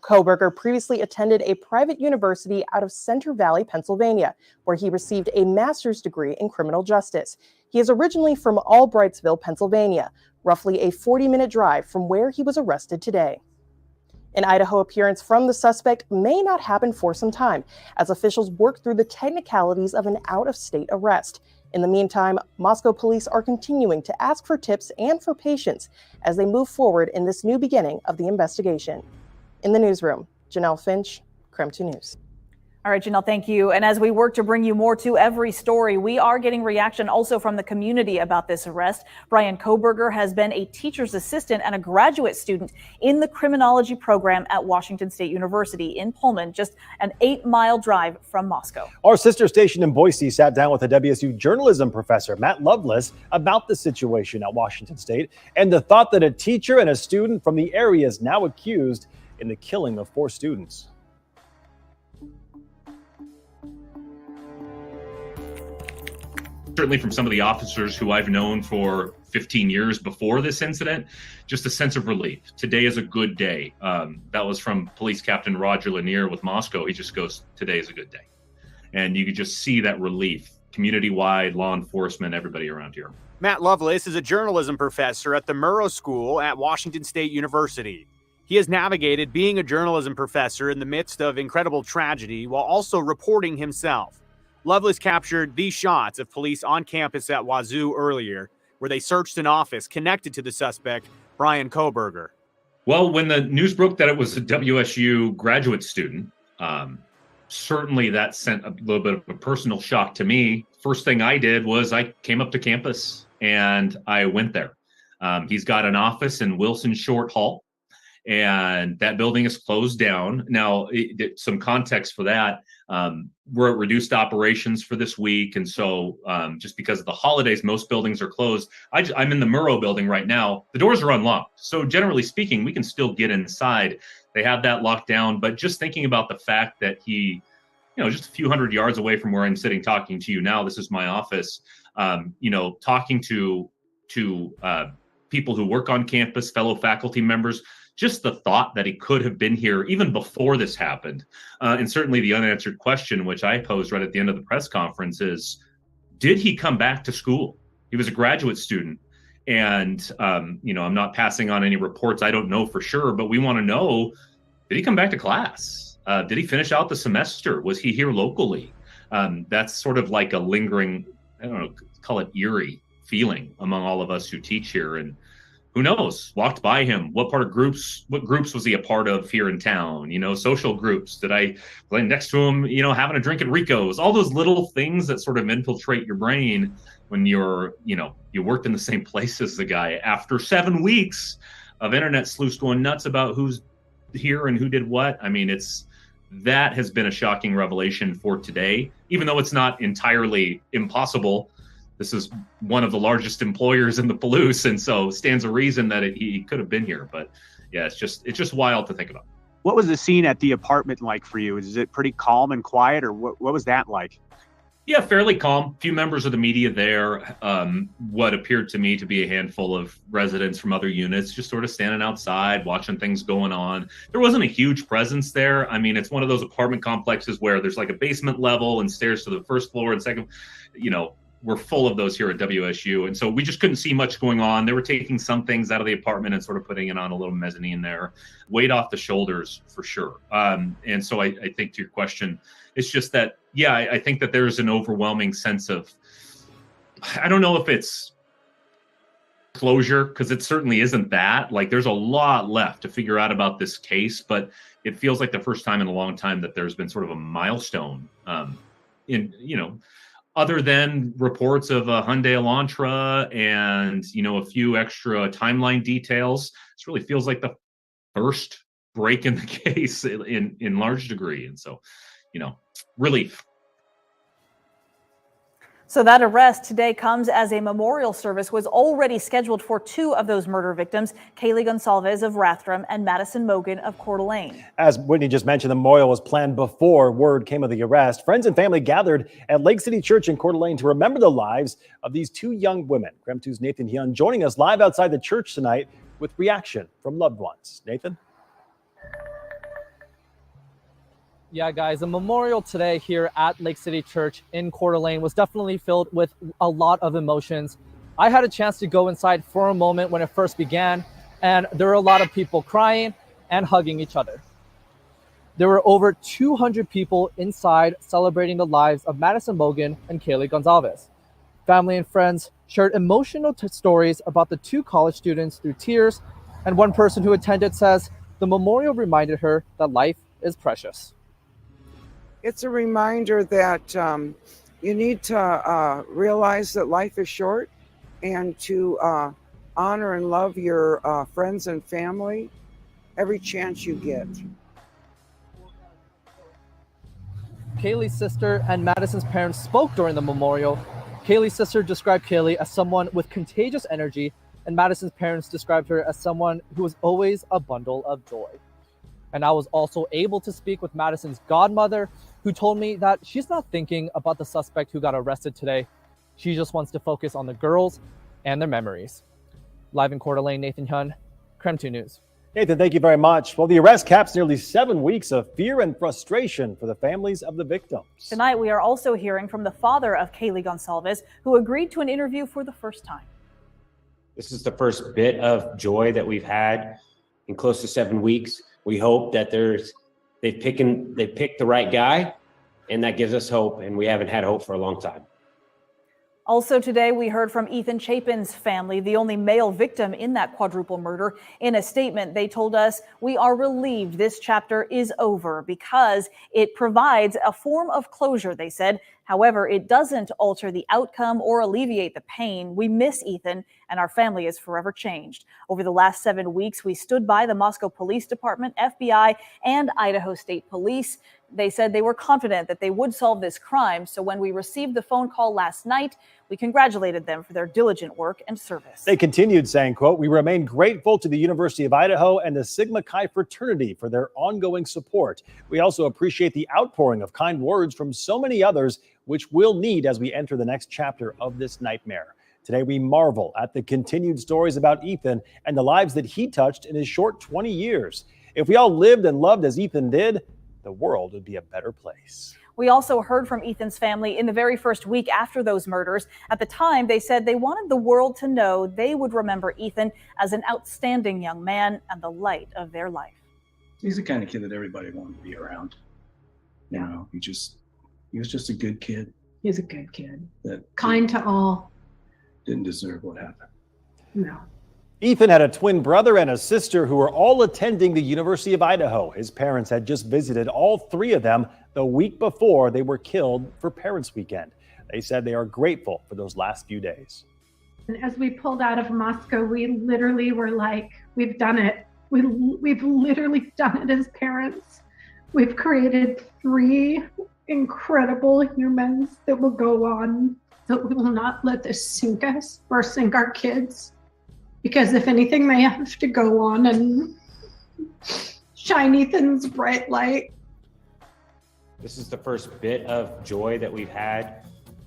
Kohberger previously attended a private university out of Center Valley, Pennsylvania, where he received a master's degree in criminal justice. He is originally from Albrightsville, Pennsylvania, roughly a 40-minute drive from where he was arrested today. An Idaho appearance from the suspect may not happen for some time, as officials work through the technicalities of an out-of-state arrest. In the meantime, Moscow police are continuing to ask for tips and for patience as they move forward in this new beginning of the investigation. In the newsroom, Janelle Finch, KREM 2 News. All right, Janelle, thank you. And as we work to bring you more to every story, we are getting reaction also from the community about this arrest. Brian Koberger has been a teacher's assistant and a graduate student in the criminology program at Washington State University in Pullman, just an 8-mile drive from Moscow. Our sister station in Boise sat down with a WSU journalism professor, Matt Lovelace, about the situation at Washington State and the thought that a teacher and a student from the area is now accused in the killing of 4 students. Certainly from some of the officers who I've known for 15 years before this incident, just a sense of relief. Today is a good day. That was from Police Captain Roger Lanier with Moscow. He just goes, today is a good day. And you could just see that relief, community-wide, law enforcement, everybody around here. Matt Lovelace is a journalism professor at the Murrow School at Washington State University. He has navigated being a journalism professor in the midst of incredible tragedy while also reporting himself. Lovelace captured these shots of police on campus at Wazoo earlier, where they searched an office connected to the suspect, Brian Koberger. Well, when the news broke that it was a WSU graduate student, certainly that sent a little bit of a personal shock to me. First thing I did was I came up to campus and I went there. He's got an office in Wilson Short Hall, and that building is closed down. Now, some context for that. We're at reduced operations for this week. And so just because of the holidays, most buildings are closed. I'm in the Murrow building right now. The doors are unlocked. So generally speaking, we can still get inside. They have that locked down. But just thinking about the fact that he, just a few hundred yards away from where I'm sitting talking to you now, this is my office, talking to people who work on campus, fellow faculty members, just the thought that he could have been here even before this happened. And certainly the unanswered question, which I posed right at the end of the press conference, is, did he come back to school? He was a graduate student. And, I'm not passing on any reports. I don't know for sure, but we want to know, did he come back to class? Did he finish out the semester? Was he here locally? That's sort of like a lingering, call it eerie feeling among all of us who teach here. And who knows, walked by him. What groups was he a part of here in town? Social groups. Did I play next to him, having a drink at Rico's? All those little things that sort of infiltrate your brain when you worked in the same place as the guy. After 7 weeks of internet sleuths going nuts about who's here and who did what. I mean, that has been a shocking revelation for today, even though it's not entirely impossible. This is one of the largest employers in the Palouse, and so stands a reason that he could have been here. But yeah, it's just wild to think about. What was the scene at the apartment like for you? Is it pretty calm and quiet, or what was that like? Yeah, fairly calm. Few members of the media there. What appeared to me to be a handful of residents from other units, just sort of standing outside, watching things going on. There wasn't a huge presence there. I mean, it's one of those apartment complexes where there's like a basement level and stairs to the first floor and second. We're full of those here at WSU. And so we just couldn't see much going on. They were taking some things out of the apartment and sort of putting it on a little mezzanine there. Weight off the shoulders for sure. And so I think to your question, it's just that, yeah, I think that there's an overwhelming sense of, I don't know if it's closure, because it certainly isn't that. Like, there's a lot left to figure out about this case, but it feels like the first time in a long time that there's been sort of a milestone other than reports of a Hyundai Elantra and, a few extra timeline details. This really feels like the first break in the case in large degree. And so, relief. So that arrest today comes as a memorial service was already scheduled for 2 of those murder victims, Kaylee Gonsalves of Rathdrum and Madison Mogan of Coeur d'Alene. As Whitney just mentioned, the memorial was planned before word came of the arrest. Friends and family gathered at Lake City Church in Coeur d'Alene to remember the lives of these 2 young women. KREM 2's Nathan Hyun joining us live outside the church tonight with reaction from loved ones. Nathan? Yeah, guys, the memorial today here at Lake City Church in Coeur d'Alene was definitely filled with a lot of emotions. I had a chance to go inside for a moment when it first began, and there were a lot of people crying and hugging each other. There were over 200 people inside celebrating the lives of Madison Mogan and Kaylee Gonsalves. Family and friends shared emotional stories about the 2 college students through tears, and one person who attended says the memorial reminded her that life is precious. It's a reminder that you need to realize that life is short and to honor and love your friends and family every chance you get. Kaylee's sister and Madison's parents spoke during the memorial. Kaylee's sister described Kaylee as someone with contagious energy, and Madison's parents described her as someone who was always a bundle of joy. And I was also able to speak with Madison's godmother, who told me that she's not thinking about the suspect who got arrested today. She just wants to focus on the girls and their memories. Live in Coeur d'Alene, Nathan Hyun, Creme 2 News. Nathan, thank you very much. Well, the arrest caps nearly 7 weeks of fear and frustration for the families of the victims. Tonight, we are also hearing from the father of Kaylee Gonsalves, who agreed to an interview for the first time. This is the first bit of joy that we've had in close to 7 weeks. We hope that they picked the right guy, and that gives us hope, and we haven't had hope for a long time. Also today, we heard from Ethan Chapin's family, the only male victim in that quadruple murder. In a statement, they told us, "We are relieved this chapter is over because it provides a form of closure," they said. However, it doesn't alter the outcome or alleviate the pain. We miss Ethan, and our family is forever changed. Over the last 7 weeks, we stood by the Moscow Police Department, FBI, and Idaho State Police. They said they were confident that they would solve this crime. So when we received the phone call last night, we congratulated them for their diligent work and service. They continued saying, quote, "We remain grateful to the University of Idaho and the Sigma Chi fraternity for their ongoing support. We also appreciate the outpouring of kind words from so many others, which we'll need as we enter the next chapter of this nightmare. Today, we marvel at the continued stories about Ethan and the lives that he touched in his short 20 years. If we all lived and loved as Ethan did, the world would be a better place." We also heard from Ethan's family in the very first week after those murders. At the time, they said they wanted the world to know they would remember Ethan as an outstanding young man and the light of their life. He's the kind of kid that everybody wanted to be around. You know, he was just a good kid He's a good kid. that Kind to all. didn't deserve what happened. No. Ethan had a twin brother and a sister who were all attending the University of Idaho. His parents had just visited all three of them the week before they were killed for Parents' Weekend. They said they are grateful for those last few days. And as we pulled out of Moscow, we literally were like, we've done it. We've literally done it as parents. We've created 3 incredible humans that will go on, that we will not let this sink us or sink our kids. Because if anything, they have to go on and shine Ethan's bright light. This is the first bit of joy that we've had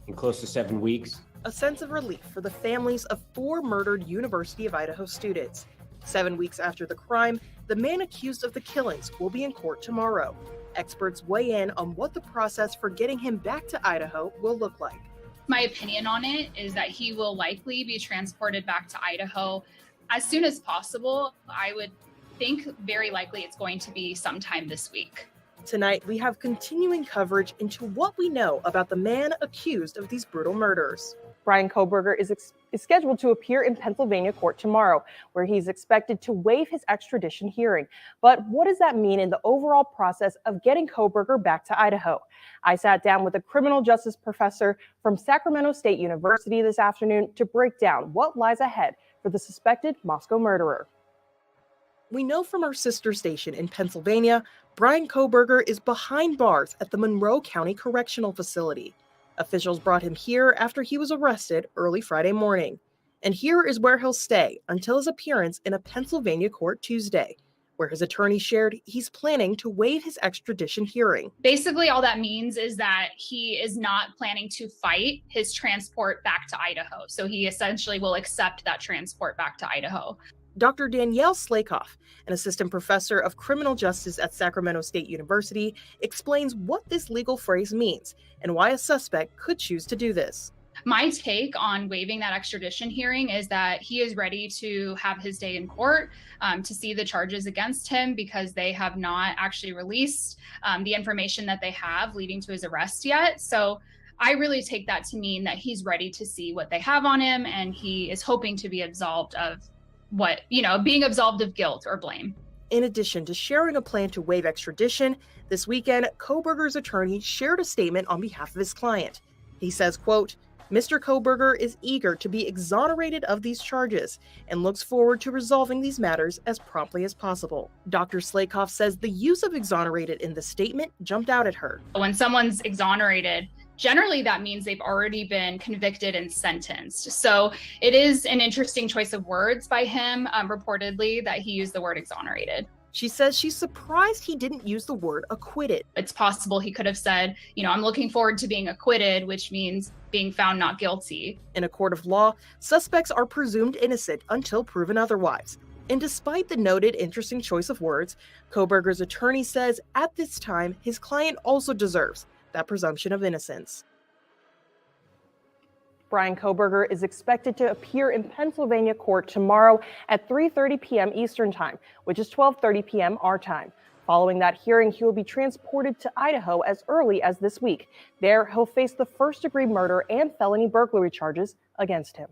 in close to 7 weeks. A sense of relief for the families of 4 murdered University of Idaho students. 7 weeks after the crime, the man accused of the killings will be in court tomorrow. Experts weigh in on what the process for getting him back to Idaho will look like. My opinion on it is that he will likely be transported back to Idaho as soon as possible. I would think very likely it's going to be sometime this week. Tonight, we have continuing coverage into what we know about the man accused of these brutal murders. Bryan Kohberger is scheduled to appear in Pennsylvania court tomorrow, where he's expected to waive his extradition hearing. But what does that mean in the overall process of getting Kohberger back to Idaho? I sat down with a criminal justice professor from Sacramento State University this afternoon to break down what lies ahead for the suspected Moscow murderer. We know from our sister station in Pennsylvania, Bryan Kohberger is behind bars at the Monroe County Correctional Facility. Officials brought him here after he was arrested early Friday morning. And here is where he'll stay until his appearance in a Pennsylvania court Tuesday, where his attorney shared he's planning to waive his extradition hearing. Basically, all that means is that he is not planning to fight his transport back to Idaho. So he essentially will accept that transport back to Idaho. Dr. Danielle Slakoff, an assistant professor of criminal justice at Sacramento State University, explains what this legal phrase means and why a suspect could choose to do this. My take on waiving that extradition hearing is that he is ready to have his day in court to see the charges against him, because they have not actually released the information that they have leading to his arrest yet. So I really take that to mean that he's ready to see what they have on him, and he is hoping to be absolved of being absolved of guilt or blame. In addition to sharing a plan to waive extradition, this weekend, Kohberger's attorney shared a statement on behalf of his client. He says, quote, Mr. Kohberger is eager to be exonerated of these charges and looks forward to resolving these matters as promptly as possible. Dr. Slakoff says the use of exonerated in the statement jumped out at her. When someone's exonerated, generally that means they've already been convicted and sentenced. So it is an interesting choice of words by him, reportedly, that he used the word exonerated. She says she's surprised he didn't use the word acquitted. It's possible he could have said, I'm looking forward to being acquitted, which means being found not guilty. In a court of law, suspects are presumed innocent until proven otherwise. And despite the noted interesting choice of words, Kohberger's attorney says at this time, his client also deserves that presumption of innocence. Bryan Kohberger is expected to appear in Pennsylvania court tomorrow at 3:30 p.m. Eastern Time, which is 12:30 p.m. our time. Following that hearing, he will be transported to Idaho as early as this week. There, he'll face the first-degree murder and felony burglary charges against him.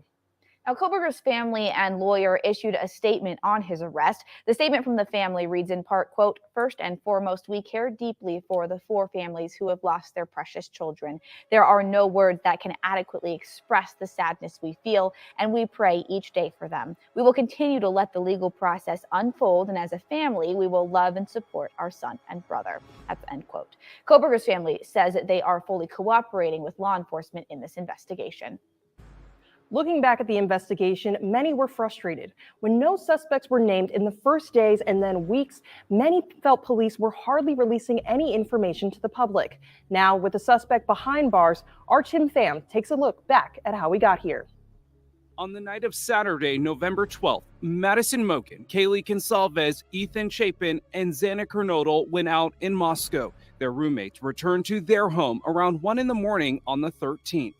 Now, Kohberger's family and lawyer issued a statement on his arrest. The statement from the family reads in part, quote, "First and foremost, we care deeply for the 4 families who have lost their precious children. There are no words that can adequately express the sadness we feel, and we pray each day for them. We will continue to let the legal process unfold, and as a family, we will love and support our son and brother." At the end quote. Kohberger's family says that they are fully cooperating with law enforcement in this investigation. Looking back at the investigation, many were frustrated. When no suspects were named in the first days and then weeks, many felt police were hardly releasing any information to the public. Now, with the suspect behind bars, our Tim Pham takes a look back at how we got here. On the night of Saturday, November 12th, Madison Mokin, Kaylee Consalves, Ethan Chapin, and Xana Kernodle went out in Moscow. Their roommates returned to their home around 1 a.m. on the 13th.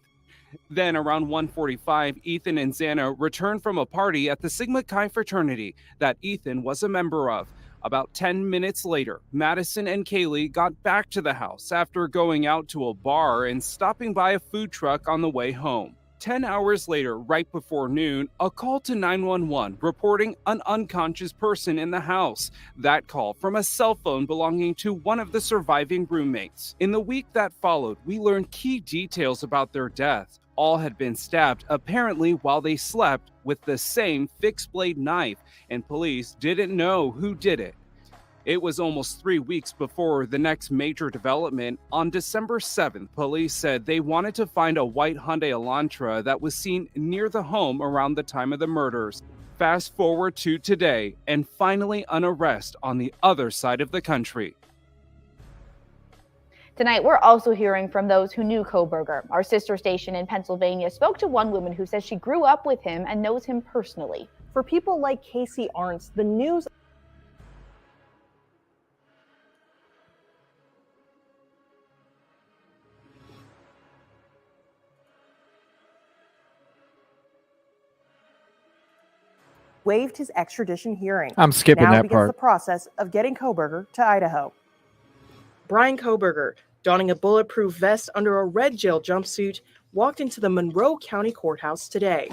Then around 1:45, Ethan and Xana returned from a party at the Sigma Chi fraternity that Ethan was a member of. About 10 minutes later, Madison and Kaylee got back to the house after going out to a bar and stopping by a food truck on the way home. 10 hours later, right before noon, a call to 911 reporting an unconscious person in the house. That call from a cell phone belonging to one of the surviving roommates. In the week that followed, we learned key details about their death. All had been stabbed, apparently while they slept, with the same fixed blade knife, and police didn't know who did it. It was almost 3 weeks before the next major development. On December 7th, police said they wanted to find a white Hyundai Elantra that was seen near the home around the time of the murders. Fast forward to today, and finally an arrest on the other side of the country. Tonight, we're also hearing from those who knew Kohberger. Our sister station in Pennsylvania spoke to one woman who says she grew up with him and knows him personally. For people like Casey Arntz, the news waived his extradition hearing. I'm skipping now that begins part. the process of getting Kohberger to Idaho. Bryan Kohberger, donning a bulletproof vest under a red jail jumpsuit, walked into the Monroe County Courthouse today.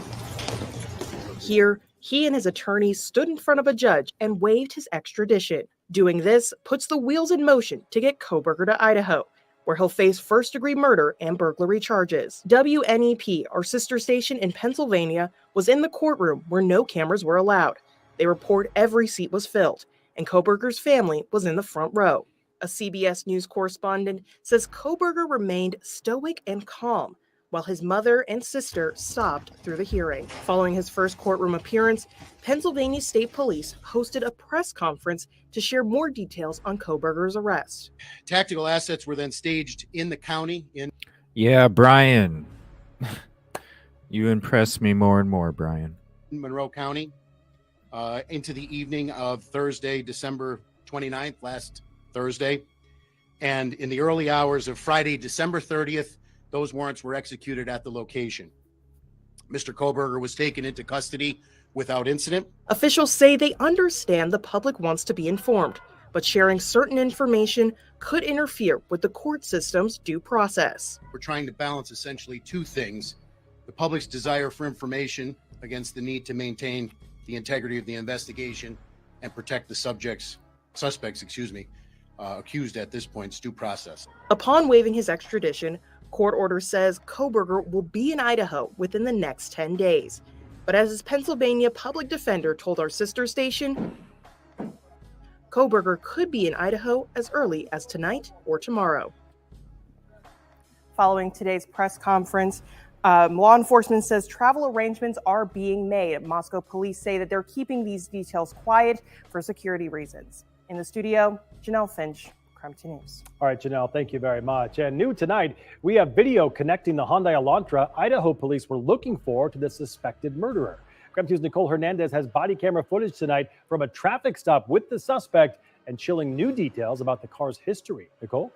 Here, he and his attorneys stood in front of a judge and waived his extradition. Doing this puts the wheels in motion to get Kohberger to Idaho, where he'll face first-degree murder and burglary charges. WNEP, our sister station in Pennsylvania, was in the courtroom where no cameras were allowed. They report every seat was filled, and Kohberger's family was in the front row. A CBS News correspondent says Kohberger remained stoic and calm while his mother and sister sobbed through the hearing. Following his first courtroom appearance, Pennsylvania State Police hosted a press conference to share more details on Kohberger's arrest. Tactical assets were then staged in the county in Yeah, Brian. You impress me more and more, Brian. Monroe County into the evening of Thursday, December 29th, last Thursday. And in the early hours of Friday, December 30th, those warrants were executed at the location. Mr. Kohberger was taken into custody without incident. Officials say they understand the public wants to be informed, but sharing certain information could interfere with the court system's due process. We're trying to balance essentially two things: the public's desire for information against the need to maintain the integrity of the investigation, and protect the suspects, accused at this point's due process. Upon waiving his extradition, court order says Koberger will be in Idaho within the next 10 days. But as his Pennsylvania public defender told our sister station, Koberger could be in Idaho as early as tonight or tomorrow. Following today's press conference, law enforcement says travel arrangements are being made. Moscow police say that they're keeping these details quiet for security reasons. In the studio, Janelle Finch, Crime 2 News. All right, Janelle, thank you very much. And new tonight, we have video connecting the Hyundai Elantra Idaho police were looking for to the suspected murderer. Crime 2's Nicole Hernandez has body camera footage tonight from a traffic stop with the suspect and chilling new details about the car's history. Nicole?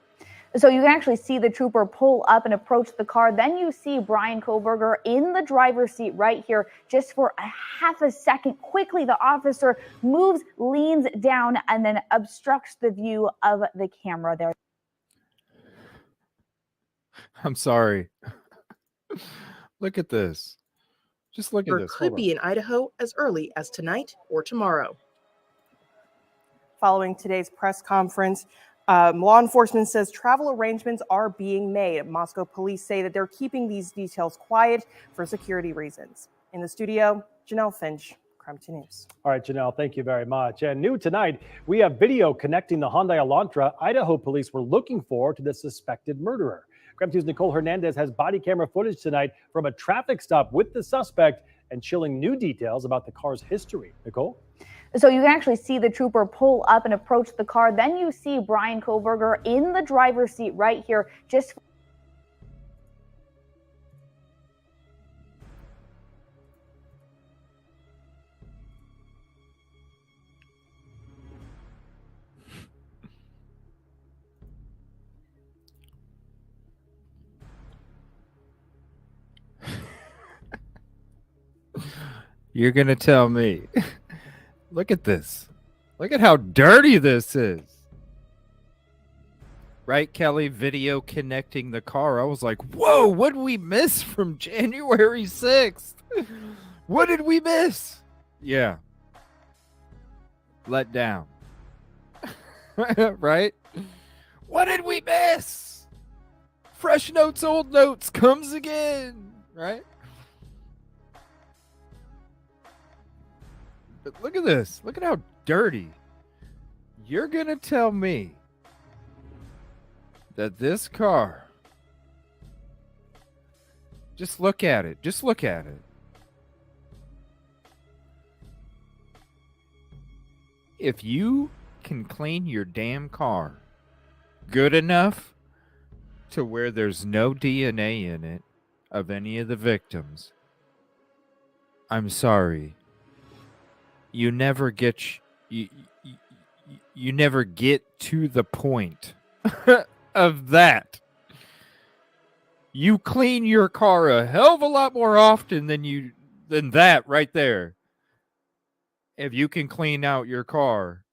So you can actually see the trooper pull up and approach the car. Then you see Brian Koberger in the driver's seat right here just for a half a second. Quickly, the officer moves, leans down, and then obstructs the view of the camera there. I'm sorry. Look at this. Just look at this. Could be in Idaho as early as tonight or tomorrow. Following today's press conference, law enforcement says travel arrangements are being made. Moscow police say that they're keeping these details quiet for security reasons. In the studio, Janelle Finch, Crime 2 News. All right, Janelle, thank you very much. And new tonight, we have video connecting the Hyundai Elantra Idaho police were looking for to the suspected murderer. Crime 2's Nicole Hernandez has body camera footage tonight from a traffic stop with the suspect and chilling new details about the car's history. Nicole? So you can actually see the trooper pull up and approach the car. Then you see Brian Koberger in the driver's seat right here just You're going to tell me. Look at this. Look at how dirty this is. Right, Kelly? Video connecting the car. I was like, whoa, what did we miss from January 6th? What did we miss? Yeah. Let down. Right? What did we miss? Fresh notes, old notes comes again. Right? But look at this. Look at how dirty. You're going to tell me that this car, just look at it. Just look at it. If you can clean your damn car good enough to where there's no DNA in it of any of the victims, I'm sorry. You never get you never get to the point of that. You clean your car a hell of a lot more often than that right there. If you can clean out your car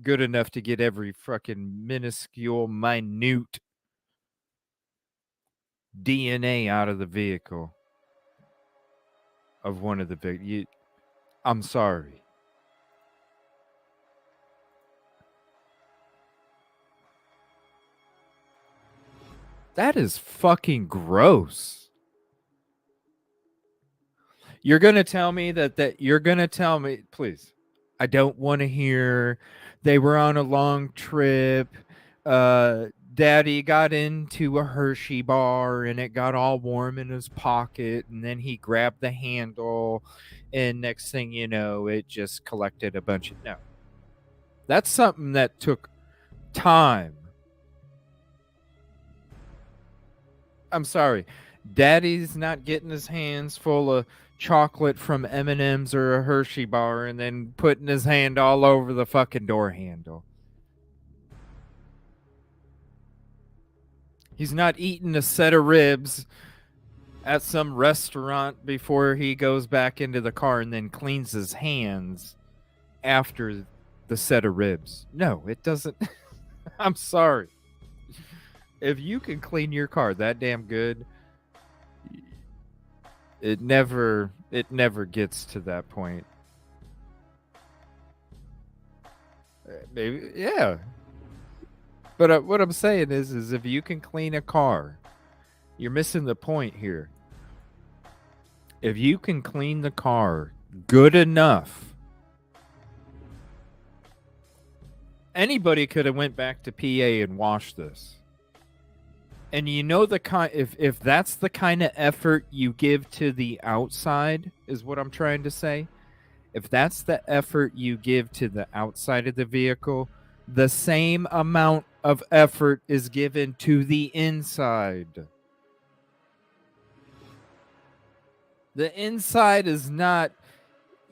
good enough to get every fucking minuscule, minute DNA out of the vehicle of one of the victims, I'm sorry. That is fucking gross. You're going to tell me please. I don't want to hear they were on a long trip. Daddy got into a Hershey bar and it got all warm in his pocket. And then he grabbed the handle. And next thing you know, it just collected a bunch of... No. That's something that took time. I'm sorry. Daddy's not getting his hands full of chocolate from M&M's or a Hershey bar and then putting his hand all over the fucking door handle. He's not eating a set of ribs at some restaurant before he goes back into the car and then cleans his hands after the set of ribs. No, it doesn't. I'm sorry. If you can clean your car that damn good, it never gets to that point. Maybe, yeah. But what I'm saying is if you can clean a car, you're missing the point here. If you can clean the car good enough, anybody could have went back to PA and washed this. And you know the kind, if that's the kind of effort you give to the outside, is what I'm trying to say. If that's the effort you give to the outside of the vehicle, the same amount of effort is given to the inside. The inside is not,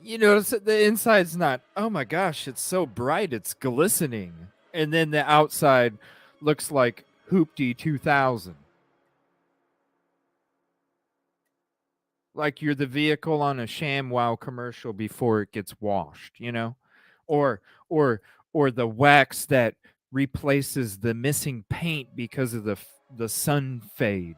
you notice that the inside's not, oh my gosh, it's so bright, it's glistening. And then the outside looks like Hoopty 2000. Like you're the vehicle on a ShamWow commercial before it gets washed, you know? Or the wax that replaces the missing paint because of the sun fade.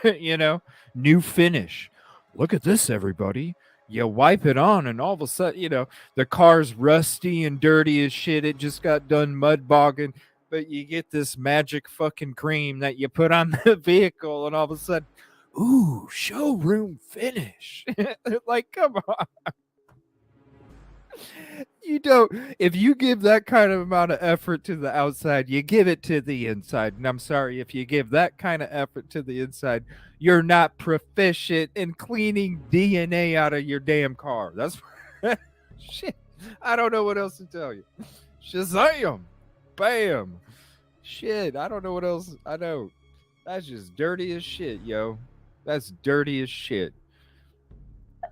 You know? New finish. Look at this, everybody. You wipe it on and all of a sudden, you know, the car's rusty and dirty as shit. It just got done mud bogging, but you get this magic fucking cream that you put on the vehicle and all of a sudden, ooh, showroom finish. Like, come on. You don't, if you give that kind of amount of effort to the outside, you give it to the inside. And I'm sorry, if you give that kind of effort to the inside, you're not proficient in cleaning DNA out of your damn car. That's shit. I don't know what else to tell you. Shazam. Bam. Shit. I don't know what else. I know. That's just dirty as shit, yo. That's dirty as shit.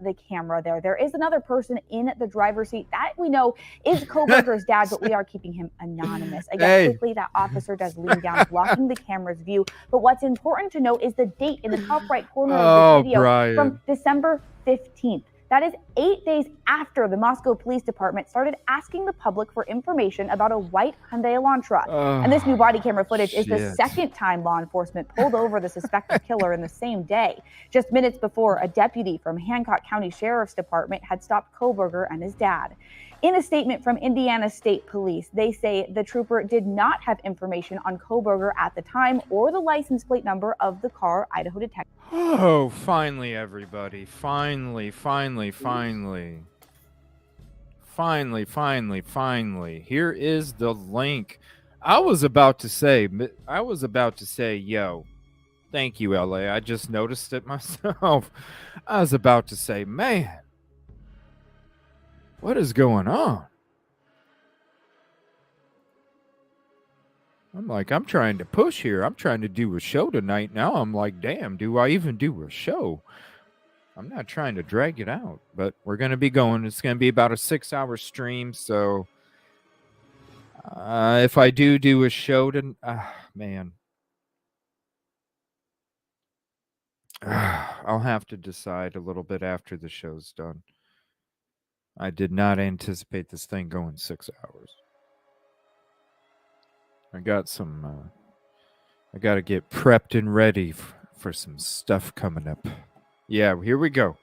The camera there. There is another person in the driver's seat that we know is Koberger's dad, but we are keeping him anonymous. Again, quickly, that officer does lean down, blocking the camera's view. But what's important to note is the date in the top right corner of the video from December 15th. That is 8 days after the Moscow Police Department started asking the public for information about a white Hyundai Elantra. And this new body camera footage is the second time law enforcement pulled over the suspected killer in the same day. Just minutes before, a deputy from Hancock County Sheriff's Department had stopped Koberger and his dad. In a statement from Indiana State Police, they say the trooper did not have information on Koberger at the time or the license plate number of the car. Idaho detective. Oh, finally, everybody. Finally. Finally. Here is the link. I was about to say, yo, thank you, LA. I just noticed it myself. I was about to say, man, what is going on? I'm like, I'm trying to push here. I'm trying to do a show tonight. Now I'm like, damn, do I even do a show? I'm not trying to drag it out, but we're going to be going. It's going to be about a 6-hour stream. So if I do a show, man, I'll have to decide a little bit after the show's done. I did not anticipate this thing going 6 hours. I got some, I got to get prepped and ready for some stuff coming up. Yeah, here we go.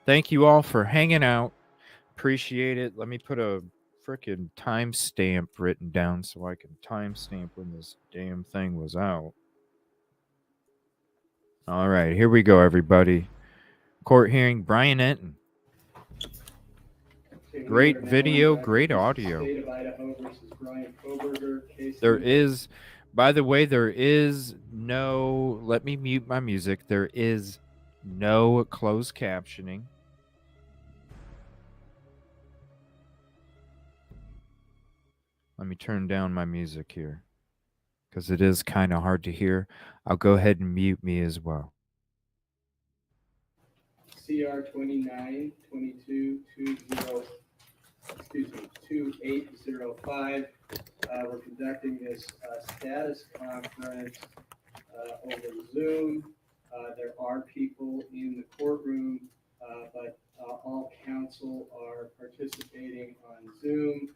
Thank you all for hanging out. Appreciate it. Let me put a freaking timestamp written down so I can timestamp when this damn thing was out. All right, here we go, everybody. Court hearing, Brian Enton. Great video, great audio. State of Idaho versus Brian Koberger. There is, by the way, there is no, let me mute my music. There is no closed captioning. Let me turn down my music here because it is kind of hard to hear. I'll go ahead and mute me as well. CR 2805. We're conducting this status conference over Zoom. There are people in the courtroom, but all counsel are participating on Zoom.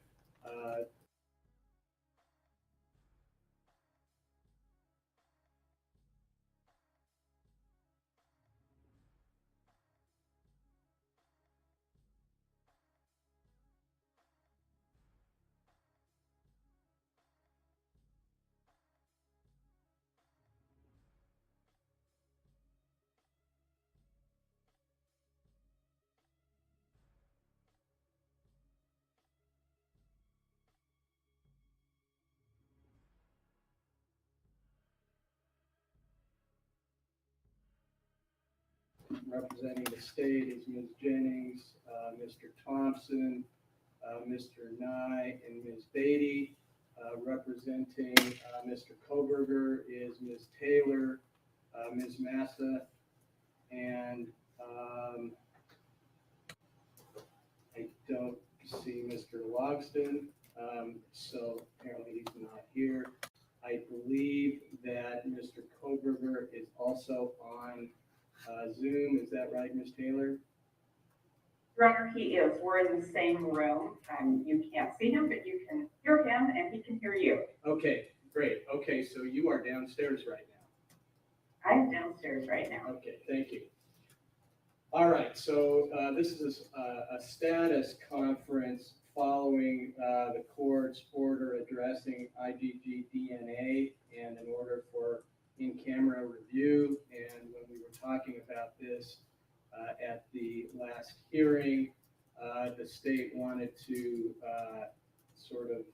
representing the state is Ms. Jennings, Mr. Thompson, Mr. Nye, and Ms. Beatty. Representing Mr. Koberger is Ms. Taylor, Ms. Massa, and I don't see Mr. Logston, so apparently he's not here. I believe that Mr. Koberger is also on Zoom. Is that right, Ms. Taylor? Your Honor, he is. We're in the same room. You can't see him, but you can hear him and he can hear you. Okay, great. Okay, so you are downstairs right now. I'm downstairs right now. Okay, thank you. All right, so this is a status conference following the court's order addressing IGG DNA and an order for in-camera review. And when we were talking about this at the last hearing, the state wanted to sort of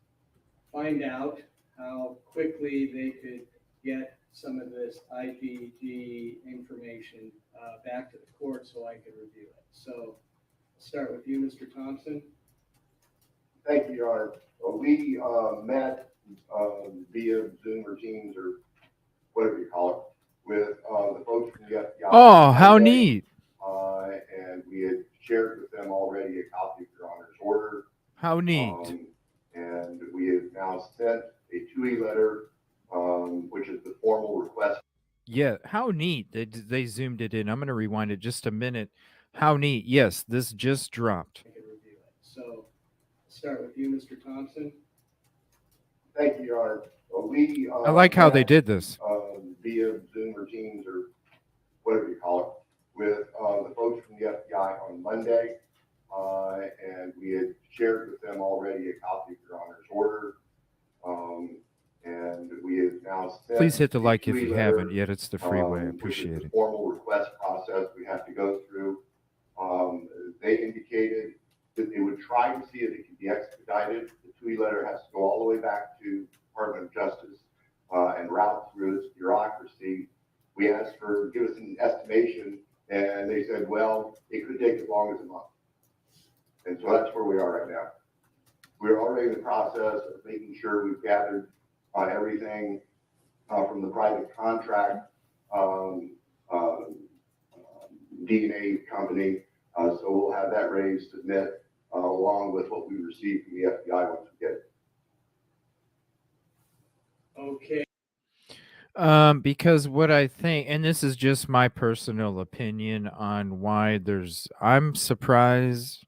find out how quickly they could get some of this IGG information back to the court so I could review it. So I'll start with you, Mr. Thompson. Thank you, Your Honor. We met via Zoom or Teams or whatever you call it with the folks from the FBI. Oh, how neat. And we had shared with them already a copy of Your Honor's order. How neat. And we have now sent a 2E letter, which is the formal request. Yeah, how neat. They zoomed it in. I'm going to rewind it just a minute. How neat. Yes, this just dropped. I could review it. So I'll start with you, Mr. Thompson. Thank you, Your Honor. We I like how they did this. Via Zoom or Teams or whatever you call it, with the folks from the FBI on Monday. And we had shared with them already a copy of Your Honor's order. And we have now sent. Please hit the like if 2E you letter, haven't yet. It's the freeway. I which is appreciate the it. formal request process we have to go through. They indicated that they would try to see if it could be expedited. The 2E letter has to go all the way back to Department of Justice and route through its bureaucracy. We asked for, give us an estimation, and they said, well, it could take as long as a month. And so that's where we are right now. We're already in the process of making sure we've gathered everything from the private contract DNA company. So we'll have that ready to submit along with what we receive from the FBI once we get it. Okay. Because what I think, and this is just my personal opinion on why I'm surprised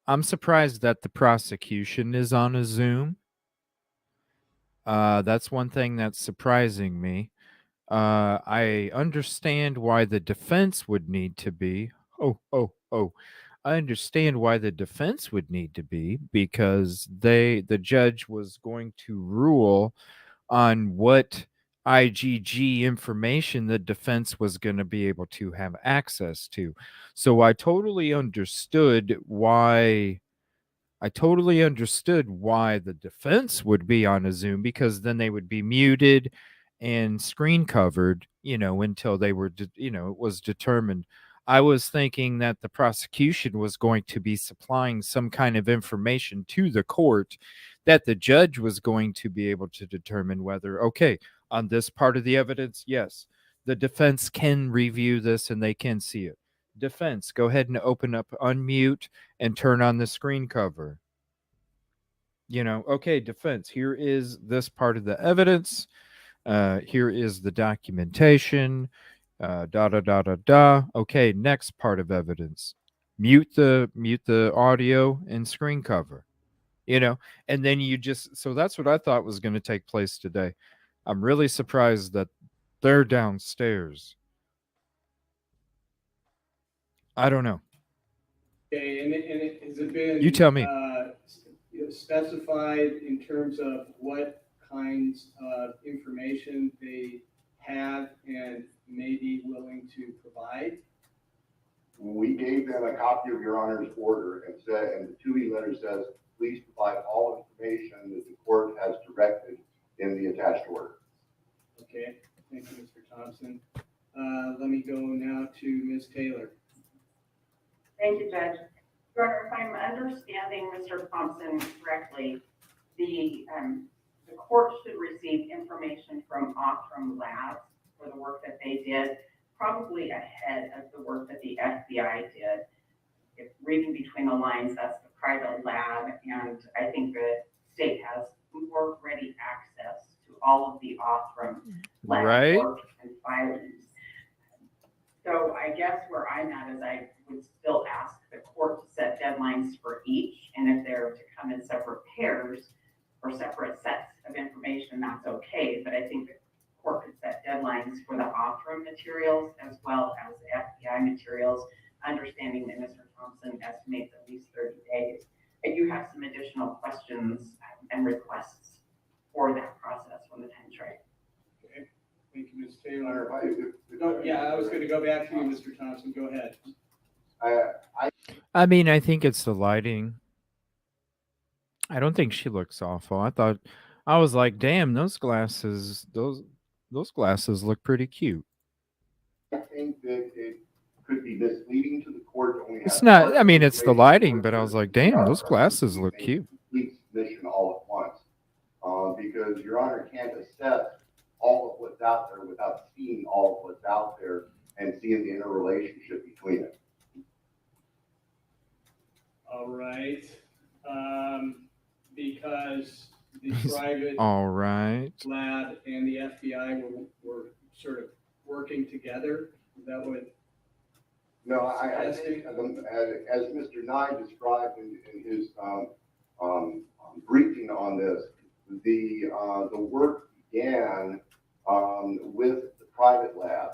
that the prosecution is on a Zoom. That's one thing that's surprising me. I understand why the defense would need to be. I understand why the defense would need to be, because the judge was going to rule on what IGG information the defense was going to be able to have access to. So I totally understood why the defense would be on a Zoom, because then they would be muted and screen covered, until they were, it was determined. I was thinking that the prosecution was going to be supplying some kind of information to the court that the judge was going to be able to determine whether, okay, on this part of the evidence, yes, the defense can review this and they can see it. Defense, go ahead and unmute and turn on the screen cover. Okay, defense, here is this part of the evidence. Here is the documentation. Okay, next part of evidence. Mute the audio and screen cover. And then so that's what I thought was going to take place today. I'm really surprised that they're downstairs. I don't know. Okay, and has it been? You tell me. Specified in terms of what kinds of information they have and may be willing to provide? We gave them a copy of Your Honor's order and the 2E letter says, please provide all information that the court has directed in the attached order. Okay, thank you, Mr. Thompson. Let me go now to Ms. Taylor. Thank you, Judge. Your Honor, if I'm understanding Mr. Thompson correctly, the court should receive information from Othram Labs for the work that they did, probably ahead of the work that the FBI did. If reading between the lines, that's the private lab, and I think the state has more ready access to all of the Othram lab Right. work and filings. So I guess where I'm at is I would still ask the court to set deadlines for each, and if they're to come in separate pairs or separate sets of information, that's okay. But I think the court could set deadlines for the Othram materials as well as the FBI materials, understanding that Mr. Thompson estimates at least 30 days. I do have some additional questions and requests for that process when the time's right. Okay. Thank you, Ms. Taylor. Yeah, I was going to go back to you, Mr. Thompson. Go ahead. I mean, I think it's the lighting. I don't think she looks awful. I was like, damn, those glasses look pretty cute. I think that it could be misleading to the court to only have It's not, part I of mean, the it's the information lighting, but I was like, damn, Yeah, those glasses look make cute. complete submission all at once, because Your Honor can't assess all of what's out there without seeing all of what's out there and seeing the interrelationship between it. All right. Because the private All right. lab and the FBI were sort of working together. Is that what? No, I think as Mr. Nye described in his briefing on this, the work began with the private lab,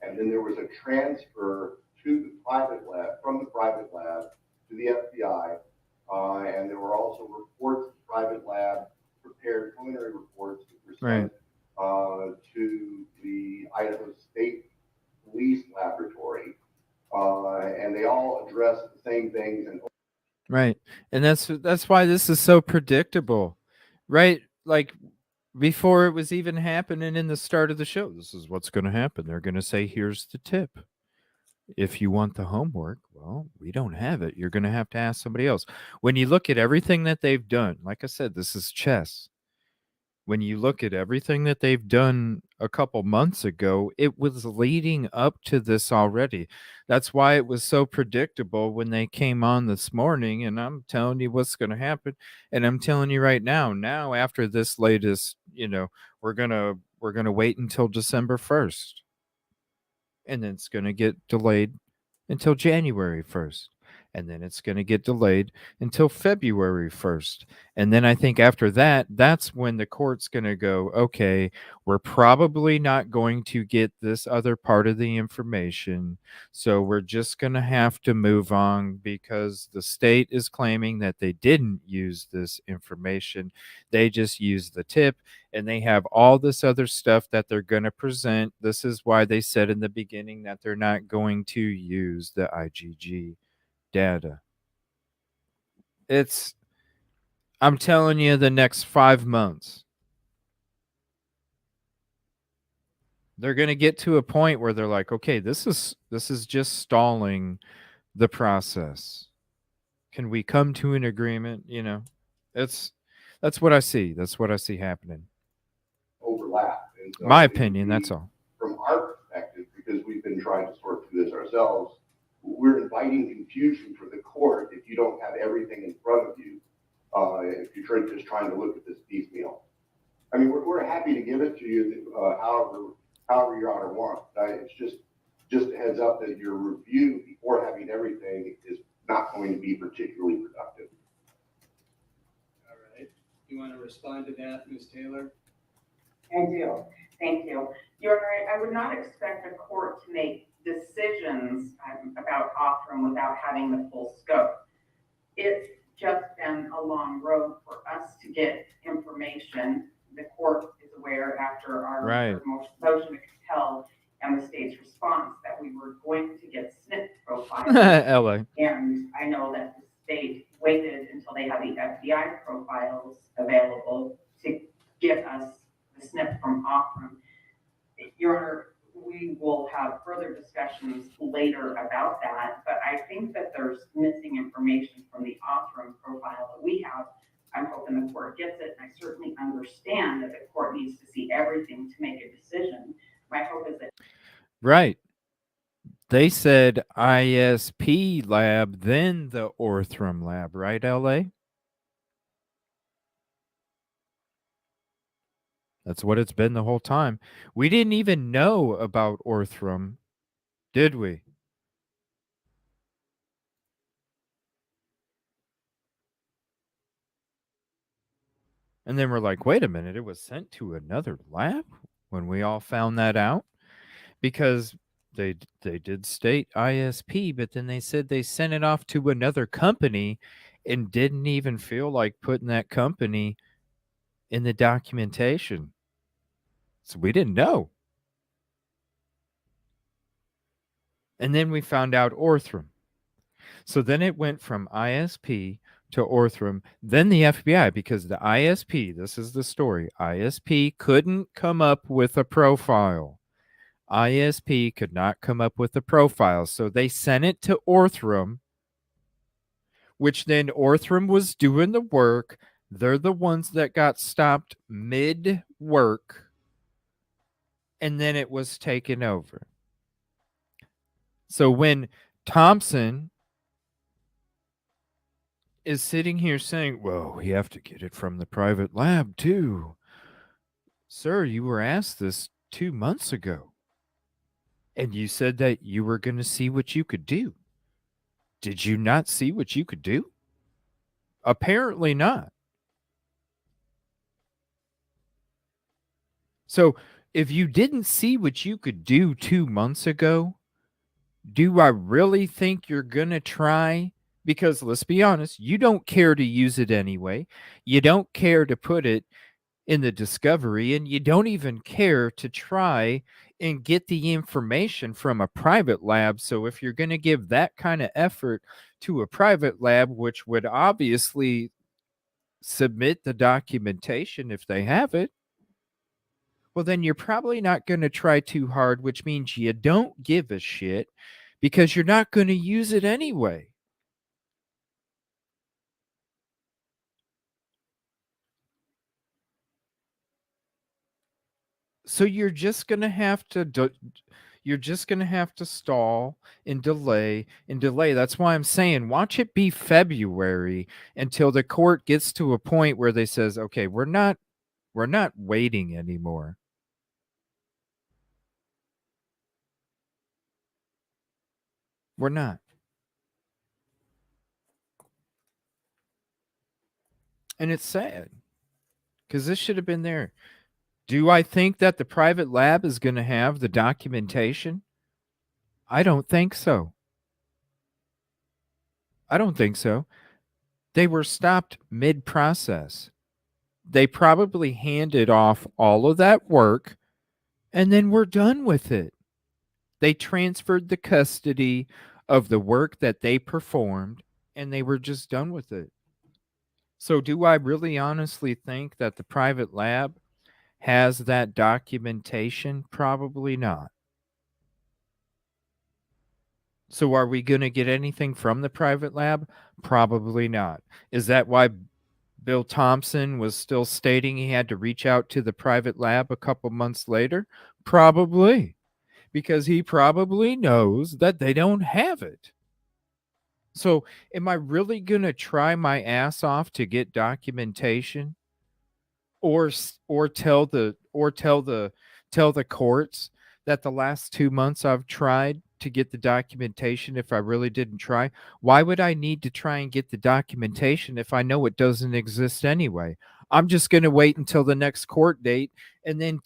and then there was a transfer to the private lab, from the private lab to the FBI, and there were also reports the private lab prepared, preliminary reports that were sent to the Idaho State Police Laboratory, and they all addressed the same things. And Right. And that's why this is so predictable. Right? Like before it was even happening in the start of the show, this is what's going to happen. They're going to say, here's the tip. If you want the homework, well, we don't have it. You're going to have to ask somebody else. When you look at everything that they've done, like I said, this is chess. When you look at everything that they've done a couple months ago, it was leading up to this already. That's why it was so predictable when they came on this morning, and I'm telling you what's going to happen. And I'm telling you right now after this latest, we're going to wait until December 1st. And then it's going to get delayed until January 1st. And then it's going to get delayed until February 1st. And then I think after that, that's when the court's going to go, okay, we're probably not going to get this other part of the information. So we're just going to have to move on because the state is claiming that they didn't use this information. They just used the tip, and they have all this other stuff that they're going to present. This is why they said in the beginning that they're not going to use the IGG data. I'm telling you, the next 5 months, they're going to get to a point where they're like, okay, this is just stalling the process. Can we come to an agreement? That's what I see. That's what I see happening. overlap. And so My it would opinion, be, that's all. From our perspective, because we've been trying to sort through this ourselves, we're inviting confusion for the court if you don't have everything in front of you. If you're just trying to look at this piecemeal, I mean, we're happy to give it to you however Your Honor wants. It's just a heads up that your review before having everything is not going to be particularly productive. All right. You want to respond to that, Ms. Taylor? I do. Thank you. Your Honor, I would not expect a court to make decisions about Othram without having the full scope. It's just been a long road for us to get information. The court is aware after our motion to compel and the state's response that we were going to get SNP profiles. LA. And I know that the state waited until they had the FBI profiles available to get us the SNP from Othram. Your Honor, we will have further discussions later about that, but I think that there's missing information from the off-room profile that we have. I'm hoping the court gets it, and I certainly understand that the court needs to see everything to make a decision. My hope is that Right. They said ISP lab, then the Orthram lab, right, LA? That's what it's been the whole time. We didn't even know about Orthram, did we? And then we're like, wait a minute, it was sent to another lab when we all found that out? Because they did state ISP, but then they said they sent it off to another company and didn't even feel like putting that company in the documentation. So we didn't know. And then we found out Orthram. So then it went from ISP to Orthram, then the FBI, because the ISP, this is the story, ISP couldn't come up with a profile. ISP could not come up with a profile. So they sent it to Orthram, which then Orthram was doing the work. They're the ones that got stopped mid-work, and then it was taken over. So when Thompson is sitting here saying, well, we have to get it from the private lab too. Sir, you were asked this 2 months ago, and you said that you were going to see what you could do. Did you not see what you could do? Apparently not. So if you didn't see what you could do 2 months ago, do I really think you're going to try? Because let's be honest, you don't care to use it anyway. You don't care to put it in the discovery, and you don't even care to try and get the information from a private lab. So if you're going to give that kind of effort to a private lab, which would obviously submit the documentation if they have it, well, then you're probably not going to try too hard, which means you don't give a shit because you're not going to use it anyway. So you're just going to have to stall and delay and delay. That's why I'm saying watch it be February until the court gets to a point where they says, "Okay, we're not waiting anymore." We're not. And it's sad because this should have been there. Do I think that the private lab is going to have the documentation? I don't think so. I don't think so. They were stopped mid-process. They probably handed off all of that work and then we're done with it. They transferred the custody of the work that they performed and they were just done with it. So do I really honestly think that the private lab has that documentation? Probably not. So are we going to get anything from the private lab? Probably not. Is that why Bill Thompson was still stating he had to reach out to the private lab a couple months later? Probably. Because he probably knows that they don't have it. So am I really going to try my ass off to get documentation? Or tell the courts that the last 2 months I've tried to get the documentation if I really didn't try? Why would I need to try and get the documentation if I know it doesn't exist anyway? I'm just going to wait until the next court date and then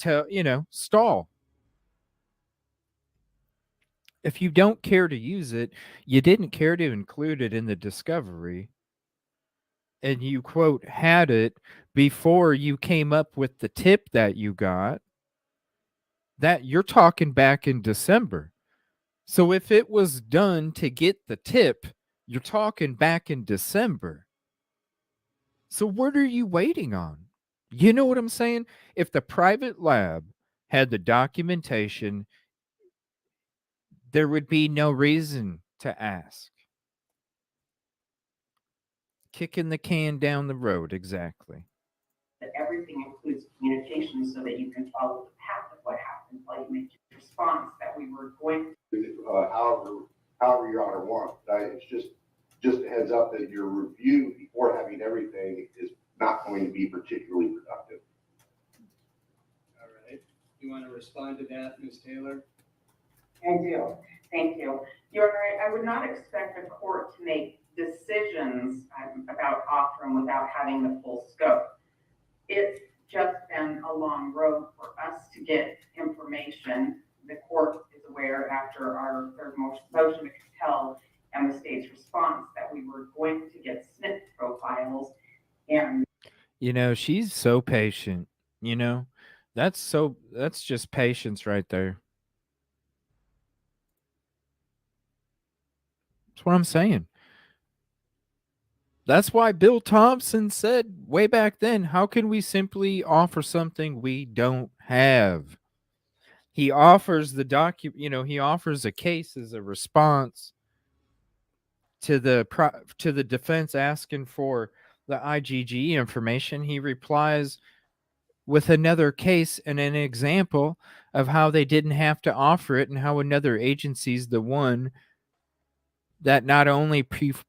stall. If you don't care to use it, you didn't care to include it in the discovery, and you quote had it before you came up with the tip that you got, that you're talking back in December. So if it was done to get the tip, you're talking back in December. So what are you waiting on? You know what I'm saying? If the private lab had the documentation there would be no reason to ask. Kicking the can down the road, exactly. That everything includes communication so that you can follow the path of what happened while you make your response that we were going however your honor wants. It's just a heads up that your review before having everything is not going to be particularly productive. All right. You want to respond to that, Ms. Taylor? I do. Thank you. Your Honor, I would not expect the court to make decisions about Othram without having the full scope. It's just been a long road for us to get information. The court is aware after our third motion to compel and the state's response that we were going to get SNP profiles. And You know, she's so patient, you know. That's just patience right there. That's what I'm saying. That's why Bill Thompson said way back then, how can we simply offer something we don't have? He offers he offers a case as a response to the defense asking for the IGG information. He replies with another case and an example of how they didn't have to offer it and how another agency's the one that not only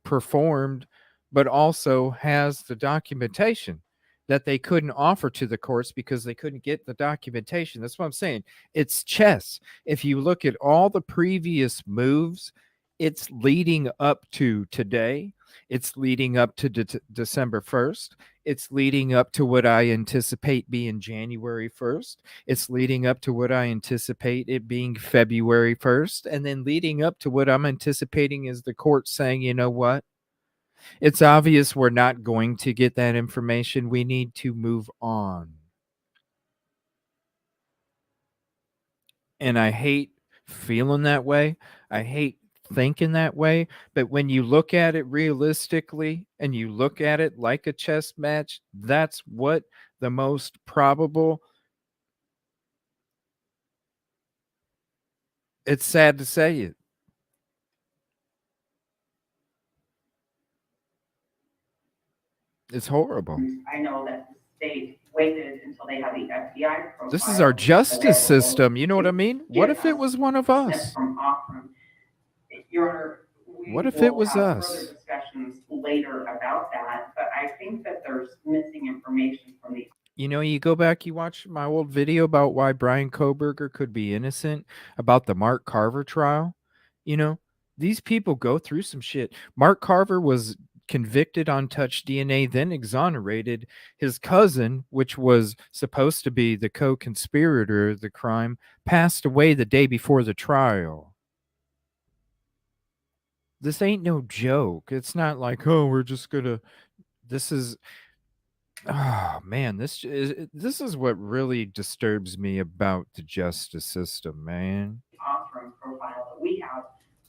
performed but also has the documentation that they couldn't offer to the courts because they couldn't get the documentation. That's what I'm saying. It's chess. If you look at all the previous moves, it's leading up to today. It's leading up to December 1st. It's leading up to what I anticipate being January 1st. It's leading up to what I anticipate it being February 1st. And then leading up to what I'm anticipating is the court saying, you know what? It's obvious we're not going to get that information. We need to move on. And I hate feeling that way. I hate thinking that way. But when you look at it realistically and you look at it like a chess match, that's what the most probable. It's sad to say it. It's horrible. I know that the state waited until they had the FBI profile. This is our justice system. You know what I mean? What if it was one of us? From Othram. Your Honor, What if it was further us? discussions later about that, but I think that there's missing information from the You know, you go back, you watch my old video about why Brian Koberger could be innocent, about the Mark Carver trial. You know, these people go through some shit. Mark Carver was convicted on touch DNA, then exonerated. His cousin, which was supposed to be the co-conspirator of the crime, passed away the day before the trial. This ain't no joke. It's not like, oh, we're just gonna. This is. Oh man, this is what really disturbs me about the justice system, man. Othram profile that we have.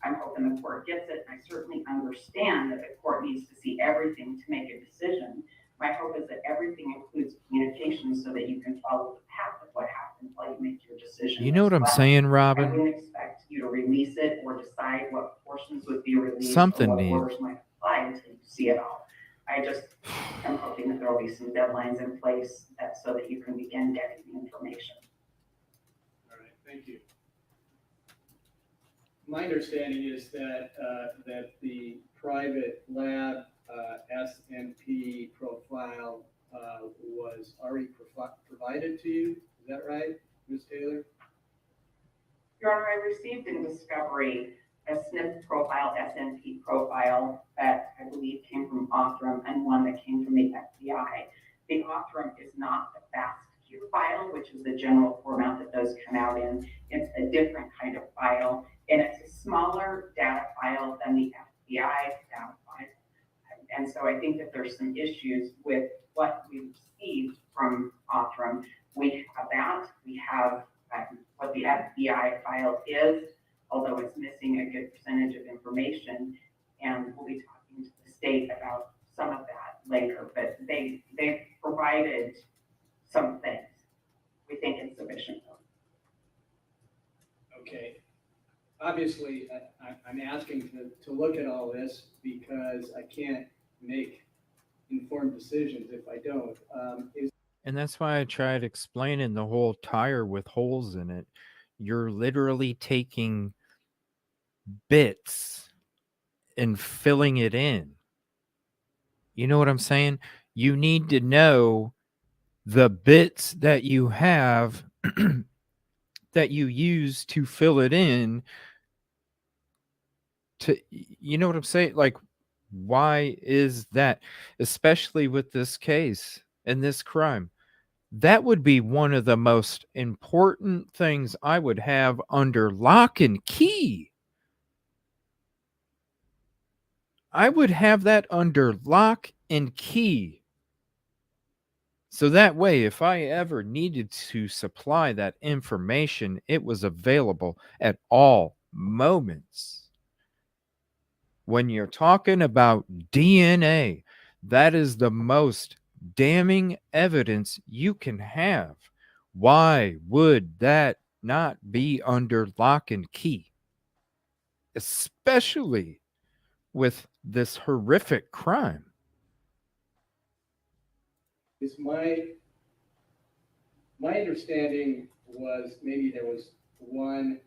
I'm hoping the court gets it. I certainly understand that the court needs to see everything to make a decision. My hope is that everything includes communication so that you can follow the path of what happened while you make your decision. You know what I'm saying, I Robin? wouldn't expect you to release it or decide what portions would be released Something or what needs. orders might apply until you see it all. I just am hoping that there will be some deadlines in place so that you can begin getting the information. All right, thank you. My understanding is that that the private lab SNP profile was already provided to you. Is that right, Ms. Taylor? Your Honor, I received in discovery a SNP profile, SNP profile that I believe came from Othram and one that came from the FBI. The Othram is not the FASTQ file, which is the general format that those come out in. It's a different kind of file, and it's a smaller data file than the FBI data file. And so I think that there's some issues with what we received from Othram. We have that. We have what the FBI file is, although it's missing a good percentage of information. And we'll be talking to the state about some of that later, but they've provided some things. We think it's sufficient. Okay. obviously, I'm asking to look at all this because I can't make informed decisions if I don't. And that's why I tried explaining the whole tire with holes in it. You're literally taking bits and filling it in. You know what I'm saying? You need to know the bits that you have that you use to fill it in to, you know what I'm saying? Like, why is that? Especially with this case and this crime. That would be one of the most important things I would have under lock and key. I would have that under lock and key. So that way, if I ever needed to supply that information, it was available at all moments. When you're talking about DNA, that is the most damning evidence you can have. Why would that not be under lock and key? Especially with this horrific crime. Is my understanding was maybe there was one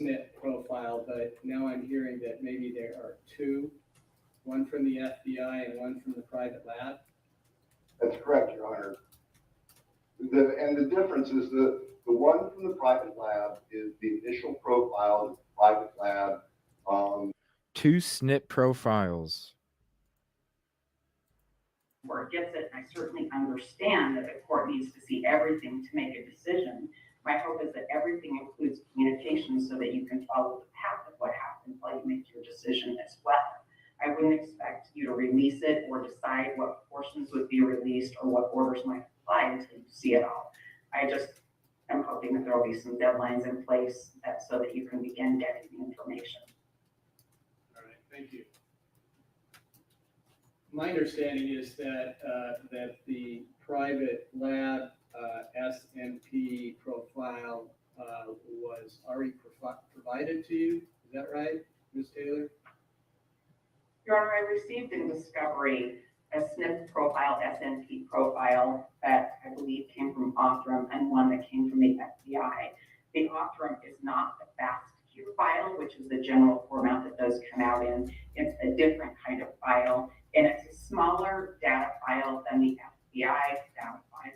SNP profile, but now I'm hearing that maybe there are two, one from the FBI and one from the private lab. That's correct, Your Honor. And the difference is the one from the private lab is the initial profile of the private lab. Two SNP profiles. Where it gets it, and I certainly understand that the court needs to see everything to make a decision. My hope is that everything includes communication so that you can follow the path of what happened while you make your decision as well. I wouldn't expect you to release it or decide what portions would be released or what orders might apply until you see it all. I just am hoping that there will be some deadlines in place so that you can begin getting the information. All right, thank you. My understanding is that that the private lab SNP profile was already provided to you. Is that right, Ms. Taylor? Your Honor, I received in discovery a SNP profile, SNP profile that I believe came from Optum and one that came from the FBI. The Optum is not the FASTQ file, which is the general format that those come out in. It's a different kind of file, and it's a smaller data file than the FBI data file.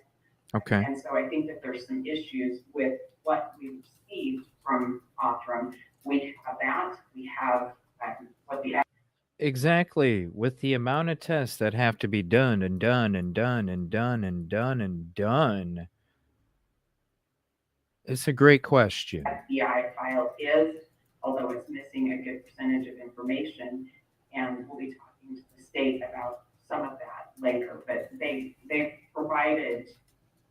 Okay. And so I think that there's some issues with what we received from Optum. We have that. We have what the Exactly. With the amount of tests that have to be done and done and done and done and done and done. It's a great question. FBI file is, although it's missing a good percentage of information, and we'll be talking to the state about some of that later, but they've provided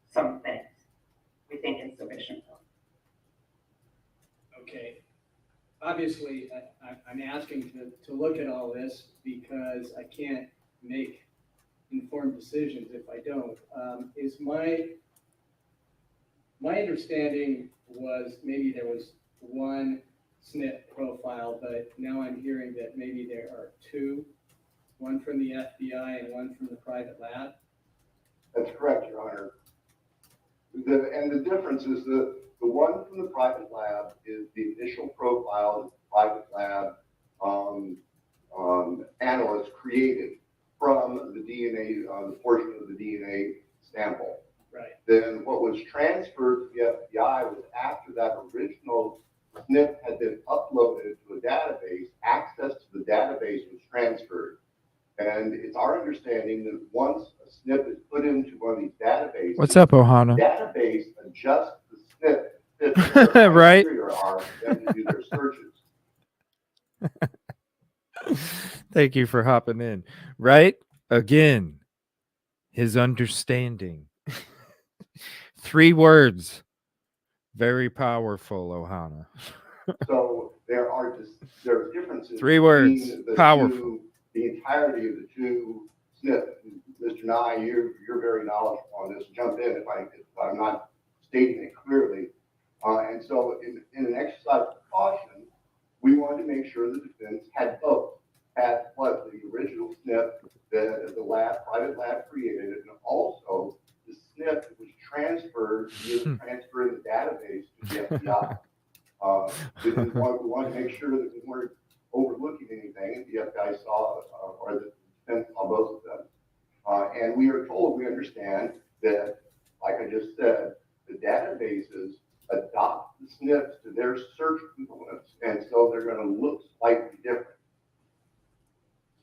some things. We think insufficient. Okay. Obviously, I'm asking to look at all this because I can't make informed decisions if I don't. Is my understanding was maybe there was one SNP profile, but now I'm hearing that maybe there are two, one from the FBI and one from the private lab. That's correct, Your Honor. And the difference is the one from the private lab is the initial profile of the private lab analyst created from the DNA, the portion of the DNA sample. Right. Then what was transferred to the FBI was after that original SNP had been uploaded to a database, access to the database was transferred. And it's our understanding that once a SNP is put into one of these databases, What's up, Ohana? The database adjusts the SNP to their right. criteria are for them to do their searches. Thank you for hopping in. Right? Again, his understanding. 3 words. Very powerful, Ohana. So there are differences 3 words. between the Powerful. the entirety of the two SNP. Mr. Nye, you're very knowledgeable on this. Jump in if I'm not stating it clearly. And so in an exercise of caution, wanted to make sure the defense had both. Had what the original SNP that the lab, private lab created, and also the SNP that was transferred via transfer in the database to the FBI. We wanted to make sure that we weren't overlooking anything, and the FBI saw, or the defense saw both of them. And we are told, we understand that, like I just said, the databases adopt the SNPs to their search components, and so they're going to look slightly different.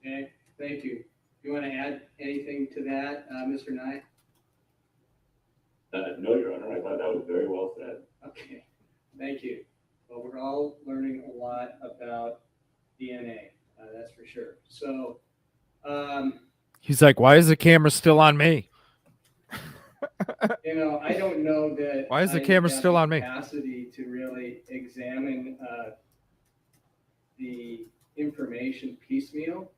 Okay, thank you. You want to add anything to that, Mr. Nye? No, Your Honor. I thought that was very well said. Okay, thank you. Well, we're all learning a lot about DNA, that's for sure. So, He's like, why is the camera still on me? you know, I don't know that. Why is the I camera have still the on me? Capacity to really examine the information piecemeal.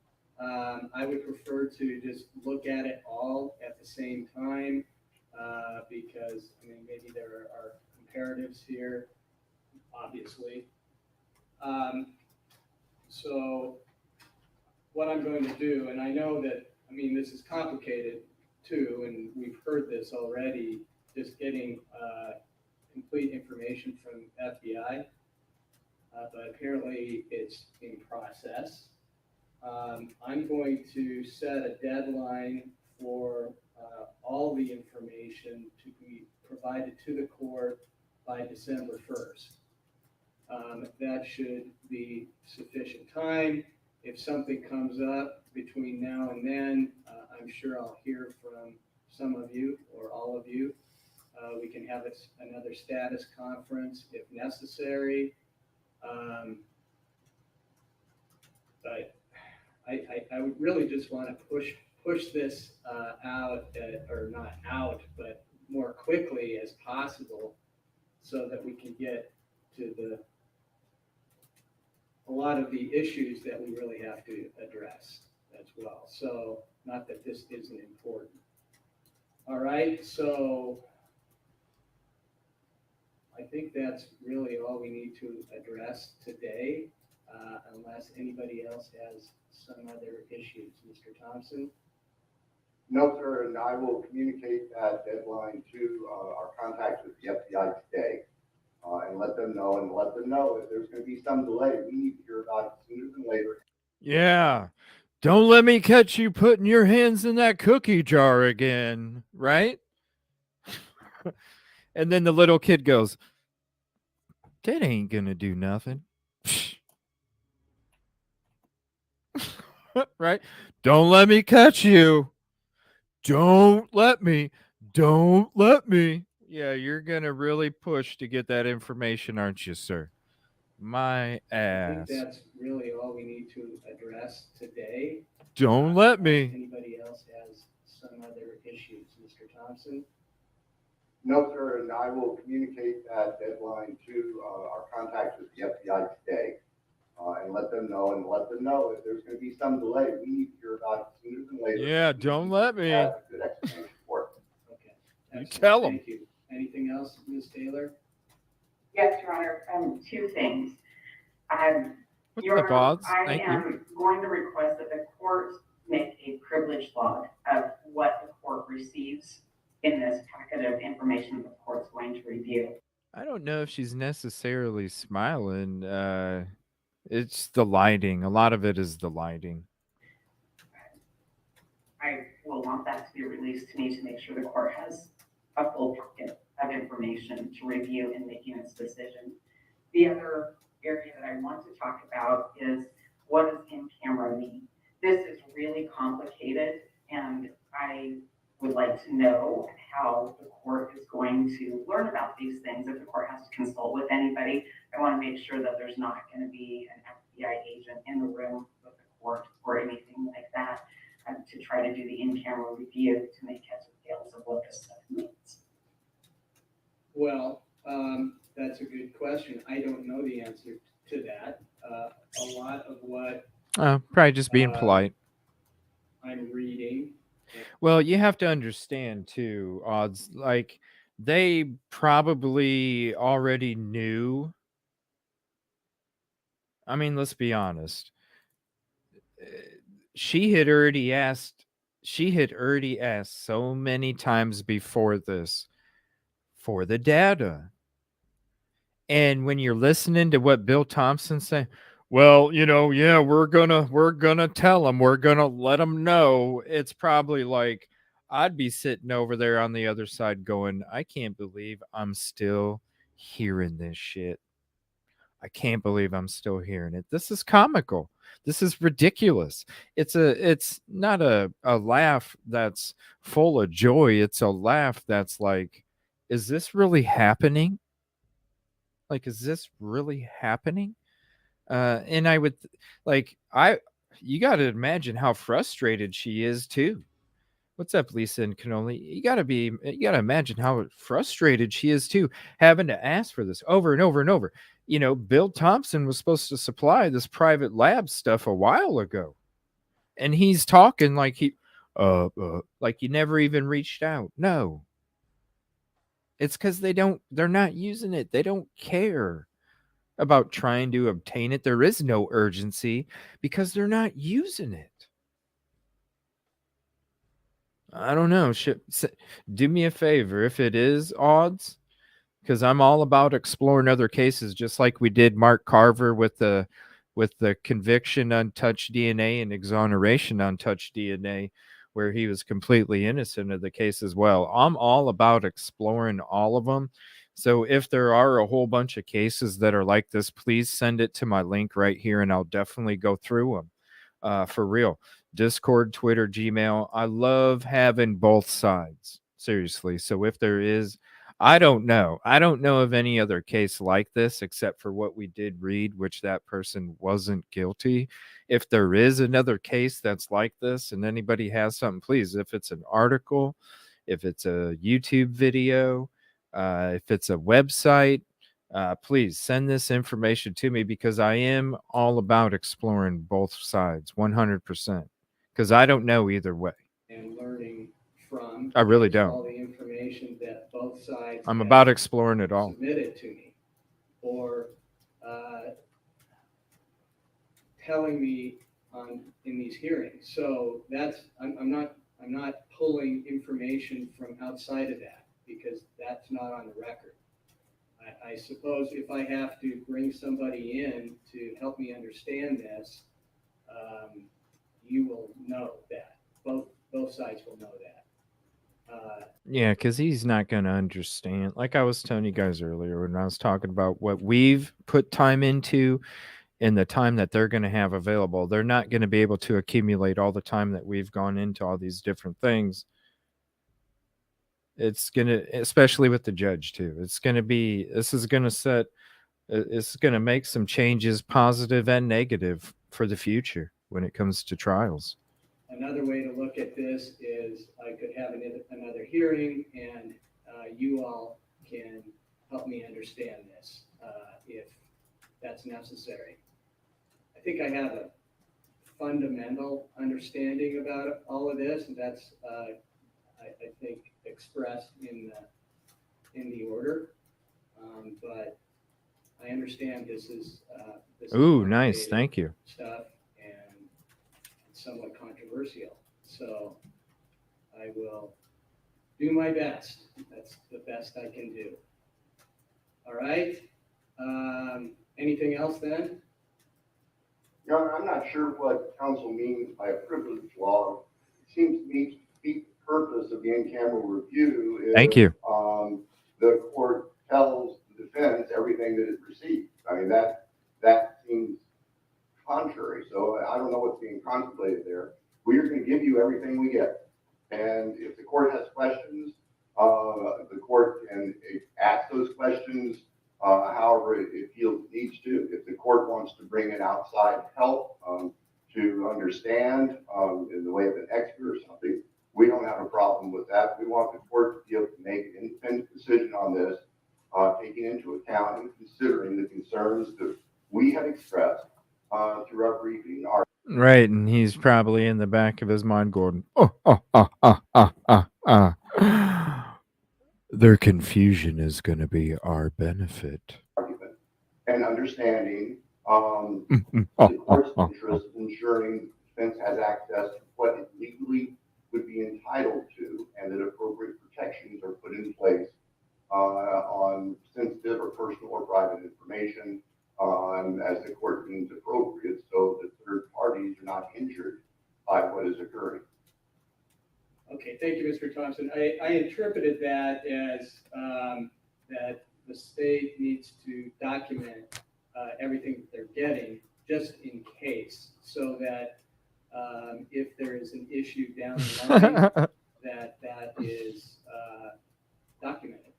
I would prefer to just look at it all at the same time because, I mean, maybe there are comparatives here, obviously. So what I'm going to do, and I know that, I mean, this is complicated too, and we've heard this already, just getting complete information from FBI, but apparently it's in process. I'm going to set a deadline for all the information to be provided to the court by December 1st. That should be sufficient time. If something comes up between now and then, I'm sure I'll hear from some of you or all of you. We can have another status conference if necessary. But I would really just want to push this out, or not out, but more quickly as possible, so that we can get to a lot of the issues that we really have to address as well. So, not that this isn't important. All right, so I think that's really all we need to address today, unless anybody else has some other issues. Mr. Thompson? No, sir, and I will communicate that deadline to our contacts with the FBI today and let them know if there's going to be some delay. We need to hear about it sooner than later. Yeah. Don't let me catch you putting your hands in that cookie jar again, right? And then the little kid goes, that ain't gonna do nothing. Right? Don't let me catch you. Don't let me. Don't let me. Yeah, you're gonna really push to get that information, aren't you, sir? My I ass. think that's really all we need to address today. Don't let me. Anybody else has some other issues? Mr. Thompson? No, sir, and I will communicate that deadline to our contacts with the FBI today and let them know if there's going to be some delay. We need to hear about it sooner than later. Yeah, don't let me. Have a good explanation for it. Okay. You Excellent. tell 'em. Thank you. Anything else, Ms. Taylor? Yes, Your Honor. Two things. What's Your up, Honor, odds? I Thank am you. going to request that the court make a privilege log of what the court receives in this packet of information the court's going to review. I don't know if she's necessarily smiling. It's the lighting. A lot of it is the lighting. I will want that to be released to me to make sure the court has a full packet of information to review in making its decision. The other area that I want to talk about is what does in camera mean? This is really complicated, and I would like to know how the court is going to learn about these things. If the court has to consult with anybody, I want to make sure that there's not going to be an FBI agent in the room with the court or anything like that to try to do the in-camera review to make heads or tails of what this stuff means. Well, that's a good question. I don't know the answer to that. A lot of what Probably just being polite. I'm reading. Well, you have to understand too, odds. Like they probably already knew I mean, let's be honest. She had already asked so many times before this for the data. And when you're listening to what Bill Thompson said, well, yeah, we're gonna tell them, we're gonna let them know. It's probably like I'd be sitting over there on the other side going, I can't believe I'm still hearing this shit. I can't believe I'm still hearing it. This is comical. This is ridiculous. It's not a laugh that's full of joy. It's a laugh that's like, is this really happening? Like, is this really happening? And I would you got to imagine how frustrated she is too. What's up, Lisa and Cannoli? You got to imagine how frustrated she is too, having to ask for this over and over and over. Bill Thompson was supposed to supply this private lab stuff a while ago, and he's talking like like you never even reached out. No, it's because they're not using it. They don't care about trying to obtain it. There is no urgency because they're not using it. I don't know. Do me a favor if it is odds, because I'm all about exploring other cases, just like we did Mark Carver with the conviction on touch DNA and exoneration on touch DNA, where he was completely innocent of the case as well. I'm all about exploring all of them. So if there are a whole bunch of cases that are like this, please send it to my link right here, and I'll definitely go through them for real. Discord, Twitter, Gmail. I love having both sides. Seriously. So if there is, I don't know of any other case like this except for what we did read, which that person wasn't guilty. If there is another case that's like this and anybody has something, please, if it's an article, if it's a YouTube video, if it's a website, please send this information to me, because I am all about exploring both sides 100%, because I don't know either way. And learning from I really all don't. the information that both sides I'm have about exploring it all. submitted to me, or telling me in these hearings. So I'm not pulling information from outside of that, because that's not on the record. I suppose if I have to bring somebody in to help me understand this, you will know that. Both sides will know that. Yeah, because he's not going to understand. Like I was telling you guys earlier when I was talking about what we've put time into and the time that they're going to have available, they're not going to be able to accumulate all the time that we've gone into all these different things. It's going to, especially with the judge too, it's going to make some changes, positive and negative, for the future when it comes to trials. Another way to look at this is I could have another hearing, and you all can help me understand this if that's necessary. I think I have a fundamental understanding about all of this, and that's I think expressed in the order. But I understand this is Ooh, nice, thank you. Stuff, and it's somewhat controversial. So I will do my best. That's the best I can do. All right. Anything else then? Your Honor, I'm not sure what counsel means by a privilege log. It seems to me to be the purpose of the in-camera review is Thank you. The court tells the defense everything that it received. I mean, that seems contrary. So I don't know what's being contemplated there. We are going to give you everything we get. And if the court has questions, the court can ask those questions however it feels it needs to. If the court wants to bring in outside help to understand in the way of an expert or something, we don't have a problem with that. We want the court to be able to make an independent decision on this, taking into account and considering the concerns that we have expressed through our briefing. Right, and he's probably in the back of his mind going, their confusion is going to be our benefit. And understanding the court's interest in ensuring defense has access to what it legally would be entitled to, and that appropriate protections are put in place on sensitive or personal or private information as the court deems appropriate, so that third parties are not injured by what is occurring. Okay, thank you, Mr. Thompson. I interpreted that as that the state needs to document everything that they're getting just in case, so that if there is an issue down the line, that is documented.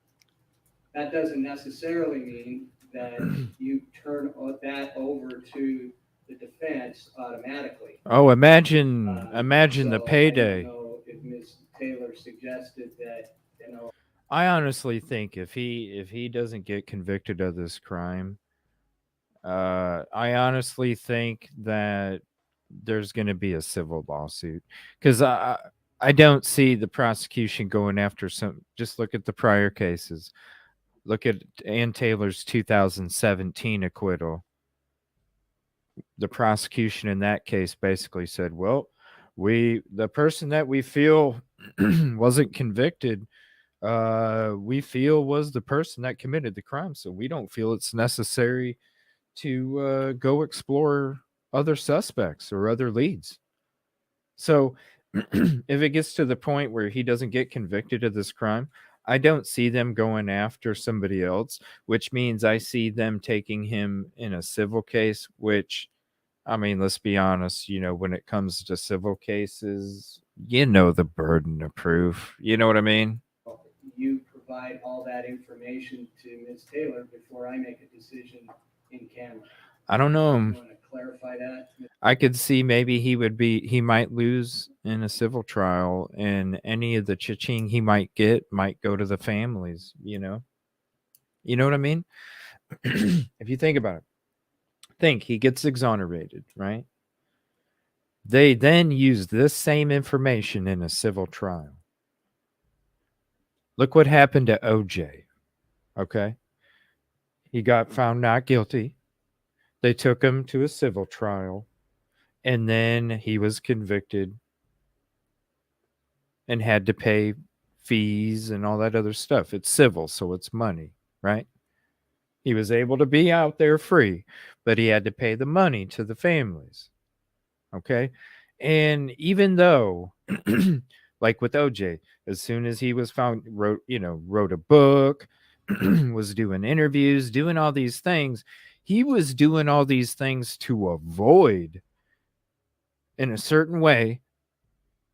That doesn't necessarily mean that you turn that over to the defense automatically. Oh, imagine the So payday. I don't know if Ms. Taylor suggested that, you know. I honestly think if he doesn't get convicted of this crime, I honestly think that there's going to be a civil lawsuit, because I don't see the prosecution going after some. Just look at the prior cases. Look at Ann Taylor's 2017 acquittal. The prosecution in that case basically said, well, the person that we feel wasn't convicted, we feel was the person that committed the crime, so we don't feel it's necessary to go explore other suspects or other leads. So if it gets to the point where he doesn't get convicted of this crime, I don't see them going after somebody else, which means I see them taking him in a civil case, which, I mean, let's be honest, when it comes to civil cases, the burden of proof. You know what I mean? You provide all that information to Ms. Taylor before I make a decision in camera. I don't know. You want to clarify that? I could see maybe he might lose in a civil trial, and any of the cha-ching he might go to the families, You know what I mean? If you think about it, he gets exonerated, right? They then use this same information in a civil trial. Look what happened to OJ. Okay. He got found not guilty. They took him to a civil trial, and then he was convicted and had to pay fees and all that other stuff. It's civil, so it's money, right? He was able to be out there free, but he had to pay the money to the families. Okay. And even though, like with OJ, as soon as he was found, wrote a book, was doing interviews, doing all these things, he was doing all these things to avoid, in a certain way,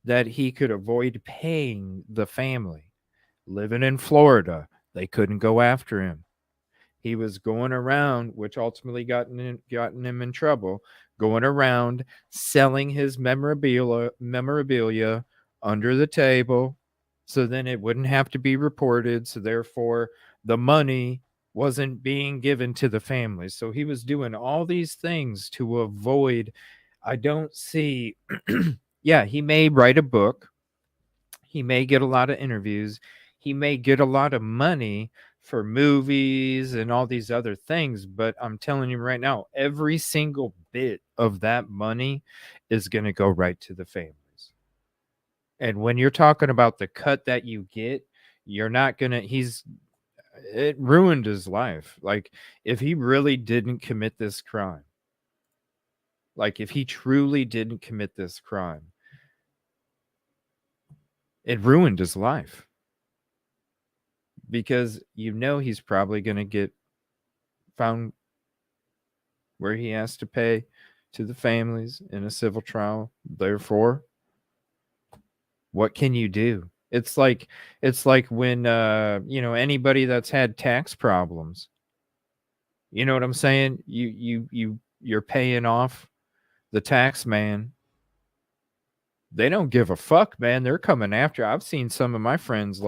that he could avoid paying the family. Living in Florida, they couldn't go after him. He was going around, which ultimately gotten him in trouble, going around selling his memorabilia under the table, so then it wouldn't have to be reported. So therefore, the money wasn't being given to the families. So he was doing all these things to avoid. I don't see. Yeah, he may write a book. He may get a lot of interviews. He may get a lot of money for movies and all these other things. But I'm telling you right now, every single bit of that money is going to go right to the families. And when you're talking about the cut that you get, you're not going to, it ruined his life. Like, if he really didn't commit this crime, like if he truly didn't commit this crime, it ruined his life. Because he's probably going to get found where he has to pay to the families in a civil trial. Therefore, what can you do? It's like when anybody that's had tax problems. You know what I'm saying? You're paying off the tax man. They don't give a fuck, man. They're coming after. I've seen some of my friends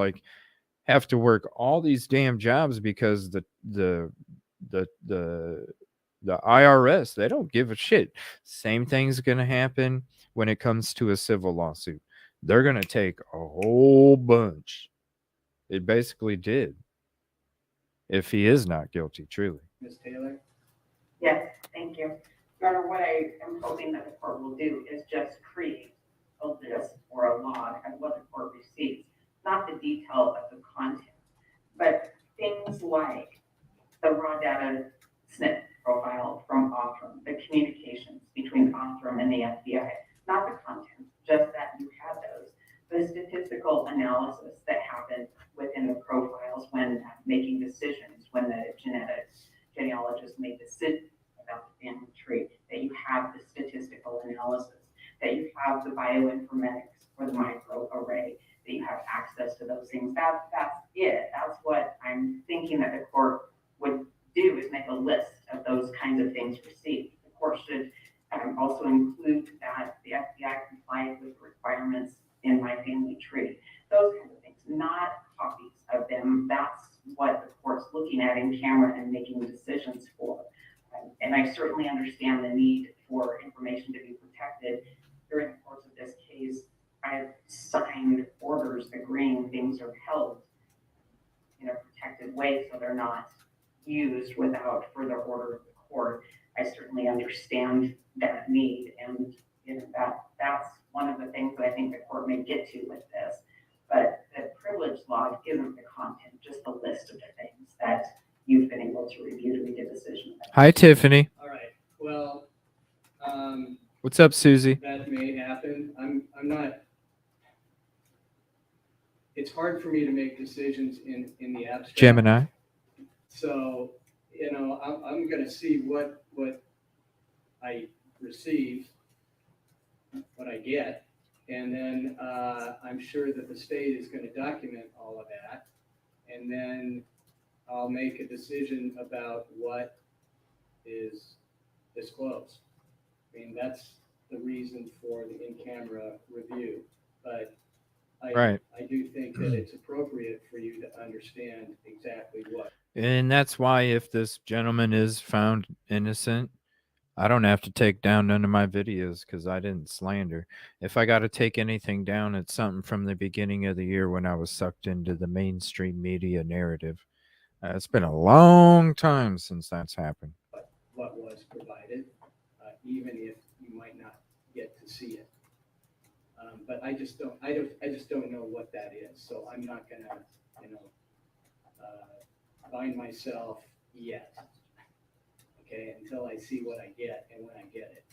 have to work all these damn jobs because the IRS, they don't give a shit. Same thing's going to happen when it comes to a civil lawsuit. They're going to take a whole bunch. It basically did. If he is not guilty, truly. Ms. Taylor? Yes, thank you. Remember, what I am hoping that the court will do is just create a list or a log of what the court receives, not the detail of the content, but things like the raw data SNP profile from Othram, the communications between Othram and the FBI, not the content, just that you have those. The statistical analysis that happened within the profiles when making decisions, when the genealogists made decisions about the family tree, that you have the statistical analysis, that you have the bioinformatics for the microarray, that you have access to those things. That's it. That's what I'm thinking that the court would do, is make a list of those kinds of things received. The court should also include that the FBI complied with the requirements in my family tree. Those kinds of things, not copies of them. That's what the court's looking at in camera and making decisions for. And I certainly understand the need for information to be protected. During the course of this case, I've signed orders agreeing things are held in a protected way so they're not used without further order of the court. I certainly understand that need, and that's one of the things that I think the court may get to with this. But the privilege log isn't the content, just the list of the things that you've been able to review to make a decision about. Hi, Tiffany. All right. Well, What's up, Susie? that may happen. I'm not. It's hard for me to make decisions in the abstract. Gemini. So, I'm going to see what I receive, what I get, and then I'm sure that the state is going to document all of that, and then I'll make a decision about what is disclosed. I mean, that's the reason for the in-camera review, but I do think that it's appropriate for you to understand exactly what. And that's why if this gentleman is found innocent, I don't have to take down none of my videos because I didn't slander. If I got to take anything down, it's something from the beginning of the year when I was sucked into the mainstream media narrative. It's been a long time since that's happened. What was provided, even if you might not get to see it. But I just don't know what that is. So I'm not gonna, bind myself yet. Okay, until I see what I get and when I get it.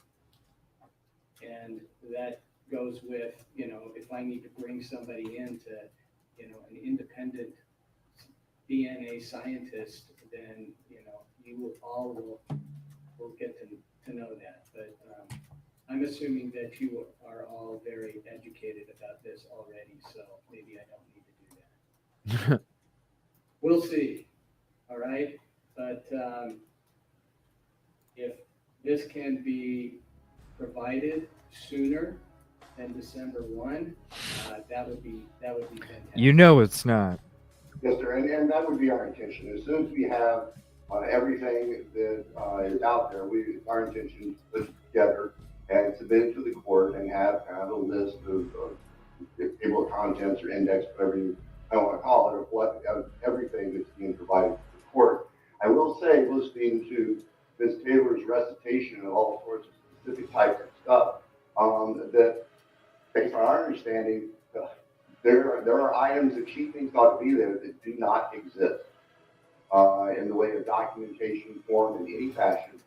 And that goes with, if I need to bring somebody in to, an independent DNA scientist, then, you all will get to know that. But I'm assuming that you are all very educated about this already, so maybe I don't need to do that. We'll see. All right. But if this can be provided sooner than December 1, that would be fantastic. It's not. Yes, sir, and that would be our intention. As soon as we have everything that is out there, our intention is to put it together and submit it to the court and have kind of a list of table of contents or index, whatever you want to call it, of everything that's being provided to the court. I will say, listening to Ms. Taylor's recitation of all sorts of specific types of stuff, that based on our understanding, there are items that she thinks ought to be there that do not exist in the way of documentation form in any fashion.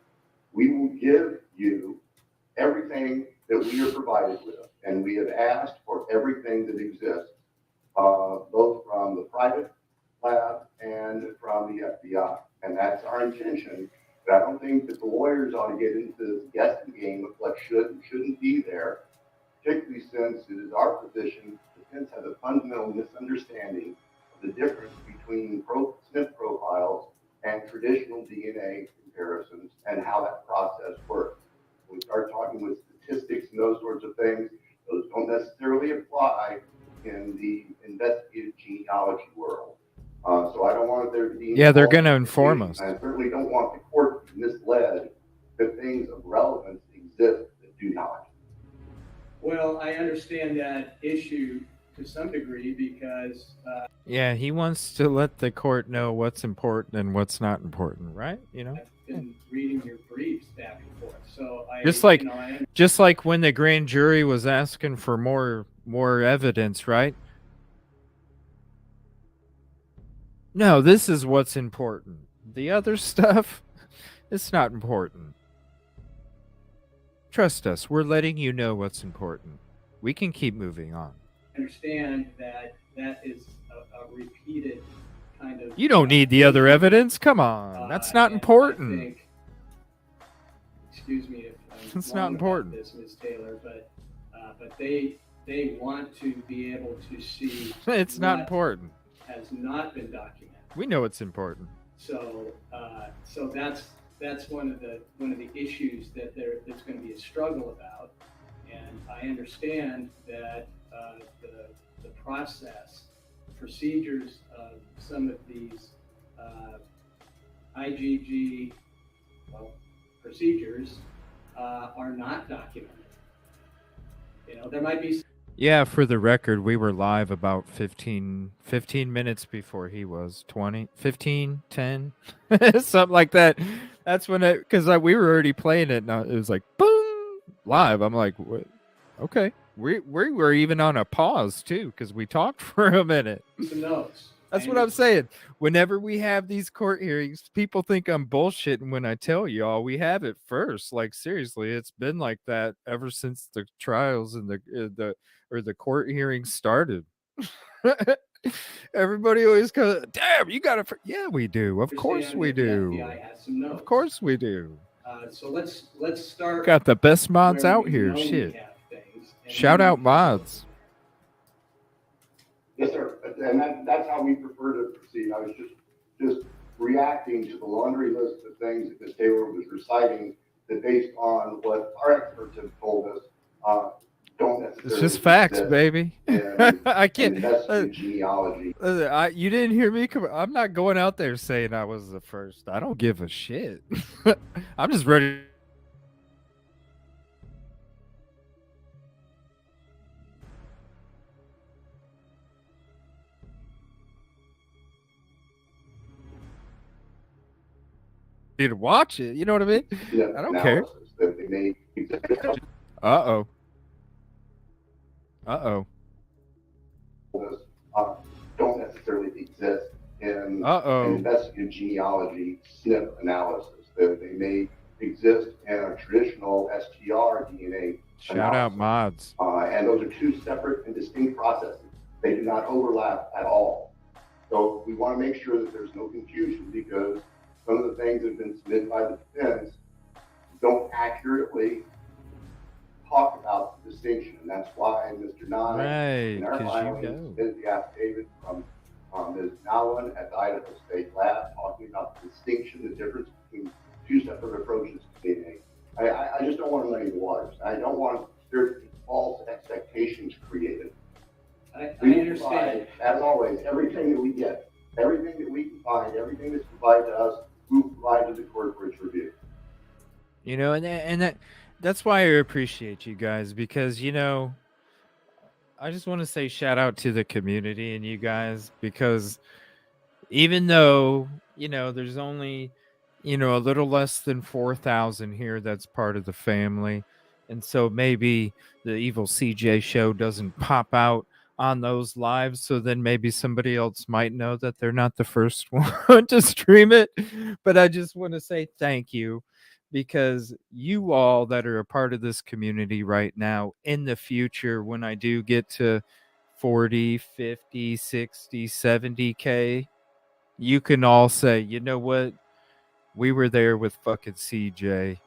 We will give you everything that we are provided with, and we have asked for everything that exists, both from the private lab and from the FBI, and that's our intention. But I don't think that the lawyers ought to get into this guessing game of what should and shouldn't be there, particularly since it is our position defense has a fundamental misunderstanding of the difference between SNP profiles and traditional DNA comparisons and how that process works. When we start talking with statistics and those sorts of things, those don't necessarily apply in the investigative genealogy world. So I don't want there to be... Yeah, they're going to inform us. I certainly don't want the court to be misled that things of relevance exist that do not. Well, I understand that issue to some degree because... Yeah, he wants to let the court know what's important and what's not important, right? I've been reading your briefs back and forth. So just like when the grand jury was asking for more evidence, right? No, this is what's important. The other stuff, it's not important. Trust us, we're letting you know what's important. We can keep moving on. understand that is a repeated kind of. You don't need the other evidence. Come on, that's not important. Excuse me if I'm It's wrong not about important. this, Ms. Taylor, but they want to be able to see. It's not what important. Has not been documented. We know it's important. So that's one of the issues that there's going to be a struggle about, and I understand that the process, procedures of some of these IGG procedures are not documented. There might be. Yeah, for the record, we were live about 15 minutes before he was 20, 15, 10, something like that. That's when because we were already playing it, and it was like, boom, live. I'm like, what? Okay. We were even on a pause, too, because we talked for a minute. Some notes. That's what I'm saying. Whenever we have these court hearings, people think I'm bullshitting when I tell y'all we have it first. Like, seriously, it's been like that ever since the trials and the court hearings started. Everybody always goes, damn, you got to. Yeah, we do. Of course we do. Of course we do. So let's start. Got the best mods where out we here. know we Shit. have things, and Shout then out mods. Yes, sir. And that's how we prefer to proceed. I was just reacting to the laundry list of things that Ms. Taylor was reciting that based on what our experts have told us, don't necessarily. It's just facts, baby. I can't. Genealogy. You didn't hear me. I'm not going out there saying I was the first. I don't give a shit. I'm just ready. To watch it, you know what I mean? Yeah, I don't care. That they made Uh-oh. Uh-oh. Don't necessarily exist in Uh-oh. an investigative genealogy SNP analysis. That they may exist in a traditional STR DNA Shout out mods. and those are two separate and distinct processes. They do not overlap at all. So we want to make sure that there's no confusion, because some of the things that have been submitted by the defense don't accurately talk about the distinction. And that's why Mr. Nye in our filing submitted the affidavit from Ms. Nolan at the Idaho State Lab talking about the distinction, the difference between two separate approaches to DNA. I just don't want to muddy the waters. I don't want there to be false expectations created. I We understand. provide, as always, everything that we get, everything that we can find, everything that's provided to us, we will provide to the court for its review. You know, and that's why I appreciate you guys, because, you know, I just want to say shout out to the community and you guys, because even though, you know, there's only, you know, a little less than 4,000 here that's part of the family. And so maybe the Evil CJ show doesn't pop out on those lives. So then maybe somebody else might know that they're not the first one to stream it. But I just want to say thank you, because you all that are a part of this community right now, in the future, when I do get to 40, 50, 60, 70K, you can all say, you know what? We were there with fucking CJ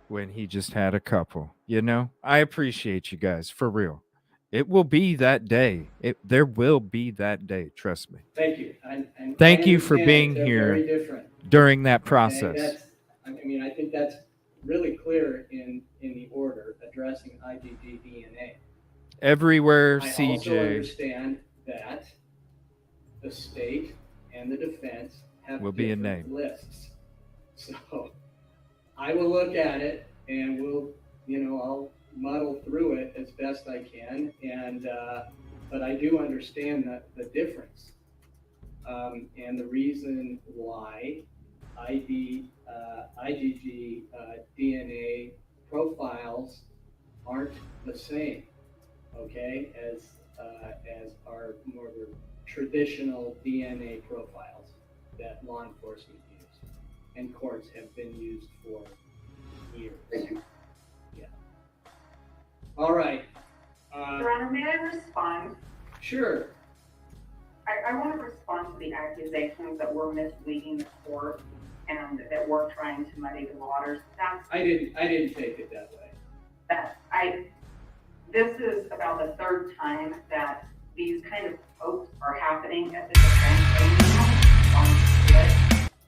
when he just had a couple, you know? I appreciate you guys, for real. It will be that day. There will be that day, trust me. Thank you. And Thank I you for understand being they're here very different. during that Okay, process. I mean, I think that's really clear in the order addressing IGG DNA. Everywhere, I also CJ. understand that the state and the defense have Will be a different name. lists. So I will look at it and I'll muddle through it as best I can. And but I do understand the difference and the reason why IGG DNA profiles aren't the same, okay, as our more traditional DNA profiles that law enforcement use and courts have been used for years. Thank you. Yeah. All right. Your Honor, may I respond? Sure. I want to respond to the accusations that we're misleading the court and that we're trying to muddy the waters. I didn't take it that way. This is about the third time that these kind of pokes are happening at the defense.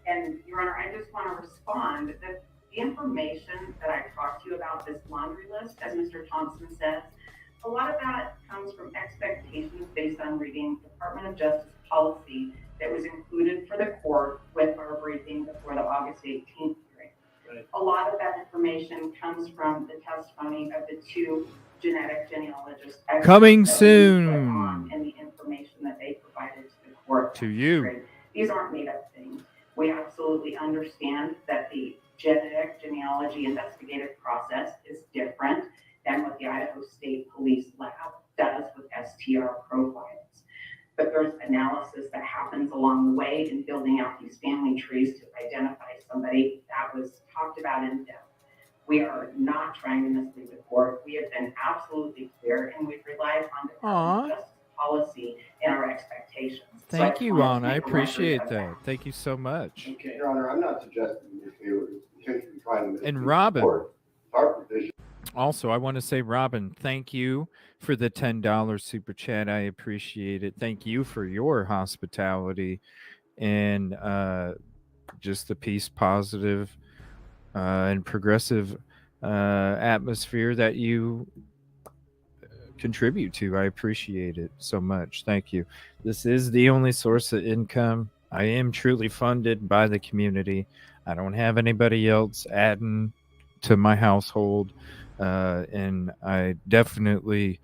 And Your Honor, I just want to respond that the information that I talked to you about, this laundry list, as Mr. Thompson says, a lot of that comes from expectations based on reading Department of Justice policy that was included for the court with our briefing before the August 18th hearing. Right. A lot of that information comes from the testimony of the two genetic genealogists. Coming that we put soon. on and the information that they provided to the court. To you. These aren't made up things. We absolutely understand that the genetic genealogy investigative process is different than what the Idaho State Police Lab does with STR profiles. But there's analysis that happens along the way in building out these family trees to identify somebody. That was talked about in depth. We are not trying to mislead the court. We have been absolutely clear, and we've relied on Department of Justice policy and our expectations. Thank you, Juan. I appreciate that. Thank you so much. Okay. Your Honor, I'm not suggesting if they were intentionally trying to. And Robin. Our provision. Also, I want to say, Robin, thank you for the $10 super chat. I appreciate it. Thank you for your hospitality and just the peace, positive, and progressive atmosphere that you contribute to. I appreciate it so much. Thank you. This is the only source of income. I am truly funded by the community. I don't have anybody else adding to my household. And I definitely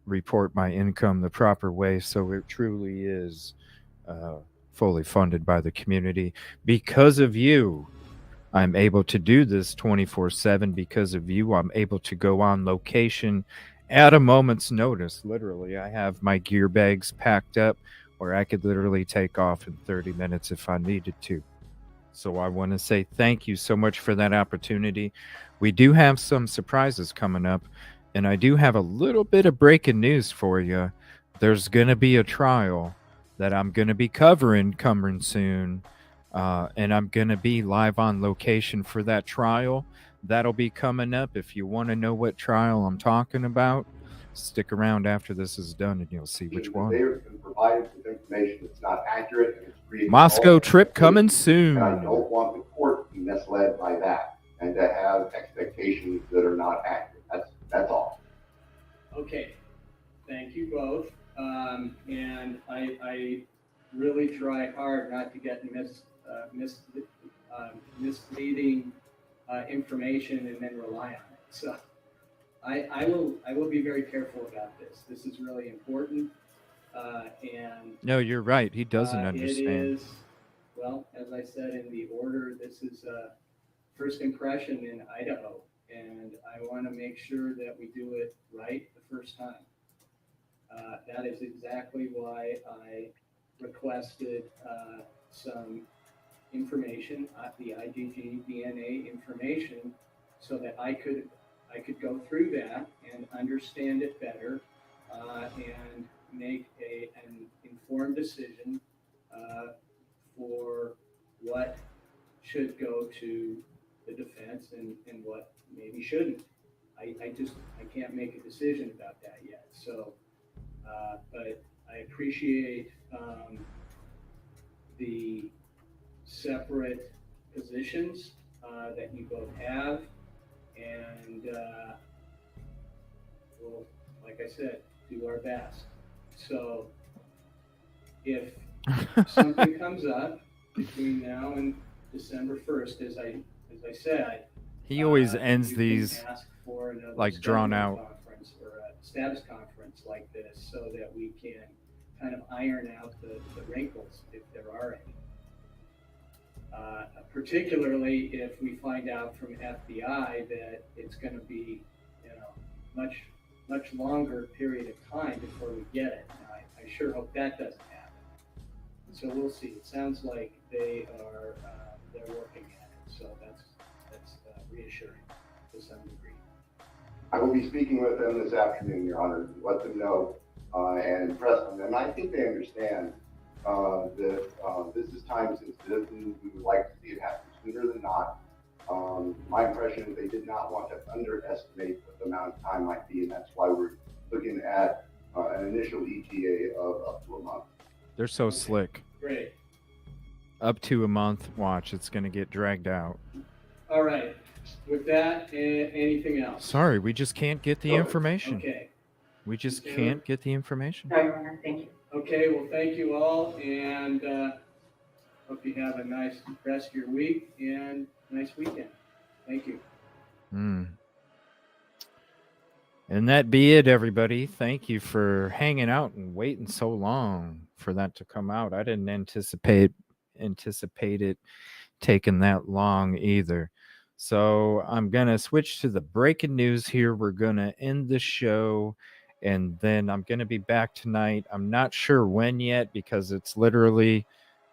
report my income the proper way. So it truly is fully funded by the community. Because of you, I'm able to do this 24/7. Because of you, I'm able to go on location at a moment's notice. Literally, I have my gear bags packed up where I could literally take off in 30 minutes if I needed to. So I want to say thank you so much for that opportunity. We do have some surprises coming up, and I do have a little bit of breaking news for you. There's going to be a trial that I'm going to be covering coming soon, and I'm going to be live on location for that trial. That'll be coming up. If you want to know what trial I'm talking about, stick around after this is done, and you'll see which one. They've been provided with information that's not accurate, and it's creating Moscow false trip coming expectations, soon. And I don't want the court to be misled by that and to have expectations that are not accurate. That's all. Okay. Thank you both. And I really try hard not to get misleading information and then rely on it. So I will be very careful about this. This is really important. And No, you're right. He doesn't It understand. is, well, as I said in the order, this is first impression in Idaho, and I want to make sure that we do it right the first time. That is exactly why I requested some information, the IGG DNA information, so that I could go through that and understand it better and make an informed decision for what should go to the defense and what maybe shouldn't. I can't make a decision about that yet. So, but I appreciate the separate positions that you both have, and we'll, like I said, do our best. So if something comes up between now and December 1st, as I said, He always you ends can these ask for another like drawn status out. conference or a status conference like this, so that we can kind of iron out the wrinkles if there are any. particularly if we find out from FBI that it's going to be, much longer period of time before we get it. Now, I sure hope that doesn't happen. So we'll see. It sounds like they're working at it. So that's reassuring to some degree. I will be speaking with them this afternoon, Your Honor, to let them know and impress them. And I think they understand that this is time sensitive and we would like to see it happen sooner than not. My impression is they did not want to underestimate what the amount of time might be, and that's why we're looking at an initial ETA of up to a month. They're so slick. Great. Up to a month. Watch, it's going to get dragged out. All right. With that, anything else? Sorry, we just can't get the information. Okay. We just can't get the information. No, Your Honor, thank you. Okay, well, thank you all, and hope you have a nice rest of your week and nice weekend. Thank you. And that be it, everybody. Thank you for hanging out and waiting so long for that to come out. I didn't anticipate it taking that long either. So I'm going to switch to the breaking news here. We're going to end the show, and then I'm going to be back tonight. I'm not sure when yet because it's literally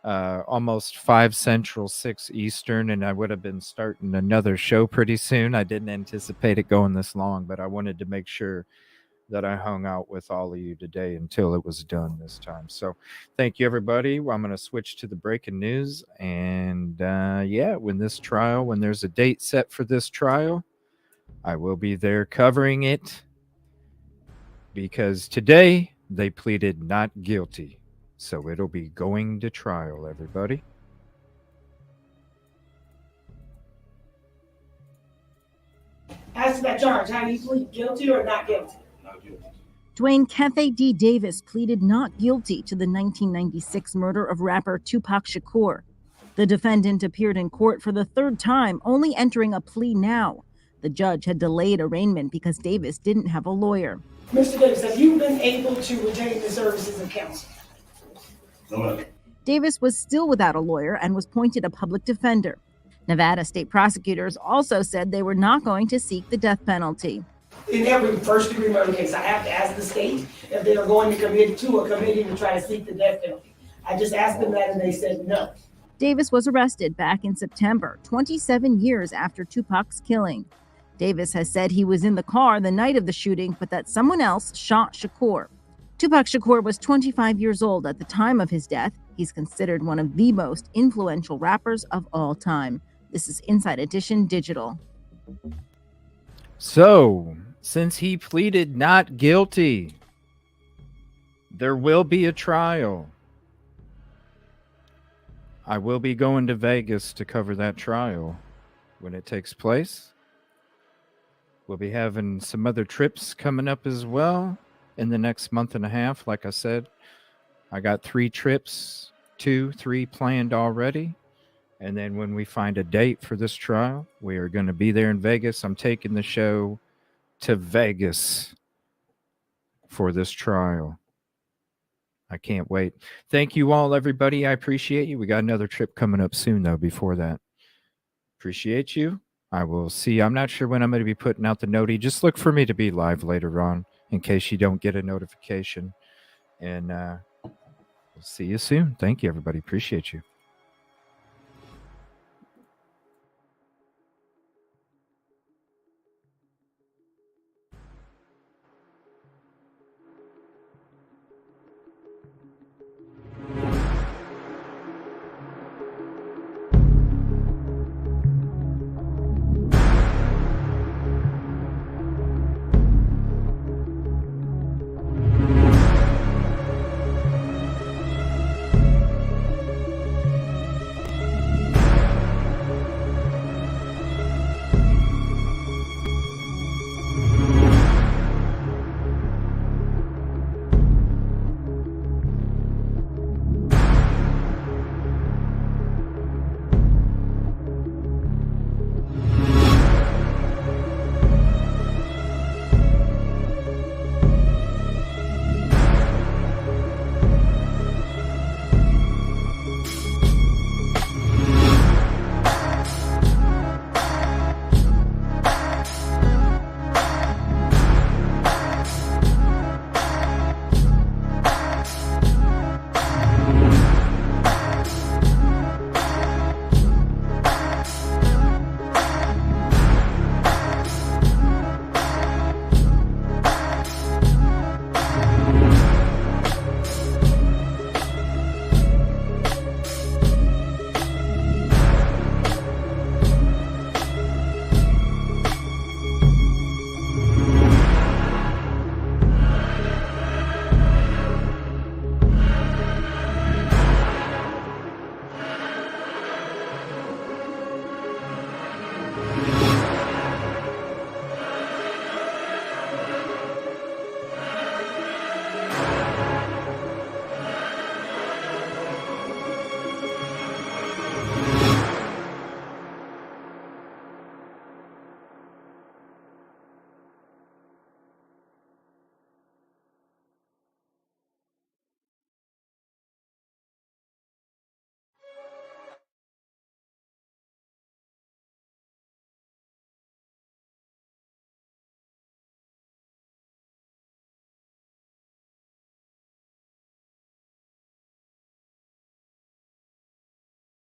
almost 5 Central, 6 Eastern, and I would have been starting another show pretty soon. I didn't anticipate it going this long, but I wanted to make sure that I hung out with all of you today until it was done this time. So thank you, everybody. Well, I'm going to switch to the breaking news. And when there's a date set for this trial, I will be there covering it because today they pleaded not guilty. So it'll be going to trial, everybody. As to that charge, how do you plead, guilty or not guilty? Not guilty. Dwayne Kefe D. Davis pleaded not guilty to the 1996 murder of rapper Tupac Shakur. The defendant appeared in court for the third time, only entering a plea now. The judge had delayed arraignment because Davis didn't have a lawyer. Mr. Davis, have you been able to retain the services of counsel? No. Davis was still without a lawyer and was appointed a public defender. Nevada state prosecutors also said they were not going to seek the death penalty. In every first-degree murder case, I have to ask the state if they are going to commit to a committee to try to seek the death penalty. I just asked them that and they said no. Davis was arrested back in September, 27 years after Tupac's killing. Davis has said he was in the car the night of the shooting, but that someone else shot Shakur. Tupac Shakur was 25 years old at the time of his death. He's considered one of the most influential rappers of all time. This is Inside Edition Digital. So, since he pleaded not guilty, there will be a trial. I will be going to Vegas to cover that trial when it takes place. We'll be having some other trips coming up as well in the next month and a half. Like I said, I got 3 trips, 3 planned already. And then when we find a date for this trial, we are going to be there in Vegas. I'm taking the show to Vegas for this trial. I can't wait. Thank you all, everybody. I appreciate you. We got another trip coming up soon, though, before that. Appreciate you. I will see. I'm not sure when I'm going to be putting out the noti. Just look for me to be live later on in case you don't get a notification. And we'll see you soon. Thank you, everybody. Appreciate you.